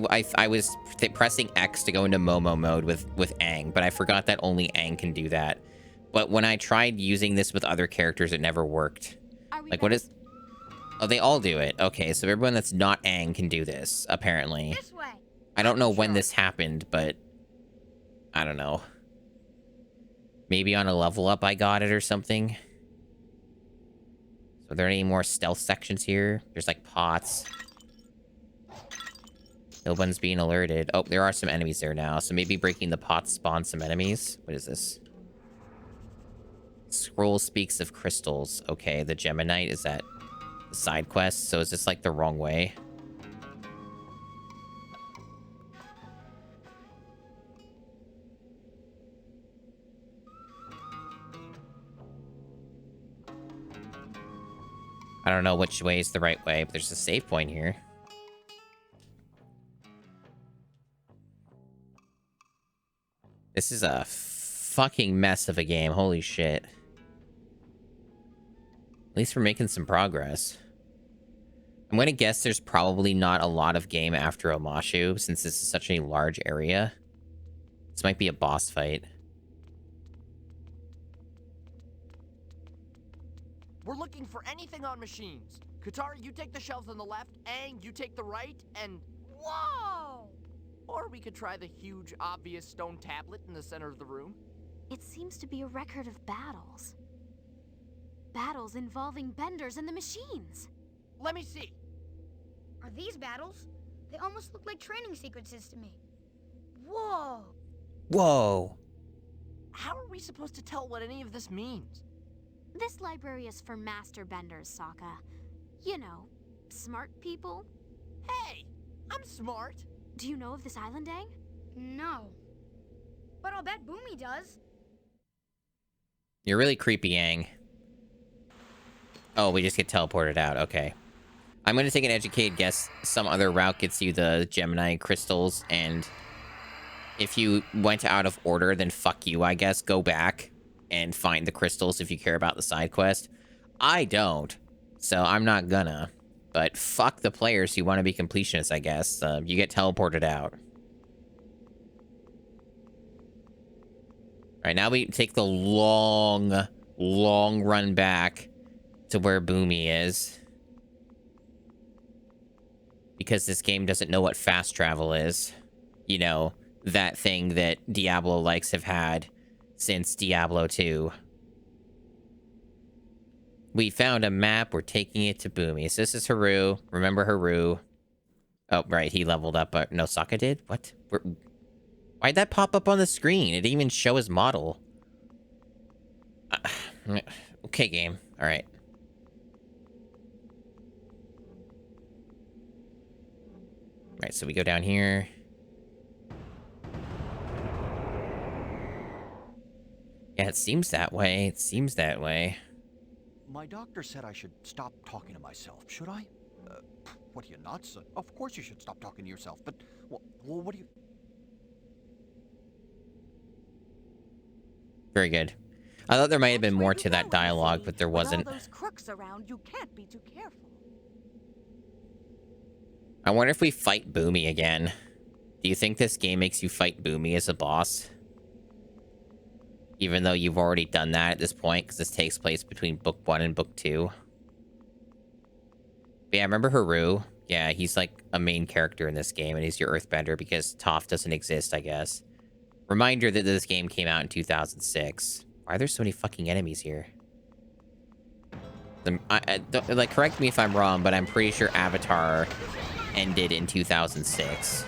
was pressing X to go into Momo mode with Aang, but I forgot that only Aang can do that. But when I tried using this with other characters, it never worked. Like, what is... Oh, they all do it. Okay, so everyone that's not Aang can do this, apparently. This way. I don't know when this happened, but... I don't know. Maybe on a level up I got it or something. So are there any more stealth sections here? There's like pots. No one's being alerted. Oh, there are some enemies there now. So maybe breaking the pots spawns some enemies. What is this? Scroll speaks of crystals. Okay, the Geminite, is that the side quest? So is this like the wrong way? I don't know which way is the right way, but there's a save point here. This is a fucking mess of a game. Holy shit. At least we're making some progress. I'm going to guess there's probably not a lot of game after Omashu, since this is such a large area. This might be a boss fight. We're looking for anything on machines. Katara, you take the shelves on the left, Aang, you take the right, and... Whoa! Or we could try the huge, obvious stone tablet in the center of the room. It seems to be a record of battles. Battles involving benders and the machines. Let me see. Are these battles? They almost look like training sequences to me. Whoa! Whoa! How are we supposed to tell what any of this means? This library is for master benders, Sokka. You know, smart people. Hey! I'm smart! Do you know of this island, Aang? No. But I'll bet Boomy does. You're really creepy, Aang. Oh, we just get teleported out. Okay. I'm going to take an educated guess. Some other route gets you the Gemini crystals, and if you went out of order, then fuck you, I guess. Go back and find the crystals if you care about the side quest. I don't, so I'm not gonna. But fuck the players who want to be completionists, I guess. You get teleported out. Alright, now we take the long run back to where Boomy is. Because this game doesn't know what fast travel is. You know, that thing that Diablo likes have had since Diablo 2. We found a map. We're taking it to Boomy. So this is Haru. Remember Haru. Oh, right. He leveled up. But no, Sokka did? What? Why'd that pop up on the screen? It didn't even show his model. Okay, game. All right. All right, so we go down here. Yeah, it seems that way. It seems that way. My doctor said I should stop talking to myself. Should I? What are you, nuts? Of course you should stop talking to yourself, but... Well, what do you... Very good. I thought there might have been more to that dialogue, but there wasn't. With all those crooks around, you can't be too careful. I wonder if we fight Boomy again. Do you think this game makes you fight Boomy as a boss? Even though you've already done that at this point, because this takes place between Book 1 and Book 2. But yeah, remember Haru? Yeah, he's like a main character in this game, and he's your Earthbender because Toph doesn't exist, I guess. Reminder that this game came out in 2006. Why are there so many fucking enemies here? Like, correct me if I'm wrong, but I'm pretty sure Avatar ended in 2006.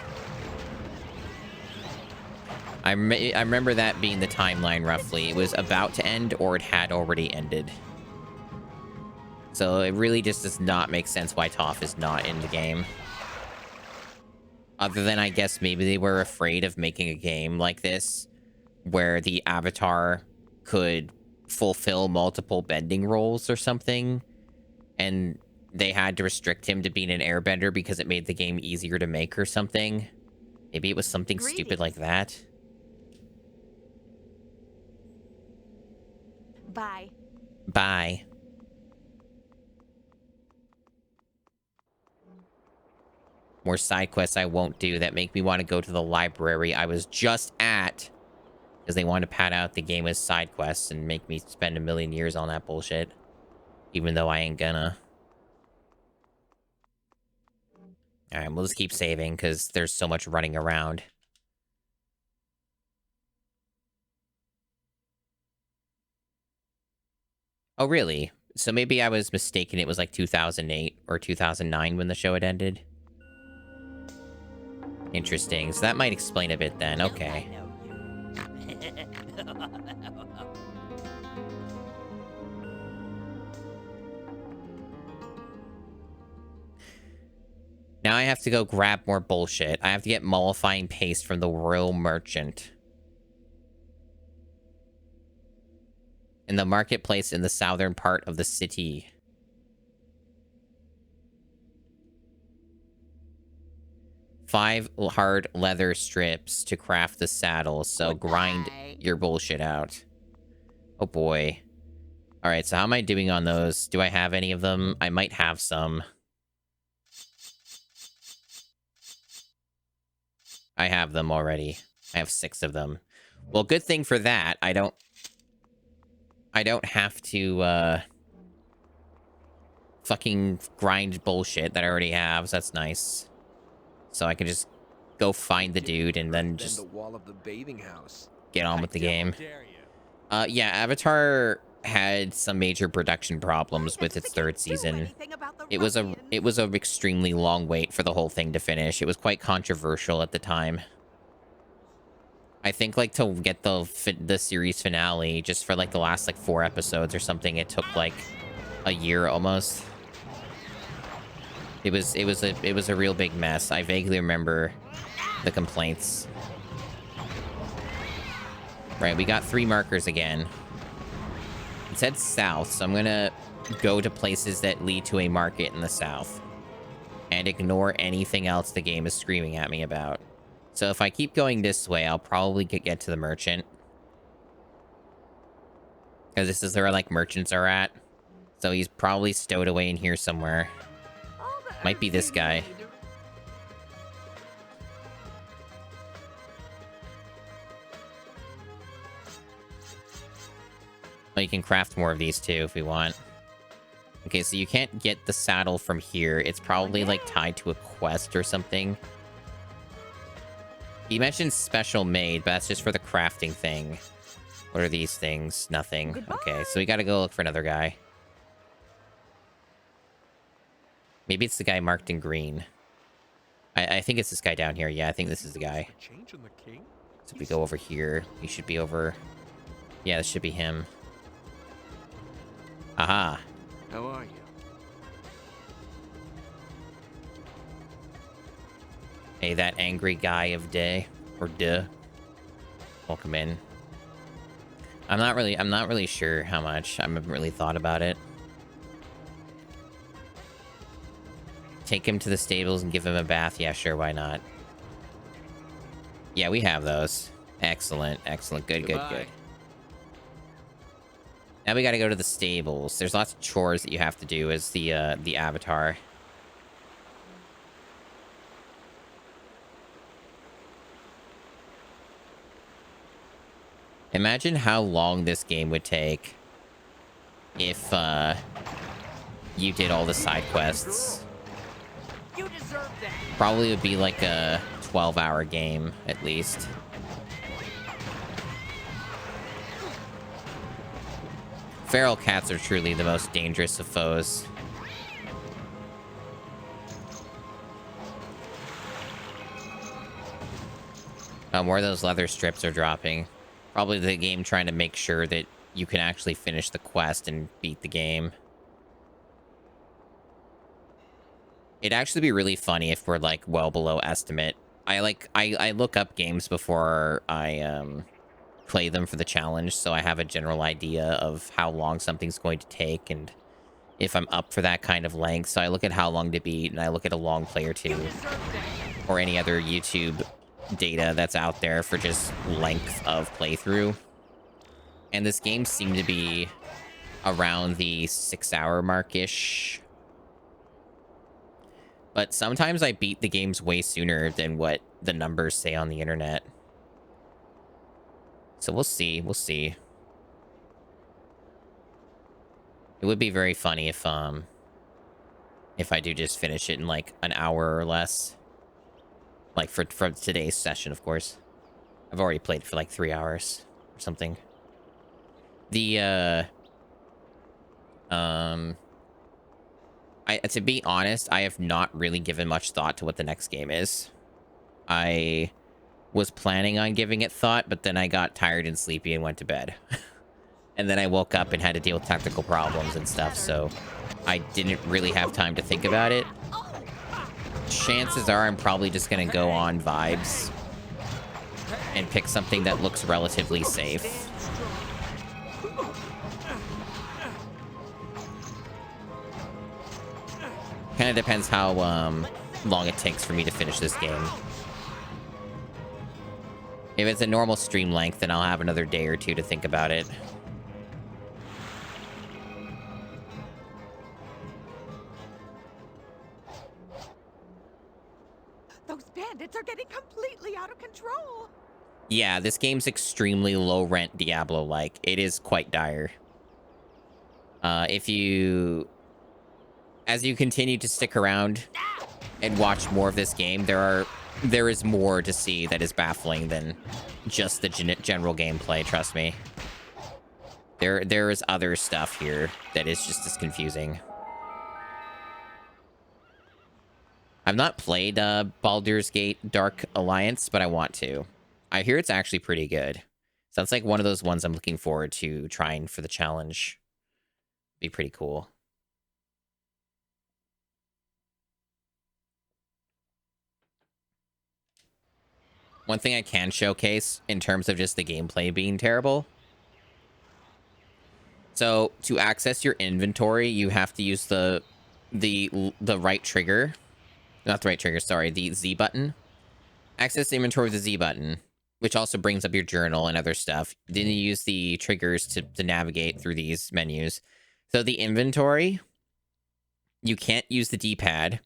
I remember that being the timeline, roughly. It was about to end, or it had already ended. So it really just does not make sense why Toph is not in the game. Other than, I guess, maybe they were afraid of making a game like this, where the Avatar could fulfill multiple bending roles or something, and they had to restrict him to being an airbender because it made the game easier to make or something. Maybe it was something stupid like that. Bye. Bye. More side quests I won't do that make me want to go to the library I was just at. Because they want to pad out the game with side quests and make me spend a million years on that bullshit. Even though I ain't gonna. Alright, we'll just keep saving because there's so much running around. Oh, really? So maybe I was mistaken. It was like 2008 or 2009 when the show had ended. Interesting. So that might explain a bit then. Okay. Now I have to go grab more bullshit. I have to get mollifying paste from the Royal Merchant. In the marketplace in the southern part of the city. Five hard leather strips to craft the saddle, so grind your bullshit out. Oh boy. Alright, so how am I doing on those? Do I have any of them? I might have some. I have them already. I have 6 of them. Well, good thing for that. I don't have to, fucking grind bullshit that I already have, so that's nice. So I can just go find the dude and then just the wall of the bathing house. Get on with the game. Yeah, Avatar had some major production problems with its 3rd season. It was a extremely long wait for the whole thing to finish. It was quite controversial at the time. I think, like, to get the series finale, just for, like, the last, like, 4 episodes or something, it took, like, a year almost. It was a real big mess. I vaguely remember the complaints. Right, we got 3 markers again. It said south, so I'm gonna go to places that lead to a market in the south. And ignore anything else the game is screaming at me about. So if I keep going this way, I'll probably get to the merchant. Because this is where, like, merchants are at. So he's probably stowed away in here somewhere. Might be this guy. Oh, you can craft more of these too if we want. Okay, so you can't get the saddle from here. It's probably like tied to a quest or something. He mentioned special made, but that's just for the crafting thing. What are these things? Nothing. Okay, so we gotta go look for another guy. Maybe it's the guy marked in green. I think it's this guy down here. Yeah, I think this is the guy. So if we go over here, he should be over... Yeah, this should be him. Aha. How are you? Hey, that angry guy of day. Or duh. Welcome in. I'm not really sure how much. I haven't really thought about it. Take him to the stables and give him a bath. Yeah, sure, why not? Yeah, we have those. Excellent, excellent. Good, good, good. Now we gotta go to the stables. There's lots of chores that you have to do as the avatar. Imagine how long this game would take if you did all the side quests. You deserve that. Probably would be like a 12-hour game at least. Feral cats are truly the most dangerous of foes. More of those leather strips are dropping. Probably the game trying to make sure that you can actually finish the quest and beat the game. It'd actually be really funny if we're like well below estimate. I look up games before I play them for the challenge, so I have a general idea of how long something's going to take and if I'm up for that kind of length. So I look at how long to beat, and I look at a long play or two, or any other YouTube data that's out there for just length of playthrough. And this game seemed to be around the 6-hour mark-ish. But sometimes I beat the games way sooner than what the numbers say on the internet. So we'll see. We'll see. It would be very funny if I do just finish it in like an hour or less. Like for today's session, of course. I've already played it for like 3 hours or something. To be honest, I have not really given much thought to what the next game is. I was planning on giving it thought, but then I got tired and sleepy and went to bed. And then I woke up and had to deal with technical problems and stuff, so I didn't really have time to think about it. Chances are I'm probably just gonna go on vibes and pick something that looks relatively safe. Kind of depends how long it takes for me to finish this game. If it's a normal stream length, then I'll have another day or two to think about it. Those bandits are getting completely out of control. Yeah, this game's extremely low-rent Diablo-like. It is quite dire. As you continue to stick around and watch more of this game, there is more to see that is baffling than just the general gameplay, trust me. There is other stuff here that is just as confusing. I've not played Baldur's Gate Dark Alliance, but I want to. I hear it's actually pretty good. Sounds like one of those ones I'm looking forward to trying for the challenge. Be pretty cool. One thing I can showcase in terms of just the gameplay being terrible. So to access your inventory, you have to use the right trigger. Not the right trigger, sorry, the Z button. Access the inventory with the Z button, which also brings up your journal and other stuff. Then you use the triggers to navigate through these menus. So the inventory, you can't use the D-pad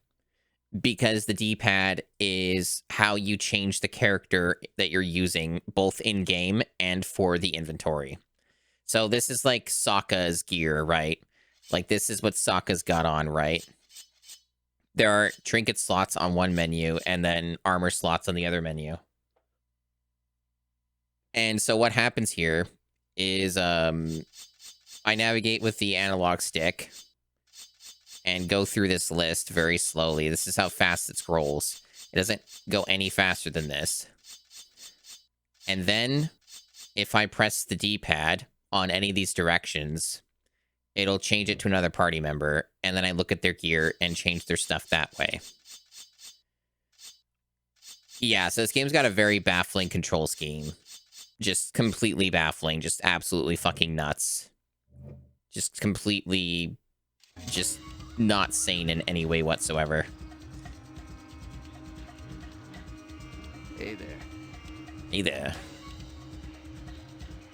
because the D-pad is how you change the character that you're using both in-game and for the inventory. So this is like Sokka's gear, right? Like this is what Sokka's got on, right? There are trinket slots on one menu and then armor slots on the other menu. And so what happens here is I navigate with the analog stick and go through this list very slowly. This is how fast it scrolls. It doesn't go any faster than this. And then if I press the D-pad on any of these directions, it'll change it to another party member, and then I look at their gear and change their stuff that way. Yeah, so this game's got a very baffling control scheme. Just completely baffling. Just absolutely fucking nuts. Just completely... just not sane in any way whatsoever. Hey there. Hey there.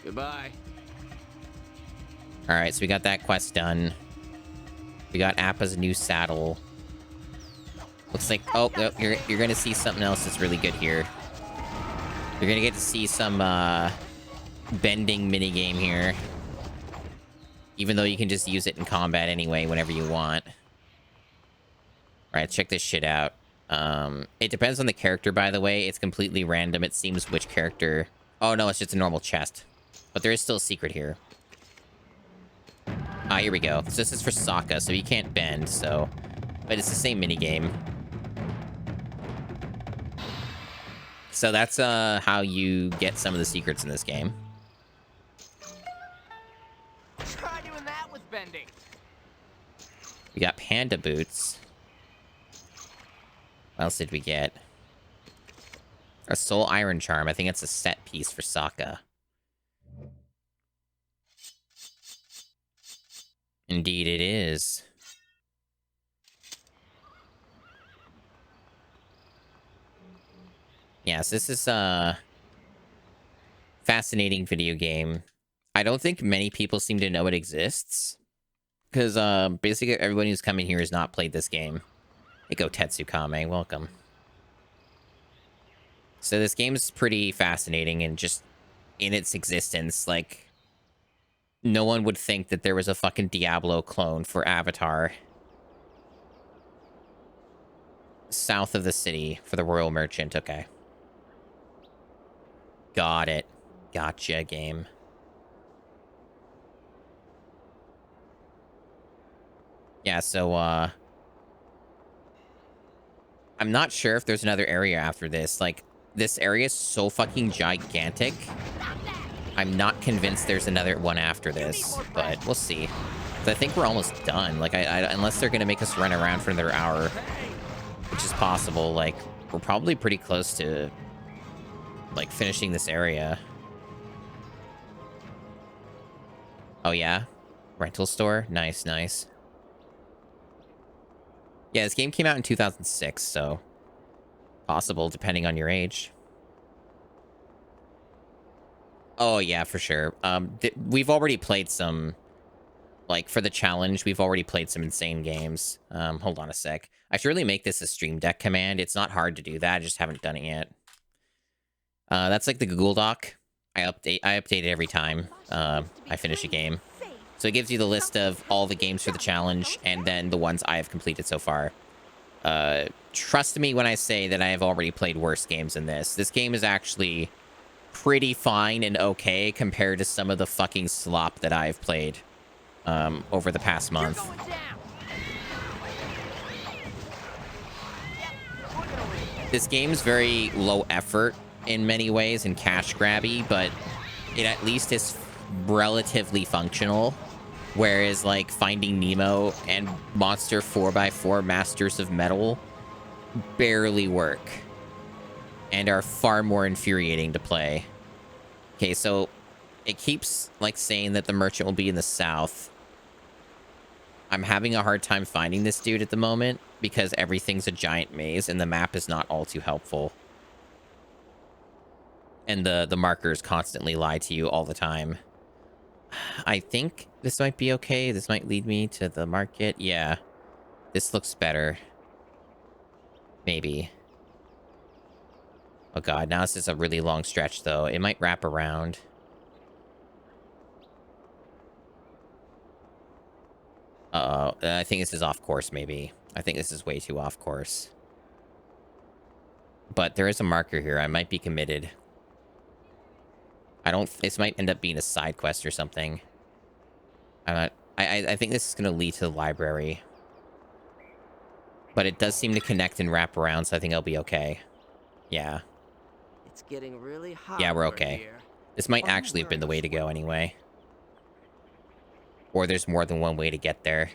Goodbye. Alright, so we got that quest done. We got Appa's new saddle. Looks like... oh, you're gonna see something else that's really good here. You're gonna get to see some, bending minigame here. Even though you can just use it in combat anyway, whenever you want. Alright, check this shit out. It depends on the character, by the way. It's completely random, it seems, which character... oh, no, it's just a normal chest. But there is still a secret here. Ah, here we go. So this is for Sokka, so he can't bend, so... but it's the same minigame. So that's, how you get some of the secrets in this game. Try doing that with bending. We got panda boots. What else did we get? A soul iron charm. I think it's a set piece for Sokka. Indeed it is. Yes, this is a fascinating video game. I don't think many people seem to know it exists. Because basically everyone who's coming here has not played this game. Hey, go Tetsukame, welcome. So this game is pretty fascinating and just in its existence, like, no one would think that there was a fucking Diablo clone for Avatar. South of the city for the Royal Merchant, okay. Got it. Gotcha, game. Yeah, so, I'm not sure if there's another area after this. Like, this area is so fucking gigantic. I'm not convinced there's another one after this, but we'll see. I think we're almost done. Like, unless they're gonna make us run around for another hour, which is possible. Like, we're probably pretty close to, like, finishing this area. Oh, yeah? Rental store? Nice, nice. Yeah, this game came out in 2006, so possible, depending on your age. Oh, yeah, for sure. We've already played some, like, for the challenge, we've already played some insane games. Hold on a sec. I should really make this a Stream Deck command. It's not hard to do that. I just haven't done it yet. That's like the Google Doc. I update it every time I finish a game. So it gives you the list of all the games for the challenge and then the ones I have completed so far. Trust me when I say that I have already played worse games than this. This game is actually pretty fine and okay compared to some of the fucking slop that I've played over the past month. This game's very low effort in many ways and cash grabby, but it at least is relatively functional. Whereas, like, Finding Nemo and Monster 4x4 Masters of Metal barely work and are far more infuriating to play. Okay, so it keeps, like, saying that the merchant will be in the south. I'm having a hard time finding this dude at the moment because everything's a giant maze and the map is not all too helpful. And the markers constantly lie to you all the time. I think this might be okay. This might lead me to the market. Yeah. This looks better. Maybe. Oh god, now this is a really long stretch, though. It might wrap around. Uh-oh. I think this is off course, maybe. I think this is way too off course. But there is a marker here. I might be committed. This might end up being a side quest or something. I think this is going to lead to the library. But it does seem to connect and wrap around, so I think I'll be okay. Yeah. It's getting really hot. Yeah, we're okay. Here. This might actually have been the way to go anyway. Or there's more than one way to get there.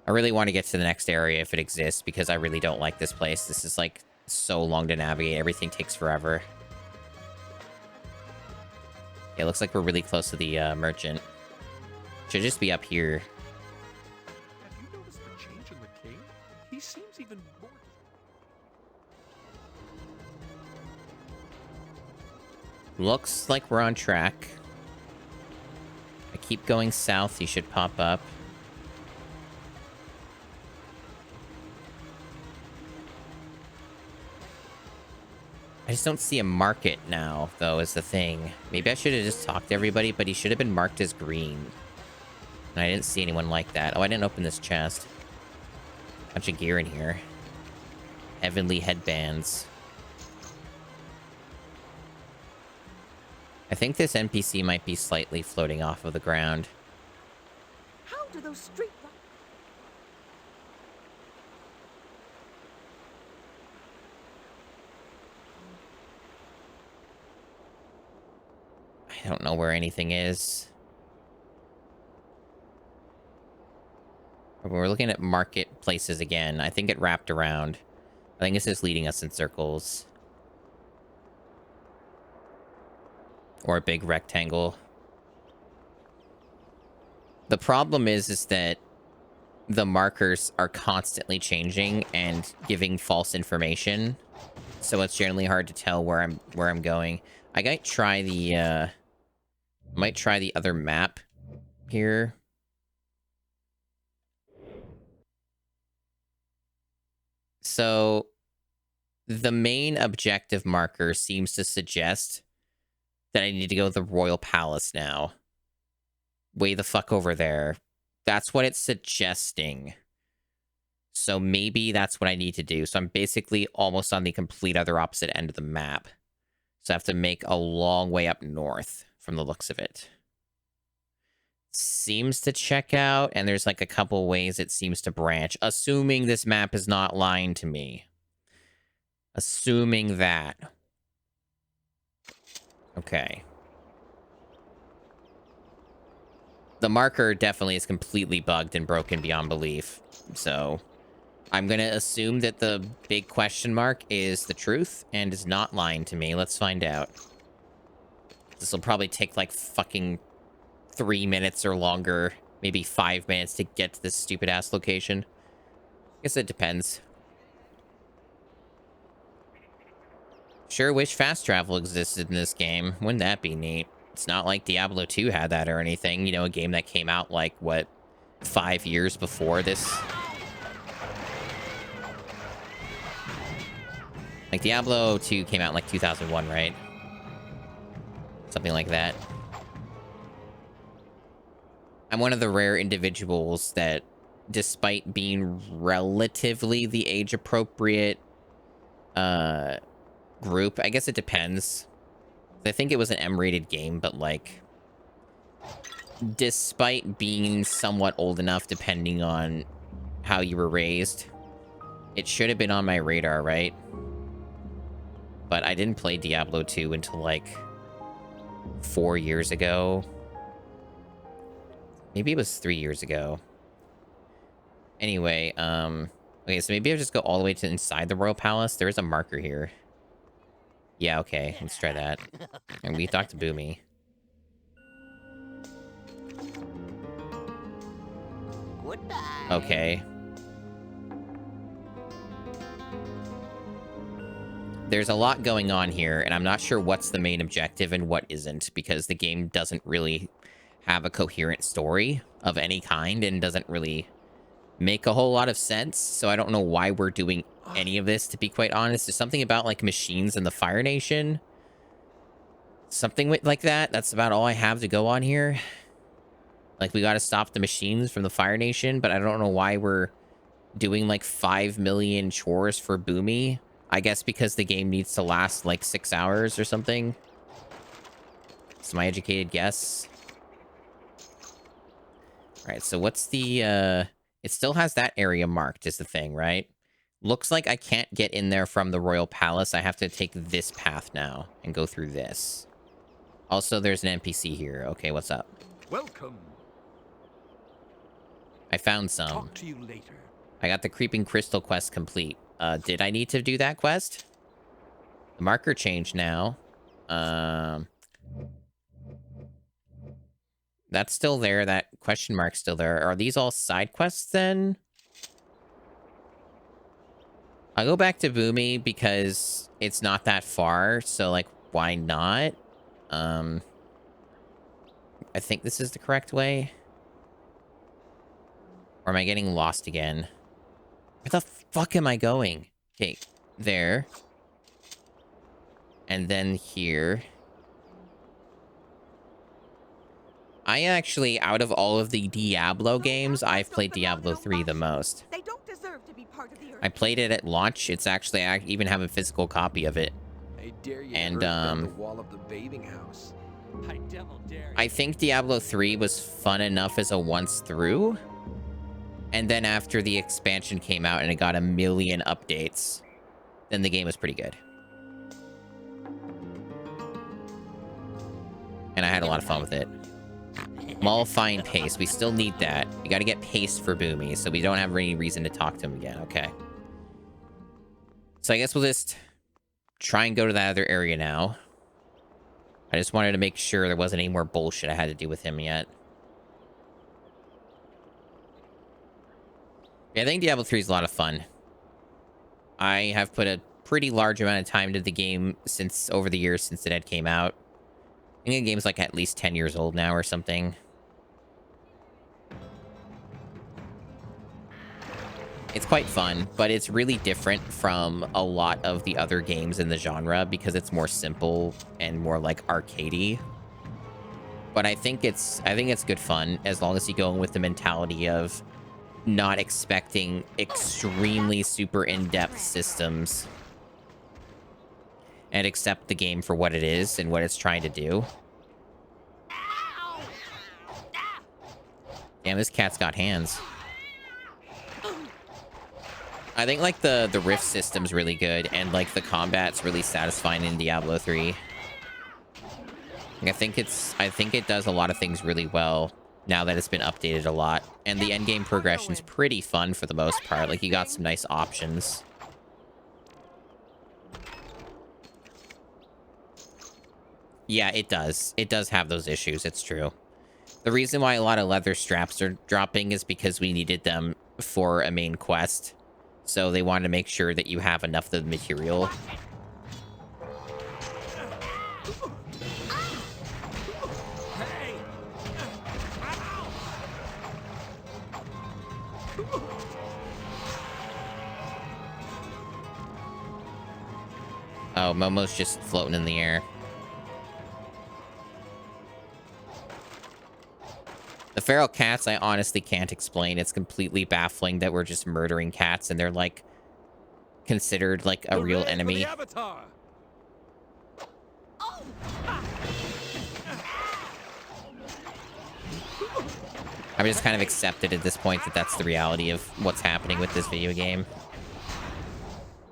I really want to get to the next area if it exists, because I really don't like this place. This is, like, so long to navigate. Everything takes forever. Yeah, it looks like we're really close to the merchant. Should just be up here. Have you noticed the change in the king? He seems even more... Looks like we're on track. I keep going south, he should pop up. I just don't see a market now, though, is the thing. Maybe I should have just talked to everybody, but he should have been marked as green. And I didn't see anyone like that. Oh, I didn't open this chest. Bunch of gear in here. Heavenly headbands. I think this NPC might be slightly floating off of the ground. How do those street I don't know where anything is. We're looking at marketplaces again. I think it wrapped around. I think this is leading us in circles. Or a big rectangle. The problem is that the markers are constantly changing and giving false information. So it's generally hard to tell where I'm going. I might try the other map here. So the main objective marker seems to suggest that I need to go to the Royal Palace now. Way the fuck over there. That's what it's suggesting. So maybe that's what I need to do. So I'm basically almost on the complete other opposite end of the map. So I have to make a long way up north from the looks of it. Seems to check out, and there's like a couple ways it seems to branch. Assuming this map is not lying to me. Assuming that. Okay. The marker definitely is completely bugged and broken beyond belief. So I'm going to assume that the big question mark is the truth and is not lying to me. Let's find out. This will probably take like fucking 3 minutes or longer. Maybe 5 minutes to get to this stupid ass location. I guess it depends. Sure wish fast travel existed in this game. Wouldn't that be neat? It's not like Diablo 2 had that or anything. You know, a game that came out like, what, 5 years before this? Like, Diablo 2 came out in like 2001, right? Something like that. I'm one of the rare individuals that, despite being relatively the age-appropriate, group, I guess it depends. I think it was an M-rated game, but like, despite being somewhat old enough, depending on how you were raised, it should have been on my radar, right? But I didn't play Diablo 2 until like 4 years ago. Maybe it was 3 years ago. Anyway, okay, so maybe I'll just go all the way to inside the Royal Palace. There is a marker here. Yeah, okay, let's try that. And we talked to Boomy. Goodbye. Okay. There's a lot going on here, and I'm not sure what's the main objective and what isn't, because the game doesn't really have a coherent story of any kind and doesn't really make a whole lot of sense. So I don't know why we're doing any of this, to be quite honest. There's something about like machines in the Fire Nation. Something like that. That's about all I have to go on here. Like, we got to stop the machines from the Fire Nation, but I don't know why we're doing like 5 million chores for Boomy. I guess because the game needs to last like 6 hours or something. It's my educated guess. All right, so what's the... It still has that area marked is the thing, right? Looks like I can't get in there from the Royal Palace. I have to take this path now and go through this. Also, there's an NPC here. Okay, what's up? Welcome. I found some. Talk to you later. I got the Creeping Crystal quest complete. Did I need to do that quest? The marker changed now. That's still there. That question mark's still there. Are these all side quests then? I'll go back to Boomy because it's not that far. So, like, why not? I think this is the correct way. Or am I getting lost again? Where the fuck am I going? Okay, there. And then here. I actually, out of all of the Diablo games, I've played Diablo 3 the most. They don't deserve to be part of the Earth. I played it at launch. It's actually, I even have a physical copy of it. I dare you And, to the wall of the bathing house. I devil dare you. I think Diablo 3 was fun enough as a once through. And then after the expansion came out and it got 1 million updates, then the game was pretty good. And I had a lot of fun with it. Mollifying paste. We still need that. We got to get paste for Boomy, so we don't have any reason to talk to him again. Okay. So I guess we'll just try and go to that other area now. I just wanted to make sure there wasn't any more bullshit I had to do with him yet. Yeah, I think Diablo 3 is a lot of fun. I have put a pretty large amount of time into the game since over the years since it had came out. I think the game's like at least 10 years old now or something. It's quite fun, but it's really different from a lot of the other games in the genre because it's more simple and more like arcadey. But I think it's good fun as long as you go in with the mentality of not expecting extremely super in-depth systems and accept the game for what it is and what it's trying to do. Damn, this cat's got hands. I think like the rift system's really good and like the combat's really satisfying in Diablo 3. I think it does a lot of things really well now that it's been updated a lot. And the endgame progression's pretty fun for the most part. Like, you got some nice options. Yeah, it does. It does have those issues. It's true. The reason why a lot of leather straps are dropping is because we needed them for a main quest. So they wanted to make sure that you have enough of the material. Oh, Momo's just floating in the air. The feral cats, I honestly can't explain. It's completely baffling that we're just murdering cats and they're, like, considered, like, a real enemy. I've just kind of accepted at this point that that's the reality of what's happening with this video game.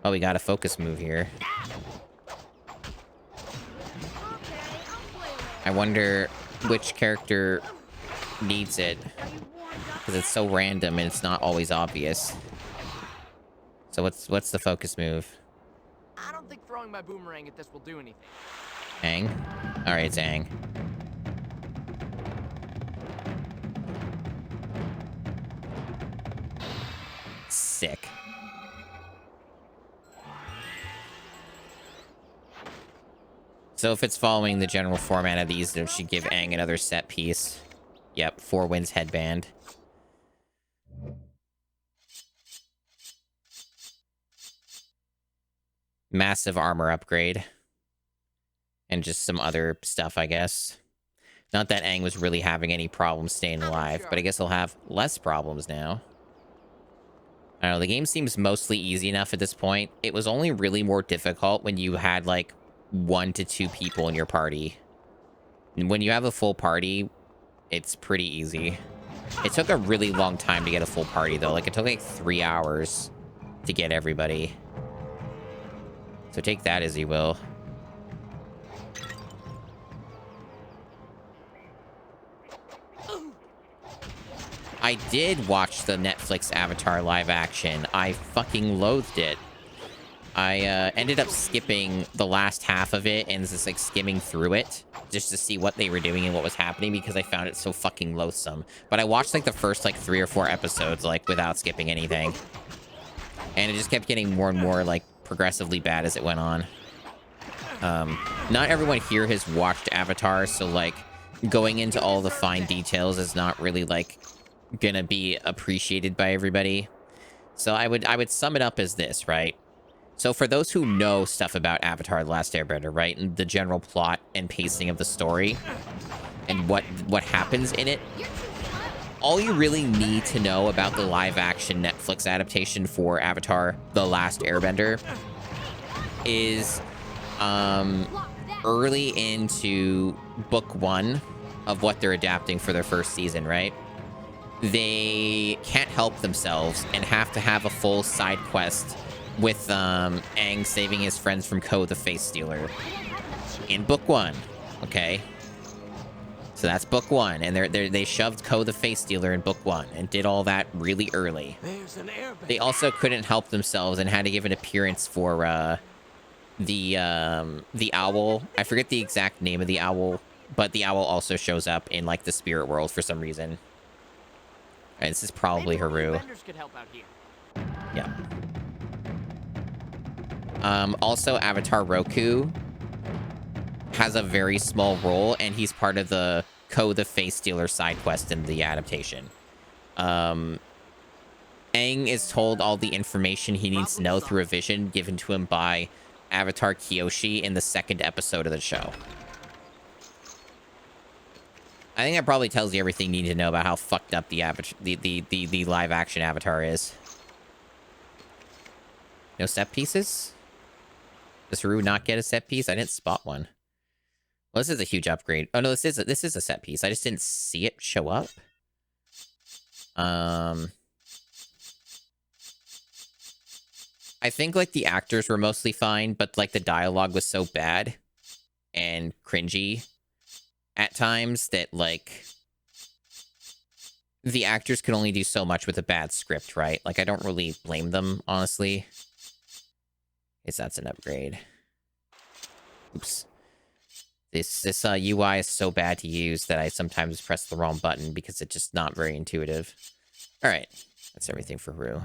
Oh, we got a focus move here. I wonder which character needs it, because it's so random and it's not always obvious. So what's the focus move? I don't think throwing my boomerang at this will do anything. Aang? Alright, it's Aang. Sick. So if it's following the general format of these, it should give Aang another set piece. Yep, 4 Winds headband. Massive armor upgrade. And just some other stuff, I guess. Not that Aang was really having any problems staying alive, but I guess he'll have less problems now. I don't know, the game seems mostly easy enough at this point. It was only really more difficult when you had, like, 1 to 2 people in your party. And when you have a full party, it's pretty easy. It took a really long time to get a full party, though. Like, it took, like, 3 hours to get everybody. So take that as you will. I did watch the Netflix Avatar live action. I fucking loathed it. I ended up skipping the last half of it and just like skimming through it just to see what they were doing and what was happening because I found it so fucking loathsome. But I watched like the first like 3 or 4 episodes like without skipping anything. And it just kept getting more and more like progressively bad as it went on. Not everyone here has watched Avatar, so like going into all the fine details is not really like gonna be appreciated by everybody. So I would sum it up as this, right? So for those who know stuff about Avatar: The Last Airbender, right, and the general plot and pacing of the story and what happens in it, all you really need to know about the live action Netflix adaptation for Avatar: The Last Airbender is early into book 1 of what they're adapting for their first season, right? They can't help themselves and have to have a full side quest with Aang saving his friends from Ko the Face Stealer in book 1. Okay, so that's book 1, and they shoved Ko the Face Stealer in book 1 and did all that really early. They also couldn't help themselves and had to give an appearance for the owl. I forget the exact name of the owl, but the owl also shows up in like the spirit world for some reason. And this is probably Haru. Yeah. Also, Avatar Roku has a very small role, and he's part of the Ko the Face Stealer side quest in the adaptation. Aang is told all the information he needs to know through a vision given to him by Avatar Kyoshi in the 2nd episode of the show. I think that probably tells you everything you need to know about how fucked up the live action Avatar is. No set pieces? Does Haru not get a set piece? I didn't spot one. Well, this is a huge upgrade. Oh no, this is a set piece. I just didn't see it show up. I think like the actors were mostly fine, but like the dialogue was so bad and cringy at times that like the actors could only do so much with a bad script, right? Like I don't really blame them, honestly. Guess that's an upgrade. Oops. This UI is so bad to use that I sometimes press the wrong button because it's just not very intuitive. All right, that's everything for Haru.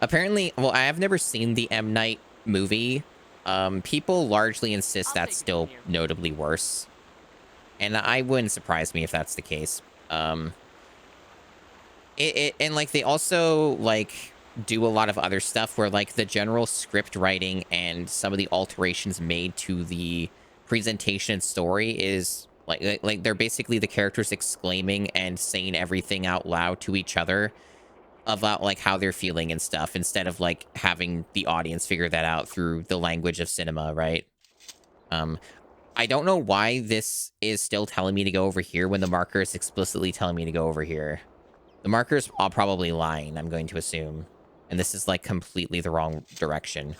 Apparently, well, I have never seen the M. Night movie. People largely insist that's still notably worse. And I wouldn't surprise me if that's the case. And like, they also, like, do a lot of other stuff where, like, the general script writing and some of the alterations made to the presentation story is, like they're basically the characters exclaiming and saying everything out loud to each other about like how they're feeling and stuff instead of like having the audience figure that out through the language of cinema, right? I don't know why this is still telling me to go over here when the marker is explicitly telling me to go over here. The marker's probably lying, I'm going to assume. And this is like completely the wrong direction.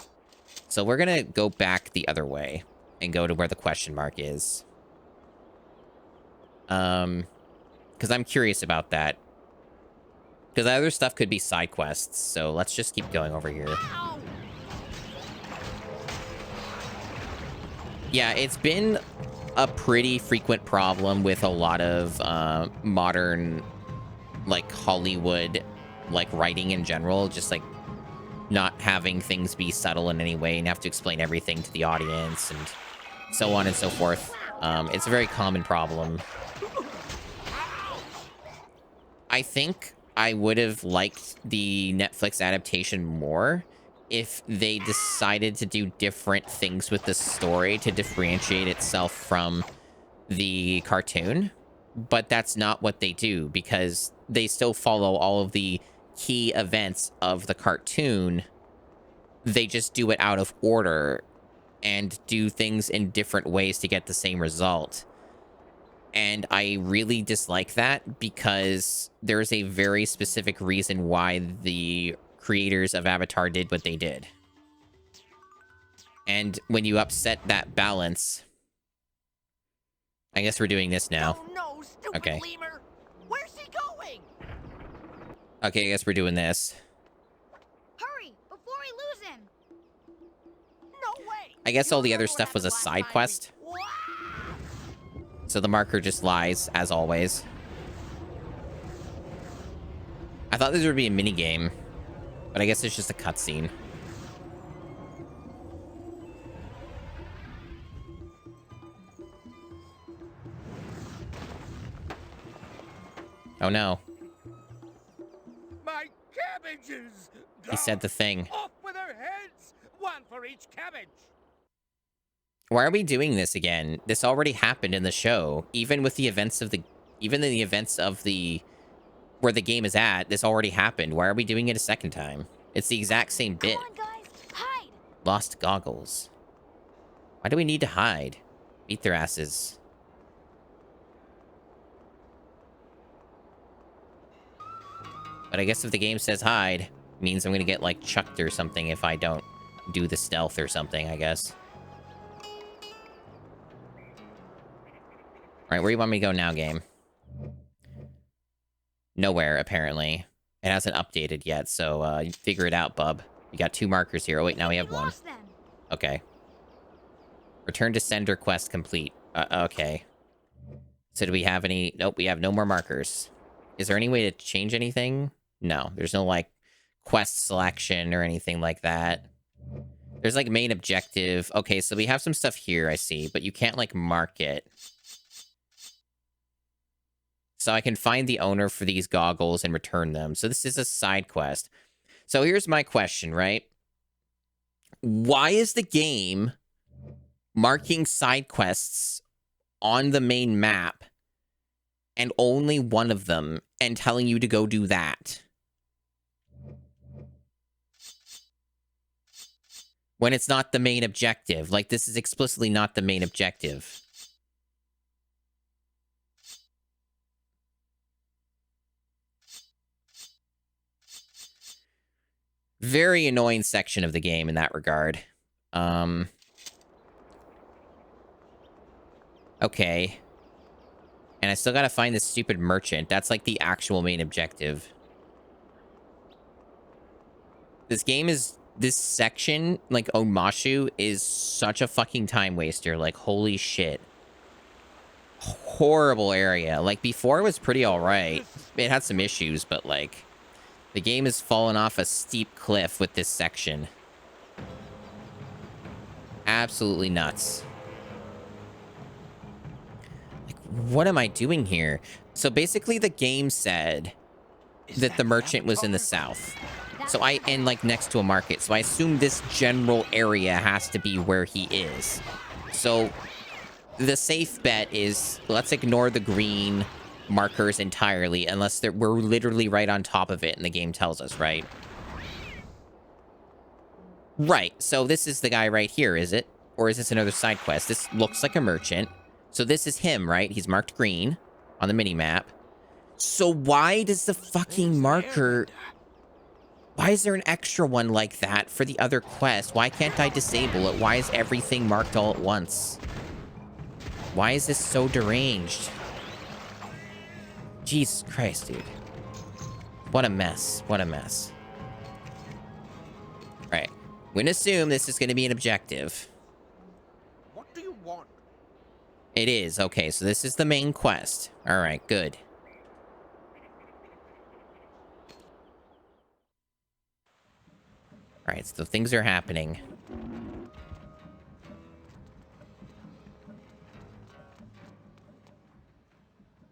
So we're gonna go back the other way and go to where the question mark is. Because I'm curious about that. Because the other stuff could be side quests, so let's just keep going over here. Yeah, it's been a pretty frequent problem with a lot of modern, like, Hollywood, like, writing in general. Just, like, not having things be subtle in any way and have to explain everything to the audience and so on and so forth. It's a very common problem. I think I would have liked the Netflix adaptation more if they decided to do different things with the story to differentiate itself from the cartoon, but that's not what they do because they still follow all of the key events of the cartoon. They just do it out of order and do things in different ways to get the same result. And I really dislike that because there's a very specific reason why the creators of Avatar did what they did. And when you upset that balance, I guess we're doing this now. No, stupid okay. lemur! Where's he going? Okay, I guess we're doing this. Hurry, before we lose him! No way! I guess all the other stuff was a side quest. So the marker just lies, as always. I thought this would be a minigame, but I guess it's just a cutscene. Oh no. My cabbages! He said the thing. Off with their heads! One for each cabbage! Why are we doing this again? This already happened in the show. Even with the events of the... Even in the events of the... Where the game is at, this already happened. Why are we doing it a second time? It's the exact same bit. Come on, guys. Hide! Lost goggles. Why do we need to hide? Beat their asses. But I guess if the game says hide, it means I'm gonna get, like, chucked or something if I don't do the stealth or something, I guess. Alright, where do you want me to go now, game? Nowhere, apparently. It hasn't updated yet, so, figure it out, bub. You got 2 markers here. Oh, wait, now we have 1. Okay. Return to sender quest complete. Okay. So do we have any... Nope, we have no more markers. Is there any way to change anything? No, there's no, like, quest selection or anything like that. There's, like, main objective. Okay, so we have some stuff here, I see, but you can't, like, mark it. So I can find the owner for these goggles and return them. So this is a side quest. So here's my question, right? Why is the game marking side quests on the main map and only one of them and telling you to go do that? When it's not the main objective. Like, this is explicitly not the main objective. Very annoying section of the game in that regard. Okay. And I still gotta find this stupid merchant. That's like the actual main objective. This game is... This section, like Omashu, is such a fucking time waster. Like, holy shit. Horrible area. Like, before it was pretty alright. It had some issues, but like... The game has fallen off a steep cliff with this section. Absolutely nuts. Like, what am I doing here? So basically the game said that the merchant was in the south. So and like next to a market. So I assume this general area has to be where he is. So the safe bet is let's ignore the green markers entirely unless we're literally right on top of it and the game tells us, right? Right, so this is the guy right here, is it? Or is this another side quest? This looks like a merchant. So this is him, right? He's marked green on the mini-map. So why does the fucking marker... Why is there an extra one like that for the other quest? Why can't I disable it? Why is everything marked all at once? Why is this so deranged? Jesus Christ, dude. What a mess. What a mess. Right. We're gonna assume this is gonna be an objective. What do you want? It is. Okay, so this is the main quest. Alright, good. Alright, so things are happening.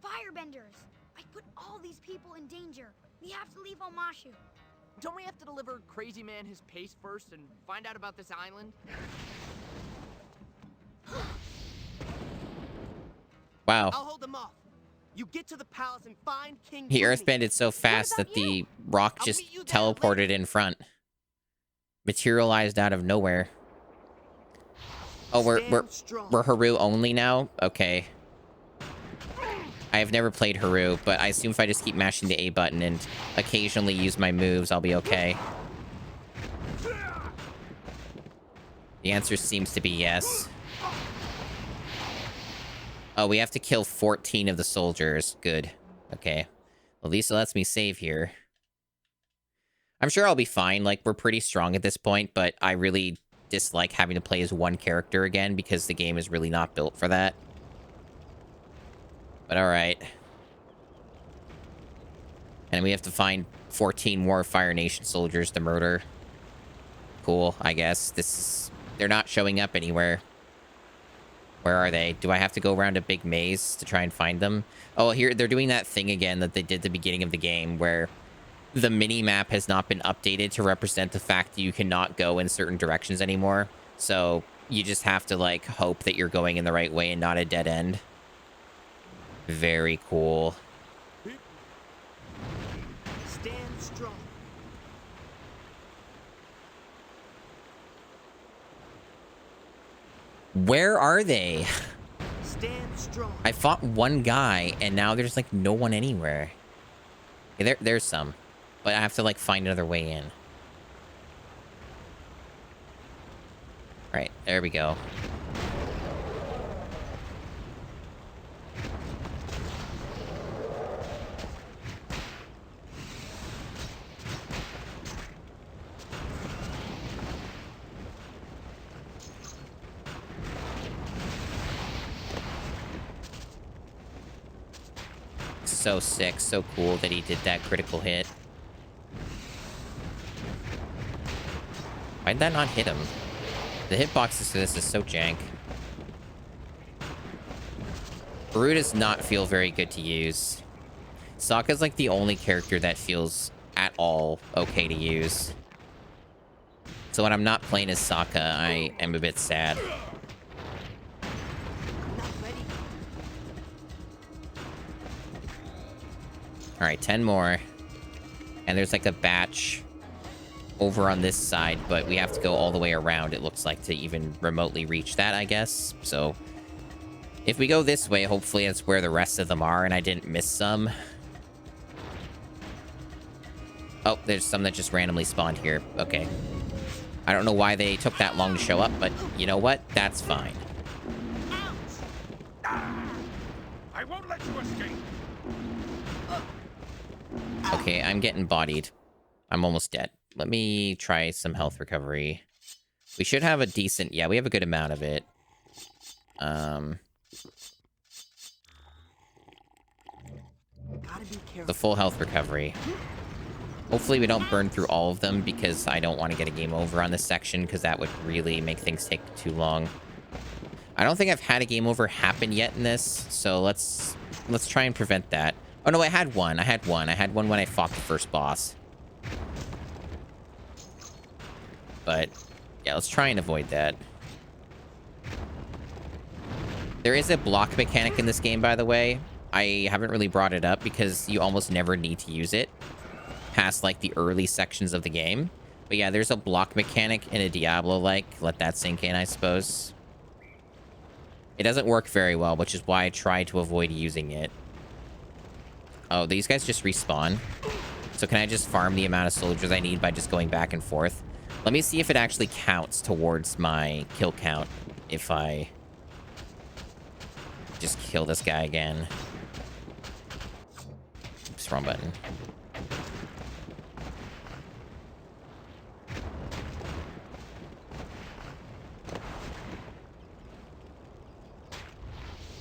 Firebenders! I put all these people in danger. We have to leave Omashu. Don't we have to deliver Crazy Man his pace first and find out about this island? Wow. I'll hold them off. You get to the palace and find King He Bruni. earthbended so fast that the rock just teleported in front. Materialized out of nowhere. Oh, we're Haru only now? Okay. I have never played Haru, but I assume if I just keep mashing the A button and occasionally use my moves, I'll be okay. The answer seems to be yes. Oh, we have to kill 14 of the soldiers. Good. Okay. Well, at least it lets me save here. I'm sure I'll be fine. Like, we're pretty strong at this point, but I really dislike having to play as one character again because the game is really not built for that. But alright. And we have to find 14 more Fire Nation soldiers to murder. Cool, I guess. They're not showing up anywhere. Where are they? Do I have to go around a big maze to try and find them? Oh, here, they're doing that thing again that they did at the beginning of the game where the mini-map has not been updated to represent the fact that you cannot go in certain directions anymore. So you just have to, like, hope that you're going in the right way and not a dead end. Very cool. Stand strong. Where are they? Stand strong. I fought one guy, and now there's, like, no one anywhere. Okay, there's some. But I have to, like, find another way in. Alright, there we go. So sick, so cool that he did that critical hit. Why'd that not hit him? The hitboxes to this is so jank. Haru does not feel very good to use. Sokka's like the only character that feels at all okay to use. So when I'm not playing as Sokka, I am a bit sad. Alright, 10 more. And there's like a batch over on this side, but we have to go all the way around, it looks like, to even remotely reach that, I guess. So if we go this way, hopefully that's where the rest of them are, and I didn't miss some. Oh, there's some that just randomly spawned here. Okay. I don't know why they took that long to show up, but you know what? That's fine. I won't let you escape. Okay, I'm getting bodied. I'm almost dead. Let me try some health recovery. We should have a decent... Yeah, we have a good amount of it. The full health recovery. Hopefully we don't burn through all of them because I don't want to get a game over on this section because that would really make things take too long. I don't think I've had a game over happen yet in this, so let's try and prevent that. Oh no, I had one. I had one when I fought the first boss. But yeah, let's try and avoid that. There is a block mechanic in this game, by the way. I haven't really brought it up because you almost never need to use it past like the early sections of the game. But yeah, there's a block mechanic in a Diablo-like. Let that sink in, I suppose. It doesn't work very well, which is why I try to avoid using it. Oh, these guys just respawn. So can I just farm the amount of soldiers I need by just going back and forth? Let me see if it actually counts towards my kill count if I just kill this guy again. Oops, wrong button.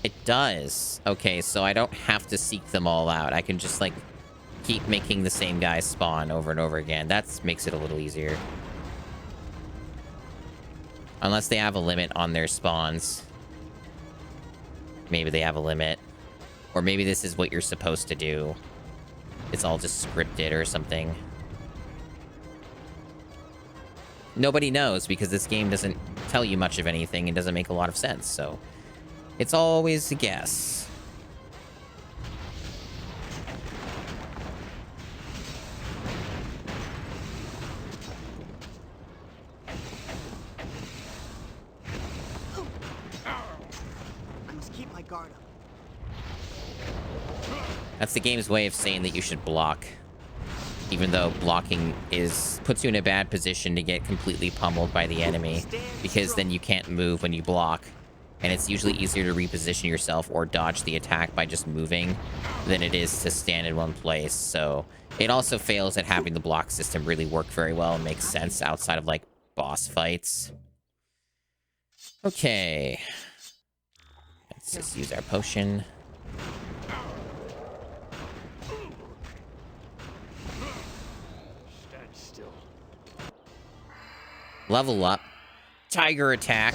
It does. Okay, so I don't have to seek them all out. I can just, like, keep making the same guys spawn over and over again. That makes it a little easier. Unless they have a limit on their spawns. Maybe they have a limit. Or maybe this is what you're supposed to do. It's all just scripted or something. nobody knows because this game doesn't tell you much of anything and doesn't make a lot of sense. So it's always a guess. I must keep my guard up. That's the game's way of saying that you should block. Even though blocking puts you in a bad position to get completely pummeled by the enemy, because then you can't move when you block, and it's usually easier to reposition yourself or dodge the attack by just moving than it is to stand in one place. So it also fails at having the block system really work very well and make sense outside of like boss fights. Okay, let's just use our potion. Level up. Tiger attack.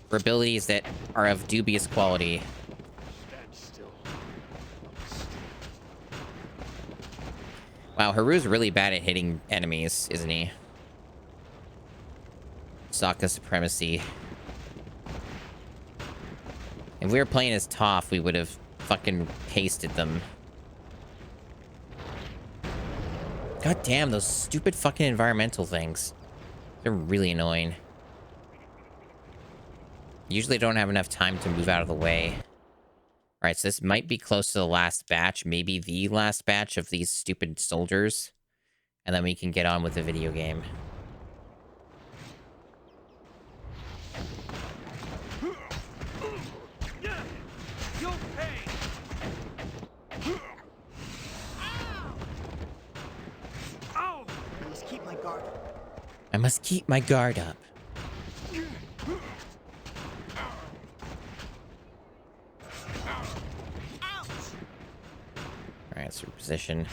For abilities that are of dubious quality. Wow, Haru's really bad at hitting enemies, isn't he? Sokka supremacy. If we were playing as Toph, we would have fucking pasted them. God damn, those stupid fucking environmental things. They're really annoying. Usually don't have enough time to move out of the way. Alright, so this might be close to the last batch. Maybe the last batch of these stupid soldiers. And then we can get on with the video game. I must keep my guard up. Alright, let's reposition.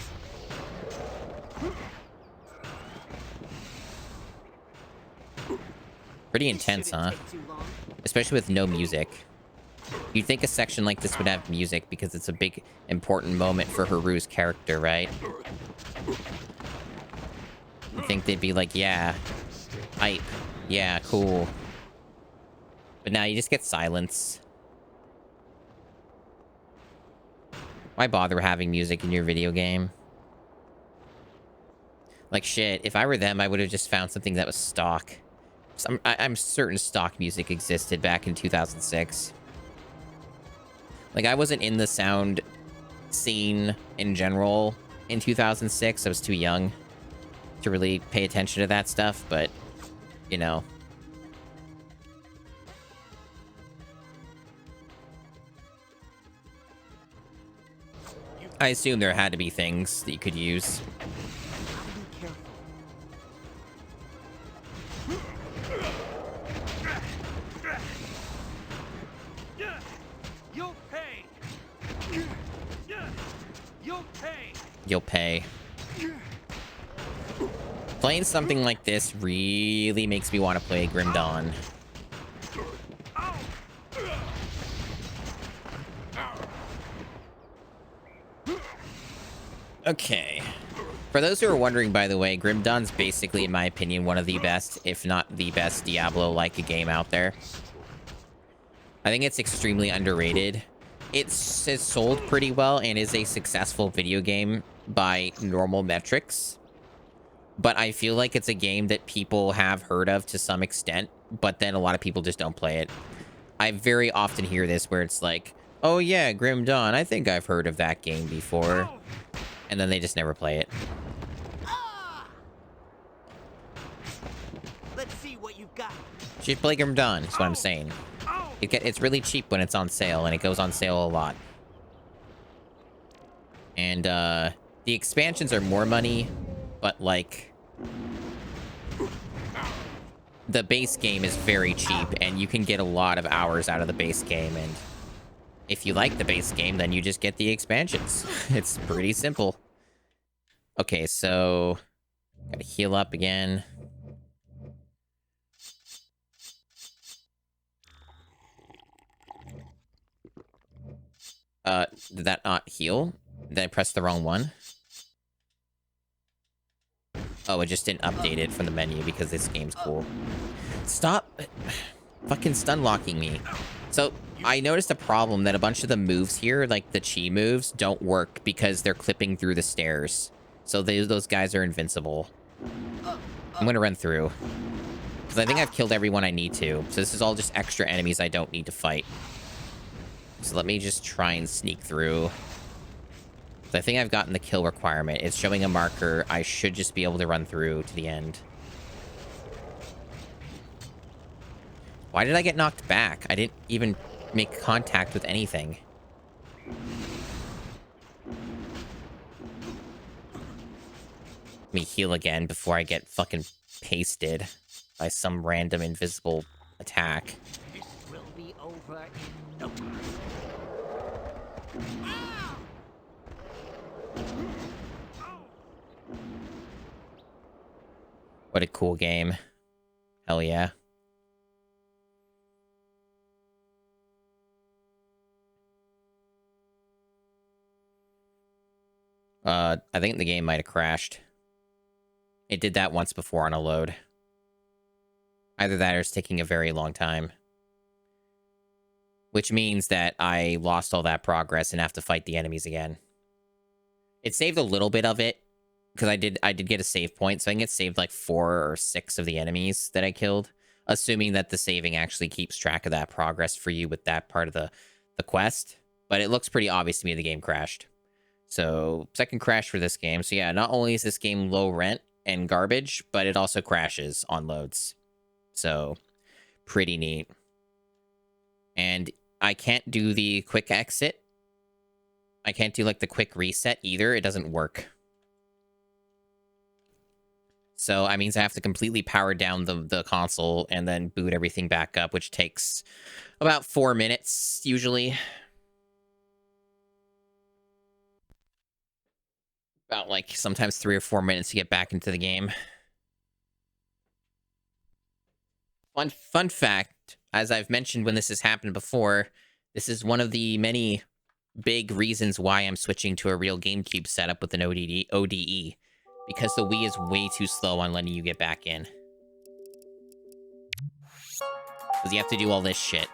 Pretty intense, huh? Especially with no music. You'd think a section like this would have music because it's a big, important moment for Haru's character, right? I think they'd be like, yeah, hype, yeah, cool. But now you just get silence. Why bother having music in your video game? Like, shit, if I were them, I would have just found something that was stock. I'm certain stock music existed back in 2006. Like, I wasn't in the sound scene in general in 2006. I was too young to really pay attention to that stuff, but, you know. I assume there had to be things that you could use. You'll pay. You'll pay. You'll pay. Playing something like this really makes me want to play Grim Dawn. Okay. For those who are wondering, by the way, Grim Dawn's basically, in my opinion, one of the best, if not the best, Diablo-like game out there. I think it's extremely underrated. It's sold pretty well and is a successful video game by normal metrics. But I feel like it's a game that people have heard of to some extent, but then a lot of people just don't play it. I very often hear this where it's like, oh yeah, Grim Dawn, I think I've heard of that game before. And then they just never play it. Let's see what you've got. You should play Grim Dawn, is what I'm saying. It's really cheap when it's on sale, and it goes on sale a lot. And the expansions are more money, but like the base game is very cheap, and you can get a lot of hours out of the base game. And if you like the base game, then you just get the expansions. It's pretty simple. Okay, so gotta heal up again. Did that not heal? Did I press the wrong one? Oh, it just didn't update it from the menu because this game's cool. Stop fucking stun locking me. So I noticed a problem that a bunch of the moves here, like the chi moves, don't work because they're clipping through the stairs. So those guys are invincible. I'm gonna run through. Because I think I've killed everyone I need to. So this is all just extra enemies I don't need to fight. So let me just try and sneak through. So I think I've gotten the kill requirement. It's showing a marker. I should just be able to run through to the end. Why did I get knocked back? I didn't even make contact with anything. Let me heal again before I get fucking pasted by some random invisible attack. This will be over in no time. What a cool game. Hell yeah. I think the game might have crashed. It did that once before on a load. Either that or it's taking a very long time. Which means that I lost all that progress and have to fight the enemies again. It saved a little bit of it. Because I did get a save point, so I think it saved like 4 or 6 of the enemies that I killed. Assuming that the saving actually keeps track of that progress for you with that part of the quest. But it looks pretty obvious to me the game crashed. So, second crash for this game. So yeah, not only is this game low rent and garbage, but it also crashes on loads. So, pretty neat. And I can't do the quick exit. I can't do like the quick reset either. It doesn't work. So that means I have to completely power down the console and then boot everything back up, which takes about 4 minutes usually. About like sometimes 3 or 4 minutes to get back into the game. Fun fact, as I've mentioned when this has happened before, this is one of the many big reasons why I'm switching to a real GameCube setup with an ODE. Because the Wii is way too slow on letting you get back in. Because you have to do all this shit.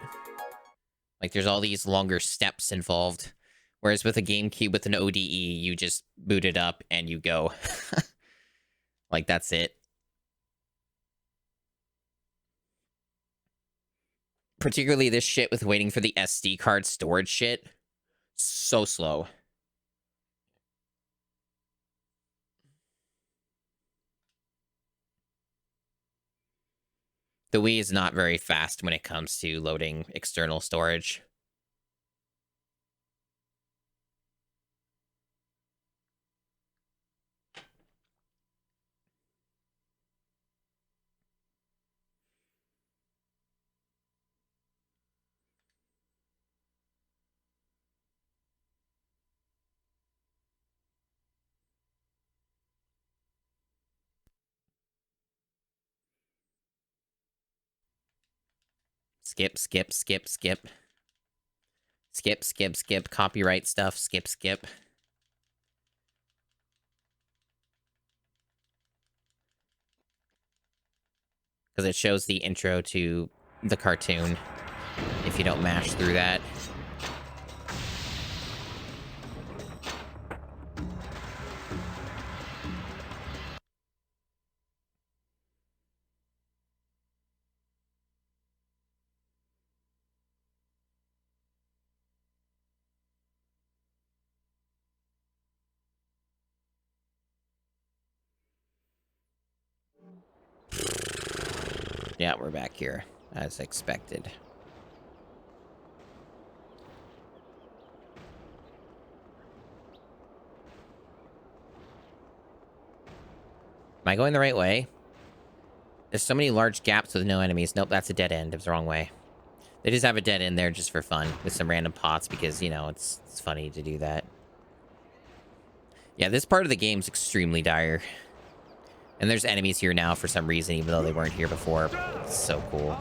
Like, there's all these longer steps involved. Whereas with a GameCube with an ODE, you just boot it up and you go. Like, that's it. Particularly this shit with waiting for the SD card storage shit. So slow. The Wii is not very fast when it comes to loading external storage. Skip, skip, skip, skip. Skip, skip, skip. Copyright stuff. Skip, skip. Because it shows the intro to the cartoon if you don't mash through that. Yeah, we're back here, as expected. Am I going the right way? There's so many large gaps with no enemies. Nope, that's a dead end. It was the wrong way. They just have a dead end there just for fun, with some random pots, because, you know, it's funny to do that. Yeah, this part of the game's extremely dire. And there's enemies here now for some reason, even though they weren't here before. It's so cool.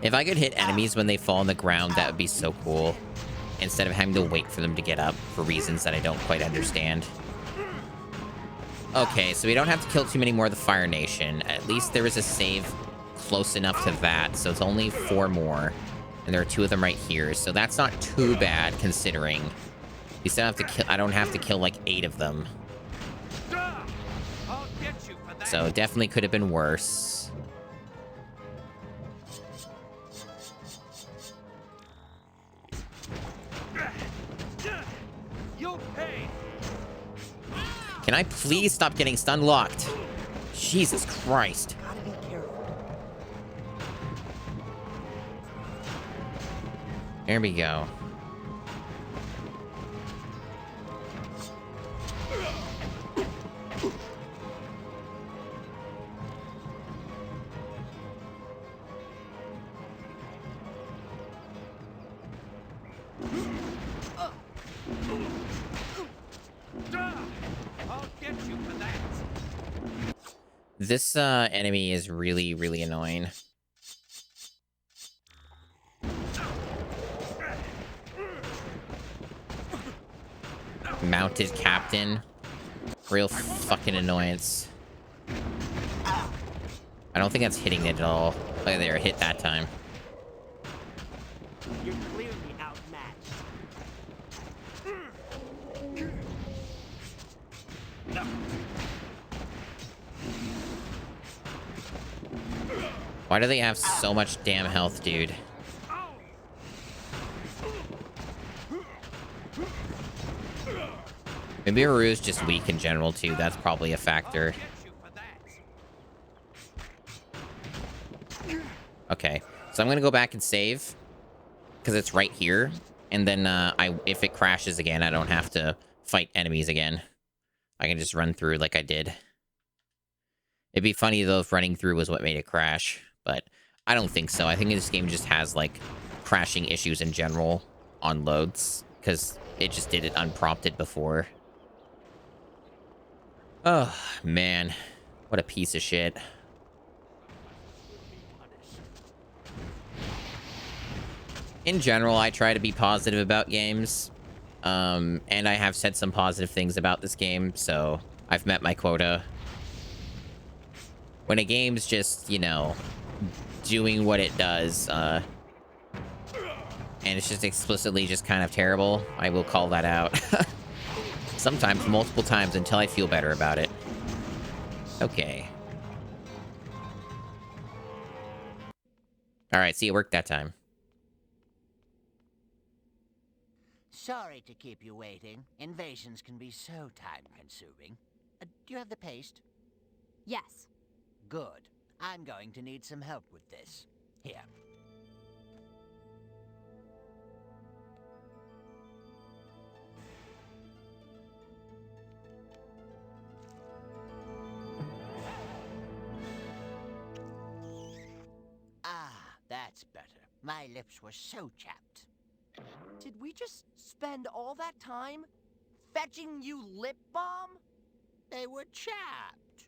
If I could hit enemies when they fall on the ground, that would be so cool. instead of having to wait for them to get up for reasons that I don't quite understand. Okay, so we don't have to kill too many more of the Fire Nation. At least there is a save close enough to that, so it's only 4 more. And there are 2 of them right here, so that's not too bad considering. You still have to kill. I don't have to kill like 8 of them. So it definitely could have been worse. Can I please stop getting stun locked? Jesus Christ. Gotta be careful. There we go. This enemy is really, really annoying. Mounted Captain. Real fucking annoyance. I don't think that's hitting it at all. Look there, it hit that time. You're clearly outmatched. Why do they have so much damn health, dude? Maybe Haru's just weak in general, too. That's probably a factor. Okay, so I'm gonna go back and save. Because it's right here. And then if it crashes again, I don't have to fight enemies again. I can just run through like I did. It'd be funny, though, if running through was what made it crash. But I don't think so. I think this game just has, like, crashing issues in general on loads. Because it just did it unprompted before. Oh, man. What a piece of shit. In general, I try to be positive about games. And I have said some positive things about this game, so I've met my quota. When a game's just, you know, doing what it does, and it's just explicitly just kind of terrible, I will call that out. Sometimes, multiple times, until I feel better about it. Okay. Alright, see, it worked that time. Sorry to keep you waiting. Invasions can be so time-consuming. Do you have the paste? Yes. Good. I'm going to need some help with this. Here. Ah, that's better. My lips were so chapped. Did we just spend all that time fetching you lip balm? They were chapped.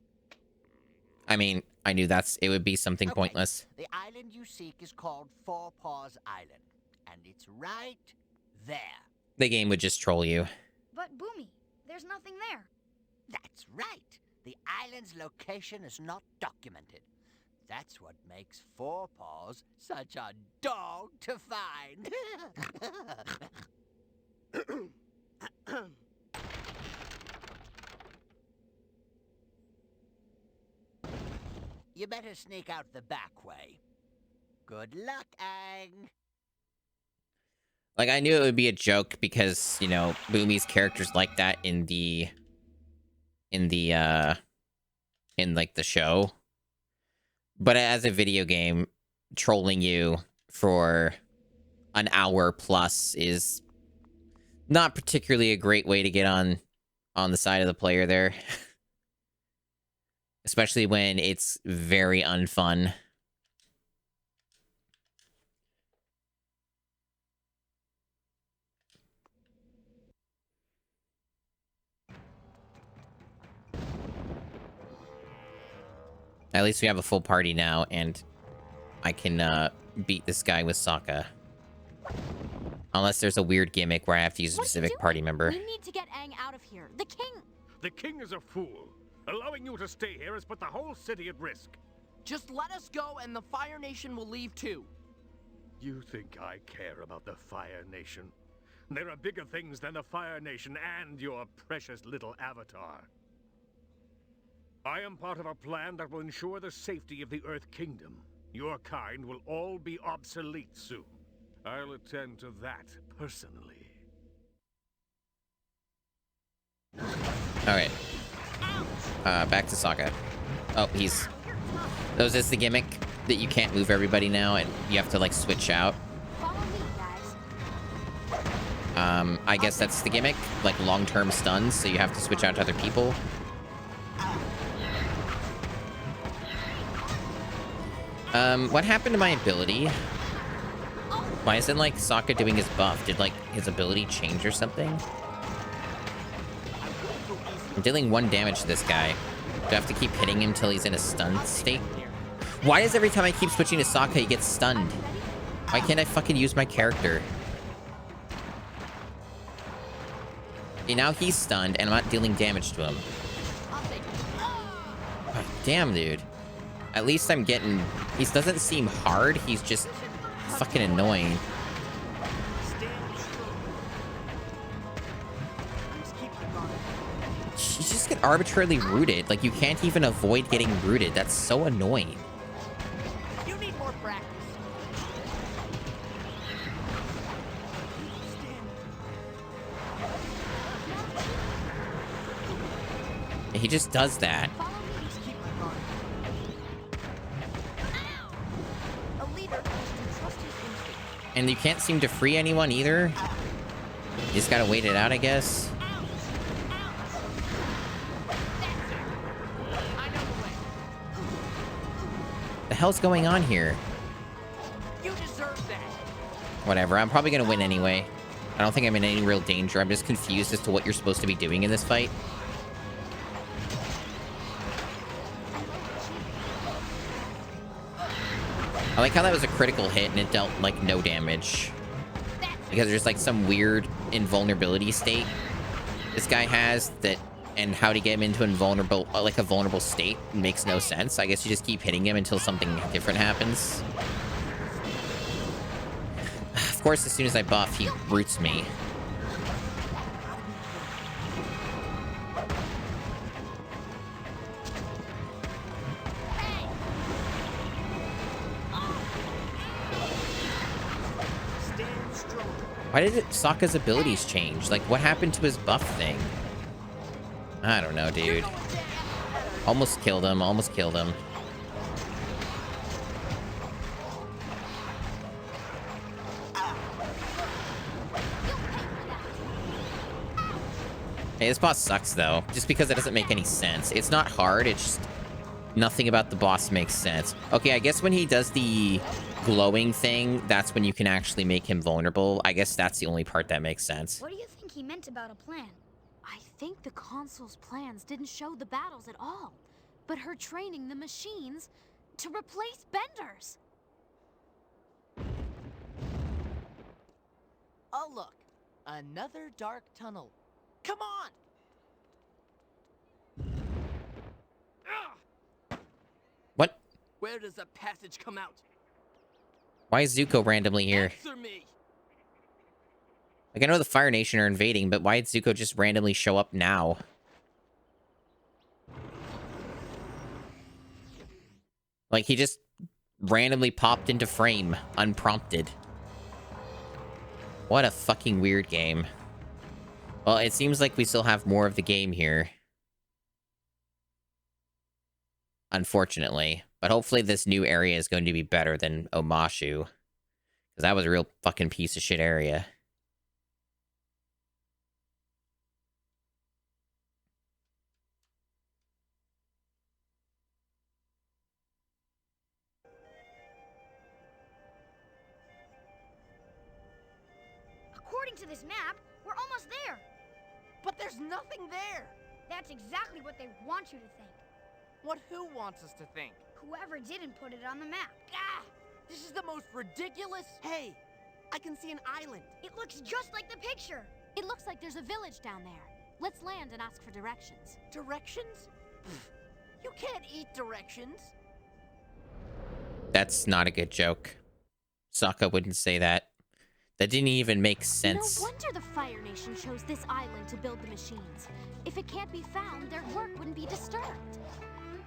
I mean, I knew it would be something pointless. The island you seek is called Four Paws Island, and it's right there. The game would just troll you. But Boomy, there's nothing there. That's right. The island's location is not documented. That's what makes Four Paws such a dog to find. You better sneak out the back way. Good luck, Aang. Like, I knew it would be a joke because, you know, Boomy's character's like that in like the show. But as a video game, trolling you for an hour plus is not particularly a great way to get on the side of the player there. Especially when it's very unfun. At least we have a full party now, and I can beat this guy with Sokka. Unless there's a weird gimmick where I have to use a specific party member. We need to get Aang out of here. The king... The king is a fool. Allowing you to stay here has put the whole city at risk. Just let us go and the Fire Nation will leave too. You think I care about the Fire Nation? There are bigger things than the Fire Nation and your precious little avatar. I am part of a plan that will ensure the safety of the Earth Kingdom. Your kind will all be obsolete soon. I'll attend to that personally. Alright. Back to Sokka. Oh, he's... Oh, is this the gimmick? That you can't move everybody now and you have to, like, switch out? I guess that's the gimmick. Like, long-term stuns, so you have to switch out to other people. What happened to my ability? Why isn't, like, Sokka doing his buff? Did, like, his ability change or something? I'm dealing 1 damage to this guy. Do I have to keep hitting him until he's in a stunned state? Why is every time I keep switching to Sokka, he gets stunned? Why can't I fucking use my character? Okay, now he's stunned, and I'm not dealing damage to him. Oh, damn, dude. At least I'm getting... He doesn't seem hard, he's just fucking annoying. You just get arbitrarily rooted. Like, you can't even avoid getting rooted. That's so annoying. You need more practice. He just does that. And you can't seem to free anyone either. You just gotta wait it out, I guess. The hell's going on here? You deserve that. Whatever, I'm probably gonna win anyway. I don't think I'm in any real danger. I'm just confused as to what you're supposed to be doing in this fight. I like how that was a critical hit and it dealt, like, no damage. Because there's, like, some weird invulnerability state this guy has that... And how to get him into invulnerable, like a vulnerable state makes no sense. I guess you just keep hitting him until something different happens. Of course, as soon as I buff, he roots me. Why did Sokka's abilities change? Like, what happened to his buff thing? I don't know, dude. Almost killed him, almost killed him. Hey, this boss sucks, though. Just because it doesn't make any sense. It's not hard, it's just... Nothing about the boss makes sense. Okay, I guess when he does the glowing thing, that's when you can actually make him vulnerable. I guess that's the only part that makes sense. What do you think he meant about a plan? I think the consul's plans didn't show the battles at all, but her training the machines to replace benders. Oh, look. Another dark tunnel. Come on! What? Where does the passage come out? Why is Zuko randomly here? Answer me. Like, I know the Fire Nation are invading, but why did Zuko just randomly show up now? Like, he just randomly popped into frame, unprompted. What a fucking weird game. Well, it seems like we still have more of the game here. Unfortunately. But hopefully this new area is going to be better than Omashu. Because that was a real fucking piece of shit area. According to this map, we're almost there. But there's nothing there. That's exactly what they want you to think. What who wants us to think? Whoever didn't put it on the map. Ah! This is the most ridiculous... Hey, I can see an island. It looks just like the picture. It looks like there's a village down there. Let's land and ask for directions. Directions? You can't eat directions. That's not a good joke. Sokka wouldn't say that. That didn't even make sense. No wonder the Fire Nation chose this island to build the machines. If it can't be found, their work wouldn't be disturbed.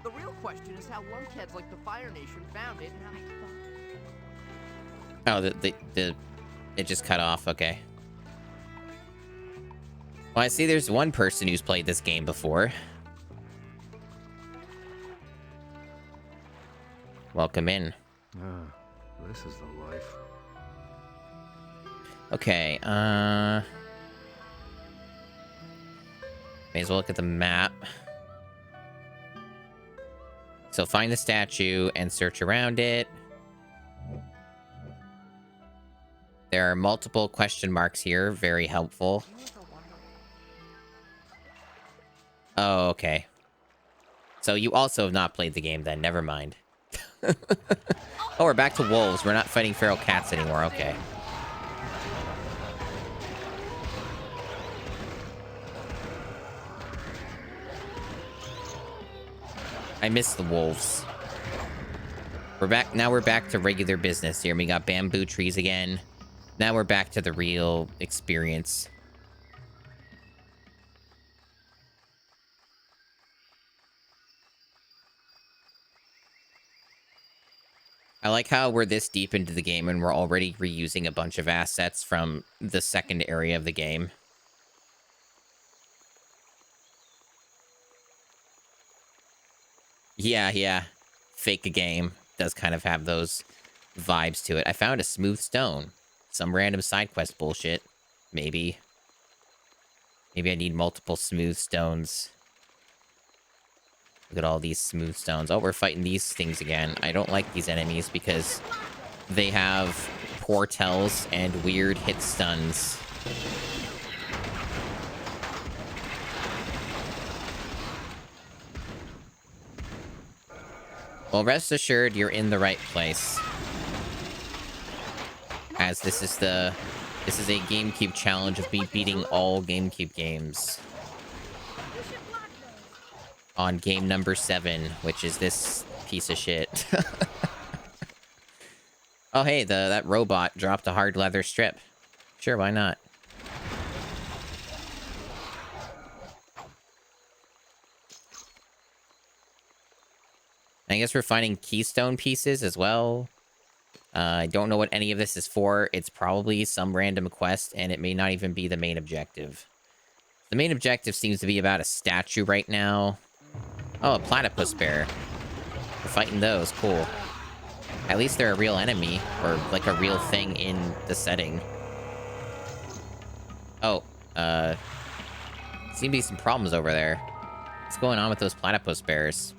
The real question is how lunkheads like the Fire Nation found it and how... Oh, it just cut off. Okay. Well, I see there's one person who's played this game before. Welcome in. This is the life. Okay, may as well look at the map. So find the statue and search around it. There are multiple question marks here, very helpful. Oh, okay. So you also have not played the game then, never mind. Oh, we're back to wolves. We're not fighting feral cats anymore, okay. I miss the wolves. We're back. Now we're back to regular business here. We got bamboo trees again. Now we're back to the real experience. I like how we're this deep into the game and we're already reusing a bunch of assets from the second area of the game. Yeah. Fake a game does kind of have those vibes to it. I found a smooth stone. Some random side quest bullshit. Maybe. Maybe I need multiple smooth stones. Look at all these smooth stones. Oh, we're fighting these things again. I don't like these enemies because they have poor tells and weird hit stuns. Well, rest assured, you're in the right place. As this is a GameCube challenge of me beating all GameCube games. On game number 7, which is this piece of shit. Oh, hey, that robot dropped a hard leather strip. Sure, why not? I guess we're finding keystone pieces as well. I don't know what any of this is for. It's probably some random quest, and it may not even be the main objective. The main objective seems to be about a statue right now. Oh, a platypus bear. We're fighting those. Cool. At least they're a real enemy, or like a real thing in the setting. Oh, seem to be some problems over there. What's going on with those platypus bears?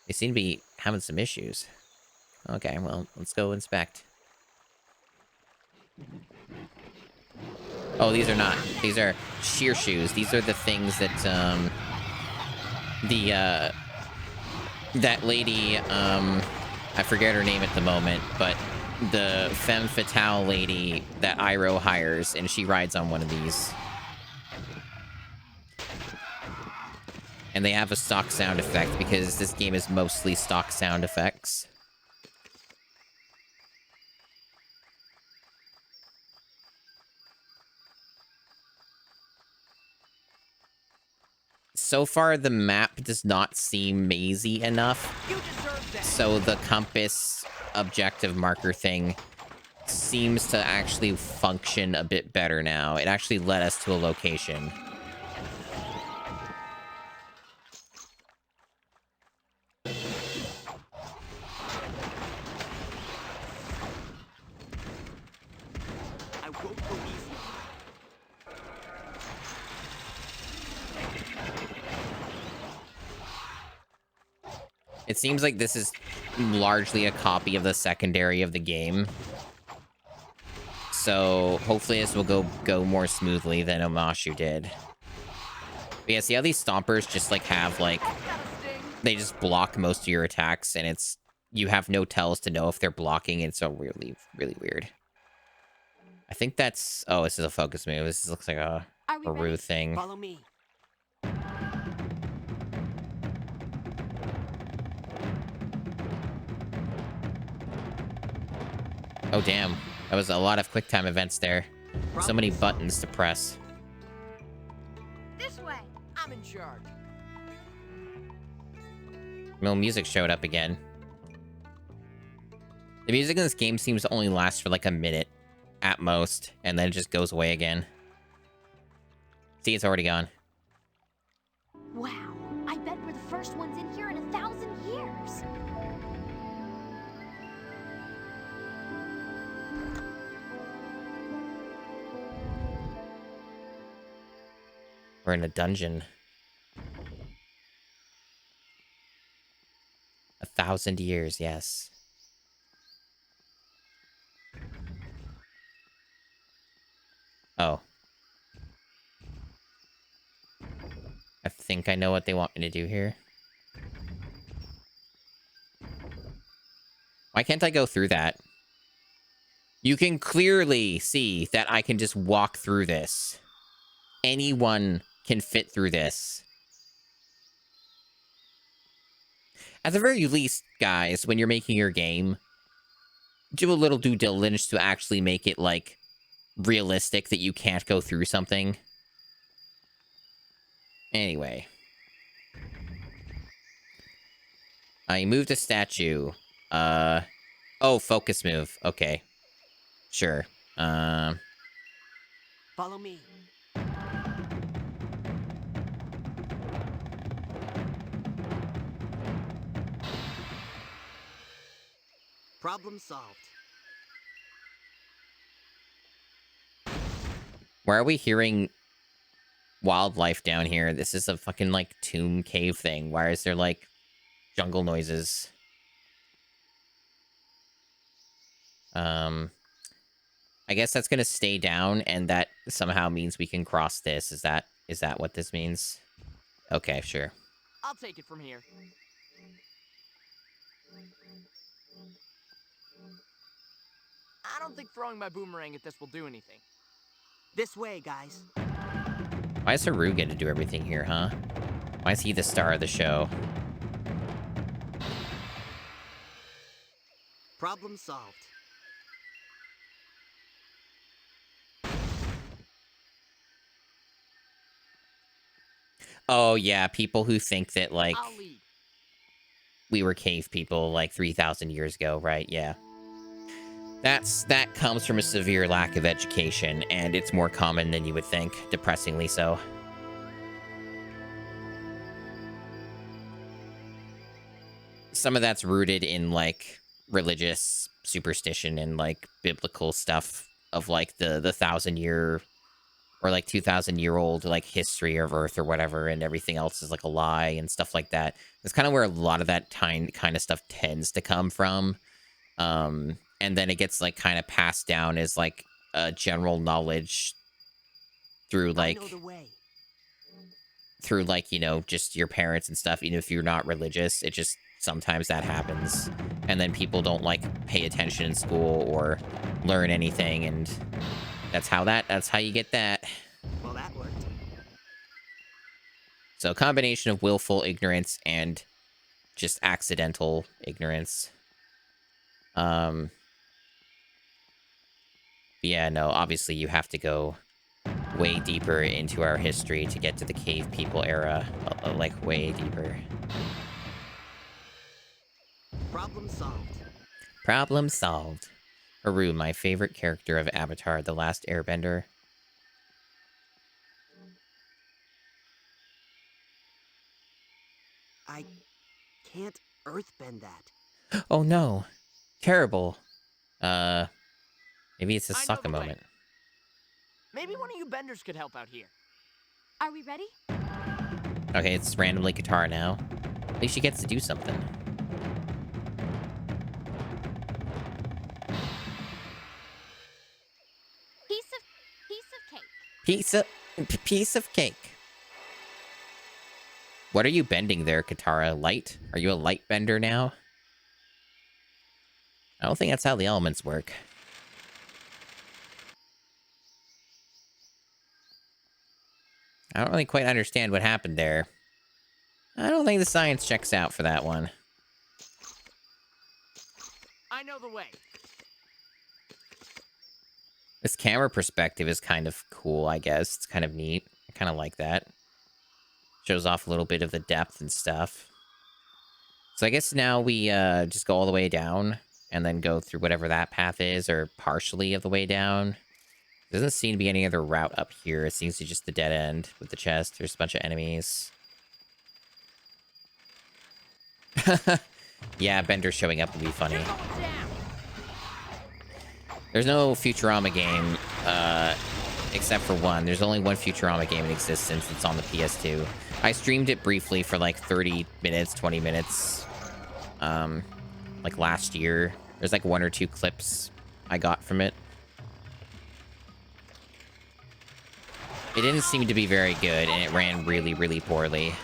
They seem to be having some issues. Okay, well, let's go inspect. Oh, these are not. These are shear shoes. These are the things that, that lady, I forget her name at the moment, but the femme fatale lady that Iroh hires, and she rides on one of these. And they have a stock sound effect because this game is mostly stock sound effects. So far, the map does not seem mazy enough. So the compass objective marker thing seems to actually function a bit better now. It actually led us to a location. It seems like this is largely a copy of the secondary of the game. So hopefully this will go more smoothly than Omashu did. But yeah, see how these stompers just like have like, they just block most of your attacks, and you have no tells to know if they're blocking. It's so really, really weird. I think that's... Oh, this is a focus move. This looks like a Rue thing. Follow me. Oh, damn. That was a lot of quick time events there. So many buttons to press. This way. I'm in charge. No music showed up again. The music in this game seems to only last for like a minute at most, and then it just goes away again. See, it's already gone. Wow, I bet we're the first ones in here in 1,000 years. We're in a dungeon. 1,000 years, yes. Oh. I think I know what they want me to do here. Why can't I go through that? You can clearly see that I can just walk through this. Anyone can fit through this. At the very least, guys, when you're making your game, do a little due diligence to actually make it, like, realistic that you can't go through something. Anyway. I moved a statue. Oh, focus move. Okay. Sure. Follow me. Problem solved. Why are we hearing wildlife down here? This is a fucking, like, tomb cave thing. Why is there, like, jungle noises? I guess that's gonna stay down, and that somehow means we can cross this. Is that what this means? Okay, sure. I'll take it from here. I don't think throwing my boomerang at this will do anything. This way, guys. Why is Haru get to do everything here, huh? Why is he the star of the show? Problem solved. Oh, yeah, people who think that, like, we were cave people, like, 3,000 years ago, right? Yeah. That comes from a severe lack of education, and it's more common than you would think, depressingly so. Some of that's rooted in, like, religious superstition and, like, biblical stuff of, like, the 1,000-year or, like, 2,000-year-old, like, history of Earth or whatever, and everything else is, like, a lie and stuff like that. That's kind of where a lot of that kind of stuff tends to come from. And then it gets, like, kind of passed down as, like, general knowledge through, like, you know, just your parents and stuff. Even if you're not religious, it just, sometimes that happens. And then people don't, like, pay attention in school or learn anything, and that's how you get that. Well, that worked. So a combination of willful ignorance and just accidental ignorance. Yeah, no, obviously you have to go way deeper into our history to get to the cave people era. Like, way deeper. Problem solved. Problem solved. Haru, my favorite character of Avatar: The Last Airbender. I can't earthbend that. Oh no. Terrible. Maybe it's a Sokka moment. Maybe one of you benders could help out here. Are we ready? Okay, it's randomly Katara now. At least she gets to do something. Piece of cake. What are you bending there, Katara? Light? Are you a light bender now? I don't think that's how the elements work. I don't really quite understand what happened there. I don't think the science checks out for that one. I know the way. This camera perspective is kind of cool, I guess. It's kind of neat. I kind of like that. Shows off a little bit of the depth and stuff. So I guess now we just go all the way down and then go through whatever that path is, or partially of the way down. There doesn't seem to be any other route up here. It seems to be just the dead end with the chest. There's a bunch of enemies. Yeah, Bender showing up would be funny. There's no Futurama game, except for one. There's only one Futurama game in existence. It's on the PS2. I streamed it briefly for like 30 minutes, 20 minutes, like last year. There's like 1 or 2 clips I got from it. It didn't seem to be very good, and it ran really, really poorly.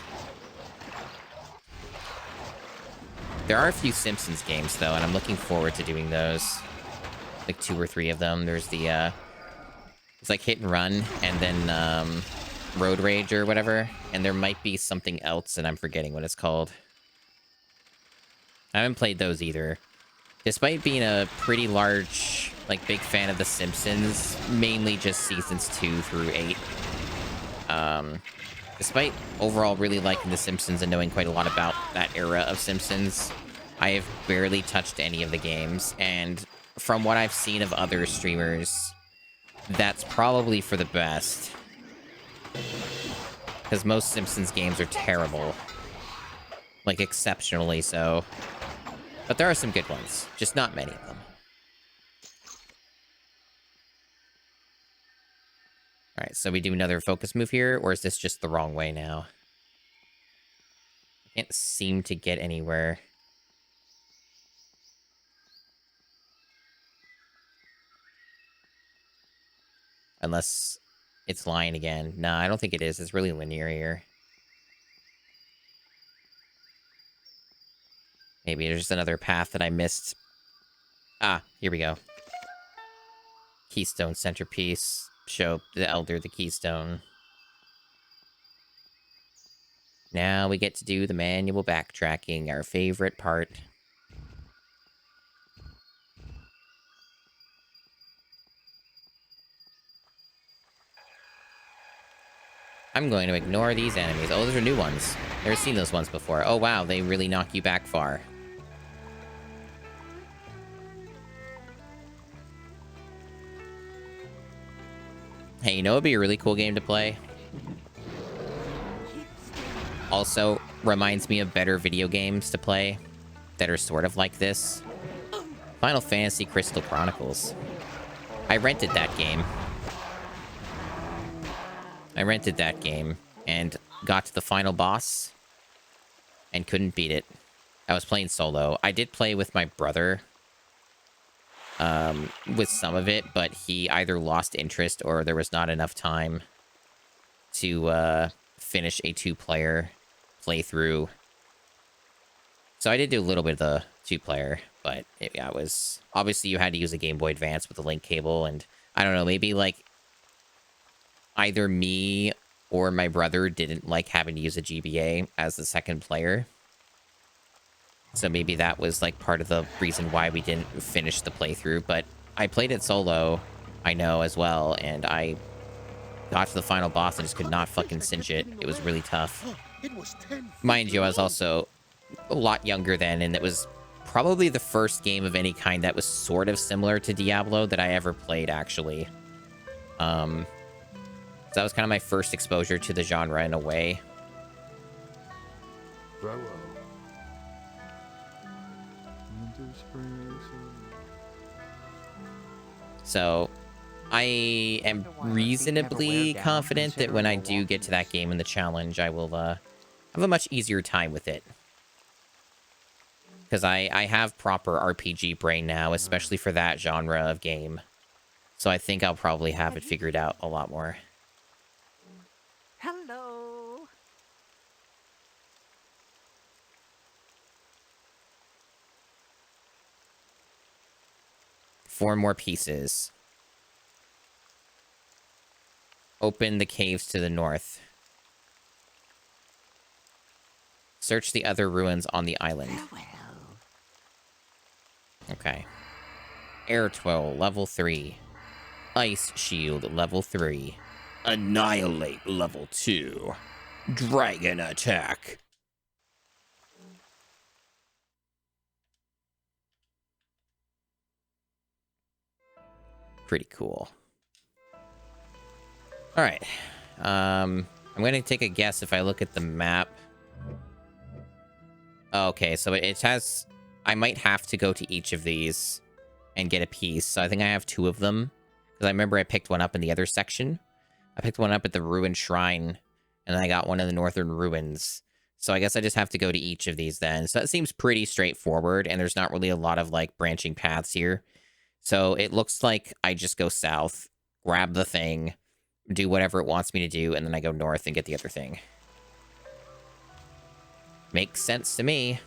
There are a few Simpsons games, though, and I'm looking forward to doing those. Like 2 or 3 of them. There's the, it's like Hit and Run, and then, Road Rage or whatever. And there might be something else, and I'm forgetting what it's called. I haven't played those either. Despite being a pretty large, like, big fan of The Simpsons, mainly just seasons 2 through 8. Despite overall really liking The Simpsons and knowing quite a lot about that era of Simpsons, I have barely touched any of the games, and from what I've seen of other streamers, that's probably for the best. Because most Simpsons games are terrible. Like, exceptionally so. But there are some good ones, just not many of them. Alright, so we do another focus move here, or is this just the wrong way now? I can't seem to get anywhere. Unless it's lying again. No, I don't think it is. It's really linear here. Maybe there's just another path that I missed. Ah, here we go. Keystone centerpiece. Show the Elder the keystone. Now we get to do the manual backtracking, our favorite part. I'm going to ignore these enemies. Oh, those are new ones. Never seen those ones before. Oh, wow, they really knock you back far. Hey, you know what would be a really cool game to play? Also, reminds me of better video games to play that are sort of like this. Final Fantasy Crystal Chronicles. I rented that game. And got to the final boss and couldn't beat it. I was playing solo. I did play with my brother with some of it, but he either lost interest or there was not enough time to finish a 2-player playthrough. So I did do a little bit of the 2-player, but it was... Obviously, you had to use a Game Boy Advance with the link cable, and I don't know, maybe, like, either me or my brother didn't like having to use a GBA as the second player. So maybe that was, like, part of the reason why we didn't finish the playthrough. But I played it solo, I know, as well, and I got to the final boss and just could not fucking cinch it. It was really tough. Mind you, I was also a lot younger then, and it was probably the first game of any kind that was sort of similar to Diablo that I ever played, actually. So that was kind of my first exposure to the genre in a way. So I am reasonably confident that when I do get to that game in the challenge, I will have a much easier time with it. Because I have proper RPG brain now, especially for that genre of game. So I think I'll probably have it figured out a lot more. Hello. Four more pieces. Open the caves to the north. Search the other ruins on the island. Okay. Air Twill, level 3. Ice Shield, level 3. Annihilate, level 2. Dragon Attack. Pretty cool. Alright. I'm going to take a guess if I look at the map. Okay, so it has... I might have to go to each of these and get a piece. So I think I have 2 of them. Because I remember I picked one up in the other section. I picked one up at the Ruined Shrine. And then I got one in the Northern Ruins. So I guess I just have to go to each of these then. So that seems pretty straightforward. And there's not really a lot of, like, branching paths here. So it looks like I just go south, grab the thing, do whatever it wants me to do, and then I go north and get the other thing. Makes sense to me.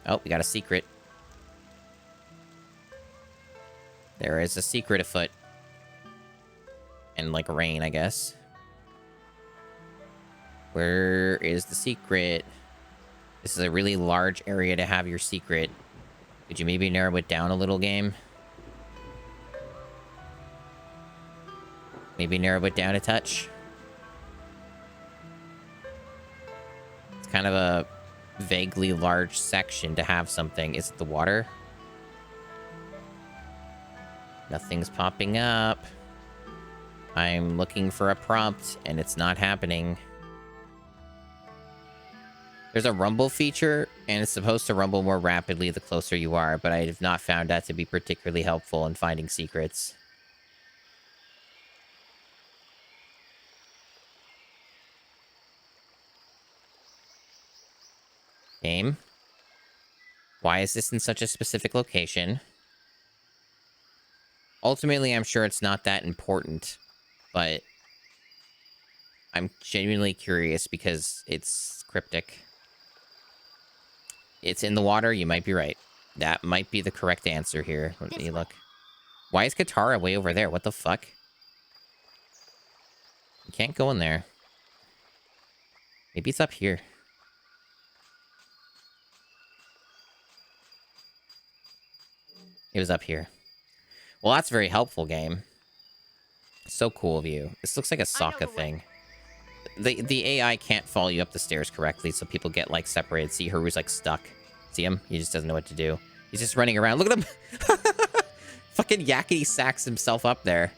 Oh, we got a secret. There is a secret afoot. And, like, rain, I guess. Where is the secret? This is a really large area to have your secret. Could you maybe narrow it down a little, game? Maybe narrow it down a touch. It's kind of a vaguely large section to have something. Is it the water? Nothing's popping up. I'm looking for a prompt, and it's not happening. There's a rumble feature, and it's supposed to rumble more rapidly the closer you are, but I have not found that to be particularly helpful in finding secrets. Game. Why is this in such a specific location? Ultimately, I'm sure it's not that important, but I'm genuinely curious because it's cryptic. It's in the water, you might be right. That might be the correct answer here. Let me look. Why is Katara way over there? What the fuck? You can't go in there. Maybe it's up here. It was up here. Well, that's very helpful, game. So cool of you. This looks like a Sokka thing. The AI can't follow you up the stairs correctly, so people get, like, separated. See, Haru's, like, stuck. See him? He just doesn't know what to do. He's just running around. Look at him! Fucking yakety sacks himself up there.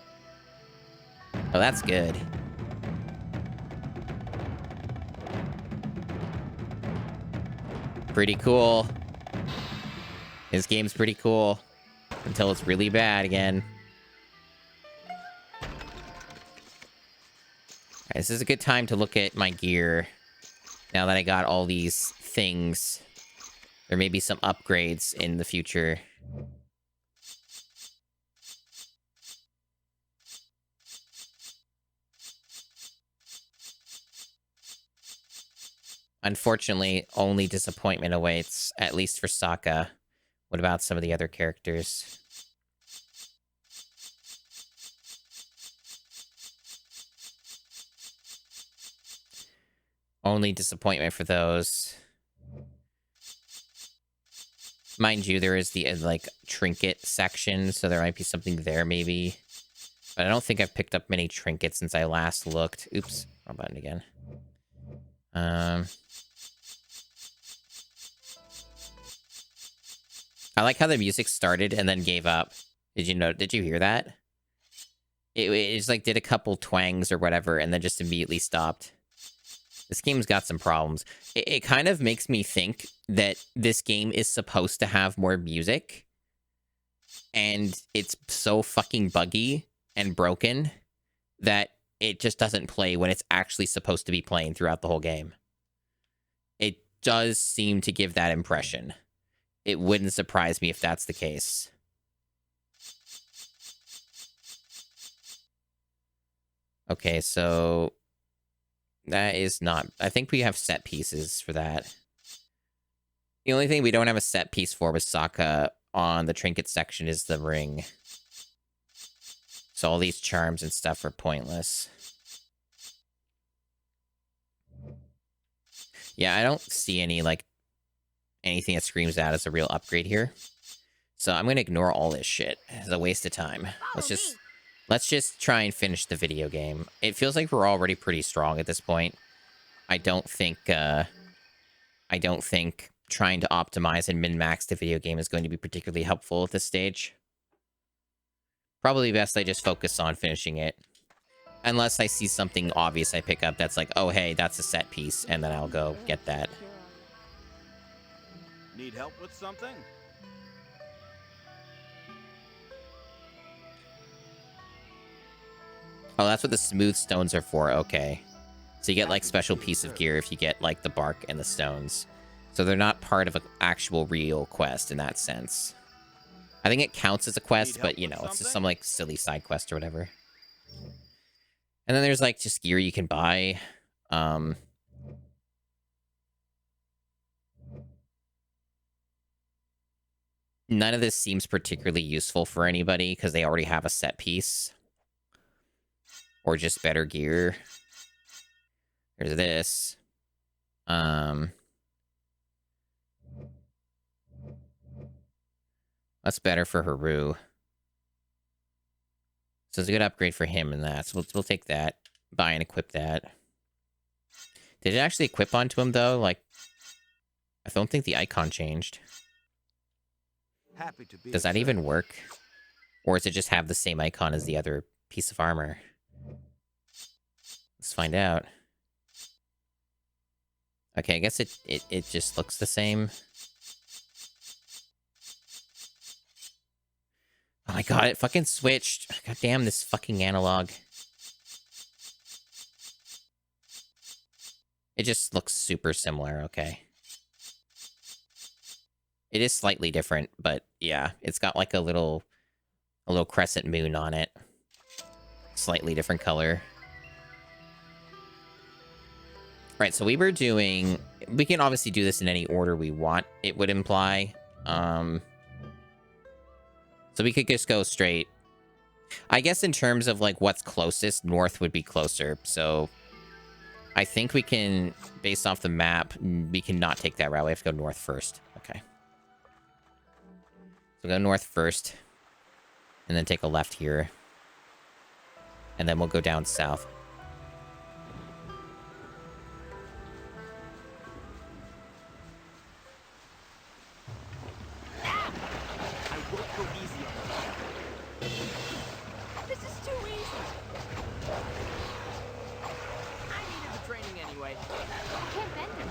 Oh, that's good. Pretty cool. His game's pretty cool. Until it's really bad again. Alright, this is a good time to look at my gear. Now that I got all these things. There may be some upgrades in the future. Unfortunately, only disappointment awaits, at least for Sokka. What about some of the other characters? Only disappointment for those. Mind you, there is the, like, trinket section, so there might be something there, maybe. But I don't think I've picked up many trinkets since I last looked. Oops, wrong button again. I like how the music started and then gave up. Did you hear that? It just, like, did a couple twangs or whatever, and then just immediately stopped. This game's got some problems. It kind of makes me think that this game is supposed to have more music. And it's so fucking buggy and broken that it just doesn't play when it's actually supposed to be playing throughout the whole game. It does seem to give that impression. It wouldn't surprise me if that's the case. Okay, so that is not... I think we have set pieces for that. The only thing we don't have a set piece for with Sokka on the trinket section is the ring. So all these charms and stuff are pointless. Yeah, I don't see any, like, anything that screams out as a real upgrade here. So I'm gonna ignore all this shit. It's a waste of time. Let's just try and finish the video game. It feels like we're already pretty strong at this point. I don't think trying to optimize and min-max the video game is going to be particularly helpful at this stage. Probably best I just focus on finishing it. Unless I see something obvious I pick up that's like, oh, hey, that's a set piece, and then I'll go get that. Need help with something? Oh, that's what the smooth stones are for. Okay. So you get, like, special piece of gear if you get, like, the bark and the stones. So they're not part of an actual real quest in that sense. I think it counts as a quest, but, you know, it's just some, like, silly side quest or whatever. And then there's, like, just gear you can buy. None of this seems particularly useful for anybody because they already have a set piece. Or just better gear. There's this. That's better for Haru. So it's a good upgrade for him and that. So we'll take that. Buy and equip that. Did it actually equip onto him, though? Like, I don't think the icon changed. Does that even work? Or does it just have the same icon as the other piece of armor? Let's find out. Okay, I guess it just looks the same. Oh my god, it fucking switched. God damn this fucking analog. It just looks super similar, okay. It is slightly different, but yeah, it's got like a little crescent moon on it. Slightly different color. Right, so we were doing... We can obviously do this in any order we want, it would imply. So we could just go straight. I guess in terms of, like, what's closest, north would be closer. So I think we can, based off the map, we can not take that route. We have to go north first. Okay. So go north first. And then take a left here. And then we'll go down south. This is too easy. I needed the training anyway. I can't bend it.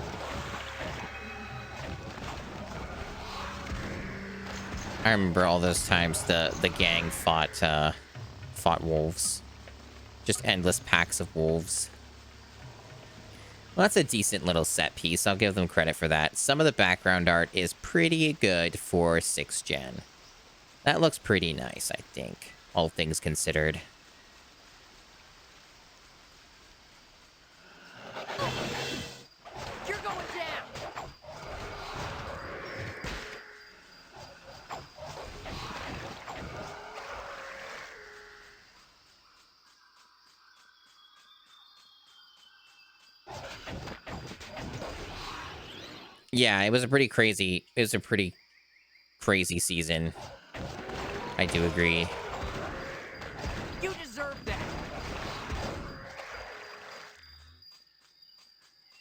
I remember all those times the gang fought wolves. Just endless packs of wolves. Well, that's a decent little set piece. I'll give them credit for that. Some of the background art is pretty good for 6th gen. That looks pretty nice, I think, all things considered. You're going down. Yeah, it was a pretty crazy season. I do agree. You deserve that.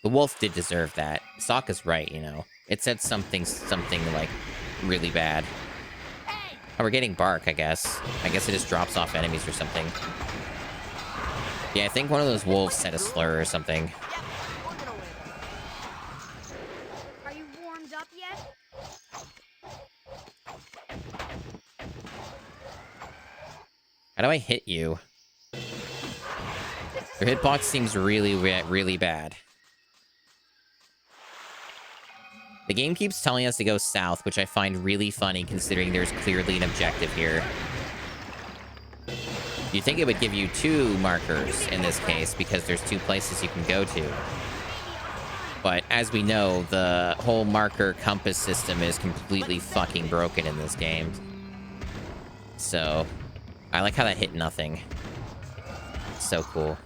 The wolf did deserve that. Sokka's right, you know. It said something like really bad. Oh, we're getting bark, I guess. I guess it just drops off enemies or something. Yeah, I think one of those wolves said a slur or something. Are you warmed up yet? How do I hit you? Your hitbox seems really bad. The game keeps telling us to go south, which I find really funny considering there's clearly an objective here. You'd think it would give you 2 markers in this case because there's 2 places you can go to. But as we know, the whole marker compass system is completely fucking broken in this game. So, I like how that hit nothing. So cool.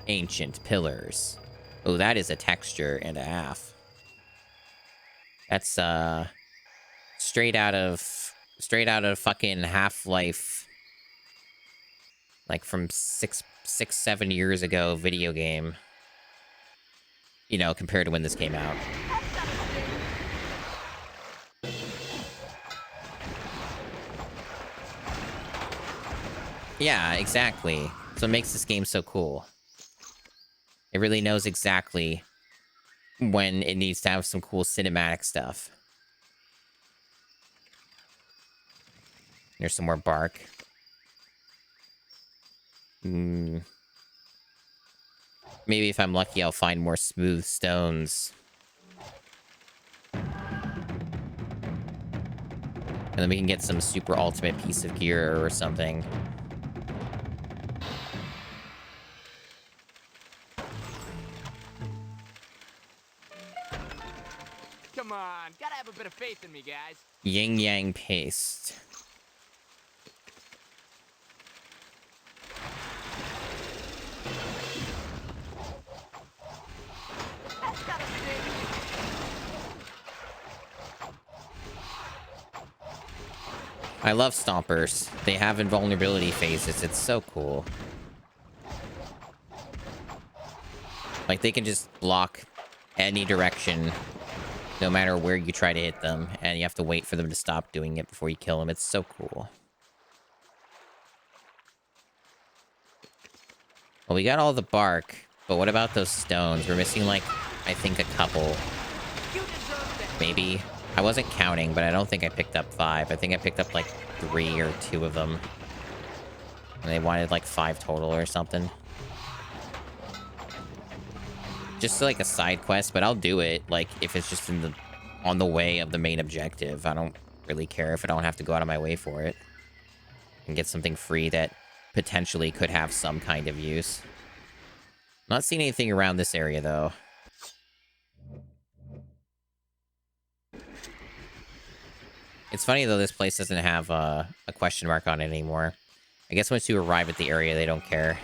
Ancient pillars. Oh, that is a texture and a half. That's straight out of fucking Half-Life, like from 7 years ago video game. You know, compared to when this came out. Yeah, exactly. So it makes this game so cool. It really knows exactly when it needs to have some cool cinematic stuff. There's some more bark. Maybe if I'm lucky, I'll find more smooth stones. And then we can get some super ultimate piece of gear or something. Come on, gotta have a bit of faith in me, guys. Yin Yang paste. I love stompers. They have invulnerability phases. It's so cool. Like, they can just block any direction, no matter where you try to hit them, and you have to wait for them to stop doing it before you kill them. It's so cool. Well, we got all the bark, but what about those stones? We're missing, like, I think a couple. Maybe. I wasn't counting, but I don't think I picked up 5. I think I picked up, like, 3 or 2 of them. And they wanted, like, 5 total or something. Just like a side quest, but I'll do it, like, if it's just on the way of the main objective. I don't really care if I don't have to go out of my way for it. And get something free that potentially could have some kind of use. Not seeing anything around this area, though. It's funny, though, this place doesn't have a question mark on it anymore. I guess once you arrive at the area, they don't care.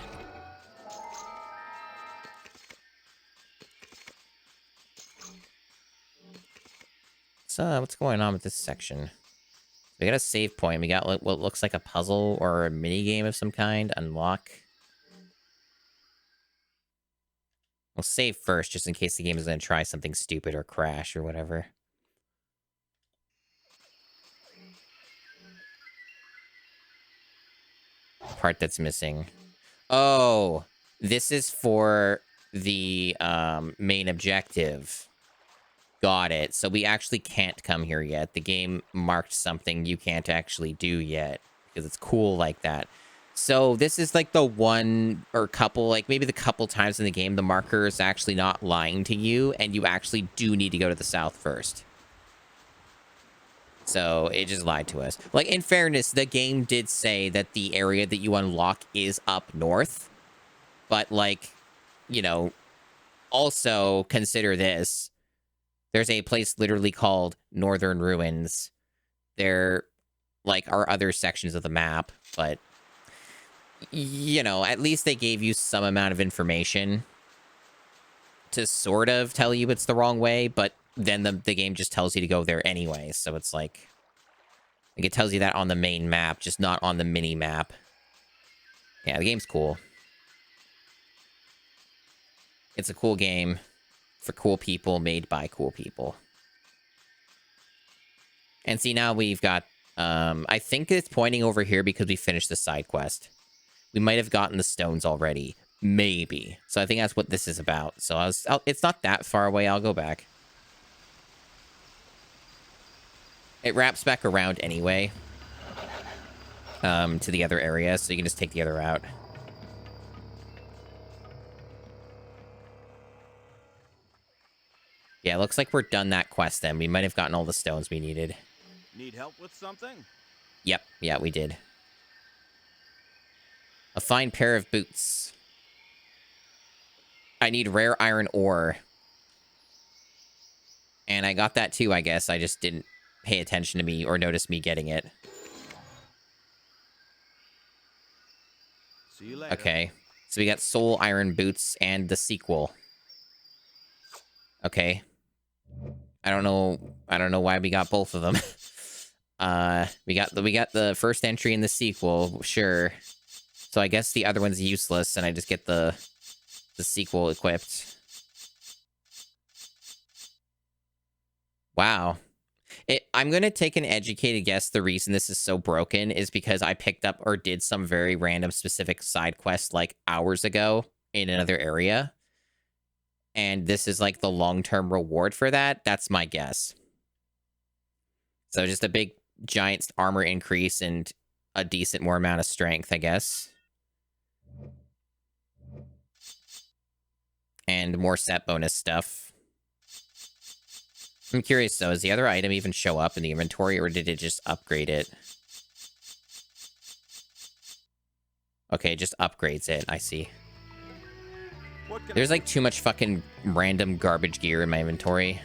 So, what's going on with this section? We got a save point. We got what looks like a puzzle or a mini game of some kind. Unlock. We'll save first, just in case the game is going to try something stupid or crash or whatever. Part that's missing. Oh, this is for the main objective. Got it. So we actually can't come here yet. The game marked something you can't actually do yet because it's cool like that. So this is like the one or couple, like maybe the couple times in the game the marker is actually not lying to you and you actually do need to go to the south first. So it just lied to us. Like, in fairness, the game did say that the area that you unlock is up north. But, like, you know, also consider this. There's a place literally called Northern Ruins. There, like, are other sections of the map. But, you know, at least they gave you some amount of information to sort of tell you it's the wrong way. But then the game just tells you to go there anyway. So it's like it tells you that on the main map, just not on the mini map. Yeah, the game's cool. It's a cool game for cool people made by cool people. And see, now we've got, I think it's pointing over here because we finished the side quest. We might have gotten the stones already. Maybe. So I think that's what this is about. So it's not that far away. I'll go back. It wraps back around anyway. To the other area, so you can just take the other route. Yeah, it looks like we're done that quest then. We might have gotten all the stones we needed. Need help with something? Yep, yeah, we did. A fine pair of boots. I need rare iron ore. And I got that too, I guess. I just didn't pay attention to me or notice me getting it. See you later. Okay. So we got Soul Iron Boots and the sequel. Okay. I don't know why we got both of them. We got the first entry in the sequel, sure. So I guess the other one's useless, and I just get the sequel equipped. Wow. I'm going to take an educated guess. The reason this is so broken is because I picked up or did some very random specific side quest like hours ago in another area. And this is like the long-term reward for that. That's my guess. So just a big giant armor increase and a decent more amount of strength, I guess. And more set bonus stuff. I'm curious though, does the other item even show up in the inventory, or did it just upgrade it? Okay, it just upgrades it, I see. There's like too much fucking random garbage gear in my inventory.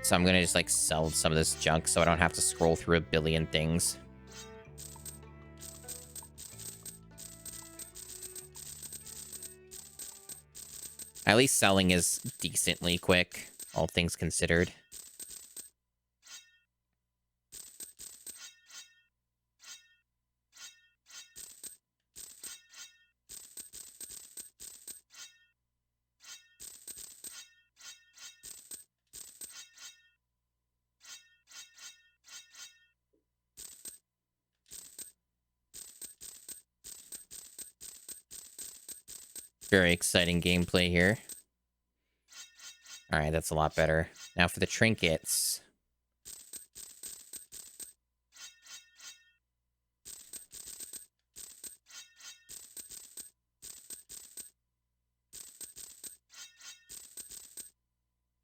So I'm gonna just like sell some of this junk so I don't have to scroll through a billion things. At least selling is decently quick, all things considered. Very exciting gameplay here. All right, that's a lot better. Now for the trinkets.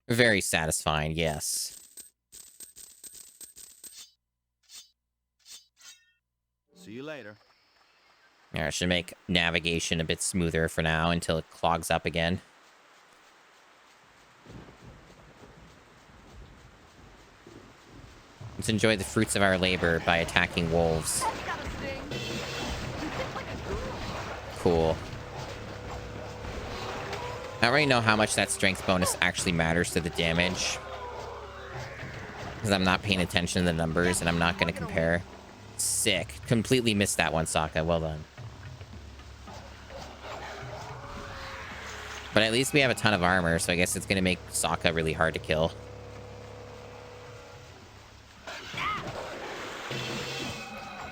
Very satisfying, yes. See you later. Yeah, I should make navigation a bit smoother for now until it clogs up again. Let's enjoy the fruits of our labor by attacking wolves. Cool. I don't really know how much that strength bonus actually matters to the damage, because I'm not paying attention to the numbers and I'm not going to compare. Sick. Completely missed that one, Sokka. Well done. But at least we have a ton of armor, so I guess it's going to make Sokka really hard to kill.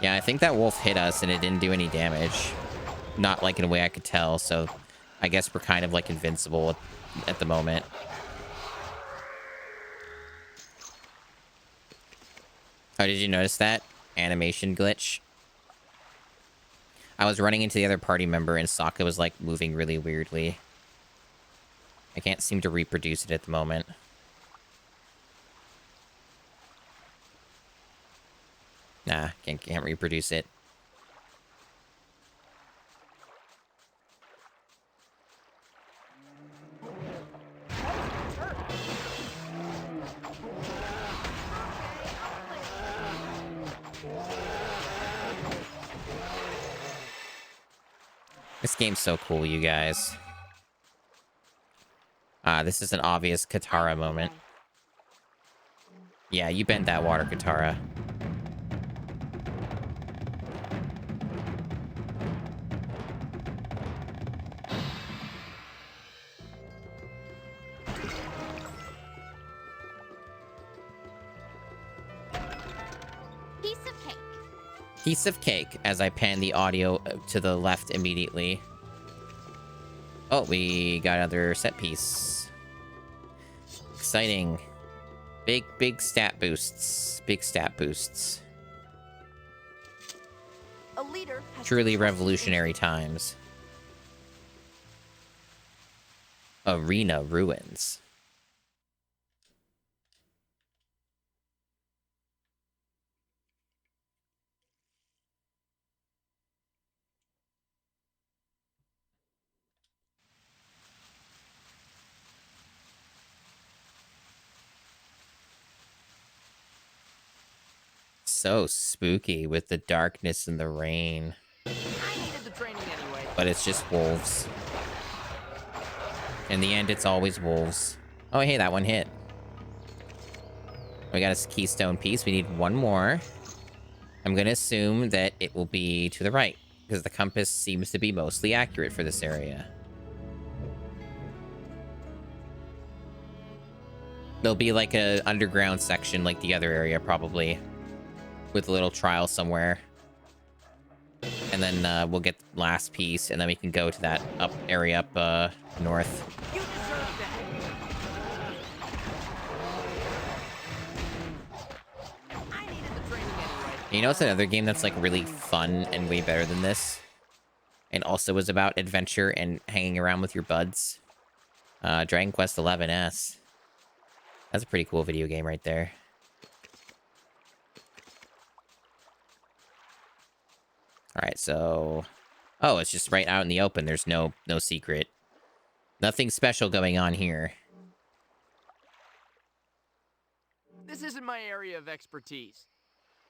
Yeah, I think that wolf hit us and it didn't do any damage. Not like in a way I could tell, so I guess we're kind of like invincible at the moment. Oh, did you notice that? Animation glitch. I was running into the other party member and Sokka was like moving really weirdly. I can't seem to reproduce it at the moment. Nah, can't reproduce it. This game's so cool, you guys. This is an obvious Katara moment. Yeah, you bend that water, Katara. Piece of cake. Piece of cake, as I pan the audio to the left immediately. Oh, we got another set piece. Exciting. Big stat boosts. Big stat boosts. A leader has Truly revolutionary times. Arena ruins. So spooky with the darkness and the rain. but it's just wolves. In the end, it's always wolves. Oh, hey, that one hit. We got a keystone piece. We need one more. I'm going to assume that it will be to the right, because the compass seems to be mostly accurate for this area. There'll be like a underground section like the other area, probably, with a little trial somewhere. And then we'll get the last piece, and then we can go to that area up north. You deserve that. I needed the training anyway. You know, it's another game that's like really fun and way better than this, and also is about adventure and hanging around with your buds. Dragon Quest XI S. That's a pretty cool video game right there. All right, so... Oh, it's just right out in the open. There's no secret. Nothing special going on here. This isn't my area of expertise.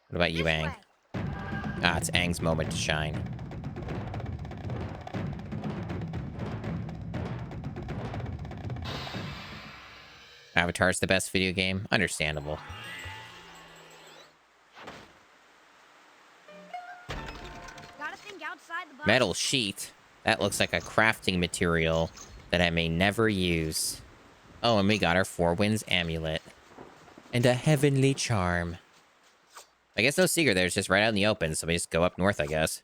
What about you, Aang? Ah, it's Aang's moment to shine. Avatar's the best video game? Understandable. Gotta think outside the box. Metal sheet? That looks like a crafting material that I may never use. Oh, and we got our Four Winds amulet. And a heavenly charm. I guess no secret there. It's just right out in the open, so we just go up north, I guess.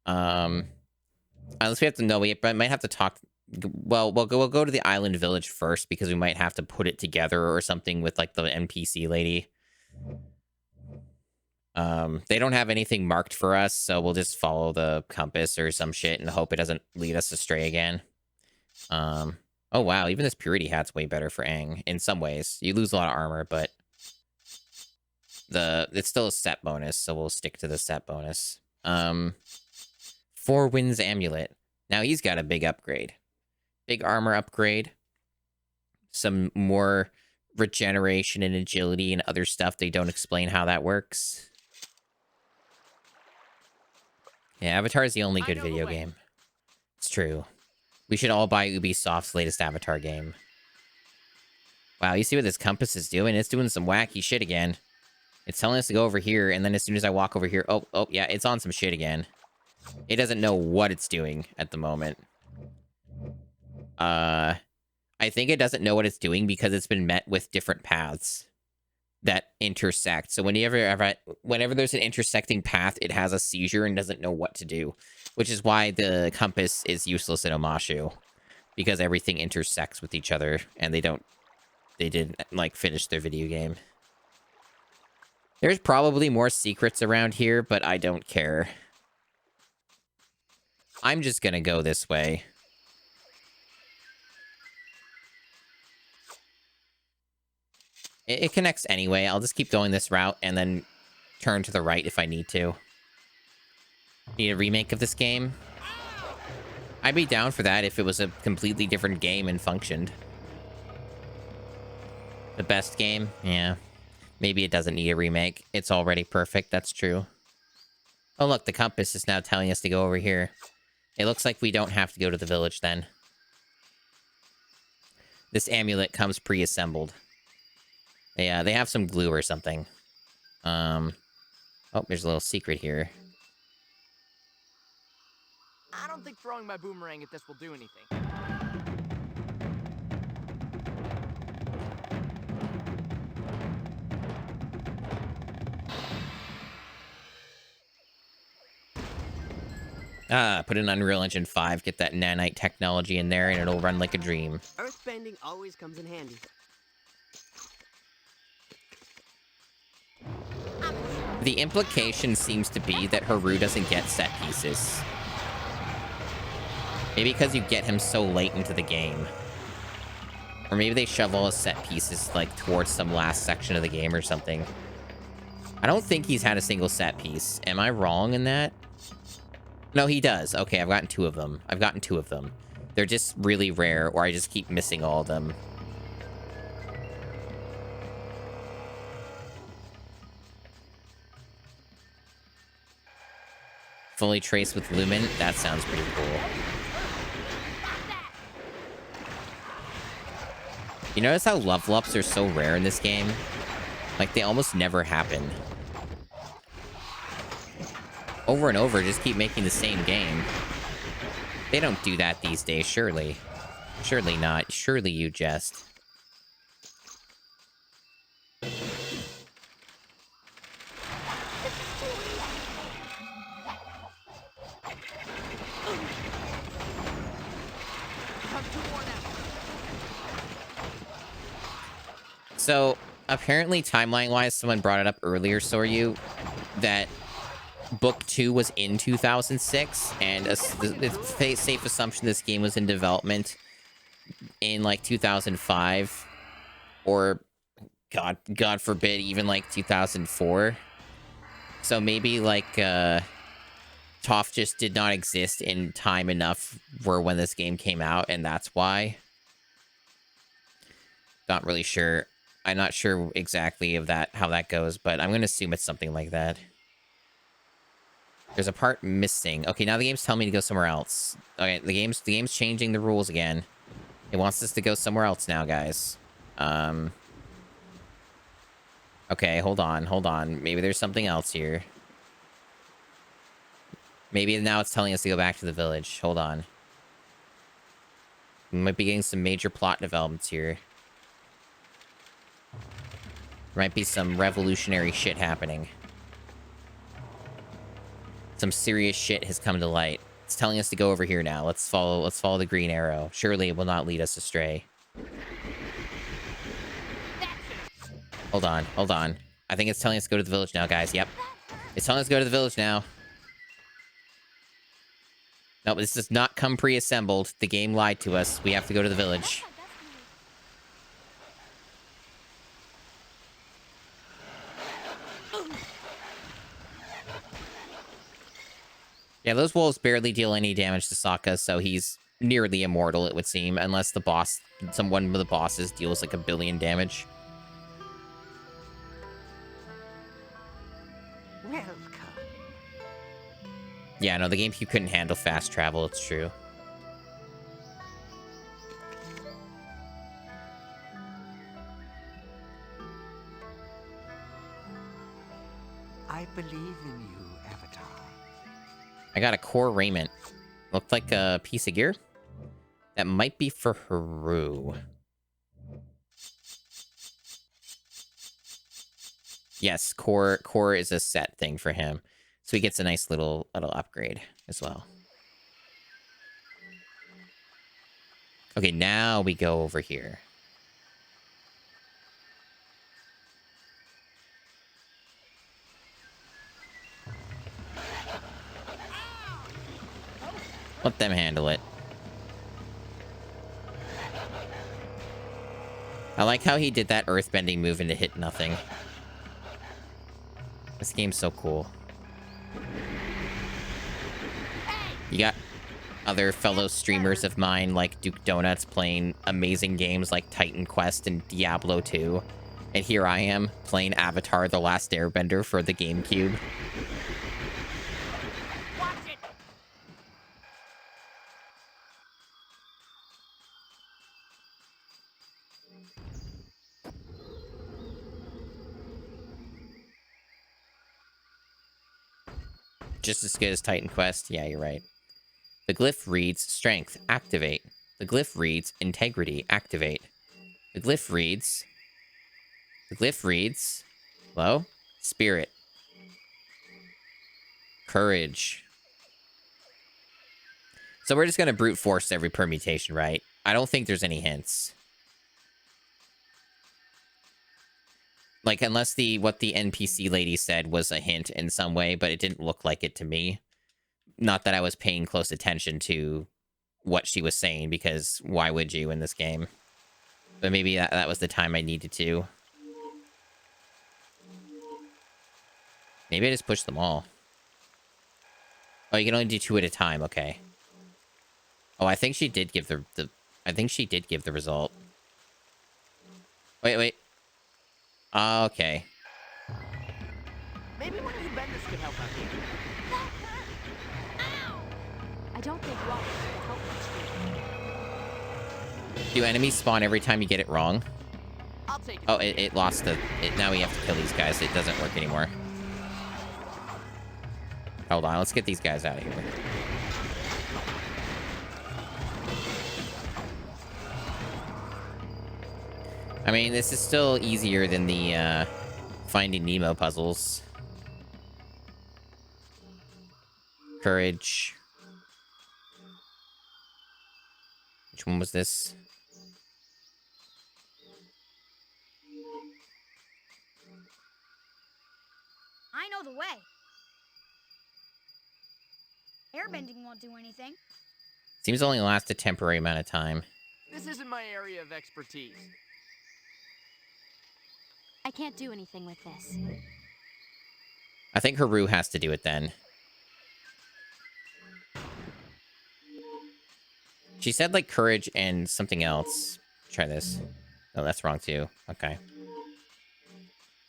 Unless we have to know, we might have to talk... Well, we'll go to the island village first, because we might have to put it together or something with, like, the NPC lady. They don't have anything marked for us, so we'll just follow the compass or some shit and hope it doesn't lead us astray again. Oh, wow, even this purity hat's way better for Aang, in some ways. You lose a lot of armor, but... It's still a set bonus, so we'll stick to the set bonus. Four Winds amulet. Now he's got a big upgrade. Big armor upgrade. Some more regeneration and agility and other stuff. They don't explain how that works. Yeah, Avatar is the only good video game. It's true. We should all buy Ubisoft's latest Avatar game. Wow, you see what this compass is doing? It's doing some wacky shit again. It's telling us to go over here, and then as soon as I walk over here... Oh, yeah, it's on some shit again. It doesn't know what it's doing at the moment. I think it doesn't know what it's doing because it's been met with different paths that intersect. So whenever there's an intersecting path, it has a seizure and doesn't know what to do. Which is why the compass is useless in Omashu. Because everything intersects with each other, and they didn't, like, finish their video game. There's probably more secrets around here, but I don't care. I'm just gonna go this way. It connects anyway. I'll just keep going this route and then turn to the right if I need to. Need a remake of this game? I'd be down for that if it was a completely different game and functioned. The best game? Yeah. Maybe it doesn't need a remake. It's already perfect, that's true. Oh look, the compass is now telling us to go over here. It looks like we don't have to go to the village then. This amulet comes pre-assembled. Yeah, they have some glue or something. Oh, there's a little secret here. I don't think throwing my boomerang at this will do anything. Put an Unreal Engine 5, get that nanite technology in there, and it'll run like a dream. Earthbending always comes in handy. The implication seems to be that Haru doesn't get set pieces. Maybe because you get him so late into the game. Or maybe they shove all his set pieces, like, towards some last section of the game or something. I don't think he's had a single set piece. Am I wrong in that? No, he does. Okay, I've gotten 2 of them. They're just really rare, or I just keep missing all of them. Fully traced with Lumen. That sounds pretty cool. You notice how level ups are so rare in this game? Like, they almost never happen. Over and over, just keep making the same game. They don't do that these days, surely. Surely not. Surely you jest. So, apparently, timeline-wise, someone brought it up earlier, Soryu, that Book 2 was in 2006, and it's a safe assumption this game was in development in, like, 2005, or, God forbid, even, like, 2004. So maybe, like, Toph just did not exist in time enough for when this game came out, and that's why. Not really sure. I'm not sure exactly of that, how that goes, but I'm going to assume it's something like that. There's a part missing. Okay, now the game's telling me to go somewhere else. Okay, the game's changing the rules again. It wants us to go somewhere else now, guys. Okay, hold on. Maybe there's something else here. Maybe now it's telling us to go back to the village. Hold on. We might be getting some major plot developments here. Might be some revolutionary shit happening. Some serious shit has come to light. It's telling us to go over here now. Let's follow the green arrow. Surely it will not lead us astray. Hold on. I think it's telling us to go to the village now, guys. Yep. It's telling us to go to the village now. Nope, this does not come pre-assembled. The game lied to us. We have to go to the village. Yeah, those wolves barely deal any damage to Sokka, so he's nearly immortal, it would seem, unless the boss, one of the bosses deals like 1 billion damage. Welcome. Yeah, no, the GameCube couldn't handle fast travel, it's true. I believe in you, Avatar. I got a core raiment. Looked like a piece of gear. That might be for Haru. Yes, core is a set thing for him. So he gets a nice little upgrade as well. Okay, now we go over here. Let them handle it. I like how he did that earthbending move and it hit nothing. This game's so cool. You got other fellow streamers of mine like Duke Donuts playing amazing games like Titan Quest and Diablo 2. And here I am playing Avatar: The Last Airbender for the GameCube. Just as good as Titan Quest. Yeah, you're right. The glyph reads strength, activate. The glyph reads integrity, activate. The glyph reads... Hello? Spirit. Courage. So we're just going to brute force every permutation, right? I don't think there's any hints. Like, unless what the NPC lady said was a hint in some way, but it didn't look like it to me. Not that I was paying close attention to what she was saying, because why would you in this game? But maybe that was the time I needed to. Maybe I just pushed them all. Oh, you can only do 2 at a time. Okay. Oh, I think she did give I think she did give the result. Wait. Okay. Maybe one of you benders could help out here. swap to help each Do enemies spawn every time you get it wrong? I'll take it. Oh, it lost the... now we have to kill these guys. It doesn't work anymore. Hold on, let's get these guys out of here. I mean, this is still easier than the Finding Nemo puzzles. Courage. Which one was this? I know the way. Airbending won't do anything. Seems to only last a temporary amount of time. This isn't my area of expertise. I can't do anything with this. I think Haru has to do it then. She said like courage and something else. Try this. Oh, that's wrong too. Okay.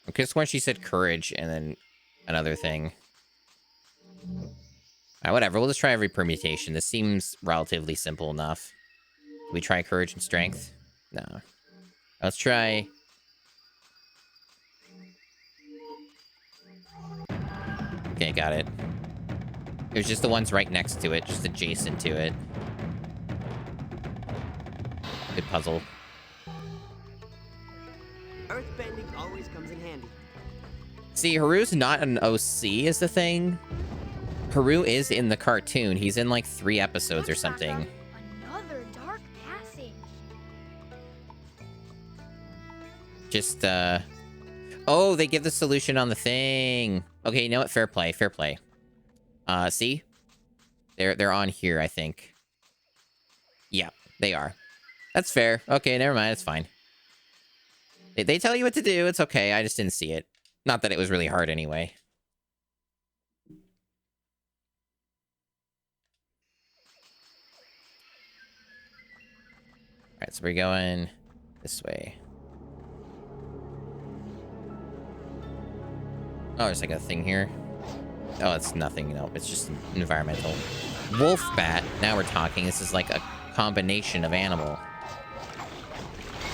I guess when she said courage and then another thing. Whatever. We'll just try every permutation. This seems relatively simple enough. Do we try courage and strength? No. Let's try... Okay, got it. It was just the ones right next to it, just adjacent to it. Good puzzle. Earthbending always comes in handy. See, Haru's not an OC is the thing. Haru is in the cartoon. He's in like 3 episodes or something. Another dark passage. Just, oh, they give the solution on the thing. Okay, you know what? Fair play, fair play. See? They're on here, I think. Yeah, they are. That's fair. Okay, never mind. It's fine. They tell you what to do. It's okay. I just didn't see it. Not that it was really hard anyway. Alright, so we're going this way. Oh, there's like a thing here. Oh, it's nothing. No, it's just environmental. Wolf bat. Now we're talking. This is like a combination of animal.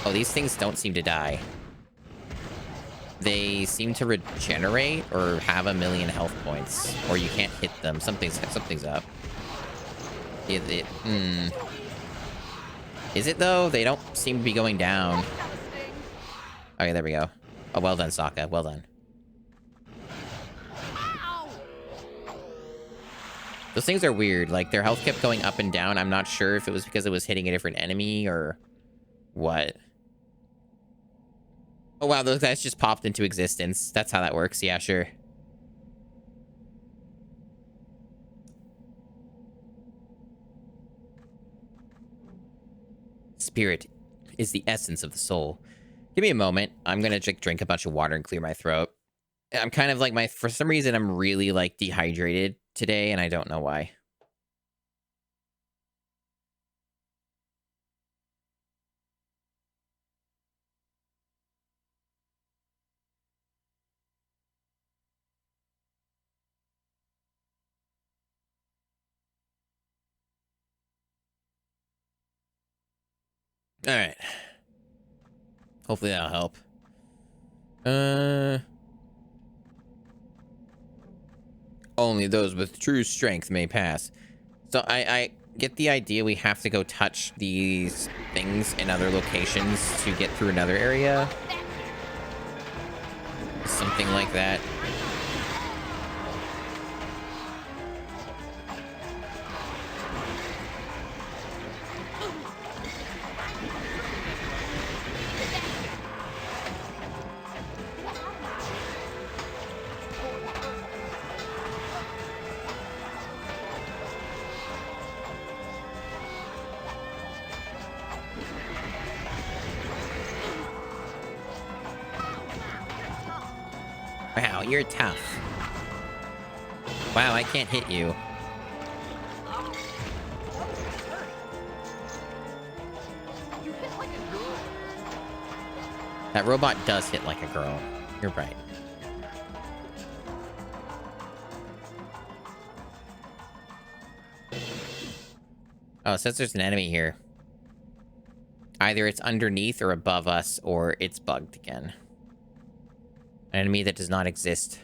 Oh, these things don't seem to die. They seem to regenerate or have 1,000,000 health points. Or you can't hit them. Something's up. Is it though? They don't seem to be going down. Okay, there we go. Oh, well done, Sokka. Well done. Those things are weird. Like, their health kept going up and down. I'm not sure if it was because it was hitting a different enemy or what. Oh, wow. Those guys just popped into existence. That's how that works. Yeah, sure. Spirit is the essence of the soul. Give me a moment. I'm gonna drink a bunch of water and clear my throat. I'm kind of like for some reason, I'm really like dehydrated today, and I don't know why. All right. Hopefully that'll help. Only those with true strength may pass. So I get the idea we have to go touch these things in other locations to get through another area. Something like that. Wow, you're tough. Wow, I can't hit you. That robot does hit like a girl. You're right. Oh, it says there's an enemy here. Either it's underneath or above us, or it's bugged again. An enemy that does not exist.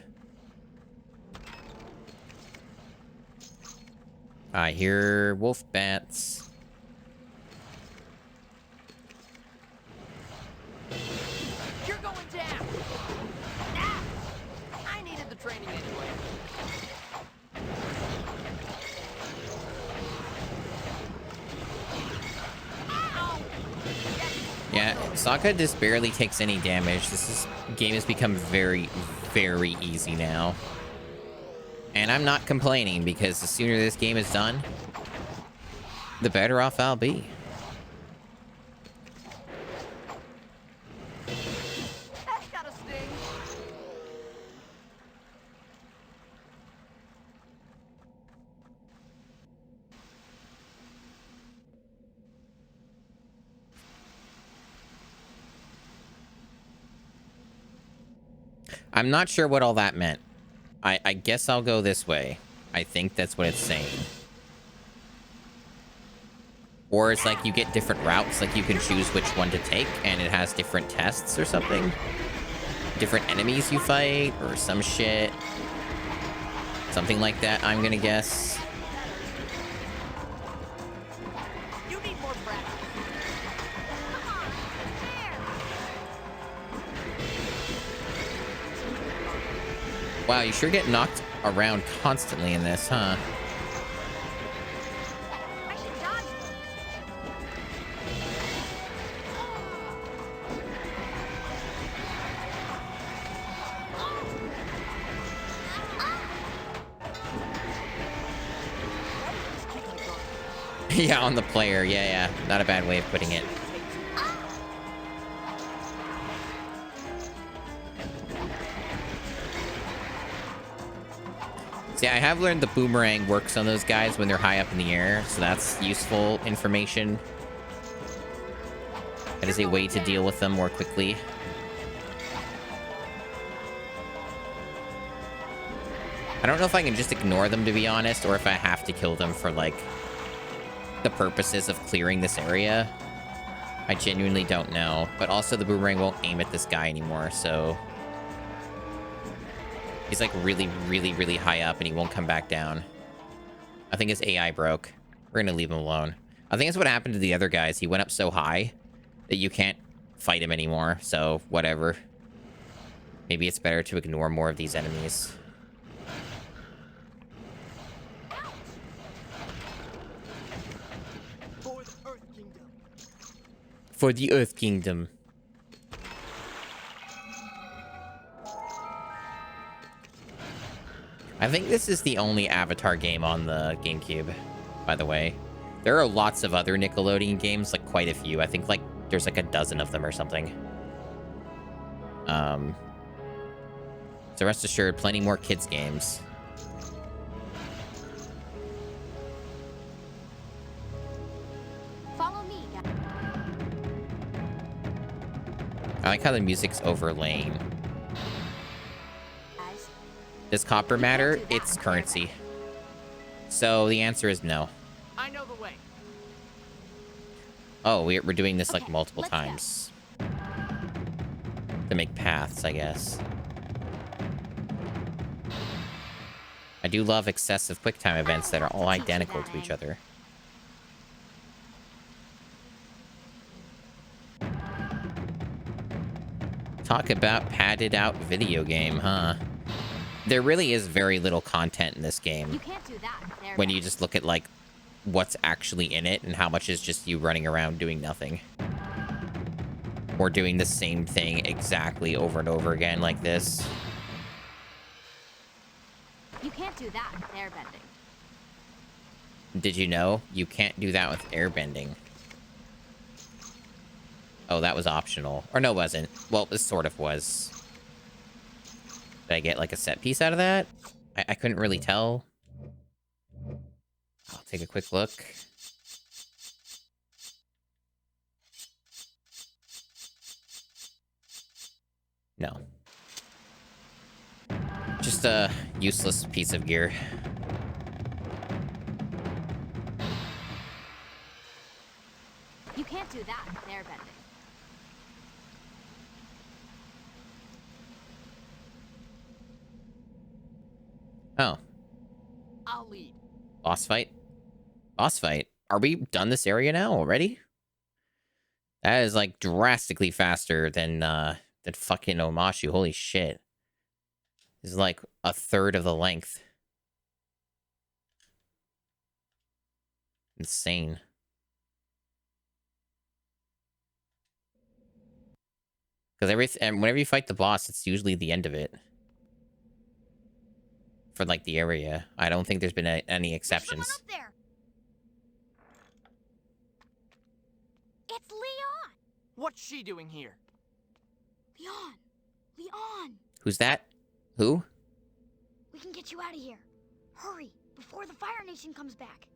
I hear wolf bats. You're going down! Ah! I needed the training anyway. Yeah, Sokka just barely takes any damage. Game has become very, very easy now. And I'm not complaining, because the sooner this game is done, the better off I'll be. That's gotta sting. I'm not sure what all that meant. I guess I'll go this way. I think that's what it's saying. Or it's like you get different routes, like you can choose which one to take, and it has different tests or something. Different enemies you fight, or some shit. Something like that, I'm gonna guess. You need more practice. Wow, you sure get knocked around constantly in this, huh? Yeah, on the player. Yeah. Not a bad way of putting it. See, I have learned the boomerang works on those guys when they're high up in the air, so that's useful information. That is a way to deal with them more quickly. I don't know if I can just ignore them, to be honest, or if I have to kill them for, like, the purposes of clearing this area. I genuinely don't know. But also, the boomerang won't aim at this guy anymore, so... He's, like, really, really, really high up, and he won't come back down. I think his AI broke. We're gonna leave him alone. I think that's what happened to the other guys. He went up so high that you can't fight him anymore, so whatever. Maybe it's better to ignore more of these enemies. For the Earth Kingdom. I think this is the only Avatar game on the GameCube, by the way. There are lots of other Nickelodeon games, like quite a few. I think like there's like a dozen of them or something. So rest assured, plenty more kids games. Follow me, guys. I like how the music's overlaying. Does copper matter? It's currency. So the answer is no. I know the way. Oh, we're doing this like multiple times. To make paths, I guess. I do love excessive QuickTime events that are all identical to each other. Talk about padded out video game, huh? There really is very little content in this game. You can't do that. When you just look at like what's actually in it and how much is just you running around doing nothing. Or doing the same thing exactly over and over again like this. You can't do that with airbending. Did you know? You can't do that with airbending. Oh, that was optional. Or no, it wasn't. Well, this sort of was. Did I get like a set piece out of that? I couldn't really tell. I'll take a quick look. No. Just a useless piece of gear. that with airbending. Oh. I'll lead. Boss fight? Boss fight? Are we done this area now already? That is like drastically faster than fucking Omashu. Holy shit. This is like a third of the length. Insane. Because whenever you fight the boss, it's usually the end of it. For like the area. I don't think there's been any exceptions. There's someone up there. It's Leon. What's she doing here? Leon. Who's that? Who? We can get you out of here. Hurry, before the Fire Nation comes back.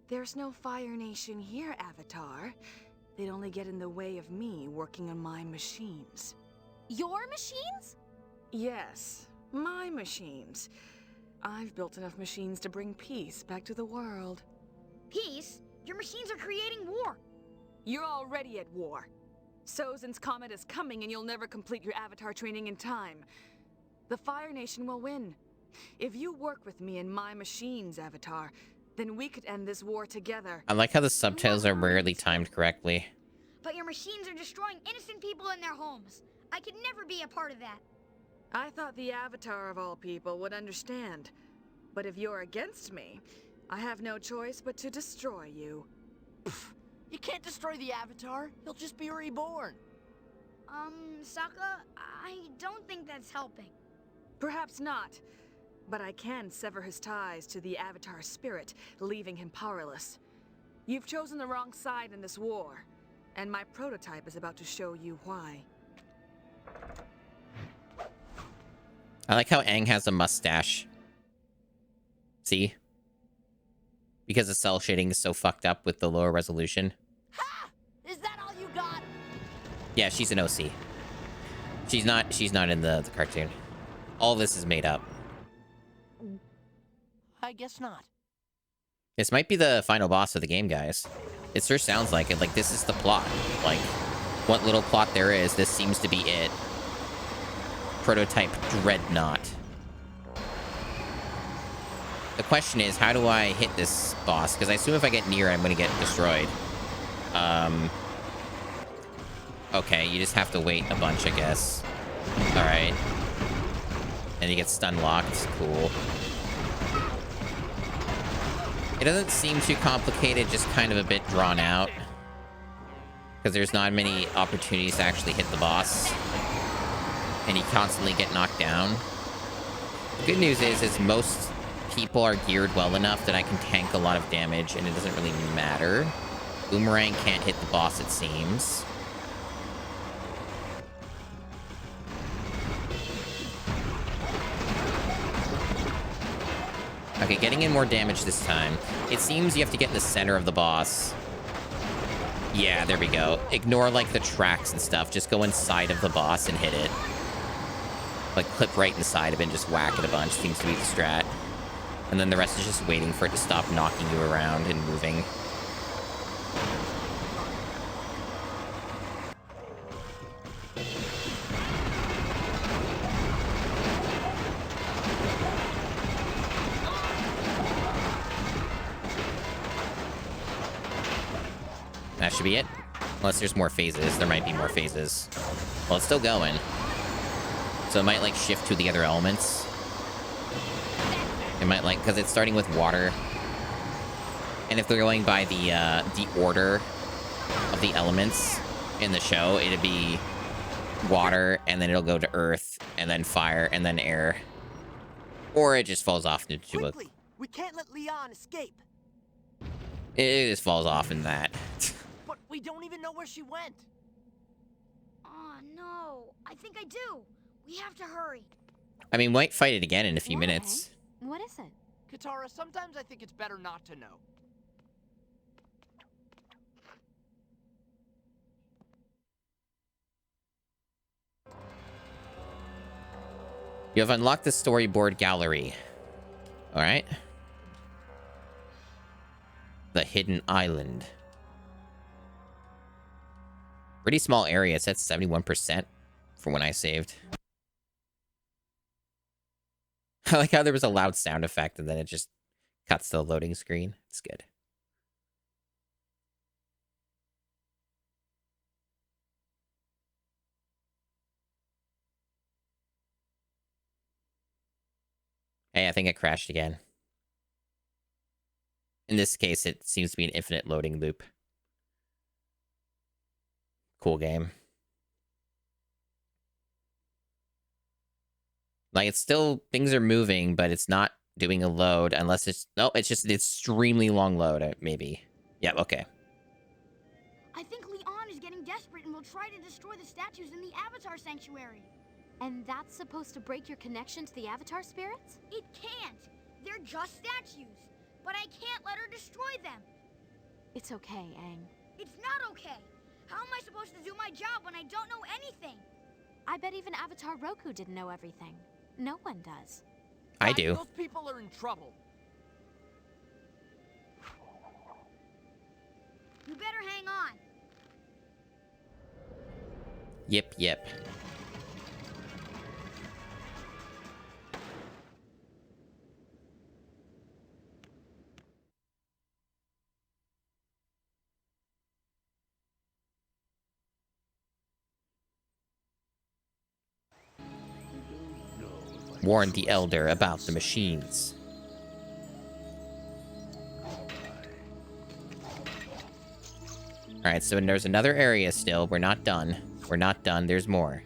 There's no Fire Nation here, Avatar. They'd only get in the way of me working on my machines. Your machines? Yes, my machines. I've built enough machines to bring peace back to the world. Peace? Your machines are creating war. You're already at war. Sozin's comet is coming and you'll never complete your Avatar training in time. The Fire Nation will win. If you work with me and my machines, Avatar, then we could end this war together. I like how the subtitles are rarely timed correctly. But your machines are destroying innocent people in their homes. I could never be a part of that. I thought the Avatar of all people would understand. But if you're against me, I have no choice but to destroy you. You can't destroy the Avatar. He'll just be reborn. Sokka, I don't think that's helping. Perhaps not. But I can sever his ties to the Avatar spirit, leaving him powerless. You've chosen the wrong side in this war, and my prototype is about to show you why. I like how Aang has a mustache. See? Because the cell shading is so fucked up with the lower resolution. Ha! Is that all you got? Yeah, she's an OC. She's not in the cartoon. All this is made up. I guess not. This might be the final boss of the game, guys. It sure sounds like it. Like, this is the plot. Like, what little plot there is, this seems to be it. Prototype Dreadnought. The question is, how do I hit this boss? Because I assume if I get near, I'm going to get destroyed. Okay, you just have to wait a bunch, I guess. Alright. And you get stun locked. Cool. It doesn't seem too complicated, just kind of a bit drawn out. Because there's not many opportunities to actually hit the boss. And you constantly get knocked down. The good news is most people are geared well enough that I can tank a lot of damage, and it doesn't really matter. Boomerang can't hit the boss, it seems. Okay, getting in more damage this time. It seems you have to get in the center of the boss. Yeah, there we go. Ignore, like, the tracks and stuff. Just go inside of the boss and hit it. Like, clip right inside of it and just whack it a bunch. Seems to be the strat. And then the rest is just waiting for it to stop knocking you around and moving. That should be it. Unless there's more phases. There might be more phases. Well, it's still going. So it might, like, shift to the other elements. It might, like, because it's starting with water. And if they're going by the order of the elements in the show, it'd be water, and then it'll go to earth, and then fire, and then air. Or it just falls off into Quickly! We can't let Leon escape. It just falls off in that. But we don't even know where she went. Oh, no. I think I do. We have to hurry. I mean, we might fight it again in a few minutes. What is it? Katara, sometimes I think it's better not to know. You have unlocked the storyboard gallery. Alright. The Hidden Island. Pretty small area. It's at 71% from when I saved. I like how there was a loud sound effect and then it just cuts to the loading screen. It's good. Hey, I think it crashed again. In this case, it seems to be an infinite loading loop. Cool game. Like, it's still, things are moving, but it's not doing a load unless it's, no, it's just an extremely long load, maybe. Yep, okay. I think Leon is getting desperate and will try to destroy the statues in the Avatar Sanctuary. And that's supposed to break your connection to the Avatar spirits? It can't. They're just statues. But I can't let her destroy them. It's okay, Aang. It's not okay. How am I supposed to do my job when I don't know anything? I bet even Avatar Roku didn't know everything. No one does. I do. Those people are in trouble. You better hang on. Yep, yep. Warn the Elder about the machines. Alright, so there's another area still. We're not done. We're not done. There's more.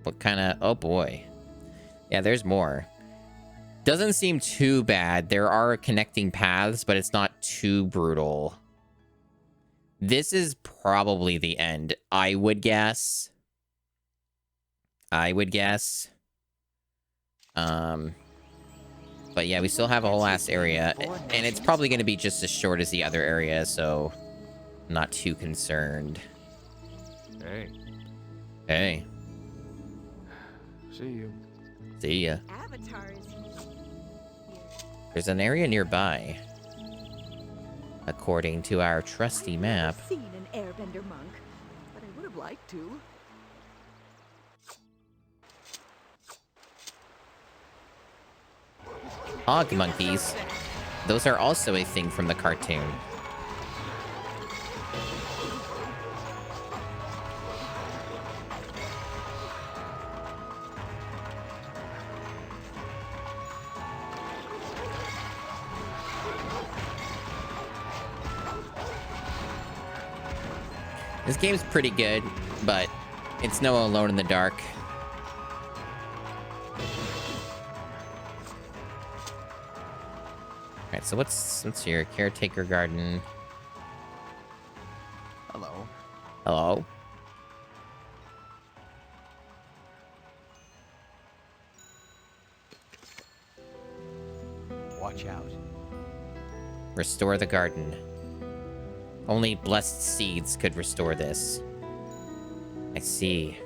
What kind of... Oh, boy. Yeah, there's more. Doesn't seem too bad. There are connecting paths, but it's not too brutal. This is probably the end, I would guess. But yeah, we still have a whole ass area, and it's probably going to be just as short as the other area, so I'm not too concerned. Hey. Hey. See you. See ya. Avatar is here. There's an area nearby, according to our trusty map. I've seen an Airbender monk, but I would have liked to. Hog monkeys. Those are also a thing from the cartoon. This game's pretty good, but it's no Alone in the Dark. Alright, so what's here? Caretaker Garden. Hello. Hello? Watch out. Restore the garden. Only blessed seeds could restore this. I see.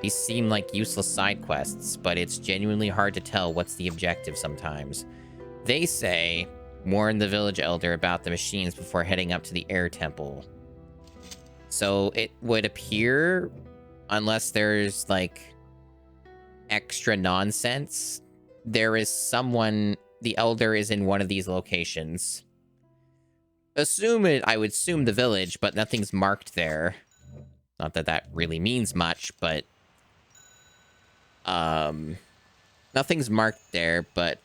These seem like useless side quests, but it's genuinely hard to tell what's the objective sometimes. They say, warn the village elder about the machines before heading up to the air temple. So it would appear, unless there's like extra nonsense, there is someone, the elder is in one of these locations. I would assume the village, but nothing's marked there. Not that that really means much, but nothing's marked there, but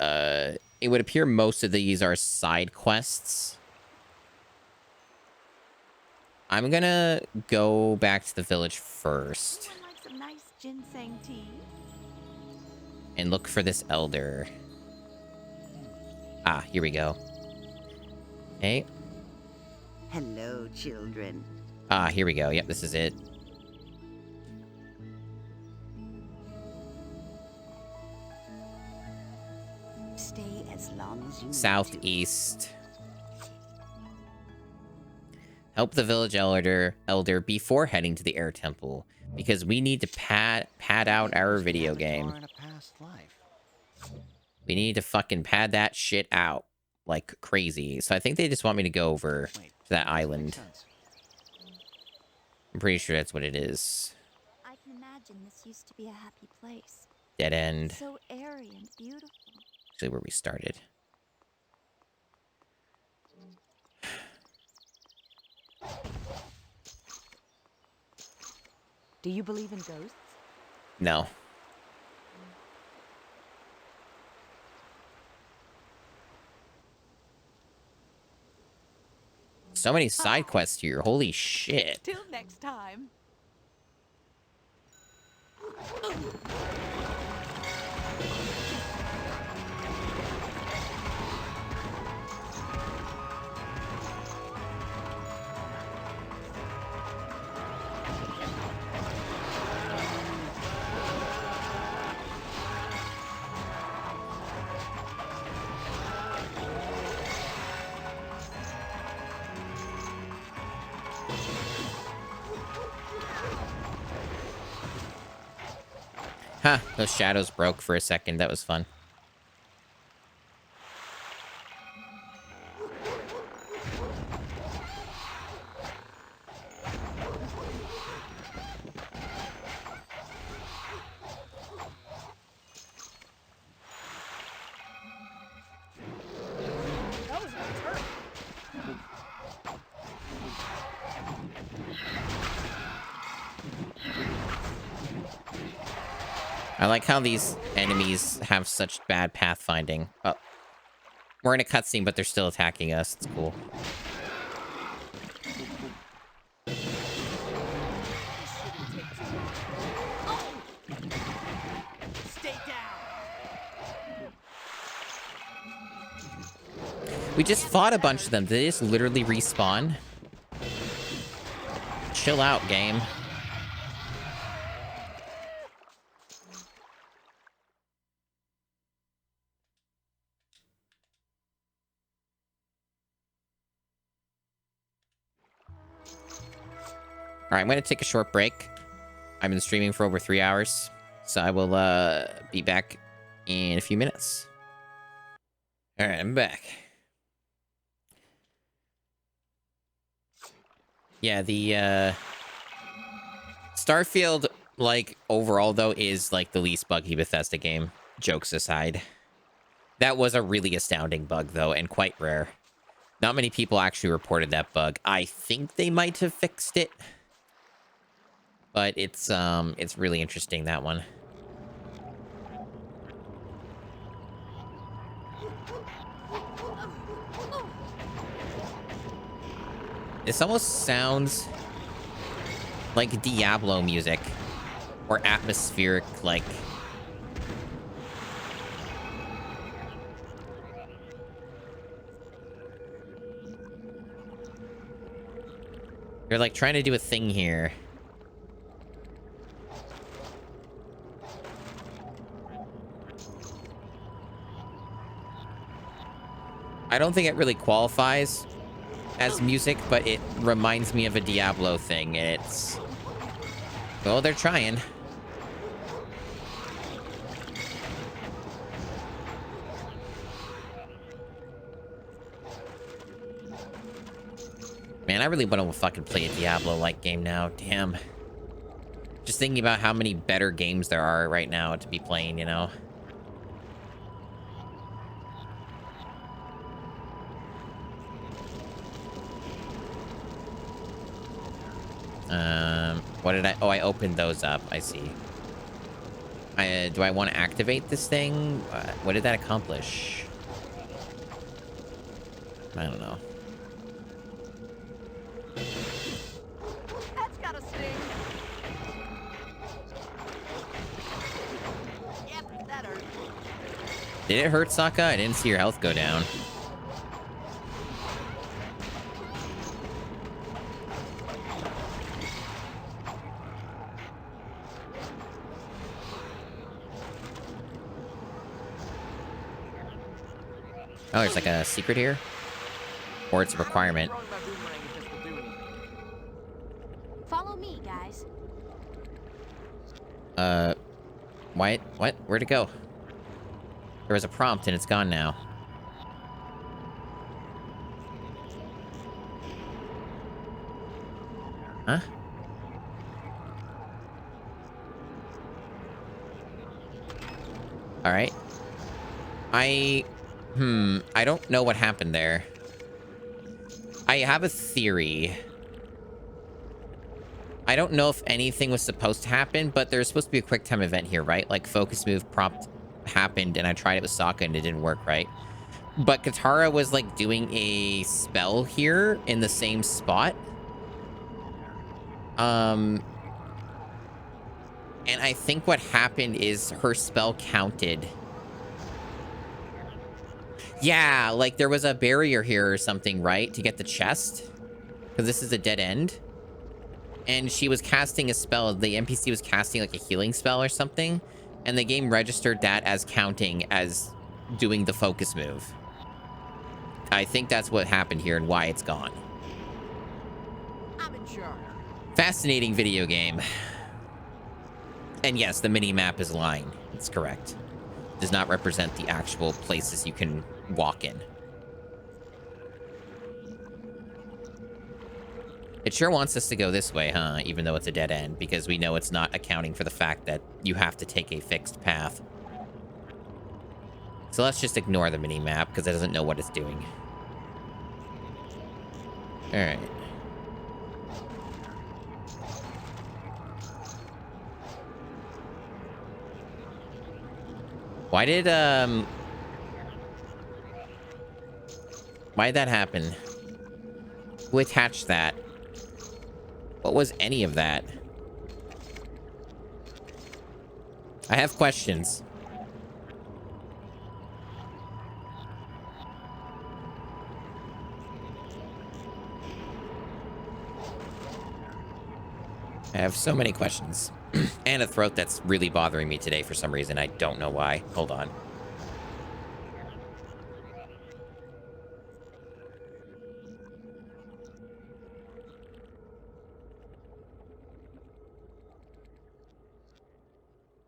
it would appear most of these are side quests. I'm gonna go back to the village first. Someone like some nice ginseng tea. And look for this elder. Ah, here we go. Hey. Hello, children. Ah, here we go. Yep, this is it. Stay as long as you Southeast. Help the village elder before heading to the air temple, because we need to pad out our video game. We need to fucking pad that shit out like crazy. So I think they just want me to go over to that island. I'm pretty sure that's what it is. I can imagine this used to be a happy place. Dead end. So airy and beautiful. Actually, where we started. Do you believe in ghosts? No. So many side quests here. Holy shit. Till next time. Huh, those shadows broke for a second. That was fun. I like how these enemies have such bad pathfinding. Oh, we're in a cutscene, but they're still attacking us. It's cool. Stay down. We just fought a bunch of them. Did they just literally respawn? Chill out, game. All right, I'm going to take a short break. I've been streaming for over 3 hours, so I will be back in a few minutes. All right, I'm back. Yeah, the Starfield, like, overall, though, is, like, the least buggy Bethesda game, jokes aside. That was a really astounding bug, though, and quite rare. Not many people actually reported that bug. I think they might have fixed it. But it's really interesting, that one. This almost sounds like Diablo music. Or atmospheric, like... You're, like, trying to do a thing here. I don't think it really qualifies as music, but it reminds me of a Diablo thing. It's... Well, they're trying. Man, I really want to fucking play a Diablo-like game now. Damn. Just thinking about how many better games there are right now to be playing, you know? What did I... Oh, I opened those up. I see. Do I want to activate this thing? What did that accomplish? I don't know. That's gotta sting. Yep, that hurt. Did it hurt, Sokka? I didn't see your health go down. Oh, there's like a secret here? Or it's a requirement. Follow me, guys. What? Where'd it go? There was a prompt and it's gone now. Huh? All right. I don't know what happened there. I have a theory. I don't know if anything was supposed to happen, but there's supposed to be a quick time event here, right? Like focus move prompt happened and I tried it with Sokka and it didn't work, right? But Katara was like doing a spell here in the same spot. And I think what happened is her spell counted. Yeah, like there was a barrier here or something, right? To get the chest. Because this is a dead end. And she was casting a spell. The NPC was casting like a healing spell or something. And the game registered that as counting as doing the focus move. I think that's what happened here and why it's gone. I'm in charge. Fascinating video game. And yes, the mini-map is lying. It's correct. Does not represent the actual places you can walk in. It sure wants us to go this way, huh? Even though it's a dead end, because we know it's not accounting for the fact that you have to take a fixed path. So let's just ignore the mini-map, because it doesn't know what it's doing. Alright. Why did that happen? Who attached that? What was any of that? I have questions. I have so many questions. And a throat that's really bothering me today for some reason. I don't know why. Hold on.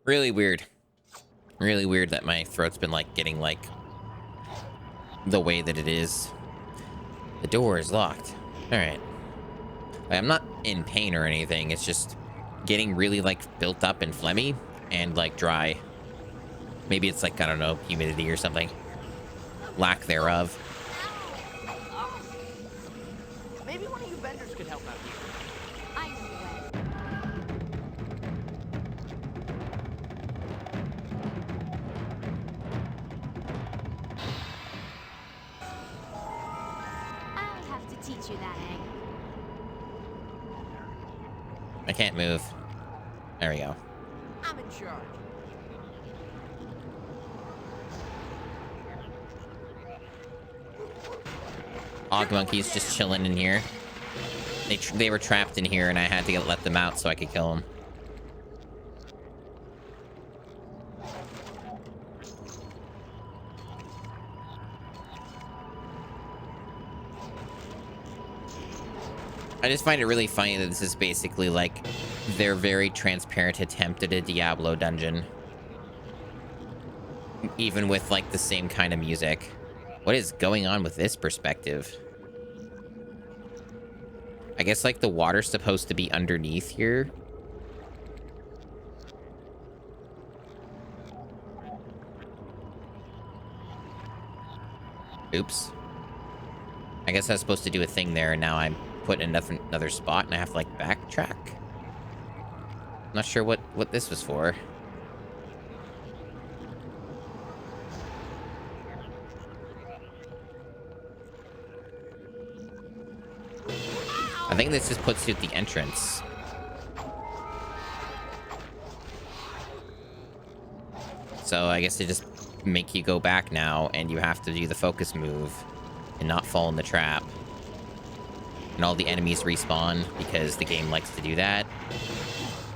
Really weird. Really weird that my throat's been like getting like the way that it is. The door is locked. All right. I'm not in pain or anything. It's just getting really like built up and phlegmy and like dry. Maybe it's like, I don't know, humidity or something. Lack thereof. Maybe one of you vendors could help out here. I know the way. I'll have to teach you that, Aang. I can't move. There we go. I'm in charge. Og monkeys just chilling in here. They were trapped in here and I had to let them out so I could kill them. I just find it really funny that this is basically like their very transparent attempt at a Diablo dungeon. Even with like the same kind of music. What is going on with this perspective? I guess like the water's supposed to be underneath here. Oops. I guess I was supposed to do a thing there and now I'm put in another spot and I have to like backtrack. Not sure what this was for. I think this just puts you at the entrance. So I guess they just make you go back now and you have to do the focus move and not fall in the trap. And all the enemies respawn because the game likes to do that.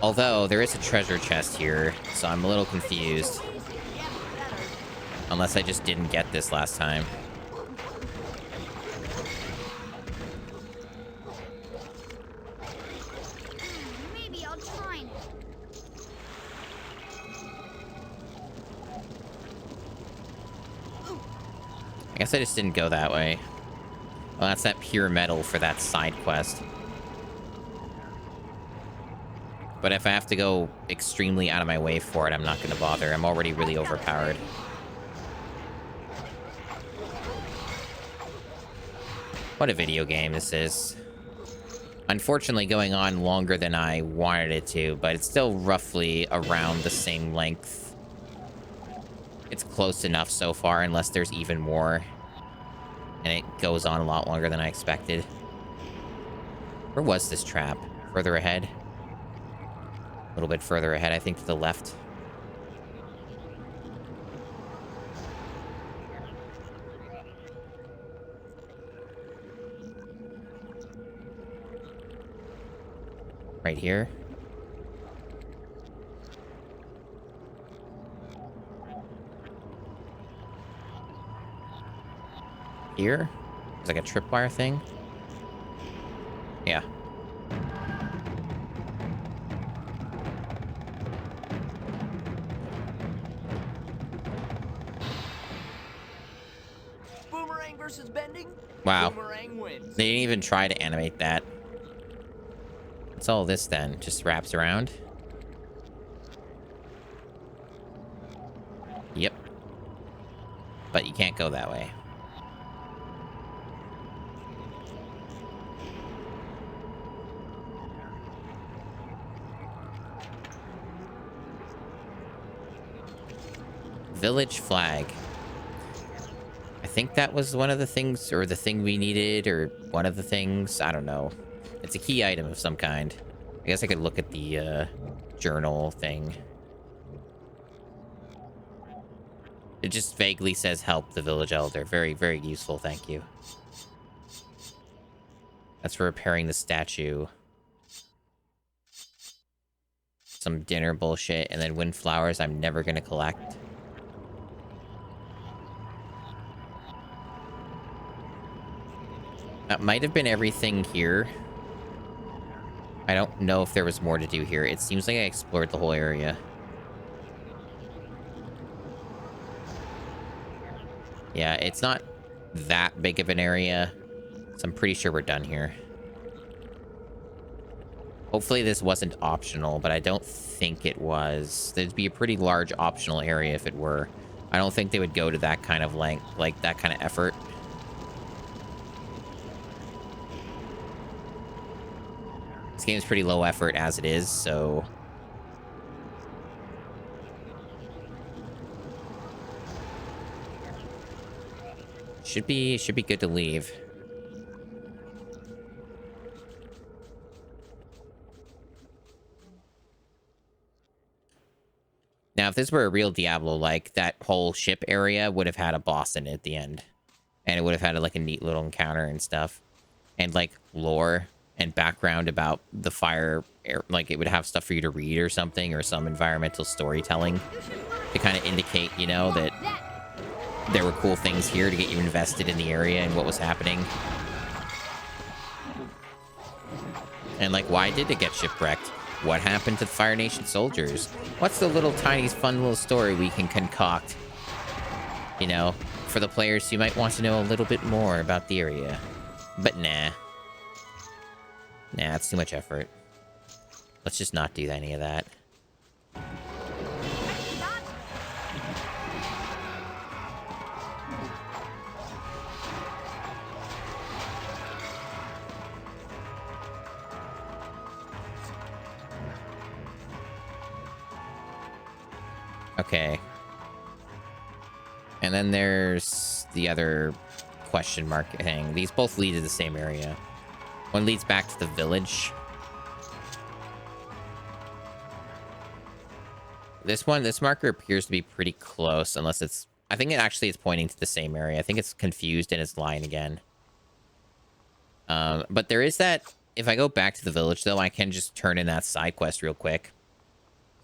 Although there is a treasure chest here, so I'm a little confused. Unless I just didn't get this last time. Maybe I'll try now. I guess I just didn't go that way. Well, that's that pure metal for that side quest. But if I have to go extremely out of my way for it, I'm not going to bother. I'm already really overpowered. What a video game this is. Unfortunately, going on longer than I wanted it to, but it's still roughly around the same length. It's close enough so far, unless there's even more. And it goes on a lot longer than I expected. Where was this trap? Further ahead? A little bit further ahead, I think, to the left. Right here. Here? It's like a tripwire thing. Yeah. Boomerang versus bending? Wow. Boomerang wins. They didn't even try to animate that. What's all this then? Just wraps around? Yep. But you can't go that way. Village flag. I think that was one of the things, or the thing we needed, or one of the things. I don't know. It's a key item of some kind. I guess I could look at the journal thing. It just vaguely says help the village elder. Very, very useful. Thank you. That's for repairing the statue. Some dinner bullshit, and then windflowers I'm never going to collect. That might have been everything here. I don't know if there was more to do here. It seems like I explored the whole area. Yeah, it's not that big of an area, so I'm pretty sure we're done here. Hopefully this wasn't optional, but I don't think it was. There'd be a pretty large optional area if it were. I don't think they would go to that kind of length, like that kind of effort. This game's pretty low effort as it is, so... Should be good to leave. Now, if this were a real Diablo, like, that whole ship area would have had a boss in it at the end. And it would have had, like, a neat little encounter and stuff. And, like, lore and background about the fire. Like, it would have stuff for you to read or something, or some environmental storytelling to kind of indicate, you know, that there were cool things here to get you invested in the area and what was happening. And, like, why did it get shipwrecked? What happened to the Fire Nation soldiers? What's the little tiny fun little story we can concoct? You know, for the players who might want to know a little bit more about the area. But nah. Nah, it's too much effort. Let's just not do any of that. Okay. And then there's the other question mark thing. These both lead to the same area. One leads back to the village. This marker appears to be pretty close, unless it's... I think it's pointing to the same area. I think it's confused and it's lying again. But there is that... If I go back to the village, though, I can just turn in that side quest real quick.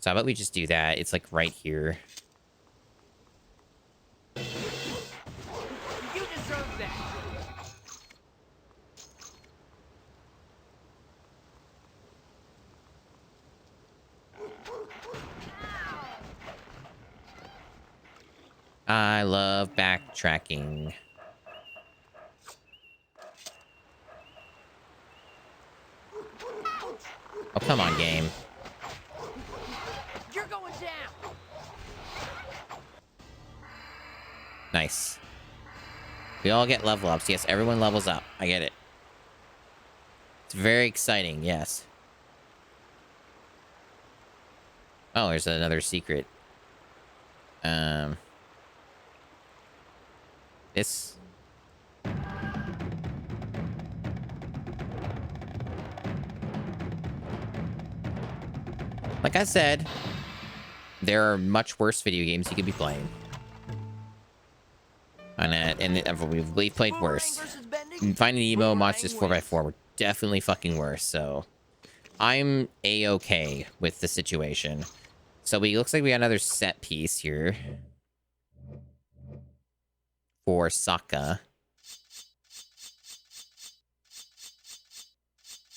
So how about we just do that? It's, like, right here. You deserve that. I love backtracking. Oh, come on, game. Nice. We all get level ups. Yes, everyone levels up. I get it. It's very exciting, yes. Oh, there's another secret. This... Like I said, there are much worse video games you could be playing. And we've played worse. Finding Nemo, Monsters 4x4 were definitely fucking worse, so... I'm A-okay with the situation. So looks like we got another set piece here. For Sokka.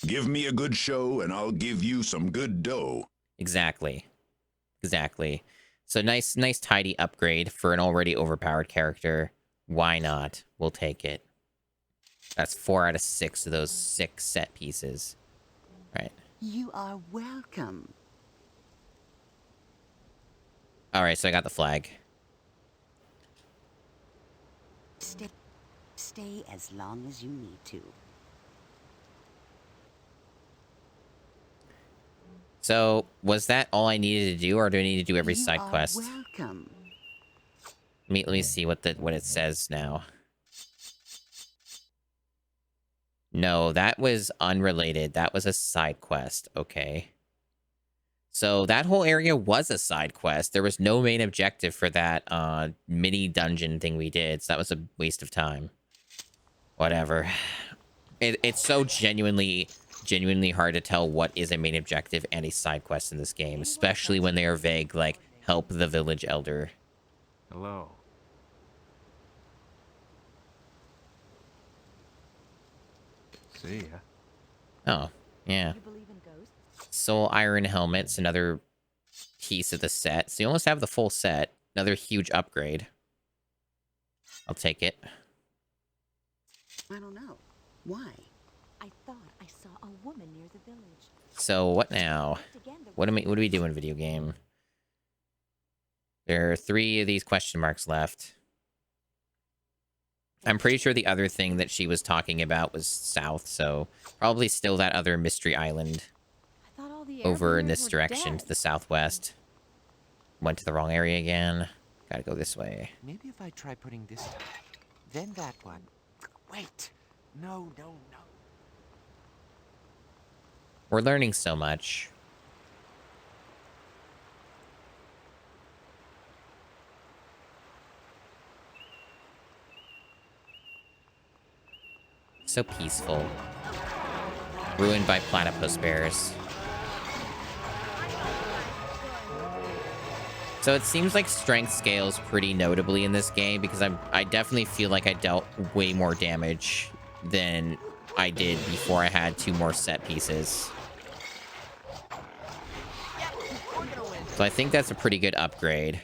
Give me a good show and I'll give you some good dough. Exactly. Exactly. So nice tidy upgrade for an already overpowered character. Why not? We'll take it. That's 4 out of 6 of those 6 set pieces. Right. You are welcome. Alright, so I got the flag. Stay as long as you need to. So, was that all I needed to do, or do I need to do every side quest? Welcome. Let me see what it says now. No, that was unrelated. That was a side quest. Okay. So that whole area was a side quest. There was no main objective for that mini dungeon thing we did. So that was a waste of time. Whatever. It's so genuinely hard to tell what is a main objective and a side quest in this game, especially when they are vague, like help the village elder. Hello. See ya. Oh, yeah. Soul Iron Helmet's another piece of the set. So you almost have the full set. Another huge upgrade. I'll take it. I don't know. Why? I thought I saw a woman near the village. So what now? What do we do in video game? There are 3 of these question marks left. I'm pretty sure the other thing that she was talking about was south, so probably still that other mystery island over in this direction to the southwest. Went to the wrong area again. Gotta go this way. Maybe if I try putting this time, then that one. Wait. No. We're learning so much. So peaceful. Ruined by platypus bears. So it seems like strength scales pretty notably in this game because I definitely feel like I dealt way more damage than I did before I had 2 more set pieces. So I think that's a pretty good upgrade.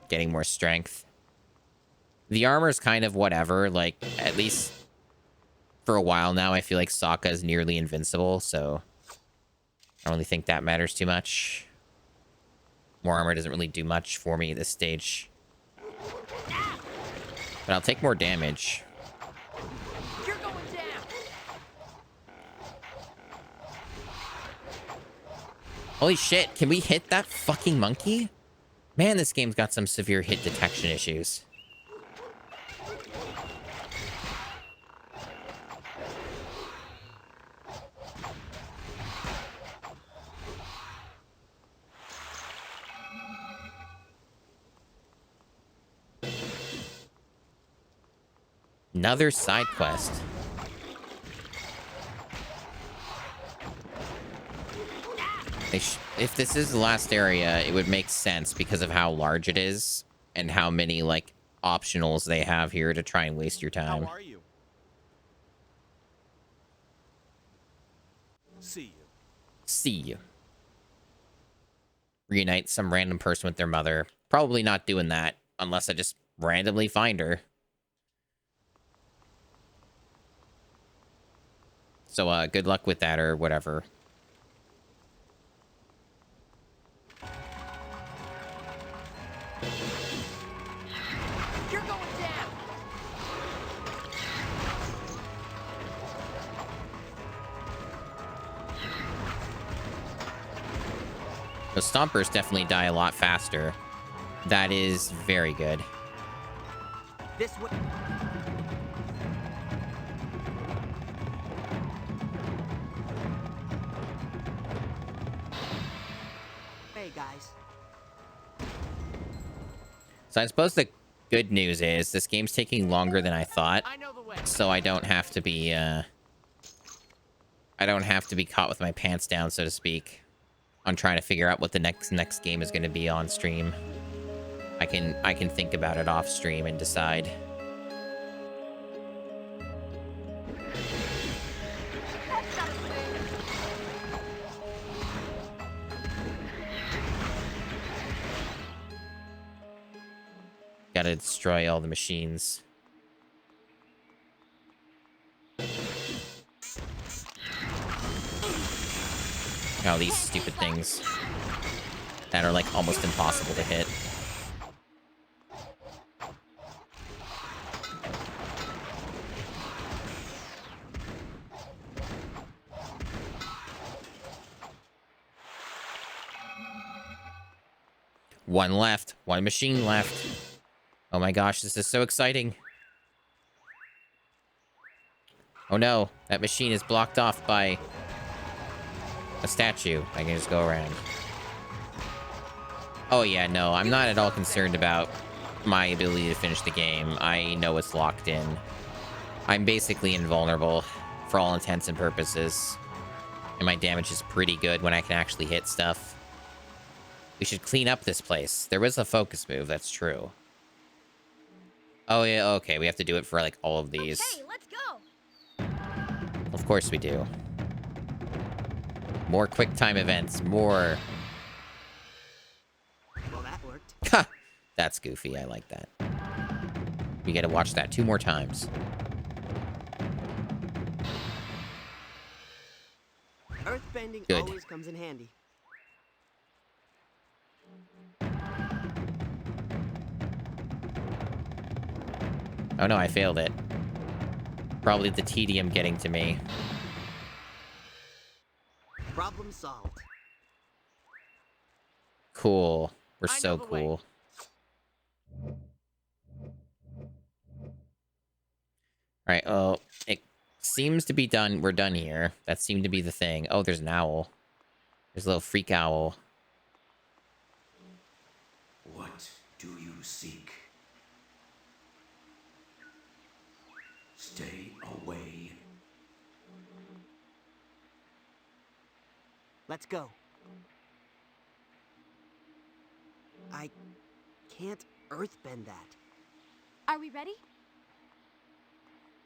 Getting more strength. The armor's kind of whatever, like, at least for a while now, I feel like Sokka is nearly invincible, so I don't really think that matters too much. More armor doesn't really do much for me at this stage. But I'll take more damage. You're going down. Holy shit, can we hit that fucking monkey? Man, this game's got some severe hit detection issues. Another side quest. If this is the last area, it would make sense because of how large it is and how many, like, optionals they have here to try and waste your time. How are you? See you. See you. Reunite some random person with their mother. Probably not doing that unless I just randomly find her. So, good luck with that or whatever. You're going down! The stompers definitely die a lot faster. That is very good. This way. Hey, guys. So I suppose the good news is this game's taking longer than I thought. I know the way. So I don't have to be caught with my pants down, so to speak, on trying to figure out what the next game is going to be on stream. I can think about it off stream and decide. Gotta destroy all the machines. Oh, these stupid things that are like almost impossible to hit. One left. One machine left. Oh my gosh, this is so exciting. Oh no, that machine is blocked off by a statue. I can just go around. Oh yeah, no, I'm not at all concerned about my ability to finish the game. I know it's locked in. I'm basically invulnerable for all intents and purposes. And my damage is pretty good when I can actually hit stuff. We should clean up this place. There was a focus move, that's true. Oh yeah, okay, we have to do it for like all of these. Okay, let's go. Of course we do. More quick time events, more. Well, that worked. Ha! That's goofy, I like that. You gotta watch that 2 more times. Earthbending Good. always comes in handy. Oh no, I failed it. Probably the tedium getting to me. Problem solved. Cool. We're so cool. Alright, oh, it seems to be done. We're done here. That seemed to be the thing. Oh, there's an owl. There's a little freak owl. What do you seek? Stay away. Let's go. I can't earthbend that. Are we ready?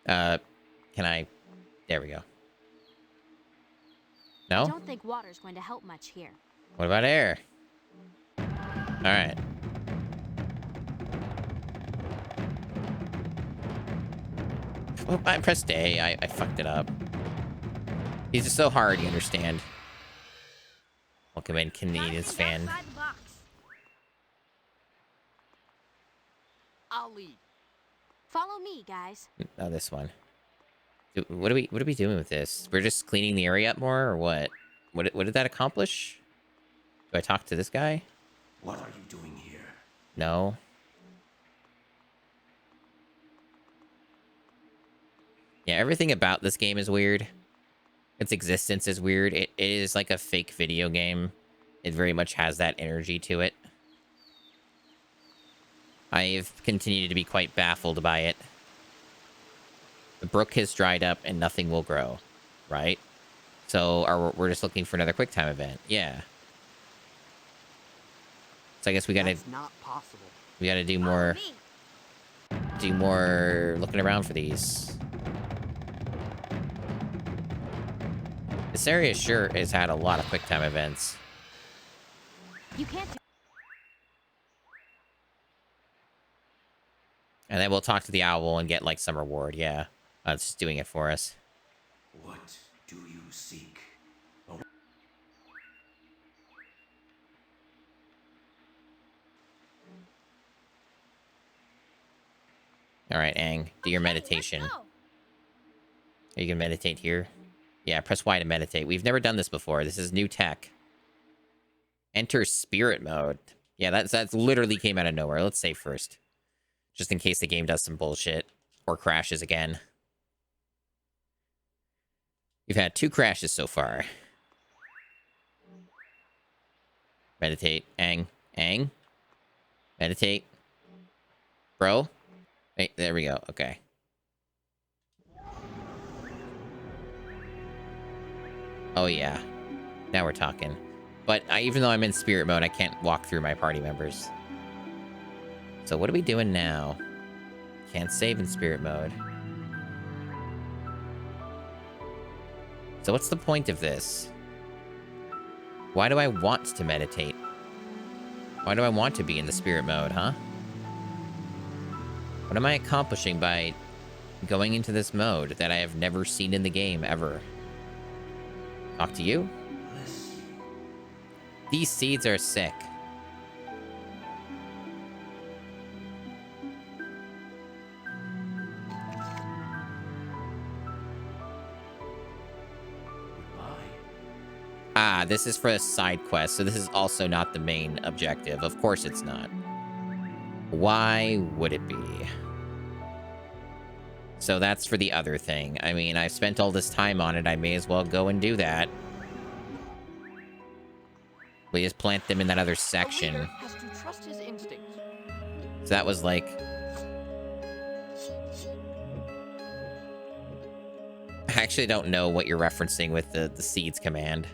Can I... There we go. I No? don't think water's going to help much here. What about air? Alright. Oh, I pressed A. I fucked it up. These are so hard, you understand. Welcome in, Canadians fan. I'll lead. Follow me, guys. Oh, this one. What are we doing with this? We're just cleaning the area up more, or what? What did that accomplish? Do I talk to this guy? What are you doing here? No. Yeah, everything about this game is weird. Its existence is weird. It is like a fake video game. It very much has that energy to it. I've continued to be quite baffled by it. The brook has dried up and nothing will grow, right? So we're just looking for another QuickTime event. Yeah. So I guess we gotta... That's not possible. We gotta do more... Do more looking around for these. This area sure has had a lot of QuickTime events. You can't do... And then we'll talk to the owl and get, like, some reward. Yeah. It's just doing it for us. What do you seek? Oh. All right, Aang, do your meditation. Are you gonna meditate here? Yeah, press Y to meditate. We've never done this before. This is new tech. Enter spirit mode. Yeah, that's literally came out of nowhere. Let's save first. Just in case the game does some bullshit. Or crashes again. We've had 2 crashes so far. Meditate. Aang. Aang? Meditate. Bro? Hey, there we go. Okay. Oh, yeah. Now we're talking. But even though I'm in spirit mode, I can't walk through my party members. So what are we doing now? Can't save in spirit mode. So what's the point of this? Why do I want to meditate? Why do I want to be in the spirit mode, huh? What am I accomplishing by going into this mode that I have never seen in the game ever? Talk to you? These seeds are sick. Ah, this is for a side quest, so this is also not the main objective. Of course it's not. Why would it be? So that's for the other thing. I mean, I've spent all this time on it. I may as well go and do that. We just plant them in that other section. Has to trust his instincts. So that was like... I actually don't know what you're referencing with the seeds command.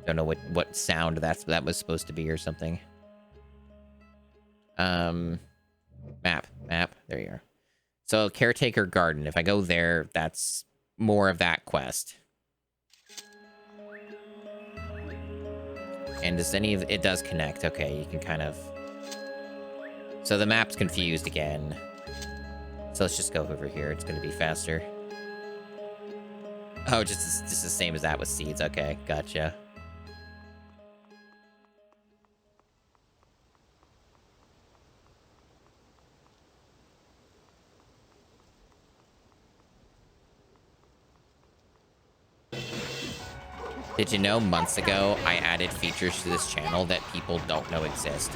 Don't know what sound that was supposed to be or something. Map. There you are. So caretaker garden. If I go there, that's more of that quest. And does any of it does connect? Okay, you can kind of. So the map's confused again. So let's just go over here. It's going to be faster. Oh, just the same as that with seeds. Okay, gotcha. Did you know months ago I added features to this channel that people don't know exist?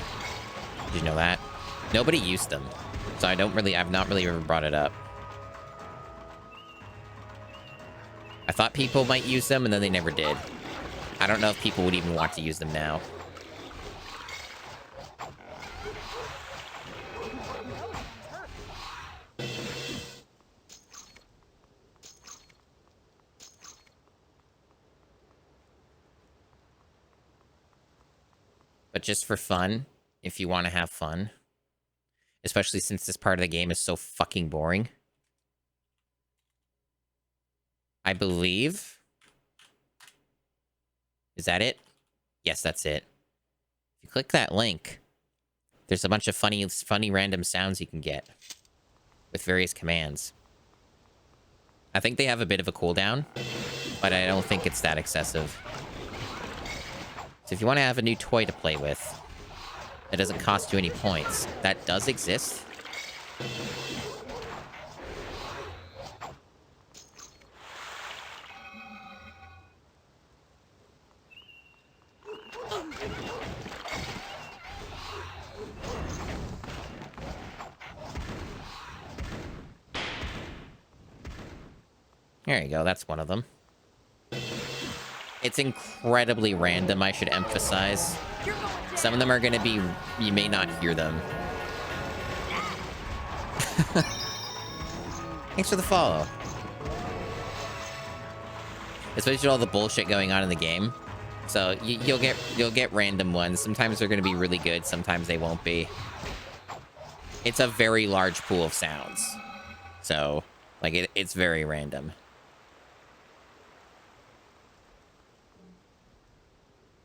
Did you know that? Nobody used them. So I've not really ever brought it up. I thought people might use them and then they never did. I don't know if people would even want to use them now. But just for fun, if you want to have fun, especially since this part of the game is so fucking boring, I believe... Is that it? Yes, that's it. If you click that link, there's a bunch of funny random sounds you can get with various commands. I think they have a bit of a cooldown, but I don't think it's that excessive. So if you want to have a new toy to play with that doesn't cost you any points, that does exist. There you go, that's one of them. It's incredibly random, I should emphasize. Some of them are going to be... You may not hear them. Thanks for the follow. Especially with all the bullshit going on in the game. So you'll get random ones. Sometimes they're going to be really good, sometimes they won't be. It's a very large pool of sounds. So, like, it's very random.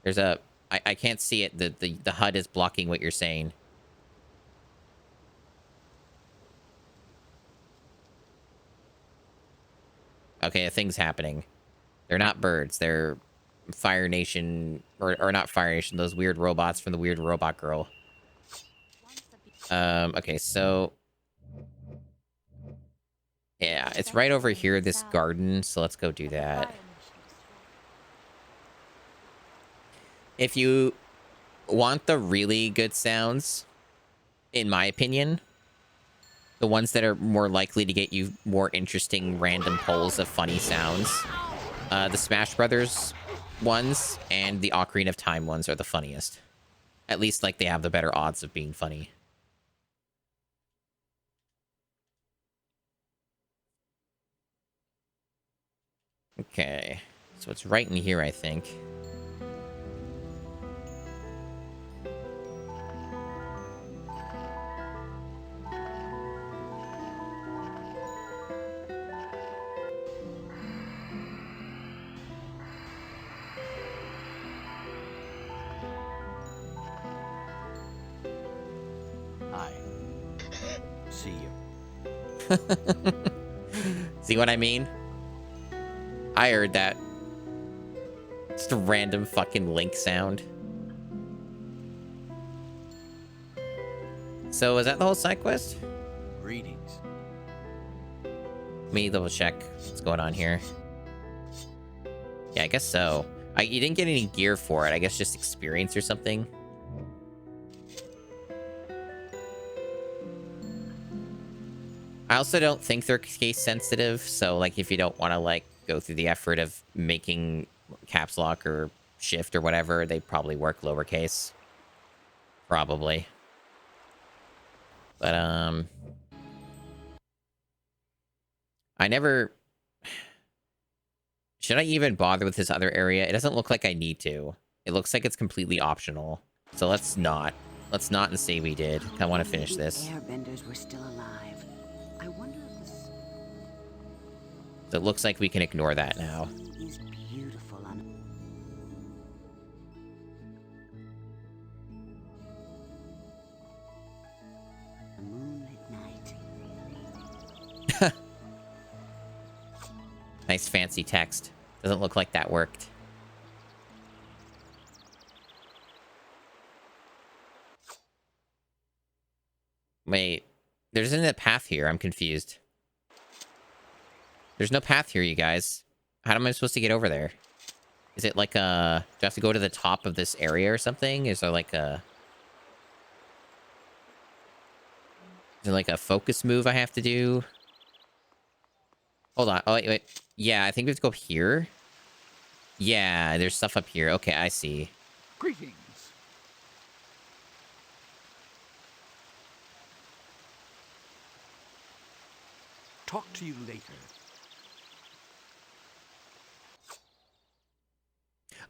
There's a... I can't see it. The HUD is blocking what you're saying. Okay, a thing's happening. They're not birds. They're Fire Nation... Or not Fire Nation. Those weird robots from the Weird Robot Girl. Okay, so... Yeah, it's right over here, this garden, so let's go do that. If you want the really good sounds, in my opinion, the ones that are more likely to get you more interesting random pulls of funny sounds, the Smash Brothers ones and the Ocarina of Time ones are the funniest. At least, like, they have the better odds of being funny. Okay, so it's right in here, I think. Hi. See you. See what I mean? I heard that. Just a random fucking Link sound. So, is that the whole side quest? Greetings. Let me double check what's going on here. Yeah, I guess so. You didn't get any gear for it. I guess just experience or something. I also don't think they're case sensitive. So, like, if you don't want to, like, go through the effort of making caps lock or shift or whatever, they probably work lowercase. Probably. But, I never... Should I even bother with this other area? It doesn't look like I need to. It looks like it's completely optional. So let's not. Let's not and say we did. I want to finish this. Airbenders were still alive. I wonder if this So it looks like we can ignore that now. is beautiful on a moonlit night. Nice fancy text. Doesn't look like that worked. Wait, there isn't a path here. I'm confused. There's no path here, you guys. How am I supposed to get over there? Is it like a... Do I have to go to the top of this area or something? Is there like a... Is there like a focus move I have to do? Hold on. Oh, wait. Yeah, I think we have to go here. Yeah, there's stuff up here. Okay, I see. Greetings. Talk to you later.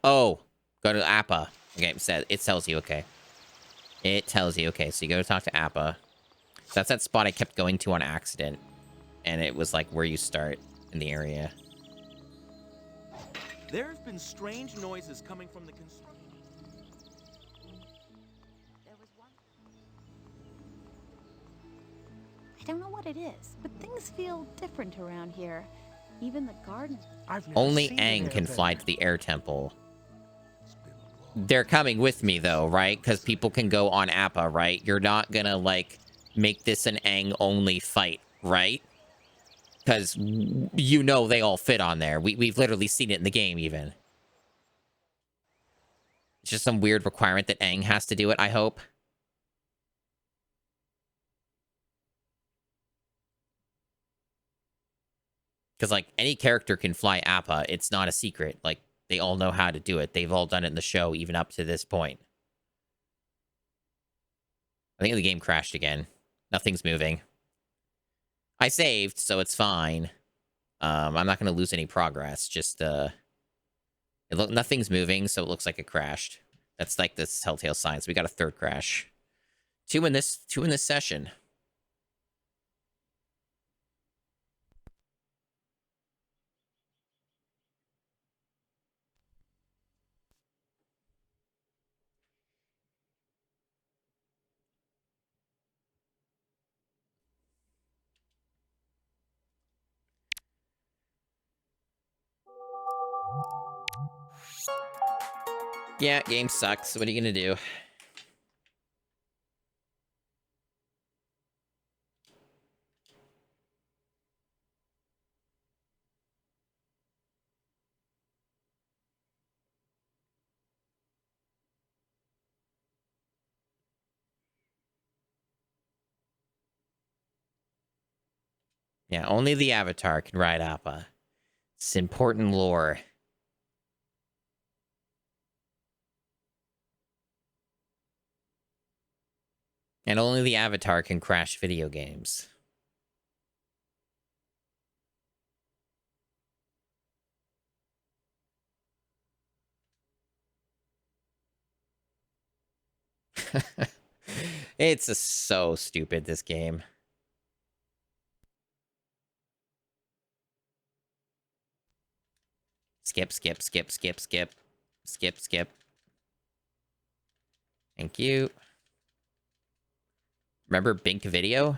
Oh, go to Appa. Okay, it tells you, okay. It tells you, okay, so you go to talk to Appa. So that's that spot I kept going to on accident. And it was like where you start in the area. There have been strange noises coming from the construction. I don't know what it is, but things feel different around here. Even the garden. Only Aang can fly to the air temple. They're coming with me, though, right? Because people can go on Appa, right? You're not gonna, like, make this an Aang-only fight, right? Because you know they all fit on there. We've literally seen it in the game, even. It's just some weird requirement that Aang has to do it, I hope. Because, like, any character can fly Appa. It's not a secret. Like, they all know how to do it. They've all done it in the show, even up to this point. I think the game crashed again. Nothing's moving. I saved, so it's fine. I'm not going to lose any progress. Just, nothing's moving, so it looks like it crashed. That's like this telltale sign. So we got a third crash. Two in this session. Yeah, game sucks. What are you gonna do? Yeah, only the Avatar can ride Appa. It's important lore. And only the Avatar can crash video games. It's so stupid, this game. Skip, skip, skip, skip, skip. Skip, skip. Thank you. Remember Bink Video?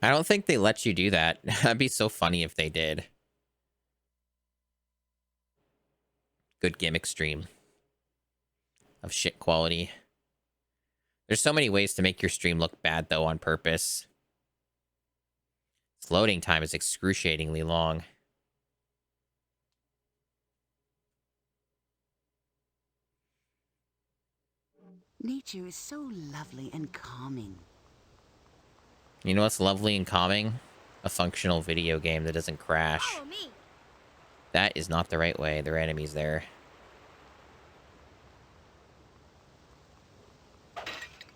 I don't think they let you do that. That'd be so funny if they did. Good gimmick stream. Of shit quality. There's so many ways to make your stream look bad, though, on purpose. Its loading time is excruciatingly long. Nature is so lovely and calming. You know what's lovely and calming? A functional video game that doesn't crash. Follow me. That is not the right way. There are enemies there.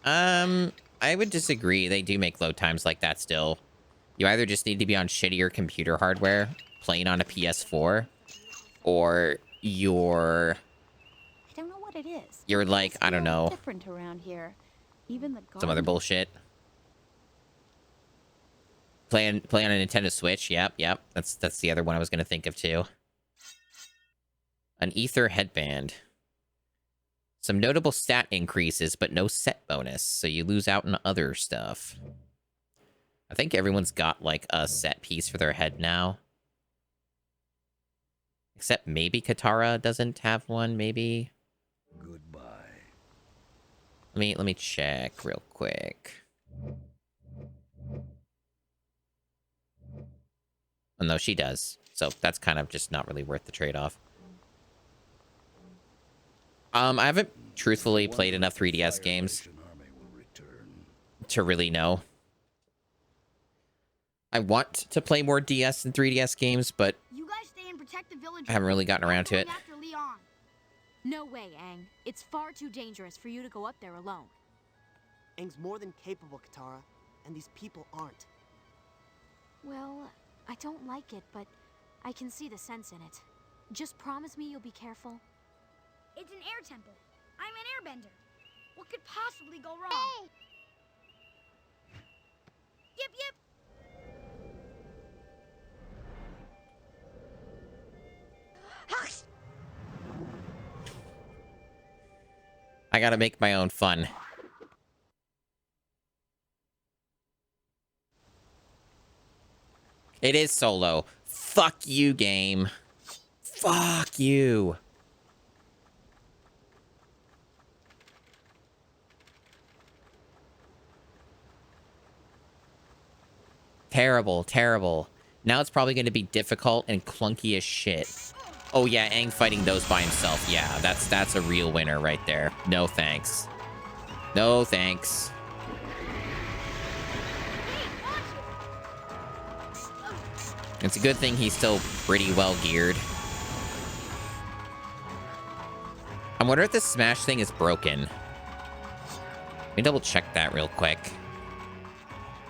I would disagree. They do make load times like that still. You either just need to be on shittier computer hardware, playing on a PS4, or you're... I don't know what it is. You're like, I don't know. Different around here. Even the Some other bullshit. Play on a Nintendo Switch. Yep. That's the other one I was going to think of too. An ether headband. Some notable stat increases, but no set bonus, so you lose out on other stuff. I think everyone's got, like, a set piece for their head now. Except maybe Katara doesn't have one, maybe? Goodbye. Let me check real quick. Oh, no, she does. So that's kind of just not really worth the trade-off. I haven't truthfully played enough 3DS games to really know. I want to play more DS and 3DS games, but You guys stay and protect the village. I haven't really gotten around to it. After Leon. No way, Aang. It's far too dangerous for you to go up there alone. Aang's more than capable, Katara, and these people aren't. Well, I don't like it, but I can see the sense in it. Just promise me you'll be careful. It's an air temple. I'm an airbender. What could possibly go wrong? Yip yip. I gotta make my own fun. It is solo. Fuck you, game. Fuck you. Terrible, terrible. Now it's probably going to be difficult and clunky as shit. Oh yeah, Aang fighting those by himself. Yeah, that's a real winner right there. No thanks. No thanks. It's a good thing he's still pretty well geared. I wonder if this smash thing is broken. Let me double check that real quick.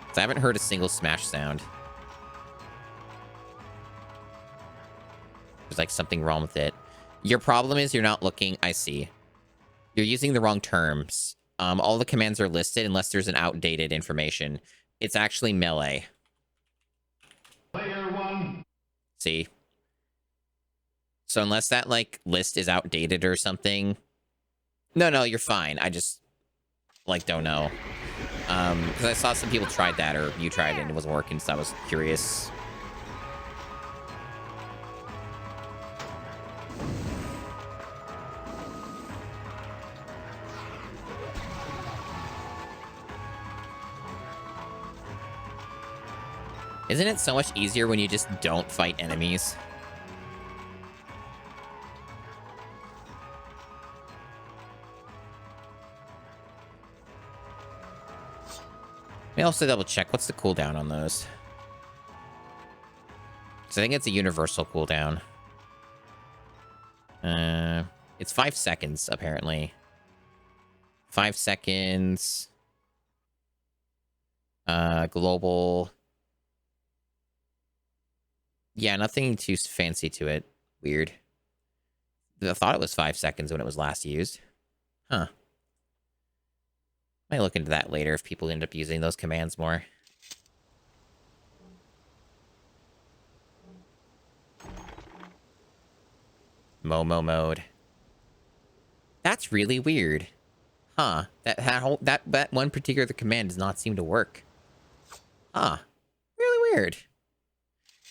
'Cause I haven't heard a single smash sound. There's like something wrong with it. Your problem is you're not looking. I see. You're using the wrong terms. All the commands are listed unless there's an outdated information. It's actually melee. Player one. See? So unless that like list is outdated or something. No, you're fine. I just like don't know. Because I saw some people tried that, or you tried it and it wasn't working, so I was curious. Isn't it so much easier when you just don't fight enemies? Let me also double check. What's the cooldown on those? So I think it's a universal cooldown. It's 5 seconds, apparently. 5 seconds. Global. Yeah, nothing too fancy to it. Weird. I thought it was 5 seconds when it was last used. Huh. Might look into that later if people end up using those commands more. Momo mode. That's really weird. Huh. That one particular command does not seem to work. Huh. Really weird.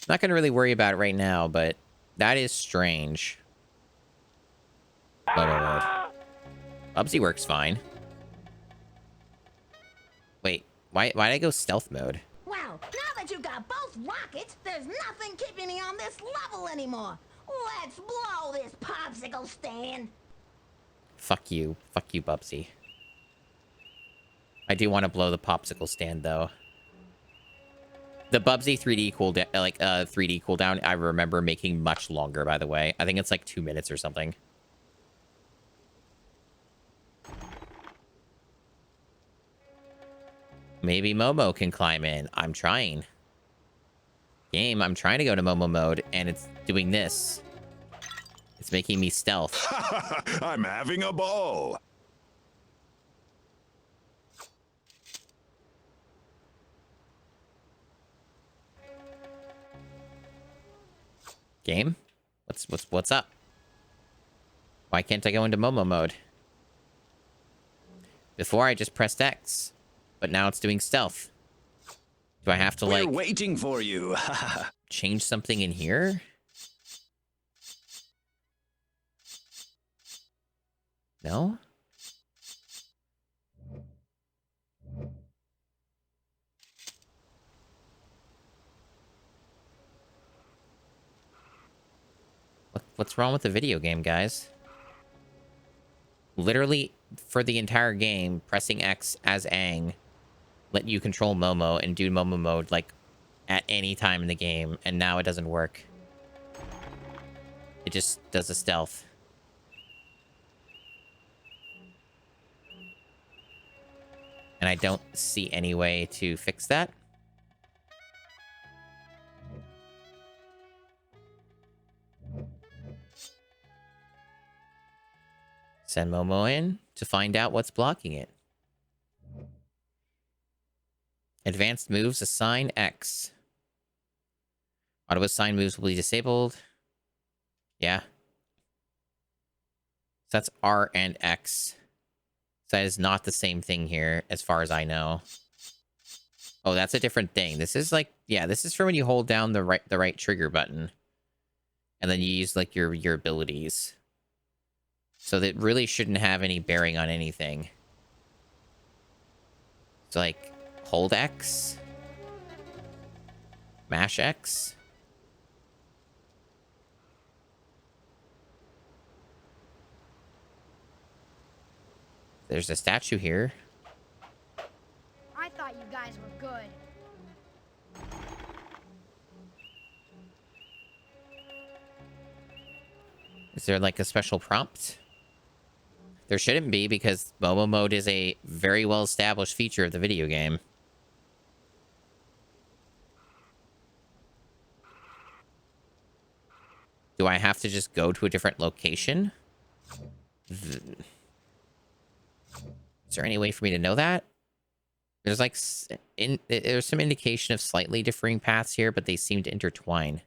Not gonna really worry about it right now, but that is strange. Momo mode. Bubsy works fine. Wait, why did I go stealth mode? Well, now that you've got both rockets, there's nothing keeping me on this level anymore. Let's blow this popsicle stand. Fuck you. Fuck you, Bubsy. I do want to blow the popsicle stand, though. The Bubsy 3D cooldown, 3D cooldown, I remember making much longer, by the way. I think it's like 2 minutes or something. Maybe Momo can climb in. I'm trying. Game, I'm trying to go to Momo mode, and it's doing this. It's making me stealth. I'm having a ball. Game? What's up? Why can't I go into Momo mode? Before I just pressed X, but now it's doing stealth. Do I have to We're waiting for you. change something in here? No? What's wrong with the video game, guys? Literally, for the entire game, pressing X as Aang let you control Momo and do Momo mode, like, at any time in the game, and now it doesn't work. It just does a stealth. And I don't see any way to fix that. Send Momo in to find out what's blocking it. Advanced moves, assign X. Auto assign moves will be disabled. Yeah. So that's R and X. So that is not the same thing here, as far as I know. Oh, that's a different thing. This is like, yeah, this is for when you hold down the right trigger button. And then you use like your abilities. So that really shouldn't have any bearing on anything. So like, hold X. Mash X. There's a statue here. I thought you guys were good. Is there like a special prompt? There shouldn't be, because Momo mode is a very well established feature of the video game. Do I have to just go to a different location? Is there any way for me to know that? There's like there's some indication of slightly differing paths here, but they seem to intertwine.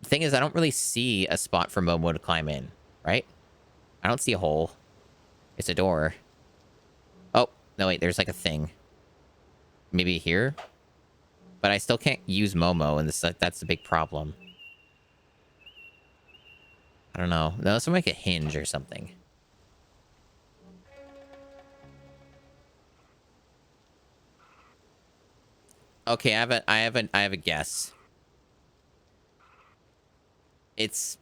The thing is, I don't really see a spot for Momo to climb in, right? I don't see a hole. It's a door. Oh, no, wait, there's like a thing. Maybe here? But I still can't use Momo, and that's the big problem. I don't know. No, something like a hinge or something. Okay, I have a guess. It's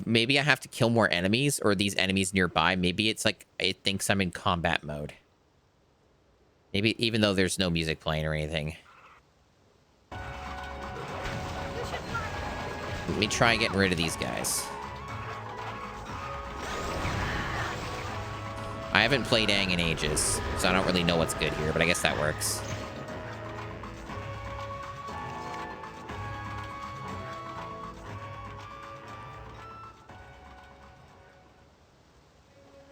maybe I have to kill more enemies, or these enemies nearby. Maybe it's like it thinks I'm in combat mode. Maybe even though there's no music playing or anything. Let me try getting rid of these guys. I haven't played Aang in ages, so I don't really know what's good here, but I guess that works.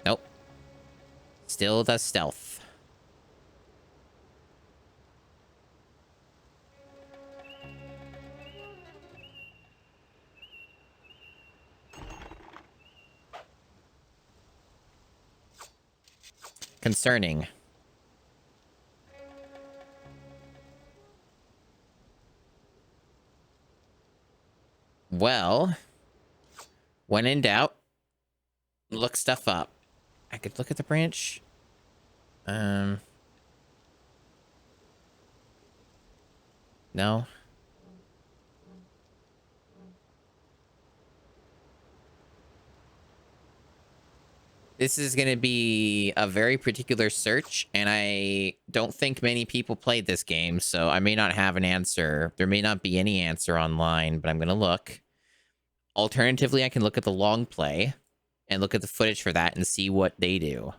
Nope. Still the stealth. Concerning. Well, when in doubt, look stuff up. I could look at the branch. No. This is going to be a very particular search, and I don't think many people played this game, so I may not have an answer. There may not be any answer online, but I'm going to look. Alternatively, I can look at the long play and look at the footage for that and see what they do.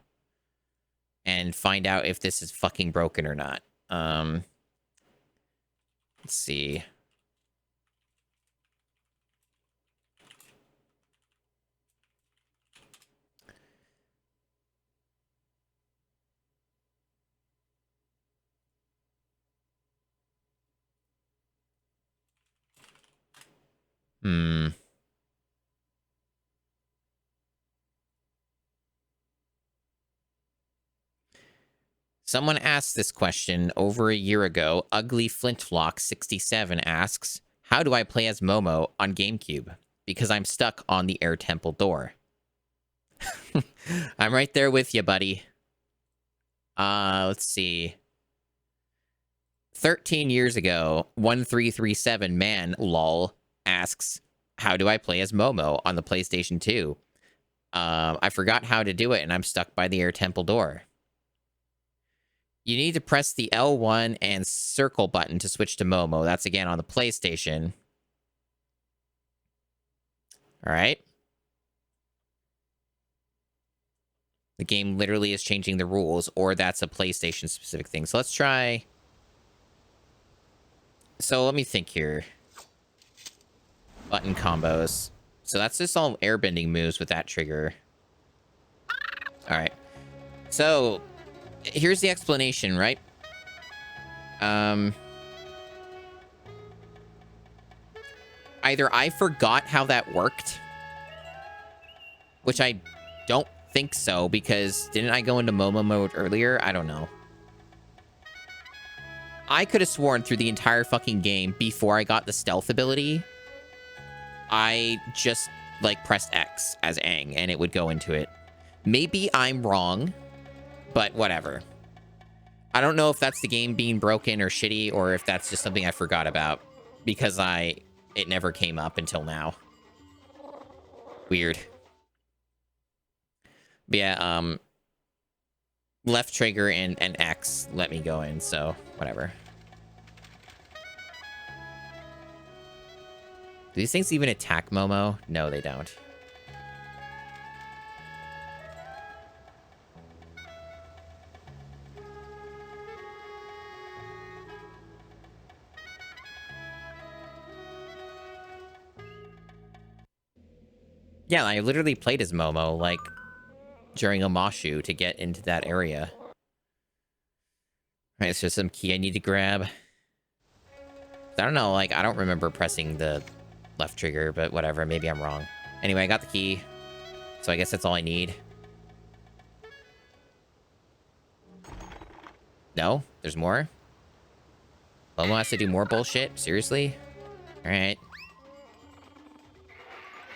And find out if this is fucking broken or not. Let's see. Someone asked this question over a year ago. Ugly Flintlock 67 asks, how do I play as Momo on GameCube? Because I'm stuck on the Air Temple door. I'm right there with you, buddy. Let's see. 13 years ago, 1337 man, lol, asks, how do I play as Momo on the PlayStation 2? I forgot how to do it, and I'm stuck by the Air Temple door. You need to press the L1 and circle button to switch to Momo. That's, again, on the PlayStation. All right. The game literally is changing the rules, or that's a PlayStation-specific thing. So let's try... So let me think here. Button combos. So that's just all airbending moves with that trigger. All right. So... here's the explanation, right? Either I forgot how that worked, which I don't think so, because didn't I go into Momo mode earlier? I don't know. I could have sworn through the entire fucking game before I got the stealth ability, I just, like, pressed X as Aang, and it would go into it. Maybe I'm wrong, but whatever. I don't know if that's the game being broken or shitty, or if that's just something I forgot about, because it never came up until now. Weird. But yeah, left trigger and X let me go in, so whatever. Do these things even attack Momo? No, they don't. Yeah, I literally played as Momo, like, during a Moshu to get into that area. Alright, it's just some key I need to grab. I don't know, like, I don't remember pressing the left trigger, but whatever, maybe I'm wrong. Anyway, I got the key, so I guess that's all I need. No? There's more? Momo has to do more bullshit? Seriously? Alright.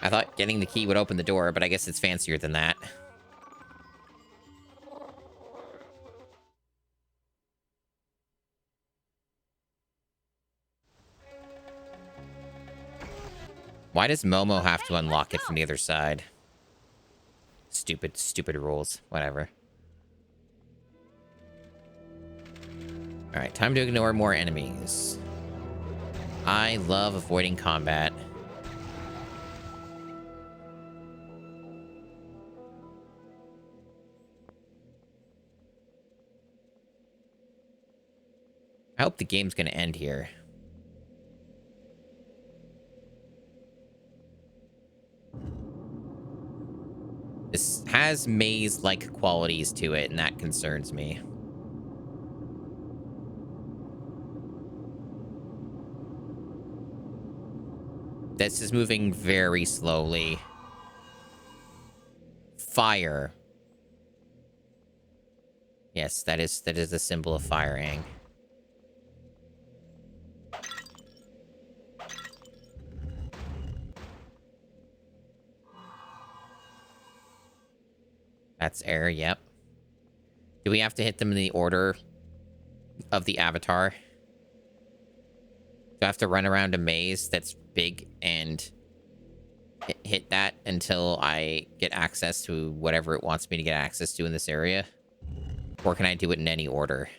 I thought getting the key would open the door, but I guess it's fancier than that. Why does Momo have to unlock it from the other side? Stupid, stupid rules. Whatever. Alright, time to ignore more enemies. I love avoiding combat. I hope the game's gonna end here. This has maze-like qualities to it, and that concerns me. This is moving very slowly. Fire. Yes, that is the symbol of firing. That's air, yep. Do we have to hit them in the order of the avatar? Do I have to run around a maze that's big and hit that until I get access to whatever it wants me to get access to in this area? Or can I do it in any order?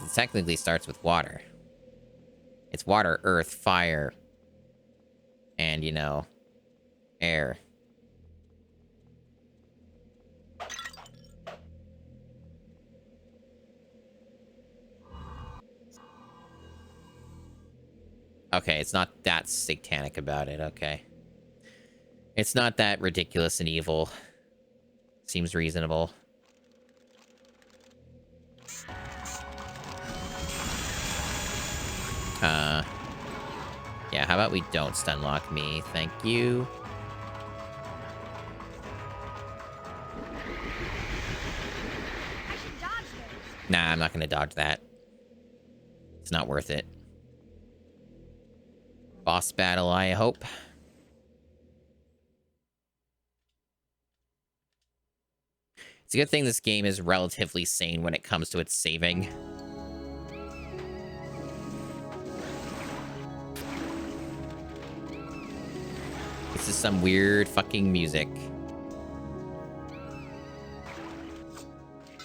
It technically starts with water. It's water, earth, fire, and, you know, air. Okay, it's not that satanic about it, okay. It's not that ridiculous and evil. Seems reasonable. Yeah, how about we don't stunlock me? Thank you. Nah, I'm not gonna dodge that. It's not worth it. Boss battle, I hope. It's a good thing this game is relatively sane when it comes to its saving. This is some weird fucking music.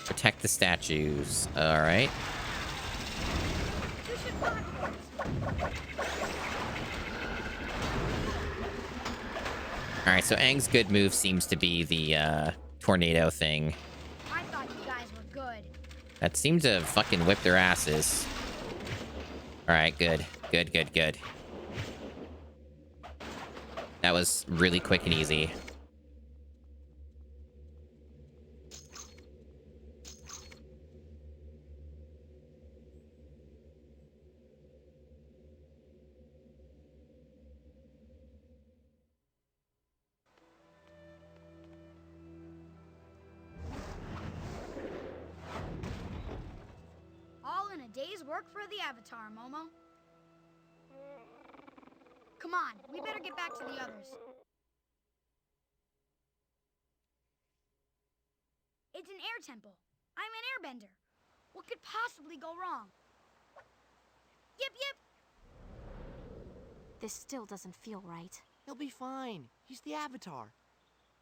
Protect the statues. Alright. Alright, so Aang's good move seems to be the tornado thing. I thought you guys were good. That seemed to fucking whip their asses. Alright, good. Good, good, good. That was really quick and easy. All in a day's work for the Avatar, Momo. Come on, we better get back to the others. It's an air temple. I'm an airbender. What could possibly go wrong? Yip, yip! This still doesn't feel right. He'll be fine. He's the Avatar.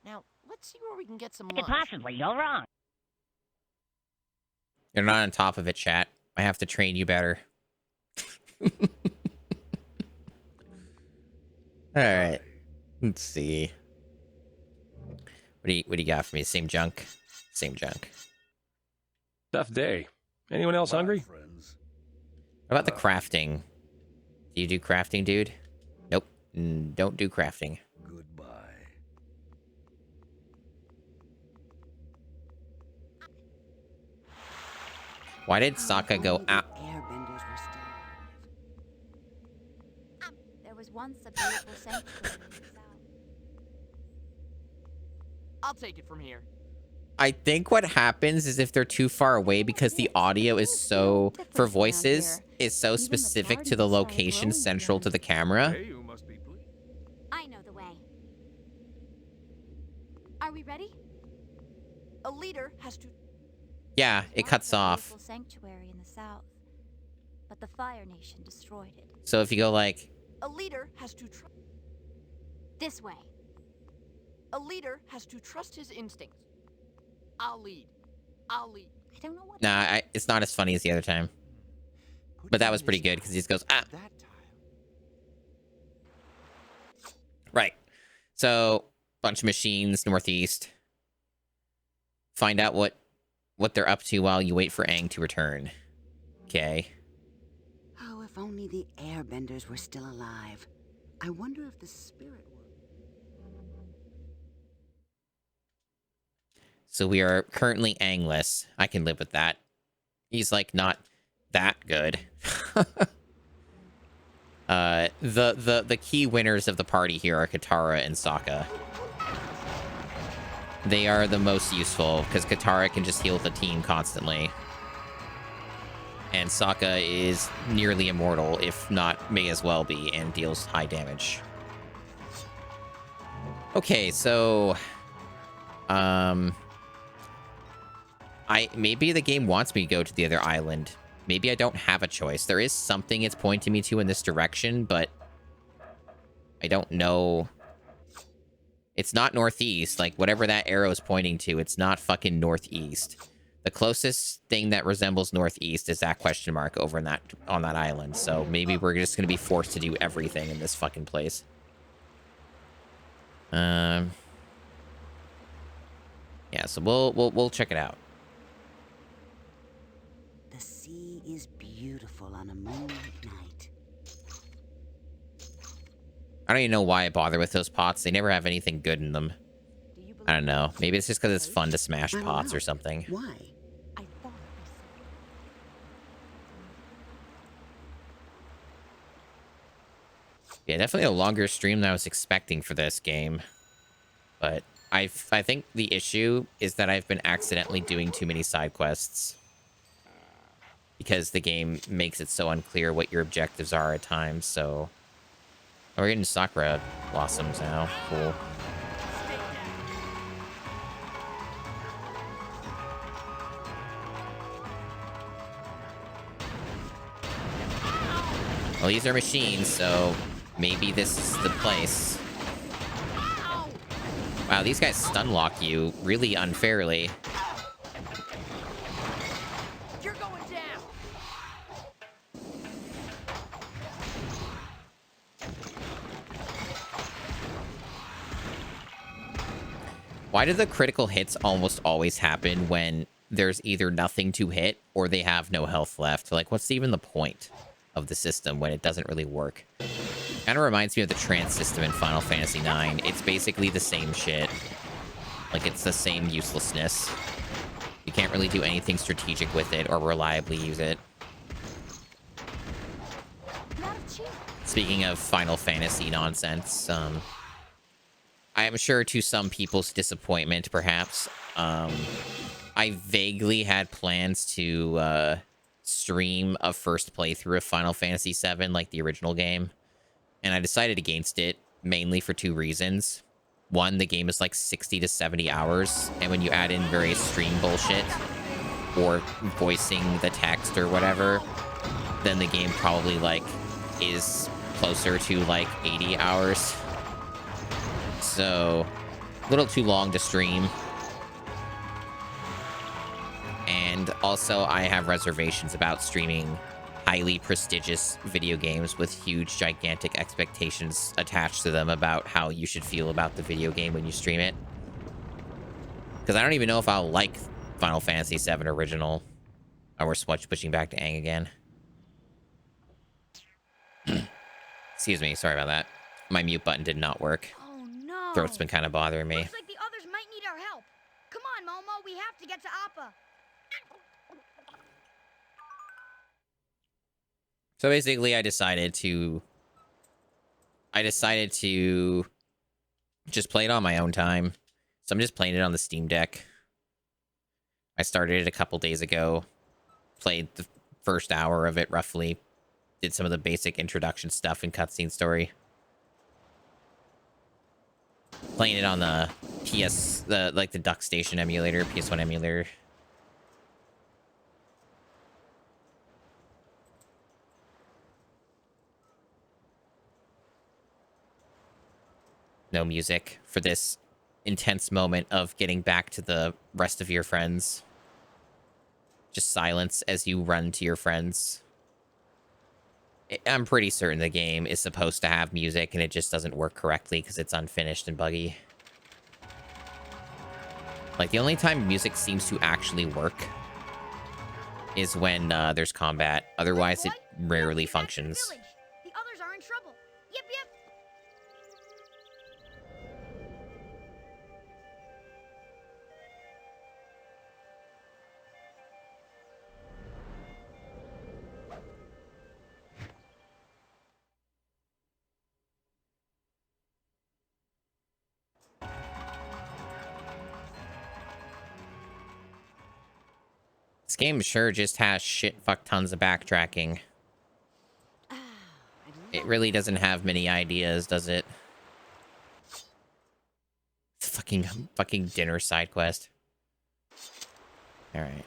Now, let's see where we can get some Could lunch. possibly go wrong. You're not on top of it, chat. I have to train you better. Alright. Let's see. What do you got for me? Same junk? Same junk. Tough day. Anyone else hungry? What about the crafting? Do you do crafting, dude? Nope. Don't do crafting. Goodbye. Why did Sokka go out? Airbenders were still There was once a beautiful sanctuary in the south. I'll take it from here. I think what happens is if they're too far away because the audio is so, for voices, is so specific to the location central to the camera. Hey, you must be Are we ready? A leader has to... Yeah, it cuts off. Sanctuary in the south, but the Fire Nation destroyed it. So if you go like... A leader has to... This way. A leader has to trust his instincts. I'll lead. I'll lead. I don't know what... Nah, it's not as funny as the other time. But that was pretty good, because he just goes, ah. Right. So, bunch of machines northeast. Find out what they're up to while you wait for Aang to return. Okay. Oh, if only the Airbenders were still alive. I wonder if the spirit will... So we are currently Aang-less. I can live with that. He's, like, not that good. The key winners of the party here are Katara and Sokka. They are the most useful, because Katara can just heal the team constantly. And Sokka is nearly immortal, if not may as well be, and deals high damage. Okay, so... maybe the game wants me to go to the other island. Maybe I don't have a choice. There is something it's pointing me to in this direction, but... I don't know... It's not northeast. Like, whatever that arrow is pointing to, it's not fucking northeast. The closest thing that resembles northeast is that question mark over in on that island. So maybe we're just going to be forced to do everything in this fucking place. Yeah, so we'll check it out. The sea is beautiful on a moonlight night. I don't even know why I bother with those pots. They never have anything good in them. I don't know. Maybe it's just because it's fun to smash pots or something. Why? Yeah, definitely a longer stream than I was expecting for this game. But I think the issue is that I've been accidentally doing too many side quests. Because the game makes it so unclear what your objectives are at times, so... Oh, we're getting Sakura blossoms now. Cool. Well, these are machines, so maybe this is the place. Wow, these guys stun lock you really unfairly. You're going down. Why do the critical hits almost always happen when there's either nothing to hit or they have no health left? Like, what's even the point of the system when it doesn't really work? Kind of reminds me of the trance system in Final Fantasy IX. It's basically the same shit. Like, it's the same uselessness. You can't really do anything strategic with it or reliably use it. Speaking of Final Fantasy nonsense, I am sure to some people's disappointment, perhaps, I vaguely had plans to stream a first playthrough of Final Fantasy VII, like the original game, and I decided against it, mainly for two reasons. One, the game is like 60 to 70 hours, and when you add in various stream bullshit, or voicing the text or whatever, then the game probably, like, is closer to, like, 80 hours. So, a little too long to stream. And also, I have reservations about streaming highly prestigious video games with huge, gigantic expectations attached to them about how you should feel about the video game when you stream it. Because I don't even know if I'll like Final Fantasy VII Original. Oh, we're switching back to Aang again. Excuse me, sorry about that. My mute button did not work. Oh no! Throat's been kind of bothering me. Looks like the others might need our help. Come on, Momo, we have to get to Appa. So basically, I decided to just play it on my own time. So I'm just playing it on the Steam Deck. I started it a couple days ago. Played the first hour of it, roughly. Did some of the basic introduction stuff and cutscene story. Playing it on the like the Duck Station emulator, PS1 emulator. No music for this intense moment of getting back to the rest of your friends. Just silence as you run to your friends. I'm pretty certain the game is supposed to have music and it just doesn't work correctly because it's unfinished and buggy. Like, the only time music seems to actually work is when there's combat. Otherwise, it rarely functions. The others are in trouble. Yip, yip. This game sure just has shit fuck tons of backtracking. It really doesn't have many ideas, does it? Fucking dinner side quest. All right.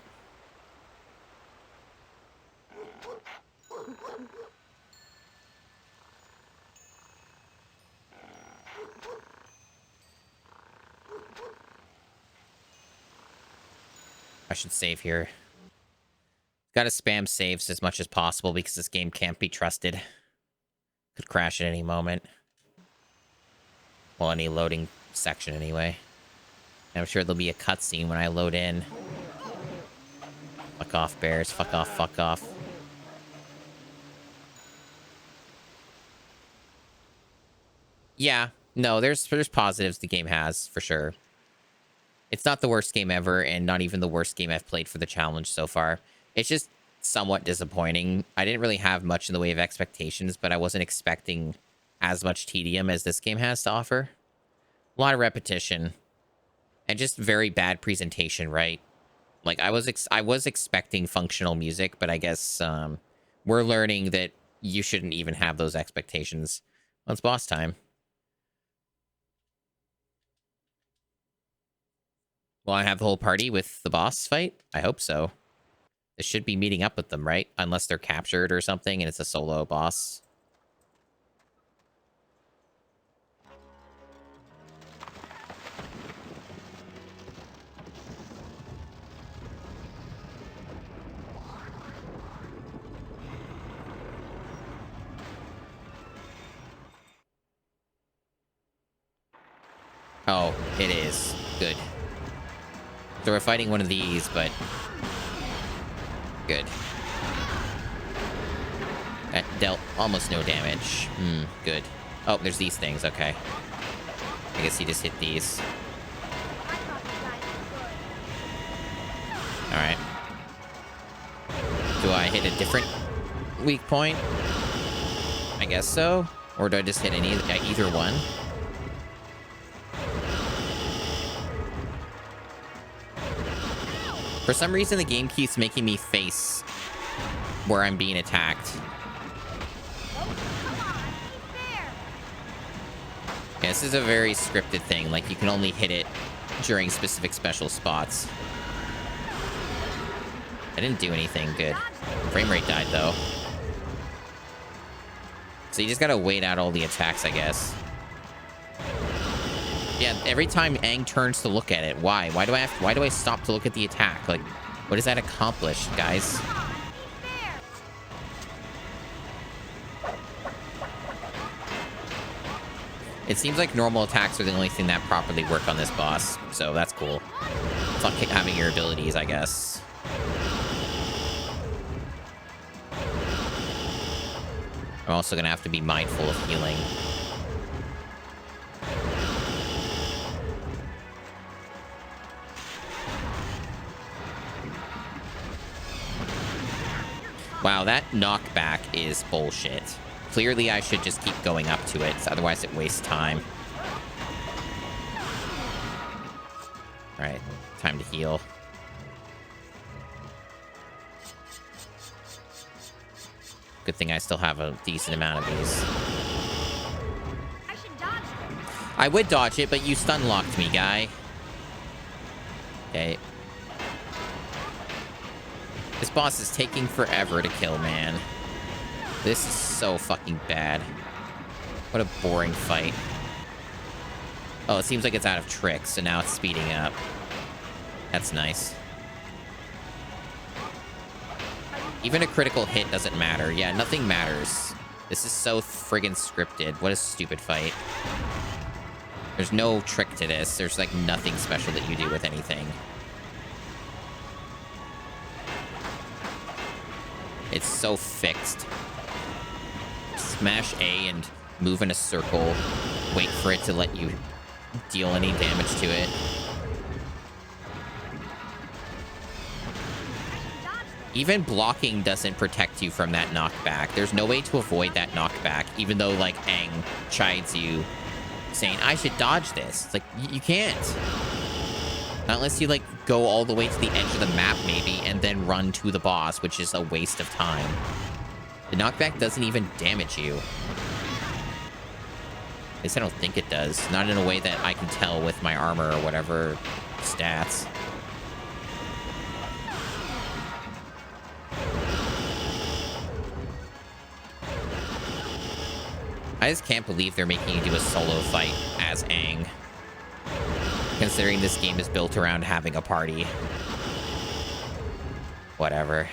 I should save here. Gotta spam saves as much as possible because this game can't be trusted. Could crash at any moment. Well, any loading section anyway. And I'm sure there'll be a cutscene when I load in. Fuck off, bears. Fuck off, fuck off. Yeah, no, there's positives the game has, for sure. It's not the worst game ever, and not even the worst game I've played for the challenge so far. It's just somewhat disappointing. I didn't really have much in the way of expectations, but I wasn't expecting as much tedium as this game has to offer. A lot of repetition. And just very bad presentation, right? Like, I was expecting functional music, but I guess we're learning that you shouldn't even have those expectations. Well, it's boss time. Will I have the whole party with the boss fight? I hope so. This should be meeting up with them, right? Unless they're captured or something and it's a solo boss. Oh, it is. Good. So we're fighting one of these, but... Good. That dealt almost no damage. Good. Oh, there's these things. Okay. I guess he just hit these. Alright. Do I hit a different weak point? I guess so. Or do I just hit either one? For some reason, the game keeps making me face where I'm being attacked. Yeah, this is a very scripted thing. Like, you can only hit it during specific special spots. I didn't do anything good. Frame rate died, though. So you just gotta wait out all the attacks, I guess. Yeah, every time Aang turns to look at it, why? Why do I stop to look at the attack? Like, what does that accomplish, guys? It seems like normal attacks are the only thing that properly work on this boss, so that's cool. It's like having your abilities, I guess. I'm also gonna have to be mindful of healing. Wow, that knockback is bullshit. Clearly, I should just keep going up to it, otherwise it wastes time. Alright, time to heal. Good thing I still have a decent amount of these. I would dodge it, but you stun locked me, guy. Okay. This boss is taking forever to kill, man. This is so fucking bad. What a boring fight. Oh, it seems like it's out of tricks, so now it's speeding up. That's nice. Even a critical hit doesn't matter. Yeah, nothing matters. This is so friggin' scripted. What a stupid fight. There's no trick to this. There's like nothing special that you do with anything. It's so fixed. Smash A and move in a circle. Wait for it to let you deal any damage to it. Even blocking doesn't protect you from that knockback. There's no way to avoid that knockback, even though, like, Aang chides you, saying, I should dodge this. It's like, you can't. Not unless you, like, go all the way to the edge of the map, maybe, and then run to the boss, which is a waste of time. The knockback doesn't even damage you. At least I don't think it does. Not in a way that I can tell with my armor or whatever stats. I just can't believe they're making you do a solo fight as Aang. Considering this game is built around having a party. Whatever.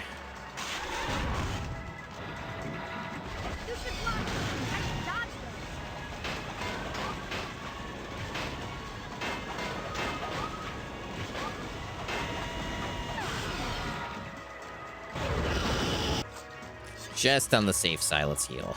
Just on the safe side, let's heal.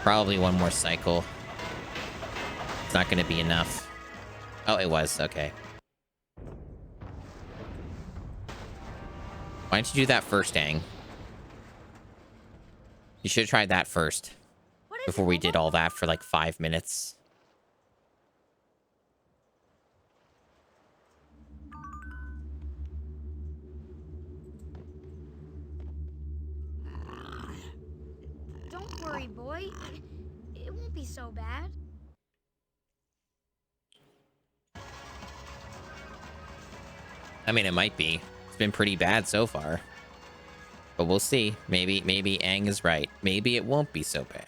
Probably one more cycle. It's not going to be enough. Oh, it was. Okay. Why didn't you do that first, Aang? You should have tried that first. Before we did all that for like 5 minutes. Don't worry, boy. It won't be so bad. I mean, it might be. It's been pretty bad so far. But we'll see. Maybe Aang is right. Maybe it won't be so bad.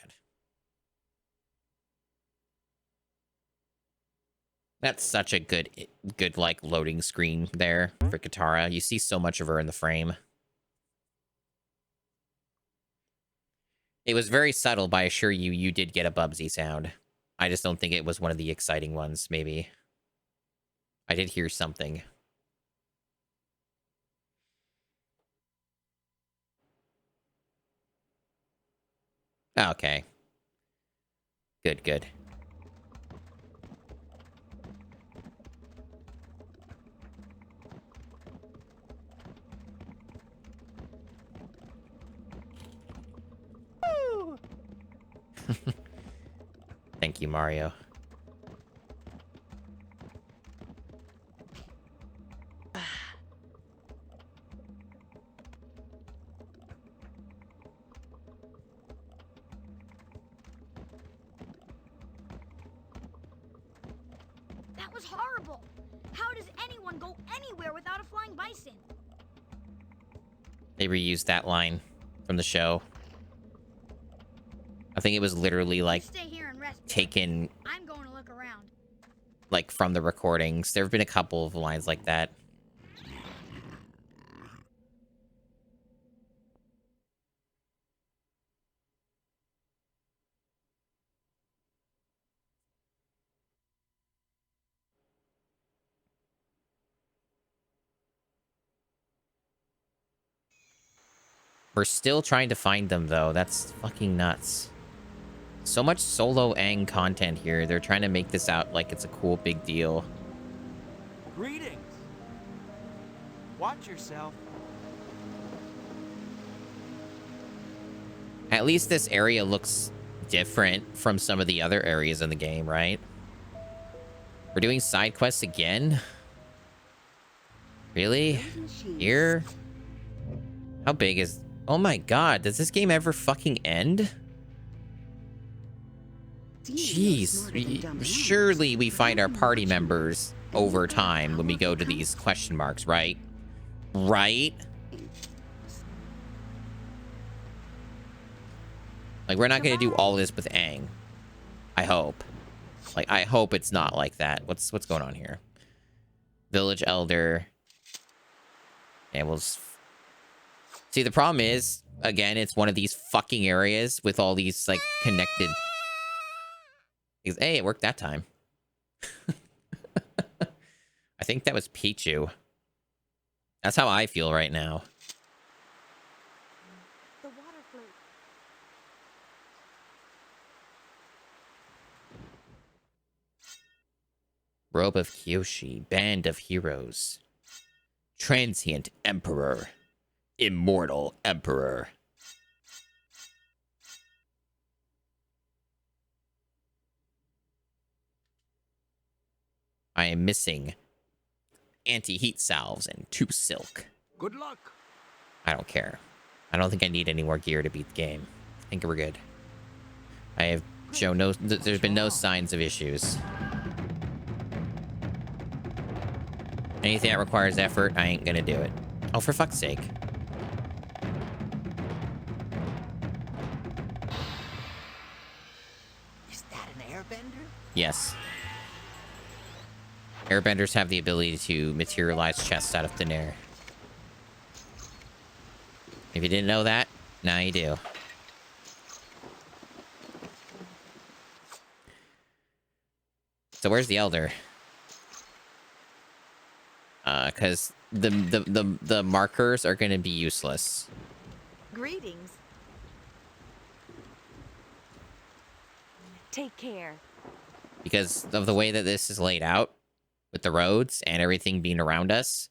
That's such a good like loading screen there for Katara. You see so much of her in the frame. It was very subtle, but I assure you, you did get a Bubsy sound. I just don't think it was one of the exciting ones, maybe. I did hear something. Okay. Good, good. Thank you, Mario. That was horrible. How does anyone go anywhere without a flying bison? They reused that line from the show. I think it was literally like Stay here and rest. taken I'm going to look around. like from the recordings. There have been a couple of lines like that. We're still trying to find them, though. That's fucking nuts. So much solo Aang content here. They're trying to make this out like it's a cool big deal. Greetings. Watch yourself. At least this area looks different from some of the other areas in the game, right? We're doing side quests again? Really? Here? How big is... Oh my god, does this game ever fucking end? Jeez. Surely we find our party members over time when we go to these question marks, right? Right? Like, we're not going to do all this with Aang. I hope. Like, I hope it's not like that. What's going on here? Village Elder. And we'll... See, the problem is, again, it's one of these fucking areas with all these, like, connected... Hey, it worked that time. I think that was Pichu. That's how I feel right now. The water flute. Robe of Kyoshi, Band of Heroes. Transient Emperor. Immortal Emperor. I am missing anti-heat salves and 2 silk. Good luck. I don't care. I don't think I need any more gear to beat the game. I think we're good. I have shown no... There's been no signs of issues. Anything that requires effort, I ain't gonna do it. Oh, for fuck's sake. Is that an airbender? Yes. Airbenders have the ability to materialize chests out of thin air. If you didn't know that, now you do. So where's the Elder? Because the markers are going to be useless. Greetings. Take care. Because of the way that this is laid out, with the roads and everything being around us,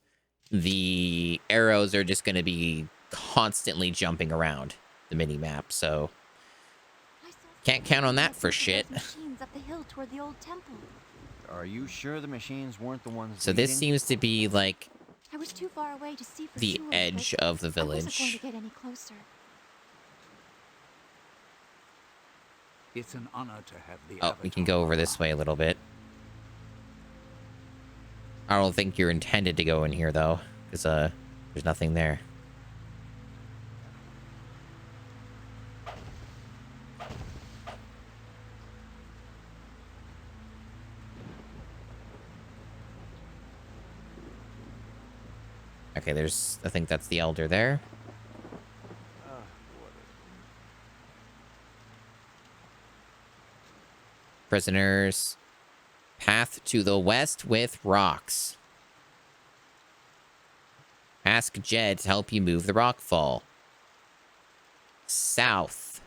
the arrows are just going to be constantly jumping around the mini-map, so... Can't count on that for shit. Machines up the hill toward the old temple. Are you sure the machines weren't the ones So this leading? seems to be, like, I was too far away to see for the sure, edge but of the I wasn't going village. to get any closer. It's an honor to have the Oh, we can go over this way a little bit. I don't think you're intended to go in here, though, because, there's nothing there. Okay, there's... I think that's the Elder there. Prisoners. Path to the west with rocks. Ask Jed to help you move the rockfall. South.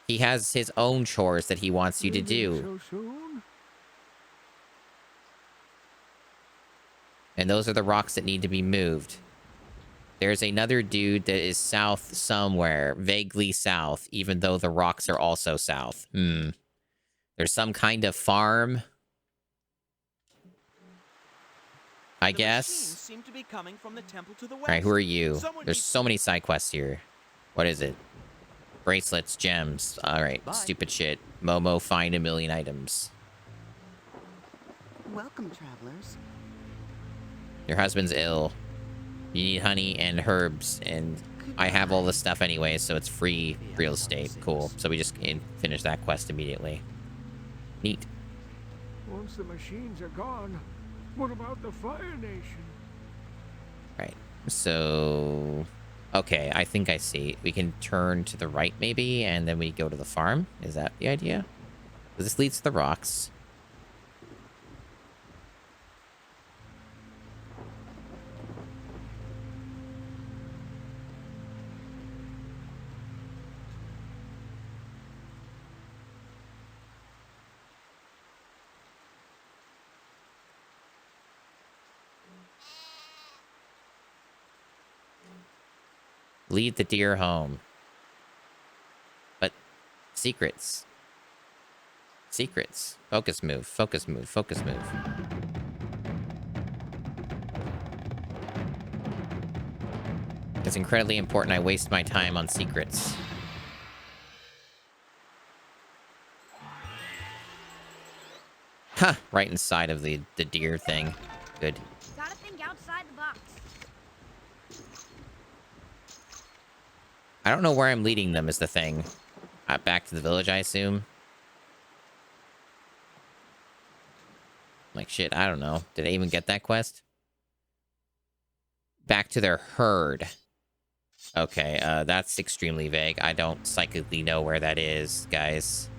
He has his own chores that he wants you to do. So soon? And those are the rocks that need to be moved. There's another dude that is south somewhere. Vaguely south, even though the rocks are also south. There's some kind of farm, I guess. Seem to be coming from the temple to the west. Alright, who are you? There's so many side quests here. What is it? Bracelets, gems. Alright, stupid shit. Momo, find 1,000,000 items. Welcome, travelers. Your husband's ill. You need honey and herbs, and I have all this stuff anyway, so it's free real estate. Cool. So we just can finish that quest immediately. Neat. Once the machines are gone, what about the Fire Nation? Right. So... Okay, I think I see. We can turn to the right, maybe, and then we go to the farm. Is that the idea? This leads to the rocks. Lead the deer home. But secrets. Secrets. Focus move. Focus move. Focus move. It's incredibly important I waste my time on secrets. Huh, right inside of the deer thing. Good. Gotta think outside the box. I don't know where I'm leading them is the thing. Back to the village, I assume. Like, shit, I don't know. Did I even get that quest? Back to their herd. Okay, that's extremely vague. I don't psychically know where that is, guys.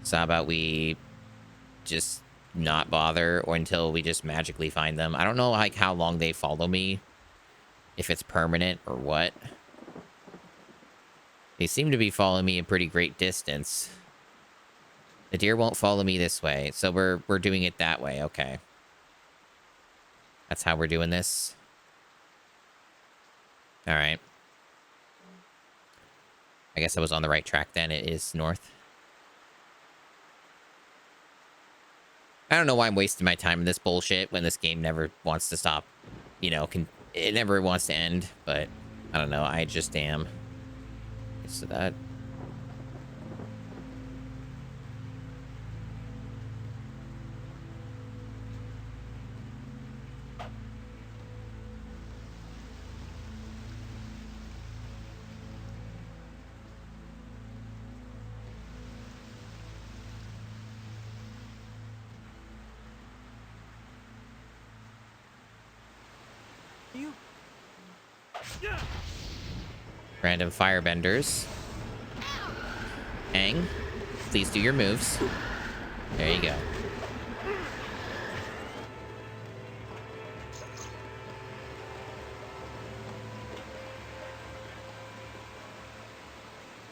So how about we just not bother or until we just magically find them? I don't know, like, how long they follow me. If it's permanent or what. They seem to be following me a pretty great distance. The deer won't follow me this way, so we're doing it that way. Okay. That's how we're doing this. All right. I guess I was on the right track then. It is north. I don't know why I'm wasting my time in this bullshit when this game never wants to stop. You know, it never wants to end, but I don't know. I just am. So that... Random firebenders. Aang, please do your moves. There you go.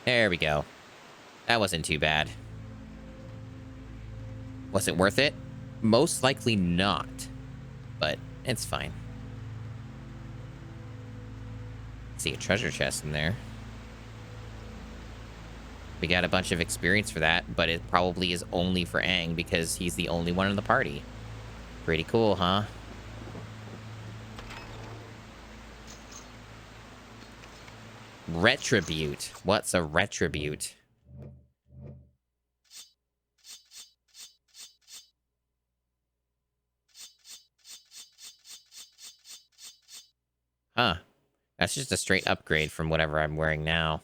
There we go. That wasn't too bad. Was it worth it? Most likely not. But it's fine. See a treasure chest in there. We got a bunch of experience for that, but it probably is only for Aang because he's the only one in the party. Pretty cool, huh? Retribute. What's a retribute? Huh. That's just a straight upgrade from whatever I'm wearing now.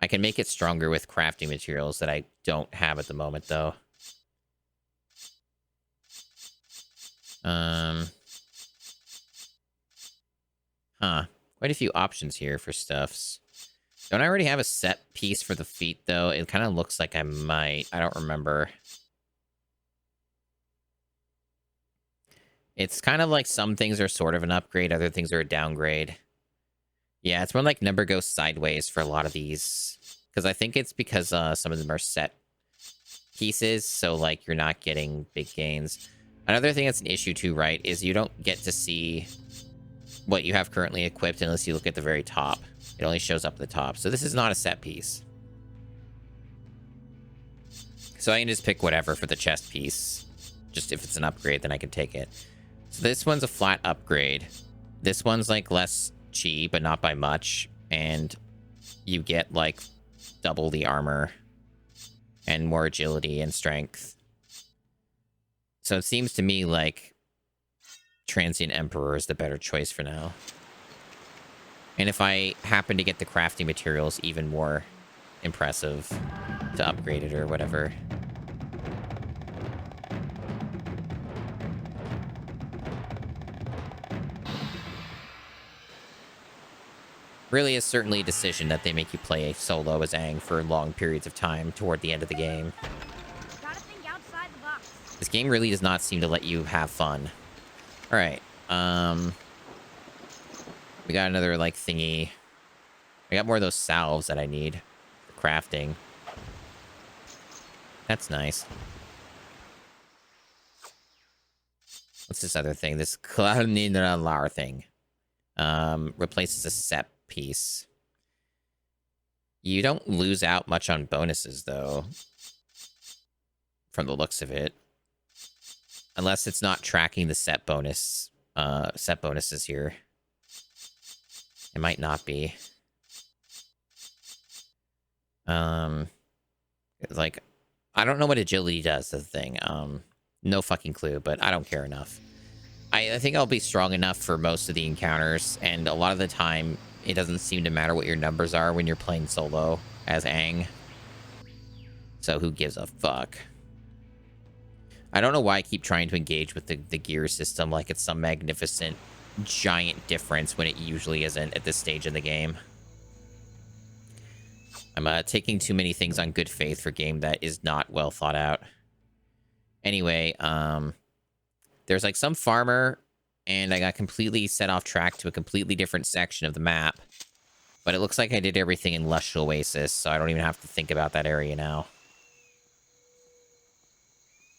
I can make it stronger with crafting materials that I don't have at the moment, though. Huh. Quite a few options here for stuffs. Don't I already have a set piece for the feet, though? It kind of looks like I might. I don't remember. It's kind of like some things are sort of an upgrade, other things are a downgrade. Yeah, it's when like number goes sideways for a lot of these. Because I think it's because some of them are set pieces, so like you're not getting big gains. Another thing that's an issue too, right, is you don't get to see what you have currently equipped unless you look at the very top. It only shows up at the top. So this is not a set piece. So I can just pick whatever for the chest piece. Just if it's an upgrade, then I can take it. So this one's a flat upgrade. This one's like less chi, but not by much. And you get like double the armor and more agility and strength. So it seems to me like Transient Emperor is the better choice for now. And if I happen to get the crafting materials even more impressive to upgrade it or whatever. Really is certainly a decision that they make you play solo as Aang for long periods of time toward the end of the game. Gotta think outside the box. This game really does not seem to let you have fun. Alright, we got another, like, thingy. I got more of those salves that I need for crafting. That's nice. What's this other thing? This Cloud Lar thing. Replaces a set piece. You don't lose out much on bonuses, though, from the looks of it. Unless it's not tracking the set bonuses here. It might not be. Like, I don't know what agility does, the thing. No fucking clue, but I don't care enough. I think I'll be strong enough for most of the encounters, and a lot of the time, it doesn't seem to matter what your numbers are when you're playing solo as Aang. So who gives a fuck? I don't know why I keep trying to engage with the gear system like it's some magnificent, giant difference when it usually isn't at this stage in the game. I'm taking too many things on good faith for a game that is not well thought out. Anyway, there's like some farmer, and I got completely set off track to a completely different section of the map. But it looks like I did everything in Lush Oasis, so I don't even have to think about that area now.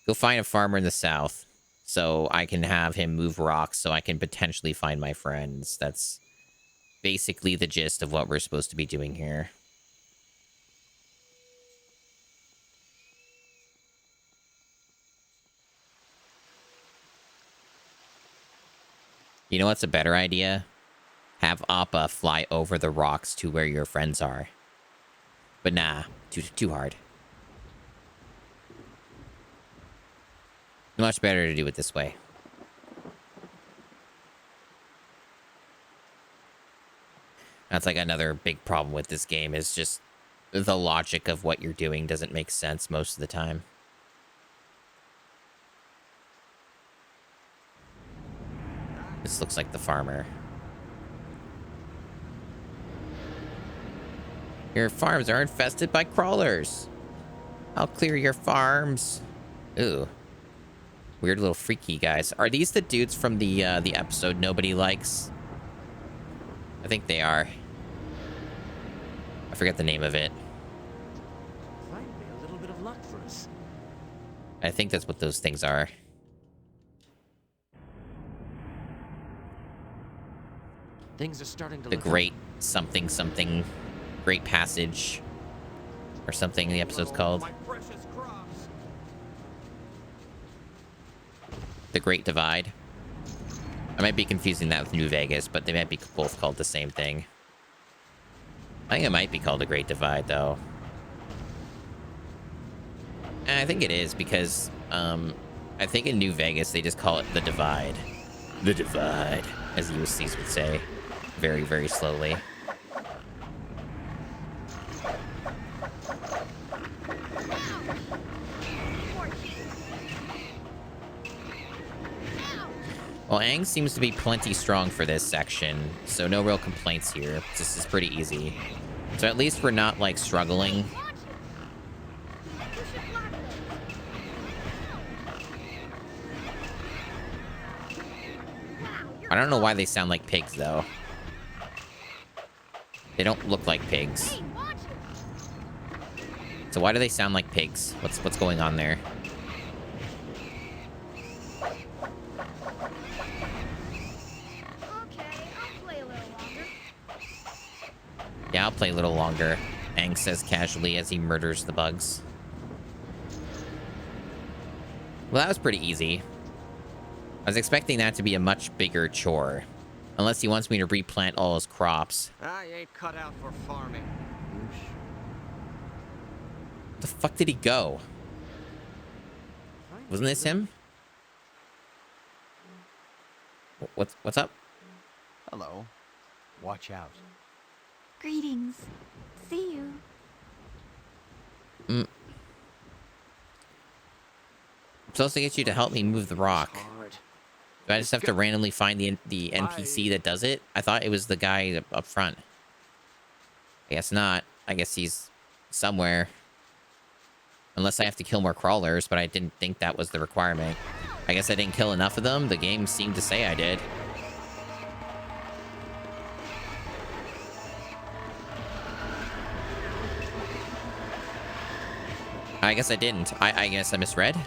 Go find a farmer in the south, so I can have him move rocks so I can potentially find my friends. That's basically the gist of what we're supposed to be doing here. You know what's a better idea? Have Appa fly over the rocks to where your friends are. But nah, too hard. Much better to do it this way. That's like another big problem with this game, is just the logic of what you're doing doesn't make sense most of the time. This looks like the farmer. Your farms are infested by crawlers. I'll clear your farms. Ooh. Weird little freaky guys. Are these the dudes from the episode nobody likes? I think they are. I forget the name of it. Finally, a little bit of luck for us. I think that's what those things are. Things are starting to The look Great something something, Great Passage, or something the episode's called. The Great Divide. I might be confusing that with New Vegas, but they might be both called the same thing. I think it might be called the Great Divide, though. And I think it is, because I think in New Vegas they just call it the Divide. The Divide, as the USCs would say. Very, very slowly. Well, Aang seems to be plenty strong for this section, so no real complaints here. This is pretty easy. So at least we're not, like, struggling. I don't know why they sound like pigs, though. They don't look like pigs. So why do they sound like pigs? What's going on there? Yeah, I'll play a little longer, Aang says casually as he murders the bugs. Well, that was pretty easy. I was expecting that to be a much bigger chore. Unless he wants me to replant all his crops. I ain't cut out for farming. Where the fuck did he go? Wasn't this him? What's up? Hello. Watch out. Greetings. See you. I'm supposed to get you to help me move the rock. Do I just have to randomly find the NPC that does it? I thought it was the guy up front. I guess not. I guess he's somewhere. Unless I have to kill more crawlers, but I didn't think that was the requirement. I guess I didn't kill enough of them. The game seemed to say I did. I guess I didn't. I guess I misread.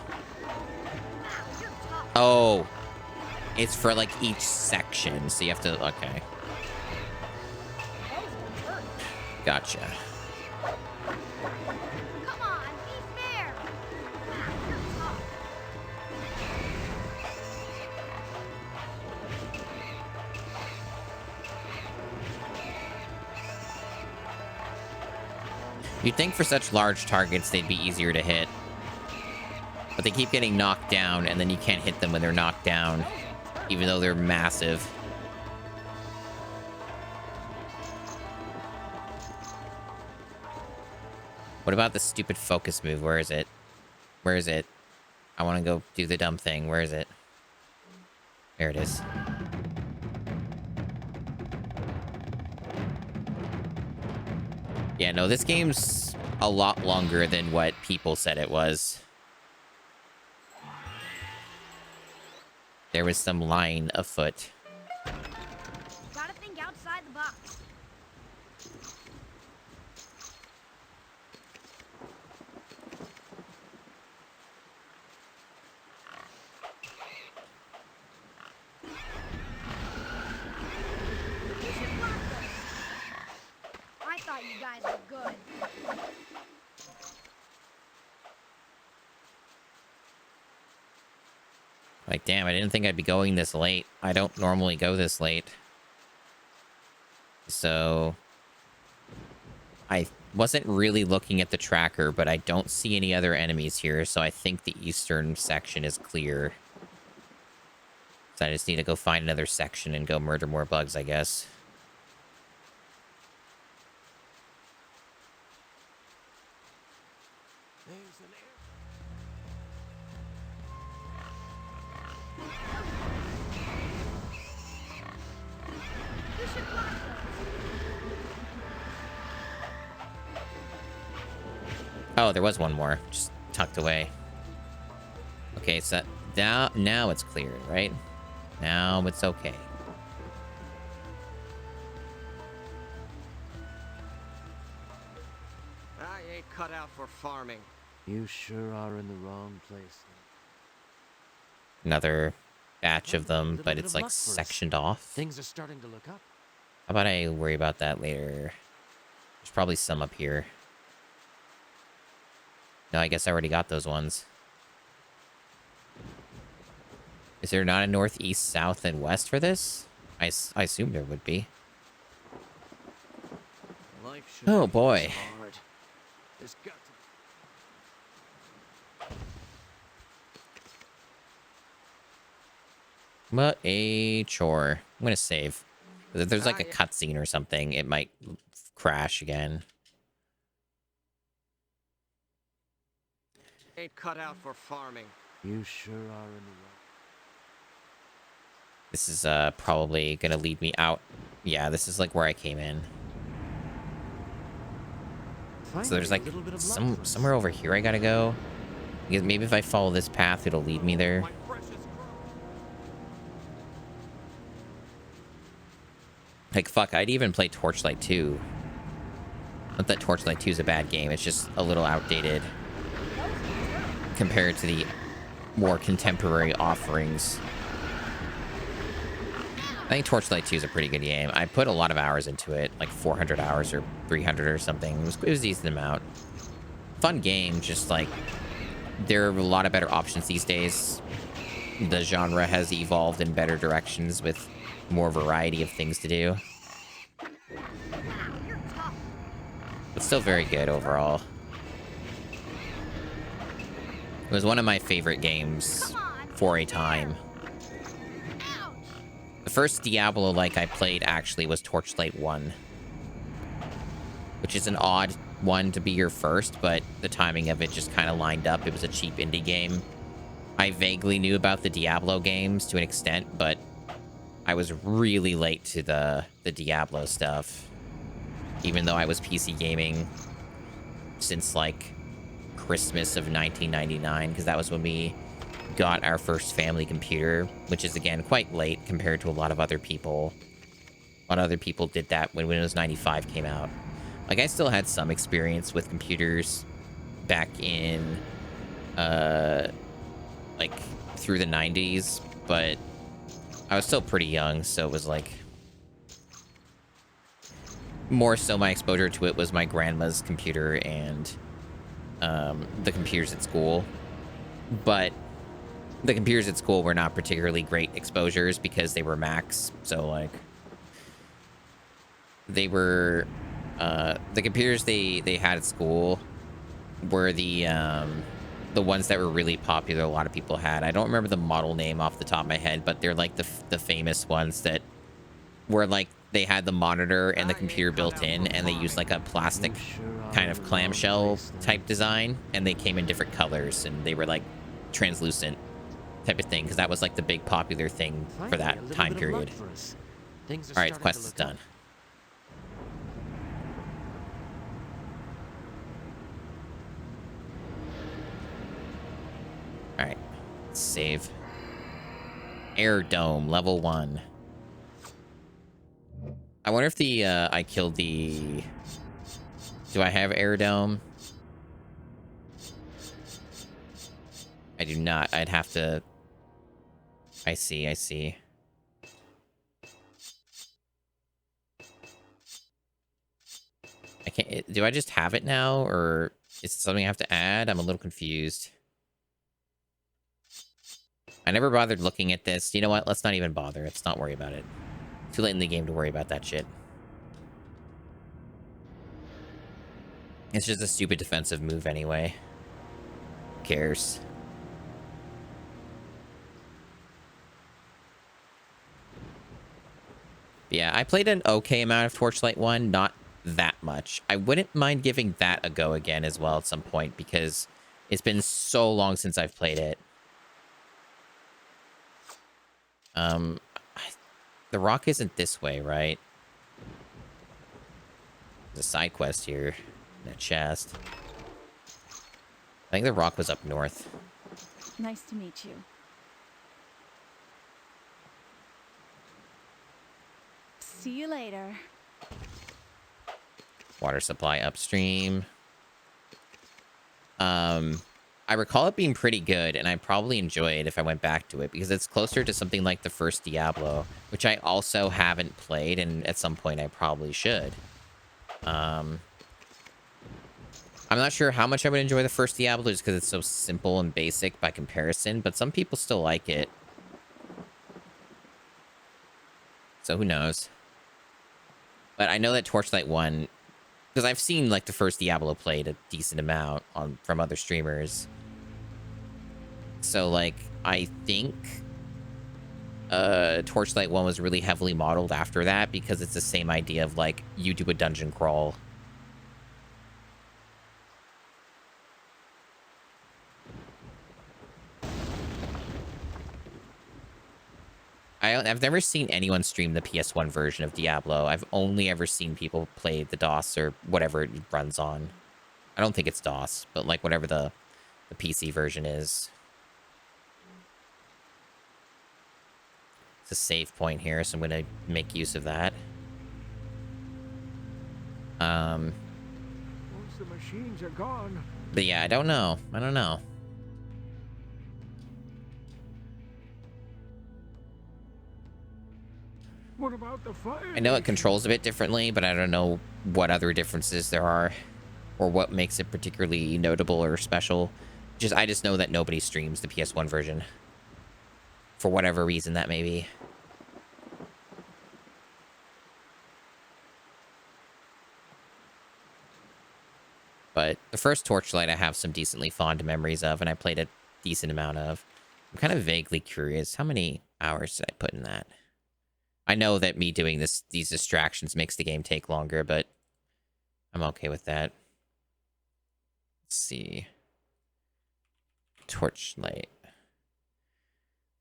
Oh. It's for, like, each section, so you have to... Okay. Gotcha. Come on, be fair. Wow, you're tough. You'd think for such large targets they'd be easier to hit. But they keep getting knocked down, and then you can't hit them when they're knocked down, even though they're massive. What about the stupid focus move? Where is it? Where is it? I want to go do the dumb thing. Where is it? There it is. Yeah, no, this game's a lot longer than what people said it was. There was some lying afoot. Gotta think outside the box. You should block those. I thought you guys were good. Like, damn, I didn't think I'd be going this late. I don't normally go this late. So I wasn't really looking at the tracker, but I don't see any other enemies here, so I think the eastern section is clear. So I just need to go find another section and go murder more bugs, I guess. Oh, there was one more, just tucked away. Okay, so now it's clear, right? Now it's okay. I ain't cut out for farming. You sure are in the wrong place. Another batch of them, but it's like sectioned off. Things are starting to look up. How about I worry about that later? There's probably some up here. No, I guess I already got those ones. Is there not a north, east, south, and west for this? I assume there would be. Oh, boy. What a chore. I'm going to save. If there's like a cutscene or something, it might crash again. Ain't cut out for farming. You sure are in the wrong. This is probably going to lead me out. Yeah, this is like where I came in. So there's like somewhere over here I gotta go. Because maybe if I follow this path, it'll lead me there. Like, fuck, I'd even play Torchlight 2. Not that Torchlight 2 is a bad game, it's just a little outdated compared to the more contemporary offerings. I think Torchlight 2 is a pretty good game. I put a lot of hours into it, like 400 hours or 300 or something. It was a decent amount. Fun game, just like, there are a lot of better options these days. The genre has evolved in better directions with more variety of things to do. But still very good overall. It was one of my favorite games for a time. The first Diablo-like I played actually was Torchlight 1. Which is an odd one to be your first, but the timing of it just kind of lined up. It was a cheap indie game. I vaguely knew about the Diablo games to an extent, but I was really late to the Diablo stuff. Even though I was PC gaming since, like, Christmas of 1999, because that was when we got our first family computer, which is, again, quite late compared to a lot of other people. A lot of other people did that when Windows 95 came out. Like, I still had some experience with computers back in, like, through the 90s, but I was still pretty young, so it was like... more so my exposure to it was my grandma's computer and the computers at school. But the computers at school were not particularly great exposures because they were Macs. So, like, they were... the computers they had at school were the ones that were really popular. A lot of people had. I don't remember the model name off the top of my head, but they're like the famous ones that were like they had the monitor and the computer built in, and they used like a plastic kind of clamshell type design, and they came in different colors, and they were like translucent type of thing, because that was like the big popular thing for that time period. All right, the quest is done. All right, let's save. Air Dome, level 1. I wonder if the, I killed the... Do I have Air Dome? I do not. I'd have to... I see, I see. I can't... Do I just have it now, or is it something I have to add? I'm a little confused. I never bothered looking at this. You know what? Let's not even bother. Let's not worry about it. Too late in the game to worry about that shit. It's just a stupid defensive move anyway. Who cares? Yeah, I played an okay amount of Torchlight 1, not that much. I wouldn't mind giving that a go again as well at some point, because it's been so long since I've played it. The rock isn't this way, right? There's a side quest here in a chest. I think the rock was up north. Nice to meet you. See you later. Water supply upstream. I recall it being pretty good, and I'd probably enjoy it if I went back to it, because it's closer to something like the first Diablo, which I also haven't played, and at some point I probably should. I'm not sure how much I would enjoy the first Diablo, just because it's so simple and basic by comparison, but some people still like it. So who knows? But I know that Torchlight 1, because I've seen like the first Diablo played a decent amount from other streamers. So like I think Torchlight 1 was really heavily modeled after that, because it's the same idea of like you do a dungeon crawl. I've never seen anyone stream the PS1 version of Diablo. I've only ever seen people play the DOS or whatever it runs on. I don't think it's DOS, but like whatever the PC version is. It's a save point here, so I'm going to make use of that. Once the machines are gone. But yeah, I don't know. I don't know. What about the fire? I know it controls a bit differently, but I don't know what other differences there are, or what makes it particularly notable or special. I just know that nobody streams the PS1 version, for whatever reason that may be. But the first Torchlight I have some decently fond memories of, and I played a decent amount of. I'm kind of vaguely curious. How many hours did I put in that? I know that me doing these distractions makes the game take longer, but I'm okay with that. Let's see. Torchlight.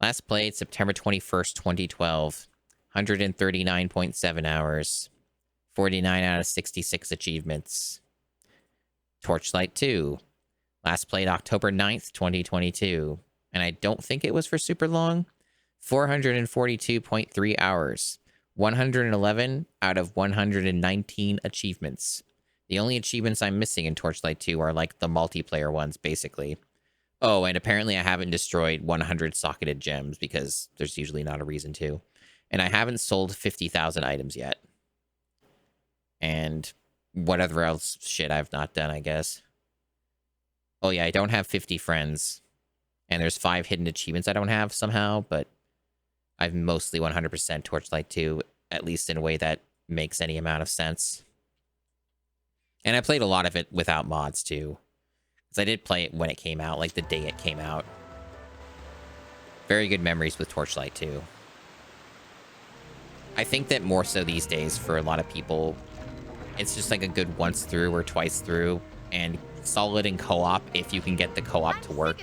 Last played September 21st, 2012. 139.7 hours. 49 out of 66 achievements. Torchlight 2. Last played October 9th, 2022. And I don't think it was for super long. 442.3 hours. 111 out of 119 achievements. The only achievements I'm missing in Torchlight 2 are like the multiplayer ones, basically. Oh, and apparently I haven't destroyed 100 socketed gems, because there's usually not a reason to. And I haven't sold 50,000 items yet. And whatever else shit I've not done, I guess. Oh yeah, I don't have 50 friends. And there's 5 hidden achievements I don't have somehow, but I've mostly 100% Torchlight 2, at least in a way that makes any amount of sense. And I played a lot of it without mods, too. Because I did play it when it came out, like the day it came out. Very good memories with Torchlight 2. I think that more so these days, for a lot of people, it's just like a good once through or twice through, and solid in co-op if you can get the co-op to work.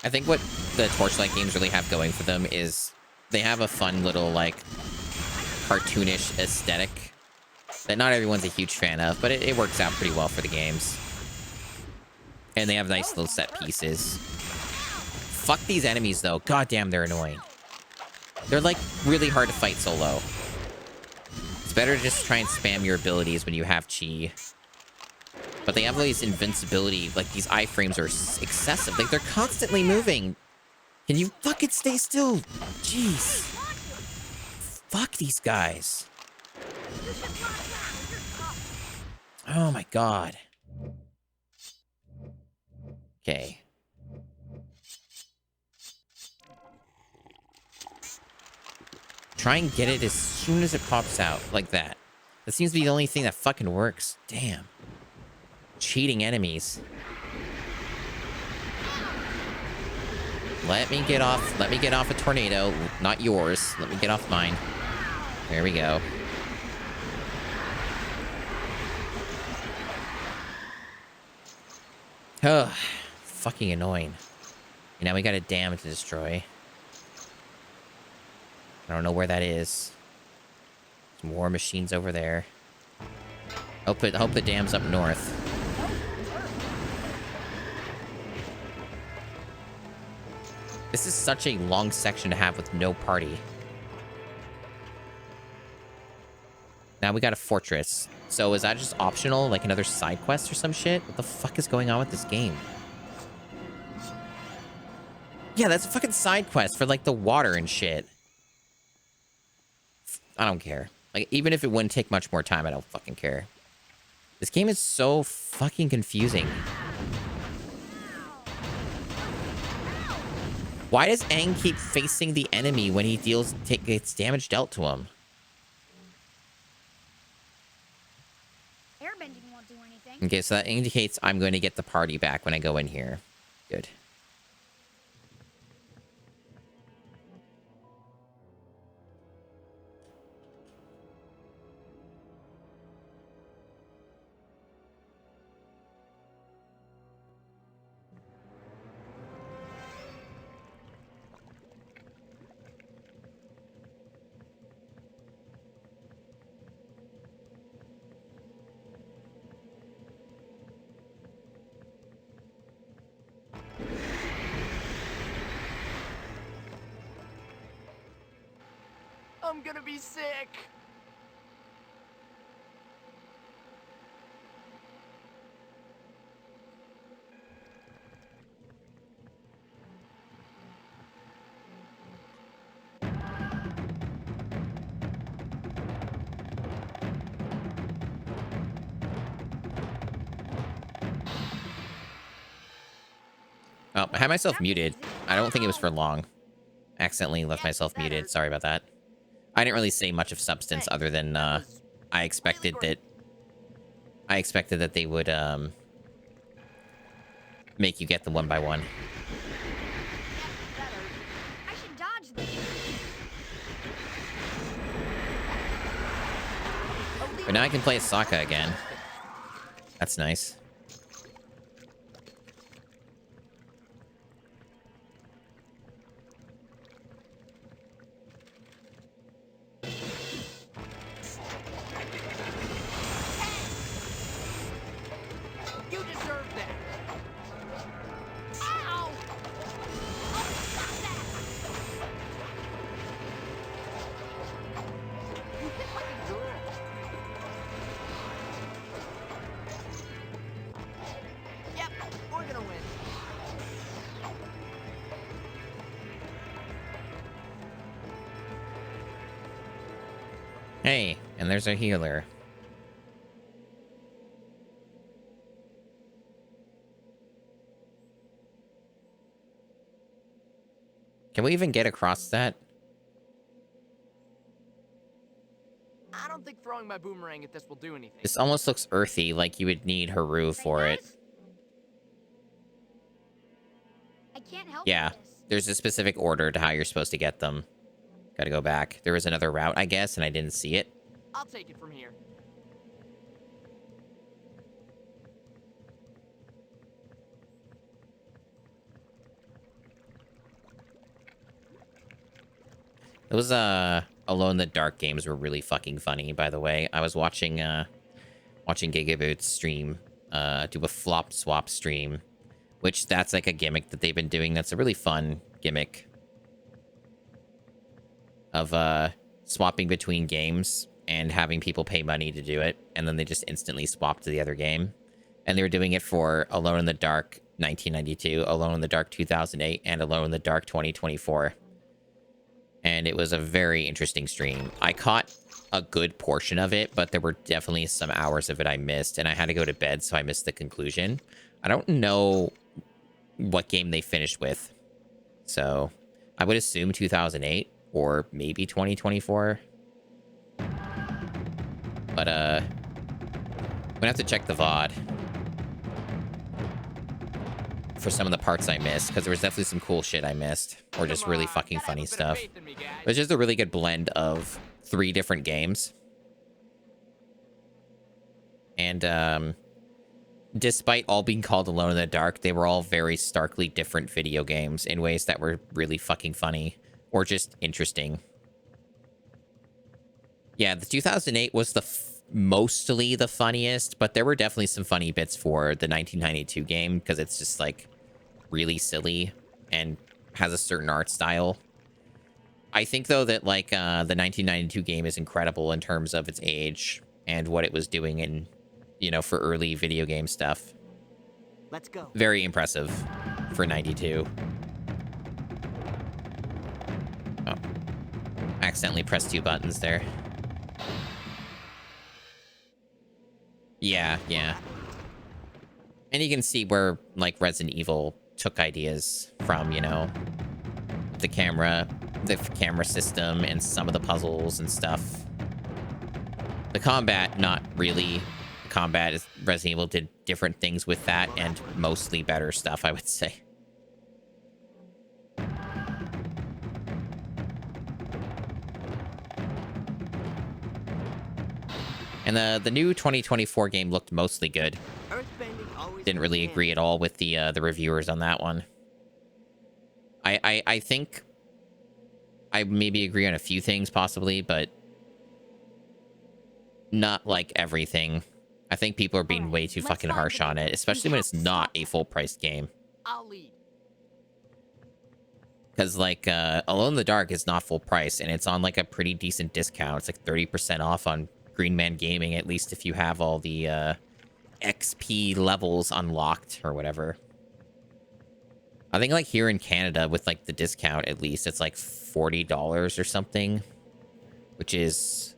I think what the Torchlight games really have going for them is they have a fun little, like, cartoonish aesthetic that not everyone's a huge fan of, but it works out pretty well for the games. And they have nice little set pieces. Fuck these enemies, though. God damn, they're annoying. They're, like, really hard to fight solo. It's better to just try and spam your abilities when you have chi. But they have all these invincibility, like, these iframes are excessive. Like, they're constantly moving. Can you fucking stay still? Jeez. Fuck these guys. Oh my god. Okay. Try and get it as soon as it pops out, like that. That seems to be the only thing that fucking works. Damn. Cheating enemies. Let me get off a tornado. Not yours. Let me get off mine. There we go. Oh, fucking annoying. And now we got a dam to destroy. I don't know where that is. Some war machines over there. Hope the dam's up north. This is such a long section to have with no party. Now we got a fortress. So is that just optional? Like another side quest or some shit? What the fuck is going on with this game? Yeah, that's a fucking side quest for like the water and shit. I don't care. Like, even if it wouldn't take much more time, I don't fucking care. This game is so fucking confusing. Why does Aang keep facing the enemy when he gets damage dealt to him? Airbending won't do anything. Okay, so that indicates I'm going to get the party back when I go in here. Good. I'm gonna be sick. Oh, I had myself muted. I don't think it was for long. Accidentally left myself muted. Sorry about that. I didn't really say much of substance other than I expected that they would make you get them one by one. I should dodge them. But now I can play as Sokka again. That's nice. You deserve that. Ow! You hit like a girl. Hey, and there's a healer. Can we even get across that? I don't think throwing my boomerang at this will do anything. This almost looks earthy, like you would need Haru for it. I can't help Yeah, there's a specific order to how you're supposed to get them. Gotta go back. There was another route, I guess, and I didn't see it. I'll take it from here. Those Alone in the Dark games were really fucking funny, by the way. I was watching watching Gigaboot's stream, do a flop swap stream, which that's like a gimmick that they've been doing. That's a really fun gimmick of swapping between games and having people pay money to do it, and then they just instantly swap to the other game. And they were doing it for Alone in the Dark 1992, Alone in the Dark 2008, and Alone in the Dark 2024. And it was a very interesting stream. I caught a good portion of it, but there were definitely some hours of it I missed, and I had to go to bed, so I missed the conclusion. I don't know what game they finished with, so I would assume 2008 or maybe 2024. But I'm gonna have to check the VOD for some of the parts I missed, because there was definitely some cool shit I missed, or just really fucking funny stuff. It's just a really good blend of 3 different games. And despite all being called Alone in the Dark, they were all very starkly different video games in ways that were really fucking funny, or just interesting. Yeah, the 2008 was mostly the funniest, but there were definitely some funny bits for the 1992 game, because it's just like really silly and has a certain art style. I think though that like the 1992 game is incredible in terms of its age and what it was doing in, you know, for early video game stuff. Let's go. Very impressive for 92. Oh, I accidentally pressed 2 buttons there. Yeah. And you can see where, like, Resident Evil took ideas from, you know, the camera system and some of the puzzles and stuff. The combat, not really. The combat is Resident Evil did different things with that and mostly better stuff, I would say. And the new 2024 game looked mostly good. Didn't really agree at all with the reviewers on that one. I think I maybe agree on a few things possibly, but not like everything. I think people are being way too fucking harsh on it, especially when it's not a full-priced game. I'll lead. Because like Alone in the Dark is not full price, and it's on like a pretty decent discount. It's like 30% off on Green Man Gaming, at least if you have all the XP levels unlocked or whatever. I think like here in Canada with like the discount, at least it's like $40 or something, which is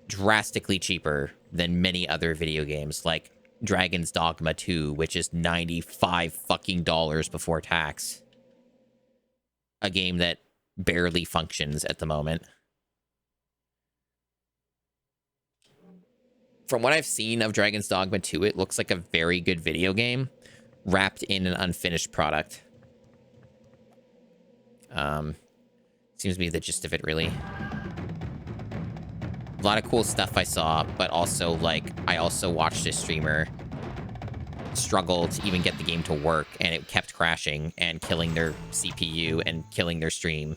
drastically cheaper than many other video games like Dragon's Dogma 2, which is $95 fucking dollars before tax. A game that barely functions at the moment. From what I've seen of Dragon's Dogma 2, it looks like a very good video game wrapped in an unfinished product. Seems to be the gist of it, really. A lot of cool stuff I saw, but also, like, I also watched a streamer struggle to even get the game to work, and it kept crashing and killing their CPU and killing their stream.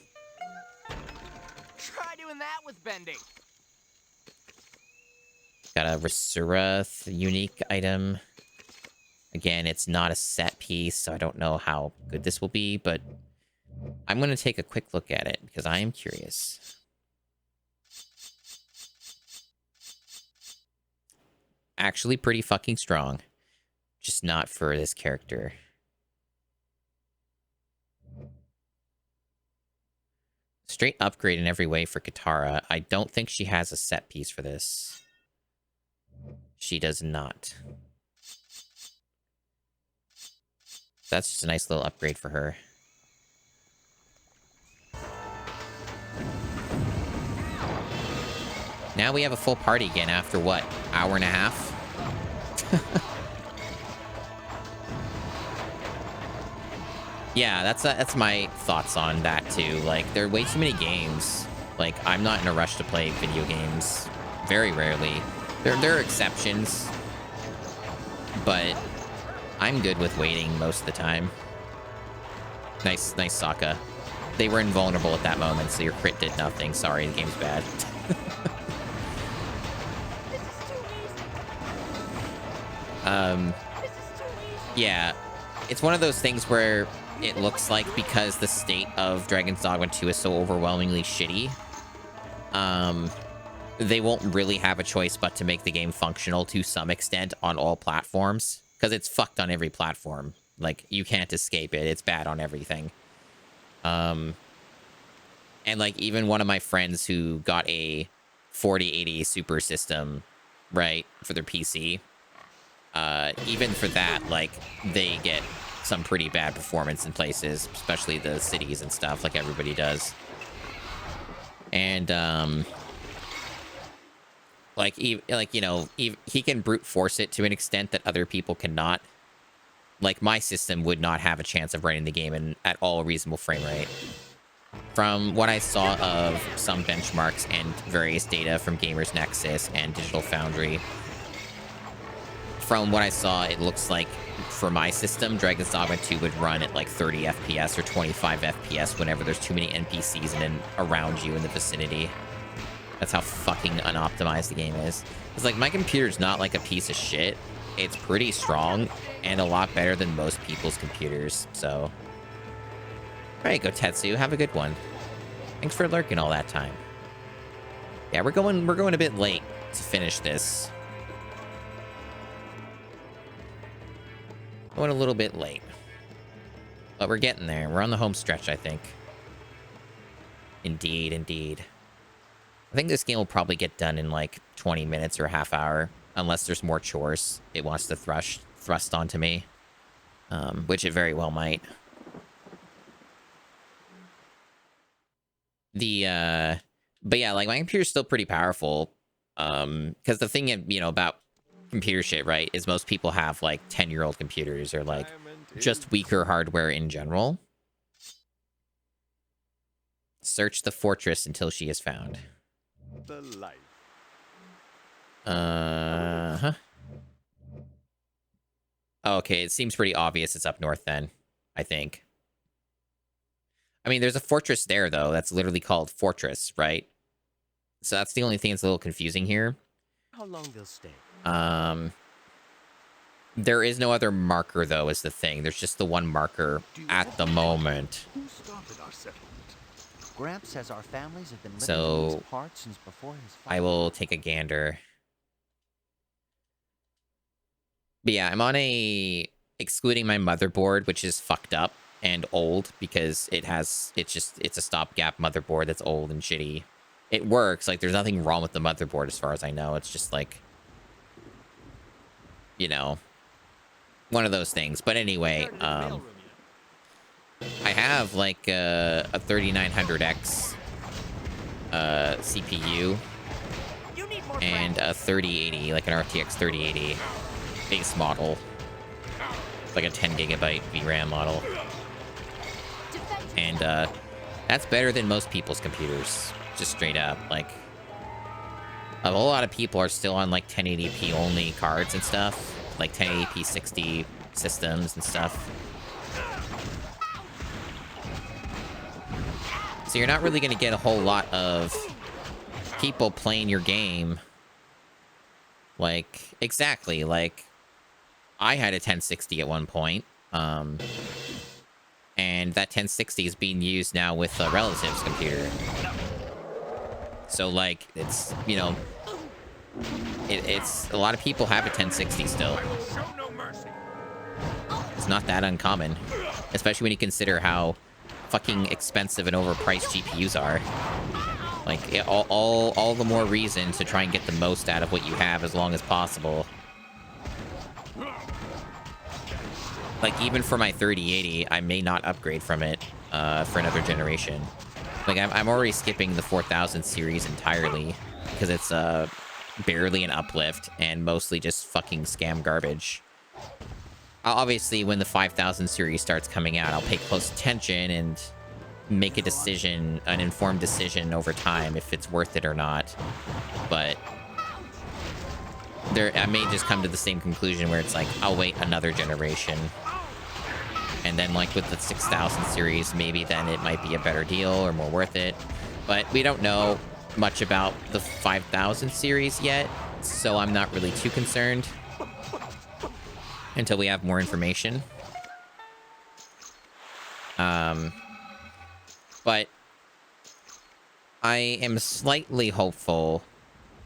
Try doing that with bending. Got a Resura unique item. Again, it's not a set piece, so I don't know how good this will be, but I'm going to take a quick look at it because I am curious. Actually pretty fucking strong. Just not for this character. Straight upgrade in every way for Katara. I don't think she has a set piece for this. She does not. That's just a nice little upgrade for her. Now we have a full party again after what? Hour and a half? Yeah, that's my thoughts on that too. Like, there are way too many games. Like, I'm not in a rush to play video games. Very rarely. There are exceptions. But I'm good with waiting most of the time. Nice Sokka. They were invulnerable at that moment, so your crit did nothing. Sorry, the game's bad. Yeah, it's one of those things where it looks like because the state of Dragon's Dogma 2 is so overwhelmingly shitty, they won't really have a choice but to make the game functional to some extent on all platforms, because it's fucked on every platform. Like, you can't escape it. It's bad on everything. And like, even one of my friends who got a 4080 Super system, right, for their PC, even for that, like, they get some pretty bad performance in places, especially the cities and stuff, like everybody does. And like, you know, he can brute force it to an extent that other people cannot. Like, my system would not have a chance of running the game in at all reasonable frame rate. From what I saw of some benchmarks and various data from Gamers Nexus and Digital Foundry, from what I saw, it looks like for my system, Dragon's Dogma 2 would run at like 30 FPS or 25 FPS whenever there's too many NPCs and around you in the vicinity. That's how fucking unoptimized the game is. It's like, my computer's not like a piece of shit. It's pretty strong and a lot better than most people's computers, so. Alright, go Tetsu, have a good one. Thanks for lurking all that time. Yeah, we're going a bit late to finish this. Going a little bit late. But we're getting there. We're on the home stretch, I think. Indeed, indeed. I think this game will probably get done in like 20 minutes or a half hour. Unless there's more chores it wants to thrust onto me. Which it very well might. But yeah, like, my computer's still pretty powerful. Because the thing, you know, about computer shit, right, is most people have like 10-year-old computers or like just weaker hardware in general. Search the fortress until she is found. The life. Okay, it seems pretty obvious it's up north then, I think. I mean, there's a fortress there, though. That's literally called Fortress, right? So that's the only thing that's a little confusing here. How long they'll stay? There is no other marker, though, is the thing. There's just the one marker at the moment. Who started our settlement? Gramps says our families have been living So, in this part since before his father. I will take a gander. But yeah, I'm on excluding my motherboard, which is fucked up and old because it's a stopgap motherboard that's old and shitty. It works, like, there's nothing wrong with the motherboard as far as I know. It's just like, you know, one of those things. But anyway, I have like a 3900X CPU and a 3080, like an RTX 3080 base model. It's like a 10 gigabyte VRAM model. And that's better than most people's computers, just straight up. Like, a whole lot of people are still on like 1080p only cards and stuff, like 1080p 60 systems and stuff. So you're not really going to get a whole lot of people playing your game. Like, exactly, like, I had a 1060 at one point, and that 1060 is being used now with a relative's computer. So, like, it's, you know, it's a lot of people have a 1060 still. It's not that uncommon, especially when you consider how fucking expensive and overpriced GPUs are. Like, all the more reason to try and get the most out of what you have as long as possible. Like, even for my 3080, I may not upgrade from it for another generation. Like, I'm already skipping the 4000 series entirely because it's barely an uplift and mostly just fucking scam garbage. Obviously, when the 5000 series starts coming out, I'll pay close attention and make a decision, an informed decision over time if it's worth it or not. But I may just come to the same conclusion where it's like, I'll wait another generation. And then, like, with the 6000 series, maybe then it might be a better deal or more worth it. But we don't know much about the 5000 series yet, so I'm not really too concerned until we have more information. But I am slightly hopeful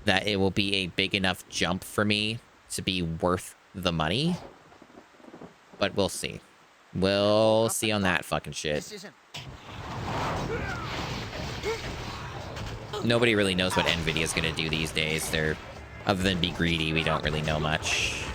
that it will be a big enough jump for me to be worth the money. But we'll see. We'll see on that fucking shit. Nobody really knows what Nvidia's gonna do these days. They're, other than be greedy, we don't really know much.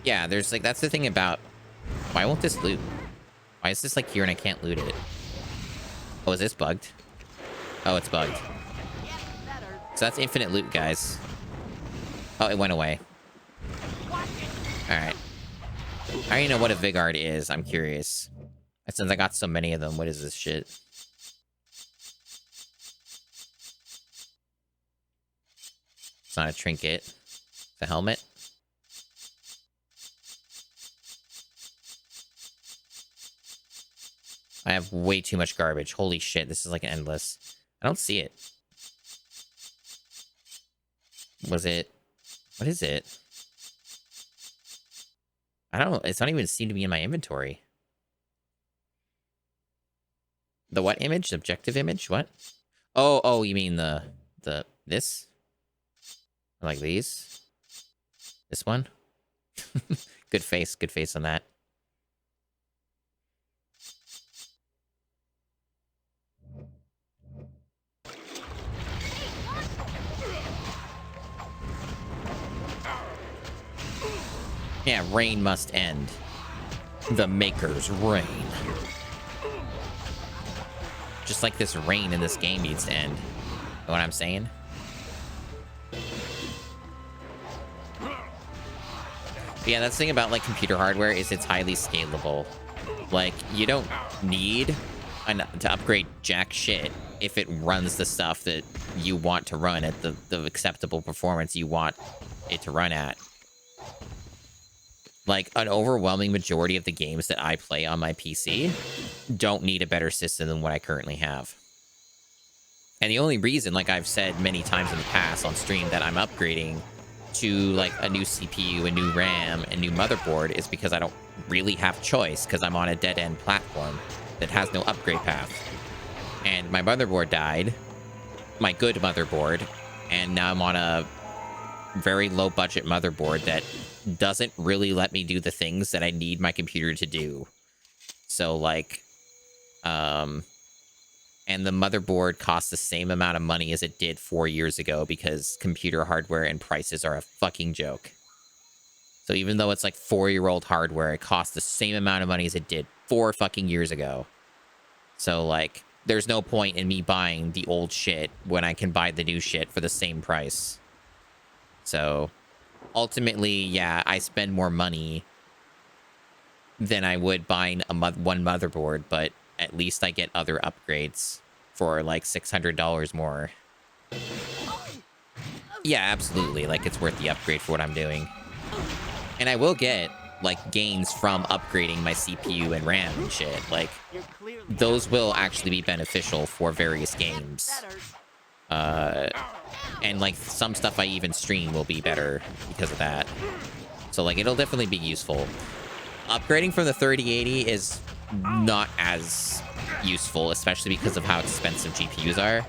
Yeah, there's like, that's the thing about, why won't this loot? Why is this like here and I can't loot it? Oh, is this bugged? Oh, it's bugged. So that's infinite loot, guys. Oh, it went away. Alright. I already know what a Vigard is. I'm curious. Since I got so many of them, what is this shit? It's not a trinket. It's a helmet. I have way too much garbage. Holy shit, this is like endless. I don't see it. Was it... What is it? I don't know. It's not even seen to be in my inventory. The what image? The objective image? What? Oh, you mean this? Like these? This one? Good face on that. Yeah, rain must end. The Maker's reign. Just like this rain in this game needs to end. Know what I'm saying? But yeah, that's the thing about like computer hardware is it's highly scalable. Like, you don't need to upgrade jack shit if it runs the stuff that you want to run at the acceptable performance you want it to run at. Like, an overwhelming majority of the games that I play on my PC don't need a better system than what I currently have. And the only reason, like I've said many times in the past on stream, that I'm upgrading to, like, a new CPU, a new RAM, and new motherboard is because I don't really have choice, because I'm on a dead-end platform that has no upgrade path. And my motherboard died, my good motherboard, and now I'm on a very low-budget motherboard that doesn't really let me do the things that I need my computer to do. So, like, and the motherboard costs the same amount of money as it did 4 years ago because computer hardware and prices are a fucking joke. So even though it's like 4-year-old hardware, it costs the same amount of money as it did 4 fucking years ago. So, like, there's no point in me buying the old shit when I can buy the new shit for the same price. So ultimately, yeah, I spend more money than I would buying one motherboard, but at least I get other upgrades for like $600 more. Yeah, absolutely. Like, it's worth the upgrade for what I'm doing. And I will get, like, gains from upgrading my CPU and RAM and shit. Like, those will actually be beneficial for various games. And, like, some stuff I even stream will be better because of that. So, like, it'll definitely be useful. Upgrading from the 3080 is not as useful, especially because of how expensive GPUs are.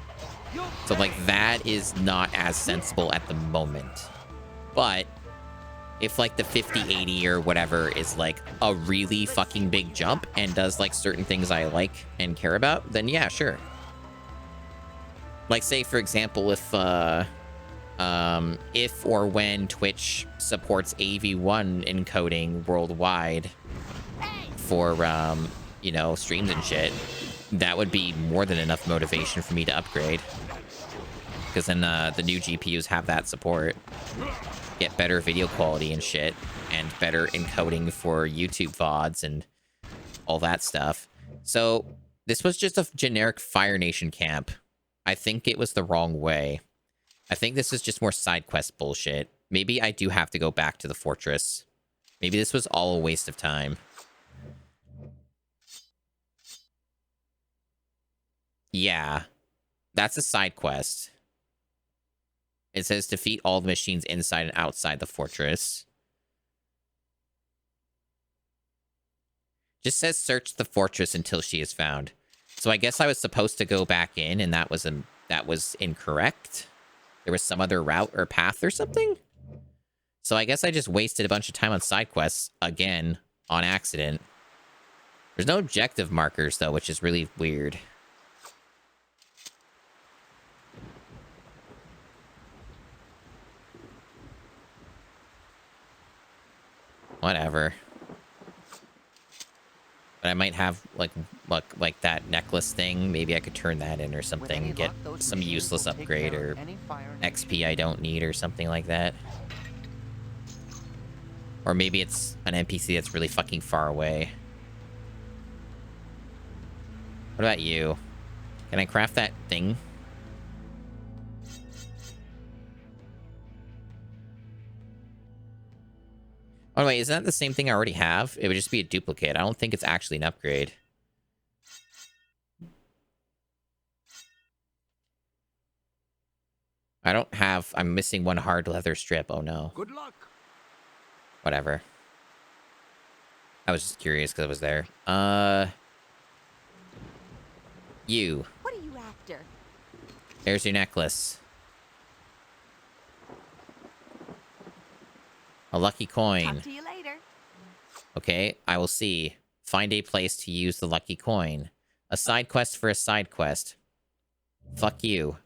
So, like, that is not as sensible at the moment. But if, like, the 5080 or whatever is, like, a really fucking big jump and does, like, certain things I like and care about, then yeah, sure. Like, say, for example, if or when Twitch supports AV1 encoding worldwide for, you know, streams and shit, that would be more than enough motivation for me to upgrade. Because then the new GPUs have that support. Get better video quality and shit, and better encoding for YouTube VODs and all that stuff. So this was just a generic Fire Nation camp. I think it was the wrong way. I think this is just more side quest bullshit. Maybe I do have to go back to the fortress. Maybe this was all a waste of time. Yeah, that's a side quest. It says defeat all the machines inside and outside the fortress. Just says search the fortress until she is found. So I guess I was supposed to go back in, and that was incorrect. There was some other route or path or something. So I guess I just wasted a bunch of time on side quests again on accident. There's no objective markers though, which is really weird. Whatever. But I might have like that necklace thing. Maybe I could turn that in or something. Get some useless upgrade or XP I don't need or something like that. Or maybe it's an NPC that's really fucking far away. What about you? Can I craft that thing? Oh, wait, isn't that the same thing I already have? It would just be a duplicate. I don't think it's actually an upgrade. I'm missing one hard leather strip. Oh, no. Good luck. Whatever. I was just curious because I was there. You. What are you after? There's your necklace. A lucky coin. Talk to you later. Okay, I will see. Find a place to use the lucky coin. A side quest for a side quest. Fuck you.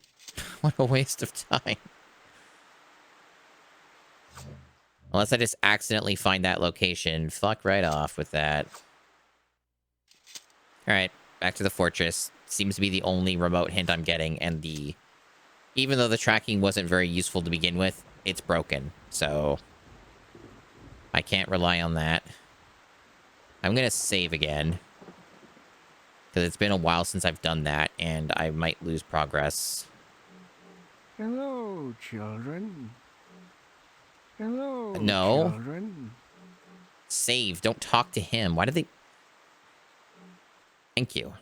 What a waste of time. Unless I just accidentally find that location. Fuck right off with that. Alright, back to the fortress. Seems to be the only remote hint I'm getting, and even though the tracking wasn't very useful to begin with, it's broken, so I can't rely on that. I'm gonna save again, because it's been a while since I've done that, and I might lose progress. Hello, children. Hello, No. children. Save. Don't talk to him. Why did they... Thank you.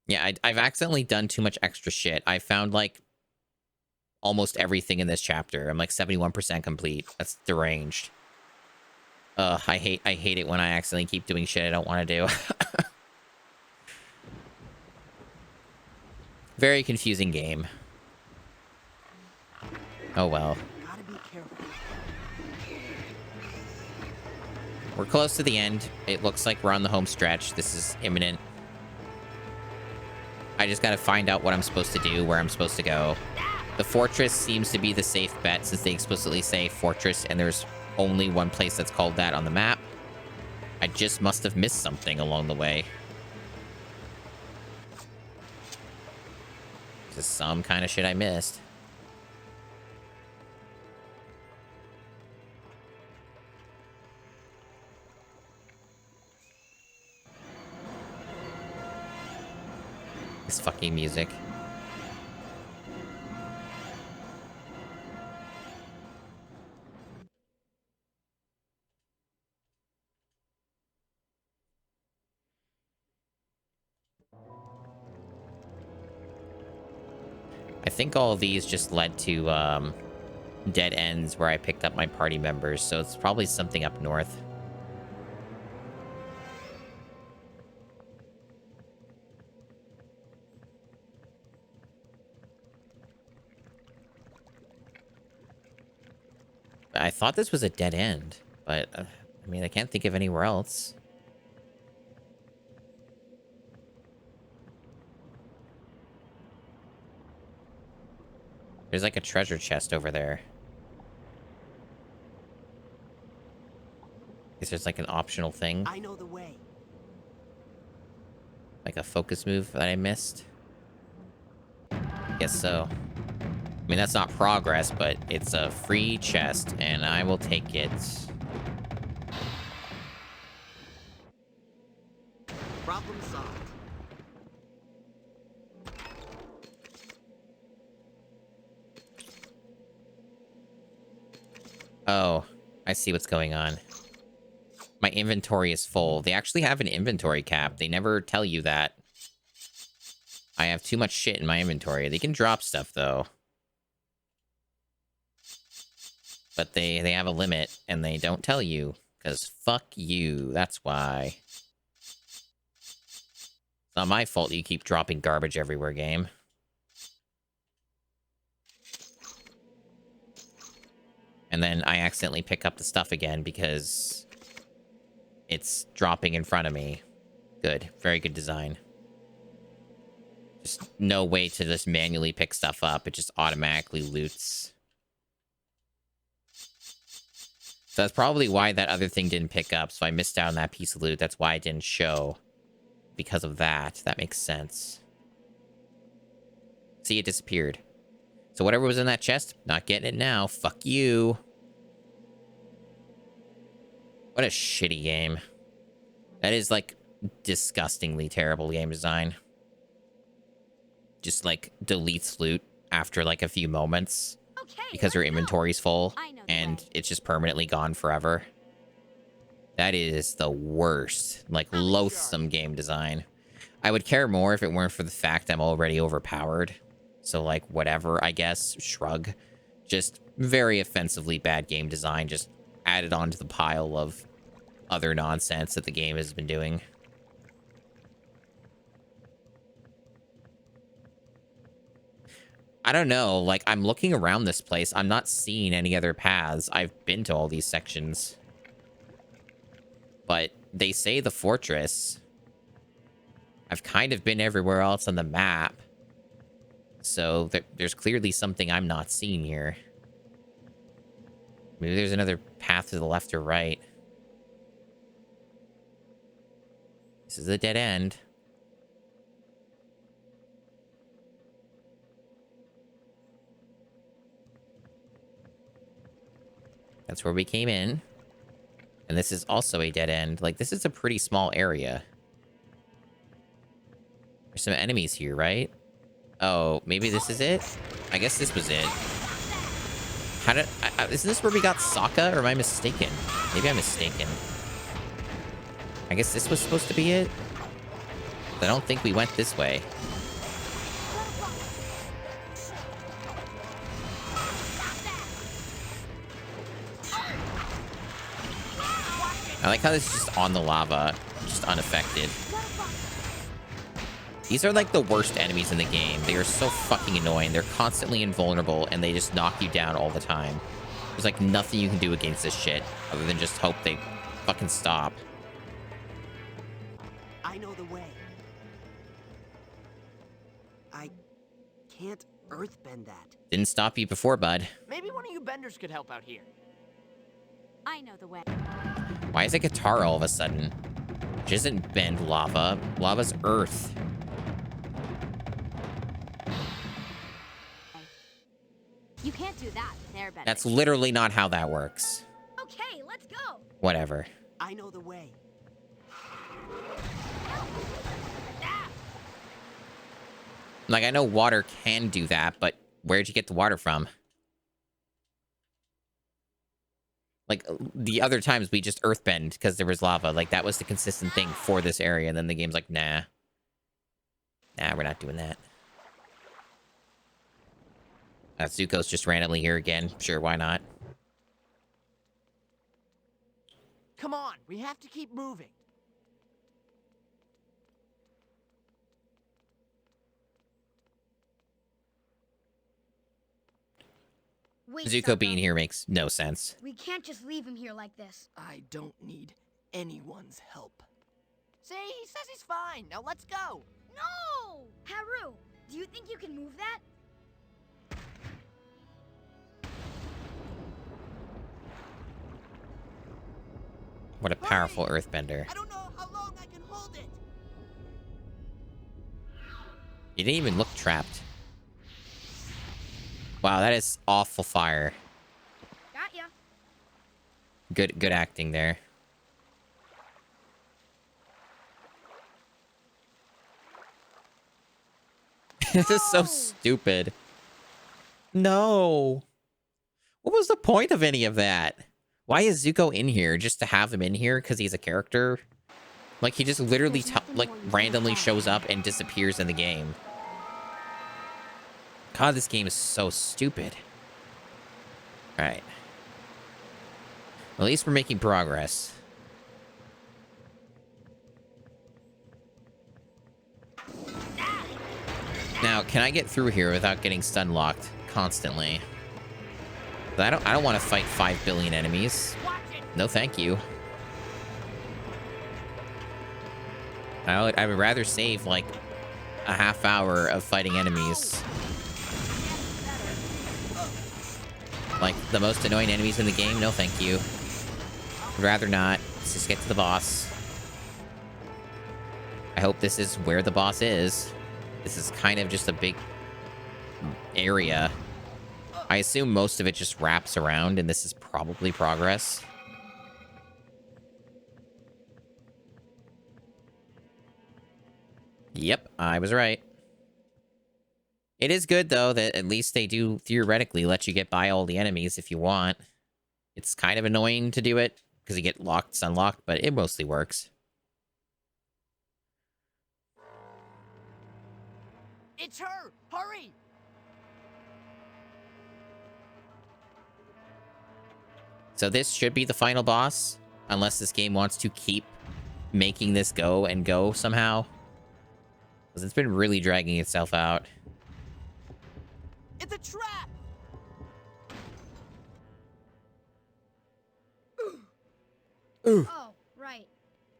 Yeah, I've accidentally done too much extra shit. I found, like, almost everything in this chapter. I'm, like, 71% complete. That's deranged. Ugh, I hate it when I accidentally keep doing shit I don't want to do. Very confusing game. Oh, well. Gotta be careful. We're close to the end. It looks like we're on the home stretch. This is imminent. I just gotta find out what I'm supposed to do, where I'm supposed to go. The fortress seems to be the safe bet since they explicitly say fortress, and there's only one place that's called that on the map. I just must have missed something along the way. This is some kind of shit I missed. This fucking music. I think all of these just led to dead ends where I picked up my party members, so it's probably something up north. I thought this was a dead end, but I mean, I can't think of anywhere else. There's like a treasure chest over there. Guess there's like an optional thing. I know the way. Like a focus move that I missed. Guess so. I mean, that's not progress, but it's a free chest, and I will take it. Problem solved. Oh, I see what's going on. My inventory is full. They actually have an inventory cap. They never tell you that. I have too much shit in my inventory. They can drop stuff, though. But they have a limit, and they don't tell you. Because fuck you. That's why. It's not my fault you keep dropping garbage everywhere, game. And then I accidentally pick up the stuff again because it's dropping in front of me. Good. Very good design. Just no way to just manually pick stuff up. It just automatically loots. So that's probably why that other thing didn't pick up. So I missed out on that piece of loot. That's why it didn't show. Because of that. That makes sense. See, it disappeared. So whatever was in that chest, not getting it now. Fuck you. What a shitty game. That is, like, disgustingly terrible game design. Just, like, deletes loot after, like, a few moments. Because your inventory's full. And it's just permanently gone forever. That is the worst. Like, loathsome game design. I would care more if it weren't for the fact I'm already overpowered. So, like, whatever, I guess. Shrug. Just very offensively bad game design. Just added onto the pile of other nonsense that the game has been doing. I don't know. Like, I'm looking around this place. I'm not seeing any other paths. I've been to all these sections. But they say the fortress. I've kind of been everywhere else on the map. So there's clearly something I'm not seeing here. Maybe there's another path to the left or right. This is a dead end. That's where we came in. And this is also a dead end. Like, this is a pretty small area. There's some enemies here, right? Oh, maybe this is it? I guess this was it. How did... isn't this where we got Sokka, or am I mistaken? Maybe I'm mistaken. I guess this was supposed to be it? I don't think we went this way. I like how this is just on the lava, just unaffected. These are like the worst enemies in the game. They are so fucking annoying. They're constantly invulnerable, and they just knock you down all the time. There's like nothing you can do against this shit, other than just hope they fucking stop. I know the way. I can't earthbend that. Didn't stop you before, bud. Maybe one of you benders could help out here. I know the way. Why is a guitar all of a sudden? Which isn't bend lava. Lava's earth. You can't do that with Airbender. That's literally not how that works. Okay, let's go. Whatever. I know the way. Like, I know water can do that, but where'd you get the water from? Like, the other times we just earthbend because there was lava. Like, that was the consistent thing for this area. And then the game's like, nah. Nah, we're not doing that. Zuko's just randomly here again. Sure, why not? Come on, we have to keep moving. Wait, Zuko Sokka. being here makes no sense. We can't just leave him here like this. I don't need anyone's help. See, he says he's fine. Now let's go. No! Haru, do you think you can move that? What a powerful earthbender. I don't know how long I can hold it. You didn't even look trapped. Wow, that is awful fire. Got ya. Good acting there. This is so stupid. No. What was the point of any of that? Why is Zuko in here? Just to have him in here because he's a character? Like, he just literally, randomly shows up and disappears in the game. God, this game is so stupid. Alright. At least we're making progress. Now, can I get through here without getting stun locked constantly? I don't want to fight 5 billion enemies. No, thank you. I would rather save like a half hour of fighting enemies. Like the most annoying enemies in the game. No, thank you. I'd rather not. Let's just get to the boss. I hope this is where the boss is. This is kind of just a big area. I assume most of it just wraps around, and this is probably progress. Yep, I was right. It is good, though, that at least they do theoretically let you get by all the enemies if you want. It's kind of annoying to do it, because you get locked, unlocked, but it mostly works. It's her! Hurry! So this should be the final boss, unless this game wants to keep making this go and go somehow. Because it's been really dragging itself out. It's a trap! Ooh. Oh, right.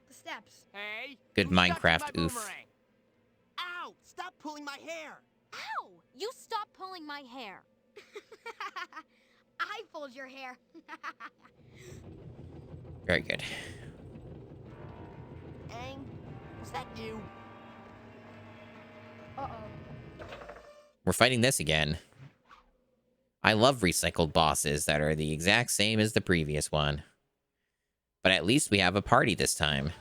The steps. Hey! Good Minecraft oof. Boomerang. Ow! Stop pulling my hair! Ow! You stop pulling my hair. I pulled your hair. Very good. Aang, was that you? Uh-oh. We're fighting this again. I love recycled bosses that are the exact same as the previous one. But at least we have a party this time.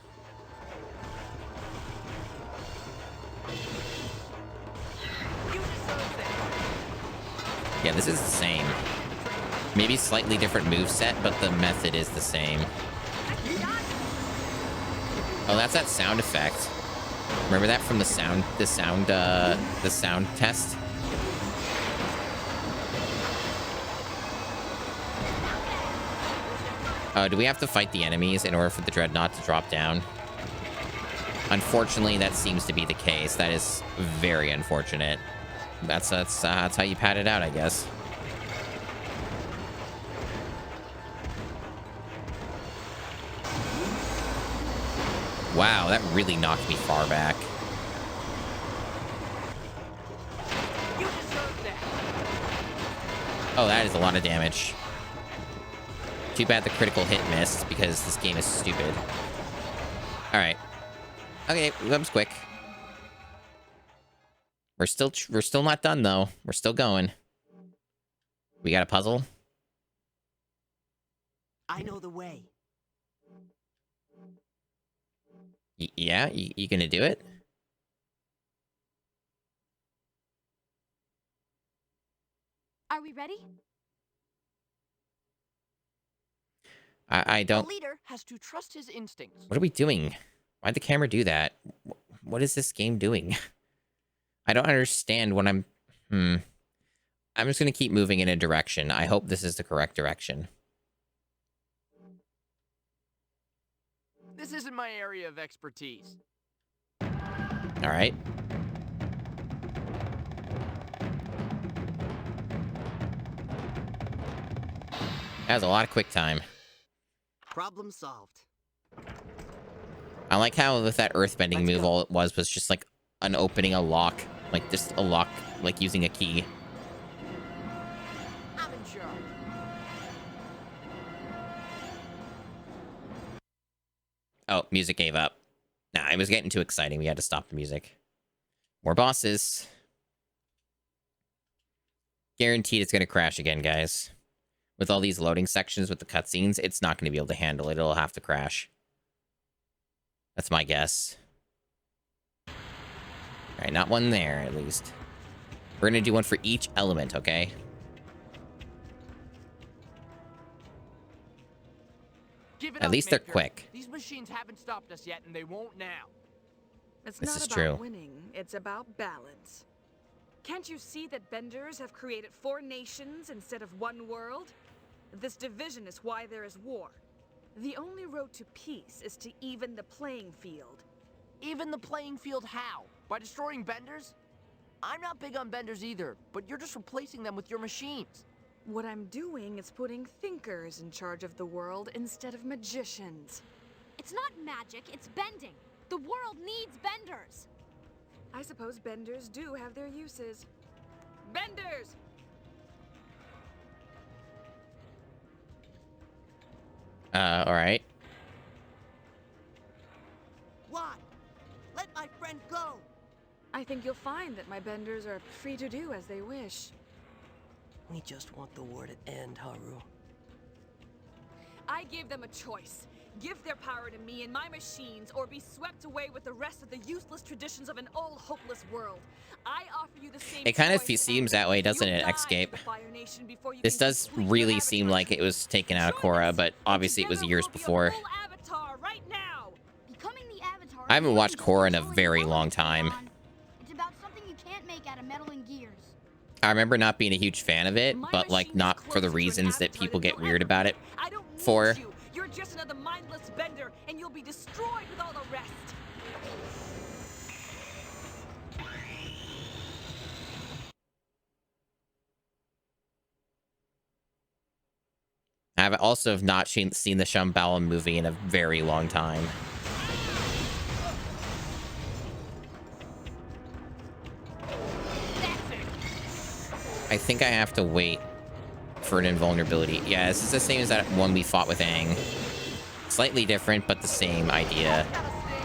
Yeah, this is the same. Maybe slightly different moveset, but the method is the same. Oh, that's that sound effect. Remember that from the sound test? Oh, do we have to fight the enemies in order for the dreadnought to drop down? Unfortunately, that seems to be the case. That is very unfortunate. That's how you pat it out, I guess. Wow, that really knocked me far back. Oh, that is a lot of damage. Too bad the critical hit missed, because this game is stupid. Alright. Okay, that was quick. We're still not done, though. We're still going. We got a puzzle? I know the way. Yeah? You gonna do it? Are we ready? I don't... A leader has to trust his instincts. What are we doing? Why'd the camera do that? What is this game doing? I don't understand what I'm... I'm just going to keep moving in a direction. I hope this is the correct direction. This isn't my area of expertise. All right. That was a lot of quick time. Problem solved. I like how with that earthbending move, all it was just like opening a lock. Like just a lock, like using a key. I'm in charge. Oh, music gave up. Nah, it was getting too exciting. We had to stop the music. More bosses. Guaranteed it's going to crash again, guys. With all these loading sections with the cutscenes, it's not going to be able to handle it. It'll have to crash. That's my guess. Alright, not one there, at least. We're going to do one for each element, okay? At least they're quick. These machines haven't stopped us yet, and they won't now. It's This not is about true. winning, it's about balance. Can't you see that benders have created 4 nations instead of 1 world? This division is why there is war. The only road to peace is to even the playing field. Even the playing field how? By destroying benders? I'm not big on benders either, but you're just replacing them with your machines. What I'm doing is putting thinkers in charge of the world instead of magicians. It's not magic, it's bending. The world needs benders. I suppose benders do have their uses. Benders! Alright. Why? Let my friend go. I think you'll find that my benders are free to do as they wish. We just want the war to end, Haru. I gave them a choice. Give their power to me and my machines, or be swept away with the rest of the useless traditions of an old, hopeless world. I offer you the same. It kind of choice seems that way, doesn't it, Escape? This does really seem like it was taken out of Korra, but obviously it was years before. I haven't watched Korra in a very long time. It's about something you can't make out of metal and gears. I remember not being a huge fan of it, but like not for the reasons that people get weird about it for. You're just another mindless bender, and you'll be destroyed with all the rest. I've also not seen the Shambhala movie in a very long time. I think I have to wait for an invulnerability. Yeah, this is the same as that one we fought with Aang. Slightly different, but the same idea.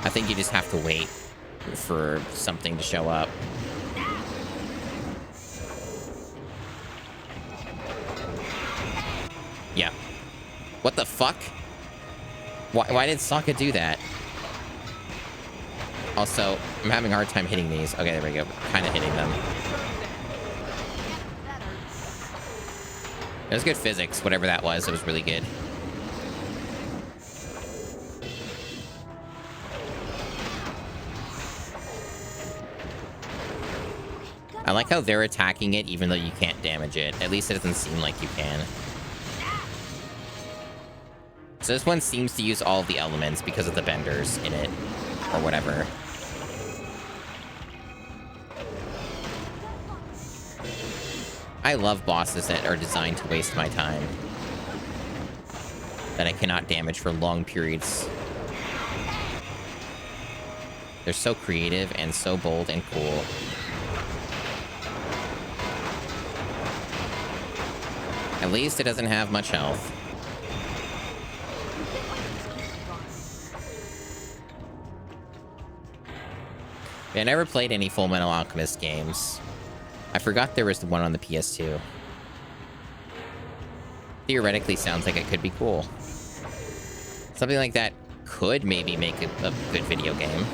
I think you just have to wait for something to show up. Yeah. What the fuck? Why did Sokka do that? Also, I'm having a hard time hitting these. Okay, there we go. Kind of hitting them. It was good physics, whatever that was. It was really good. I like how they're attacking it even though you can't damage it. At least it doesn't seem like you can. So this one seems to use all of the elements because of the benders in it. Or whatever. I love bosses that are designed to waste my time. That I cannot damage for long periods. They're so creative and so bold and cool. At least it doesn't have much health. I never played any Full Metal Alchemist games. I forgot there was one on the PS2. Theoretically sounds like it could be cool. Something like that could maybe make a good video game.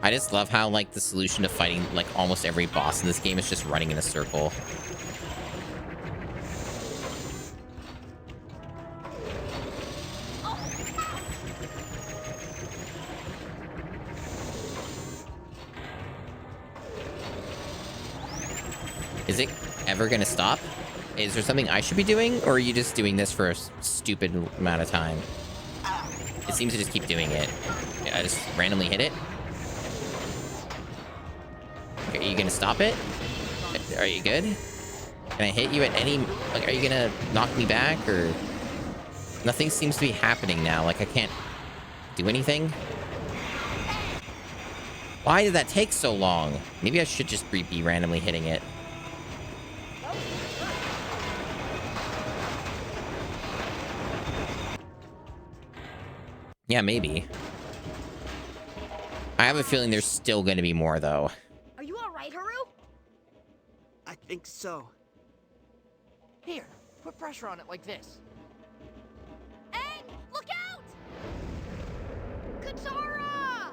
I just love how, like, the solution to fighting, like, almost every boss in this game is just running in a circle. Is it ever gonna stop? Is there something I should be doing, or are you just doing this for a stupid amount of time? It seems to just keep doing it. I just randomly hit it. Okay, are you gonna stop it? Are you good? Can I hit you at any... Like, are you gonna knock me back, or... Nothing seems to be happening now. Like, I can't do anything. Why did that take so long? Maybe I should just be randomly hitting it. Yeah, maybe. I have a feeling there's still going to be more, though. Are you all right, Haru? I think so. Here, put pressure on it like this. Aang, look out! Katara!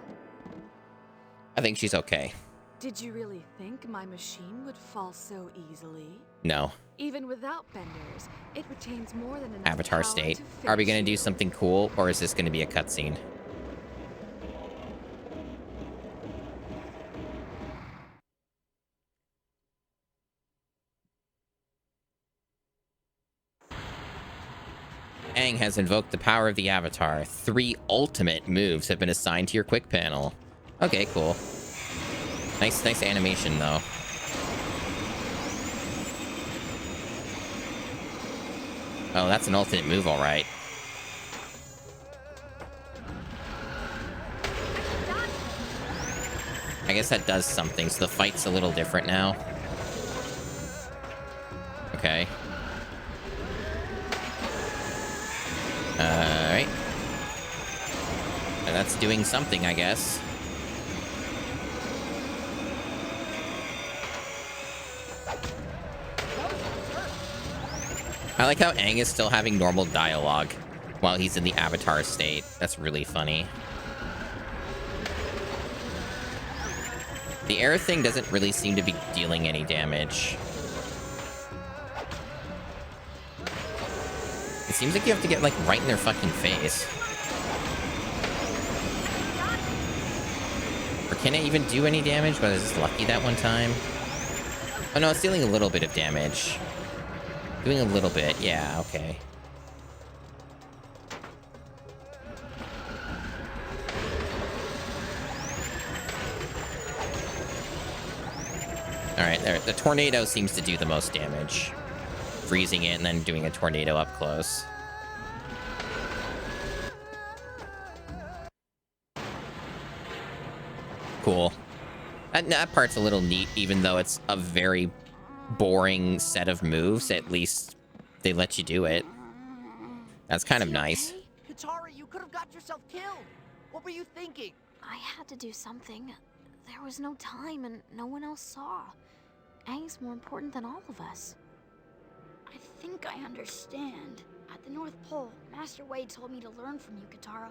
I think she's okay. Did you really think my machine would fall so easily? No. Even without benders, it retains more than enough Avatar power state. to Are we finish going to do you. something cool, or is this going to be a cutscene? Aang has invoked the power of the Avatar. 3 ultimate moves have been assigned to your quick panel. Okay, cool. Nice animation, though. Oh, that's an ultimate move, all right. I guess that does something, so the fight's a little different now. Okay. Alright. And that's doing something, I guess. I like how Aang is still having normal dialogue while he's in the Avatar state. That's really funny. The air thing doesn't really seem to be dealing any damage. It seems like you have to get, like, right in their fucking face. Or can it even do any damage? But I was just lucky that one time. Oh no, it's dealing a little bit of damage. Doing a little bit, yeah, okay. Alright, there. The tornado seems to do the most damage. Freezing it and then doing a tornado up close. Cool. That part's a little neat, even though it's a very boring set of moves. At least they let you do it. That's kind of nice. Katara, you could have got yourself killed. What were you thinking? I had to do something. There was no time and no one else saw. Aang's more important than all of us. I think I understand. At the North Pole, Master Wei told me to learn from you, Katara.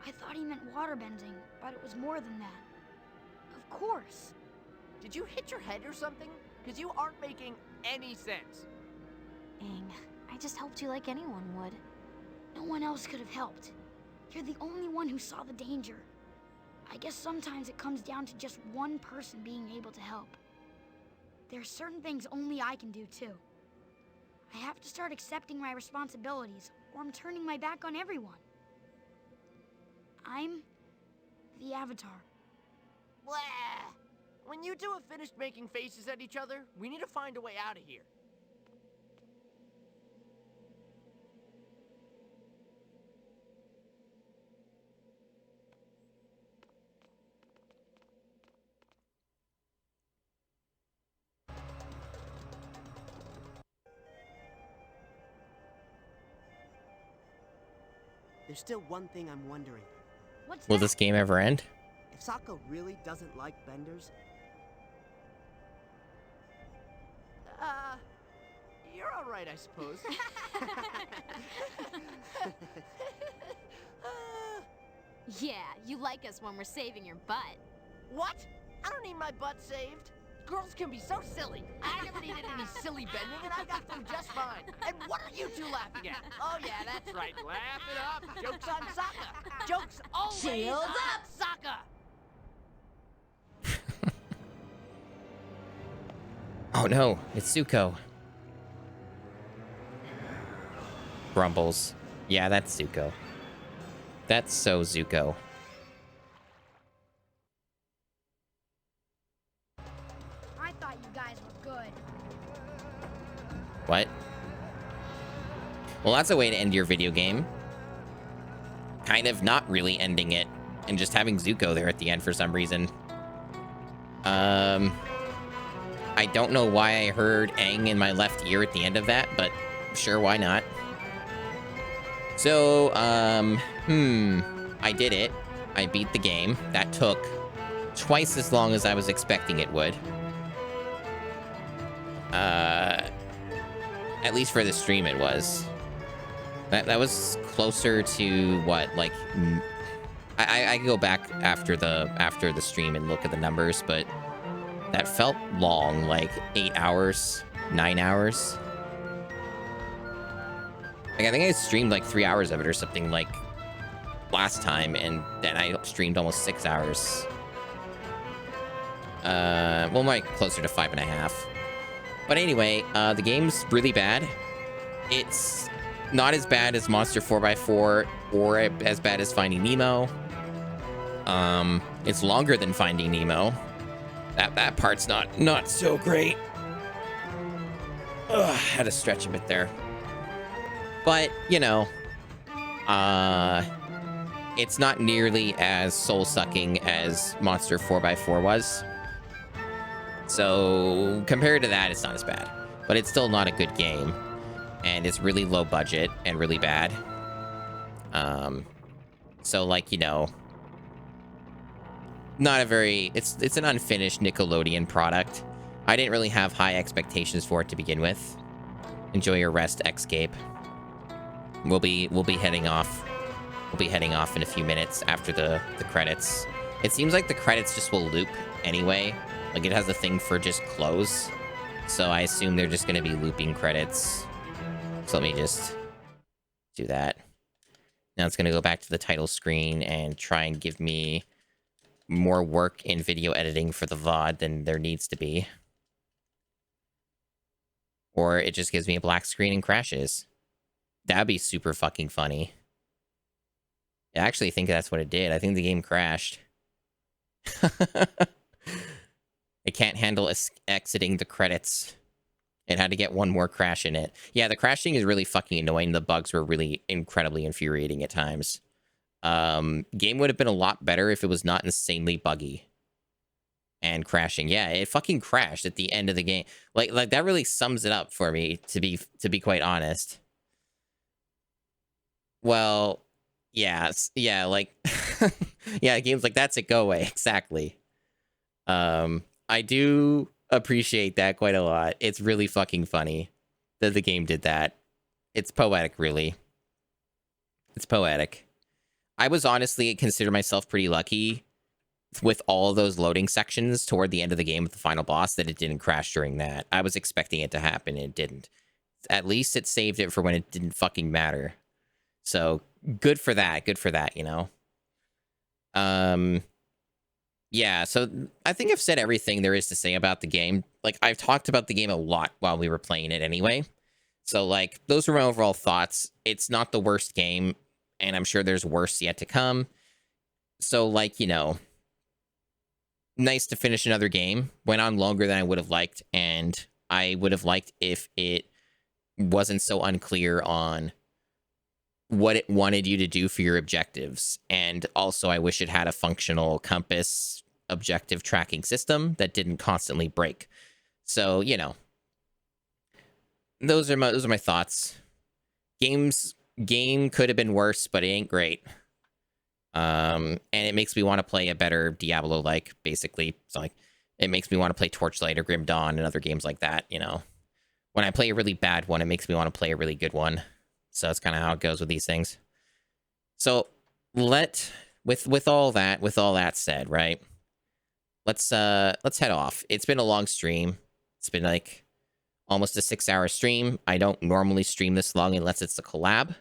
I thought he meant waterbending, but it was more than that. Of course. Did you hit your head or something? Because you aren't making any sense. Aang, I just helped you like anyone would. No one else could have helped. You're the only one who saw the danger. I guess sometimes it comes down to just one person being able to help. There are certain things only I can do too. I have to start accepting my responsibilities, or I'm turning my back on everyone. I'm the Avatar. Blah. When you two have finished making faces at each other, we need to find a way out of here. There's still one thing I'm wondering. Will this game ever end? If Sokka really doesn't like benders, You're all right, I suppose. Yeah, you like us when we're saving your butt. What? I don't need my butt saved. Girls can be so silly. I never needed any silly bending, and I got through just fine. And what are you two laughing at? Oh yeah, that's right. Laugh it up. Joke's on Sokka. Joke's always Shields on up. Sokka. Oh no, it's Zuko. Grumbles. Yeah, that's Zuko. That's so Zuko. I thought you guys were good. What? Well, that's a way to end your video game. Kind of not really ending it and just having Zuko there at the end for some reason. I don't know why I heard Aang in my left ear at the end of that, but sure, why not? So, I did it. I beat the game. That took twice as long as I was expecting it would. At least for the stream it was. That was closer to what, like, I can go back after the stream and look at the numbers, but that felt long, like 8 hours, 9 hours. Like, I think I streamed like 3 hours of it or something like last time, and then I streamed almost 6 hours. Well, like closer to 5.5. But anyway, the game's really bad. It's not as bad as Monster 4x4 or as bad as Finding Nemo. It's longer than Finding Nemo. That part's not so great. Ugh, had to stretch a bit there. But, you know, it's not nearly as soul-sucking as Monster 4x4 was. So, compared to that, it's not as bad. But it's still not a good game. And it's really low budget and really bad. So, like, you know, not a very... It's an unfinished Nickelodeon product. I didn't really have high expectations for it to begin with. Enjoy your rest, Xscape. We'll be heading off. We'll be heading off in a few minutes after the credits. It seems like the credits just will loop anyway. Like, it has a thing for just close. So I assume they're just going to be looping credits. So let me just do that. Now it's going to go back to the title screen and try and give me more work in video editing for the VOD than there needs to be. Or it just gives me a black screen and crashes. That'd be super fucking funny. I actually think that's what it did. I think the game crashed. It can't handle exiting the credits. It had to get one more crash in it. Yeah, the crashing is really fucking annoying. The bugs were really incredibly infuriating at times. Game would have been a lot better if it was not insanely buggy and crashing. Yeah, it fucking crashed at the end of the game. Like that really sums it up for me, to be quite honest. Well, yeah, like yeah, games like that's it. Go away. Exactly. I do appreciate that quite a lot. It's really fucking funny that the game did that. It's poetic, really. It's poetic. I was honestly consider myself pretty lucky with all of those loading sections toward the end of the game with the final boss that it didn't crash during that. I was expecting it to happen, and it didn't. At least it saved it for when it didn't fucking matter. So good for that. Good for that, you know? Yeah, so I think I've said everything there is to say about the game. Like, I've talked about the game a lot while we were playing it anyway. So, like, those are my overall thoughts. It's not the worst game, and I'm sure there's worse yet to come. So, like, you know, nice to finish another game. Went on longer than I would have liked, and I would have liked if it wasn't so unclear on what it wanted you to do for your objectives. And also, I wish it had a functional compass objective tracking system that didn't constantly break. So, you know, those are my thoughts. Game could have been worse, but it ain't great. And it makes me want to play a better Diablo-like, basically. So, like, it makes me want to play Torchlight or Grim Dawn and other games like that, you know. When I play a really bad one, it makes me want to play a really good one. So that's kind of how it goes with these things. So with all that said, right? Let's head off. It's been a long stream. It's been like almost a 6-hour stream. I don't normally stream this long unless it's a collab.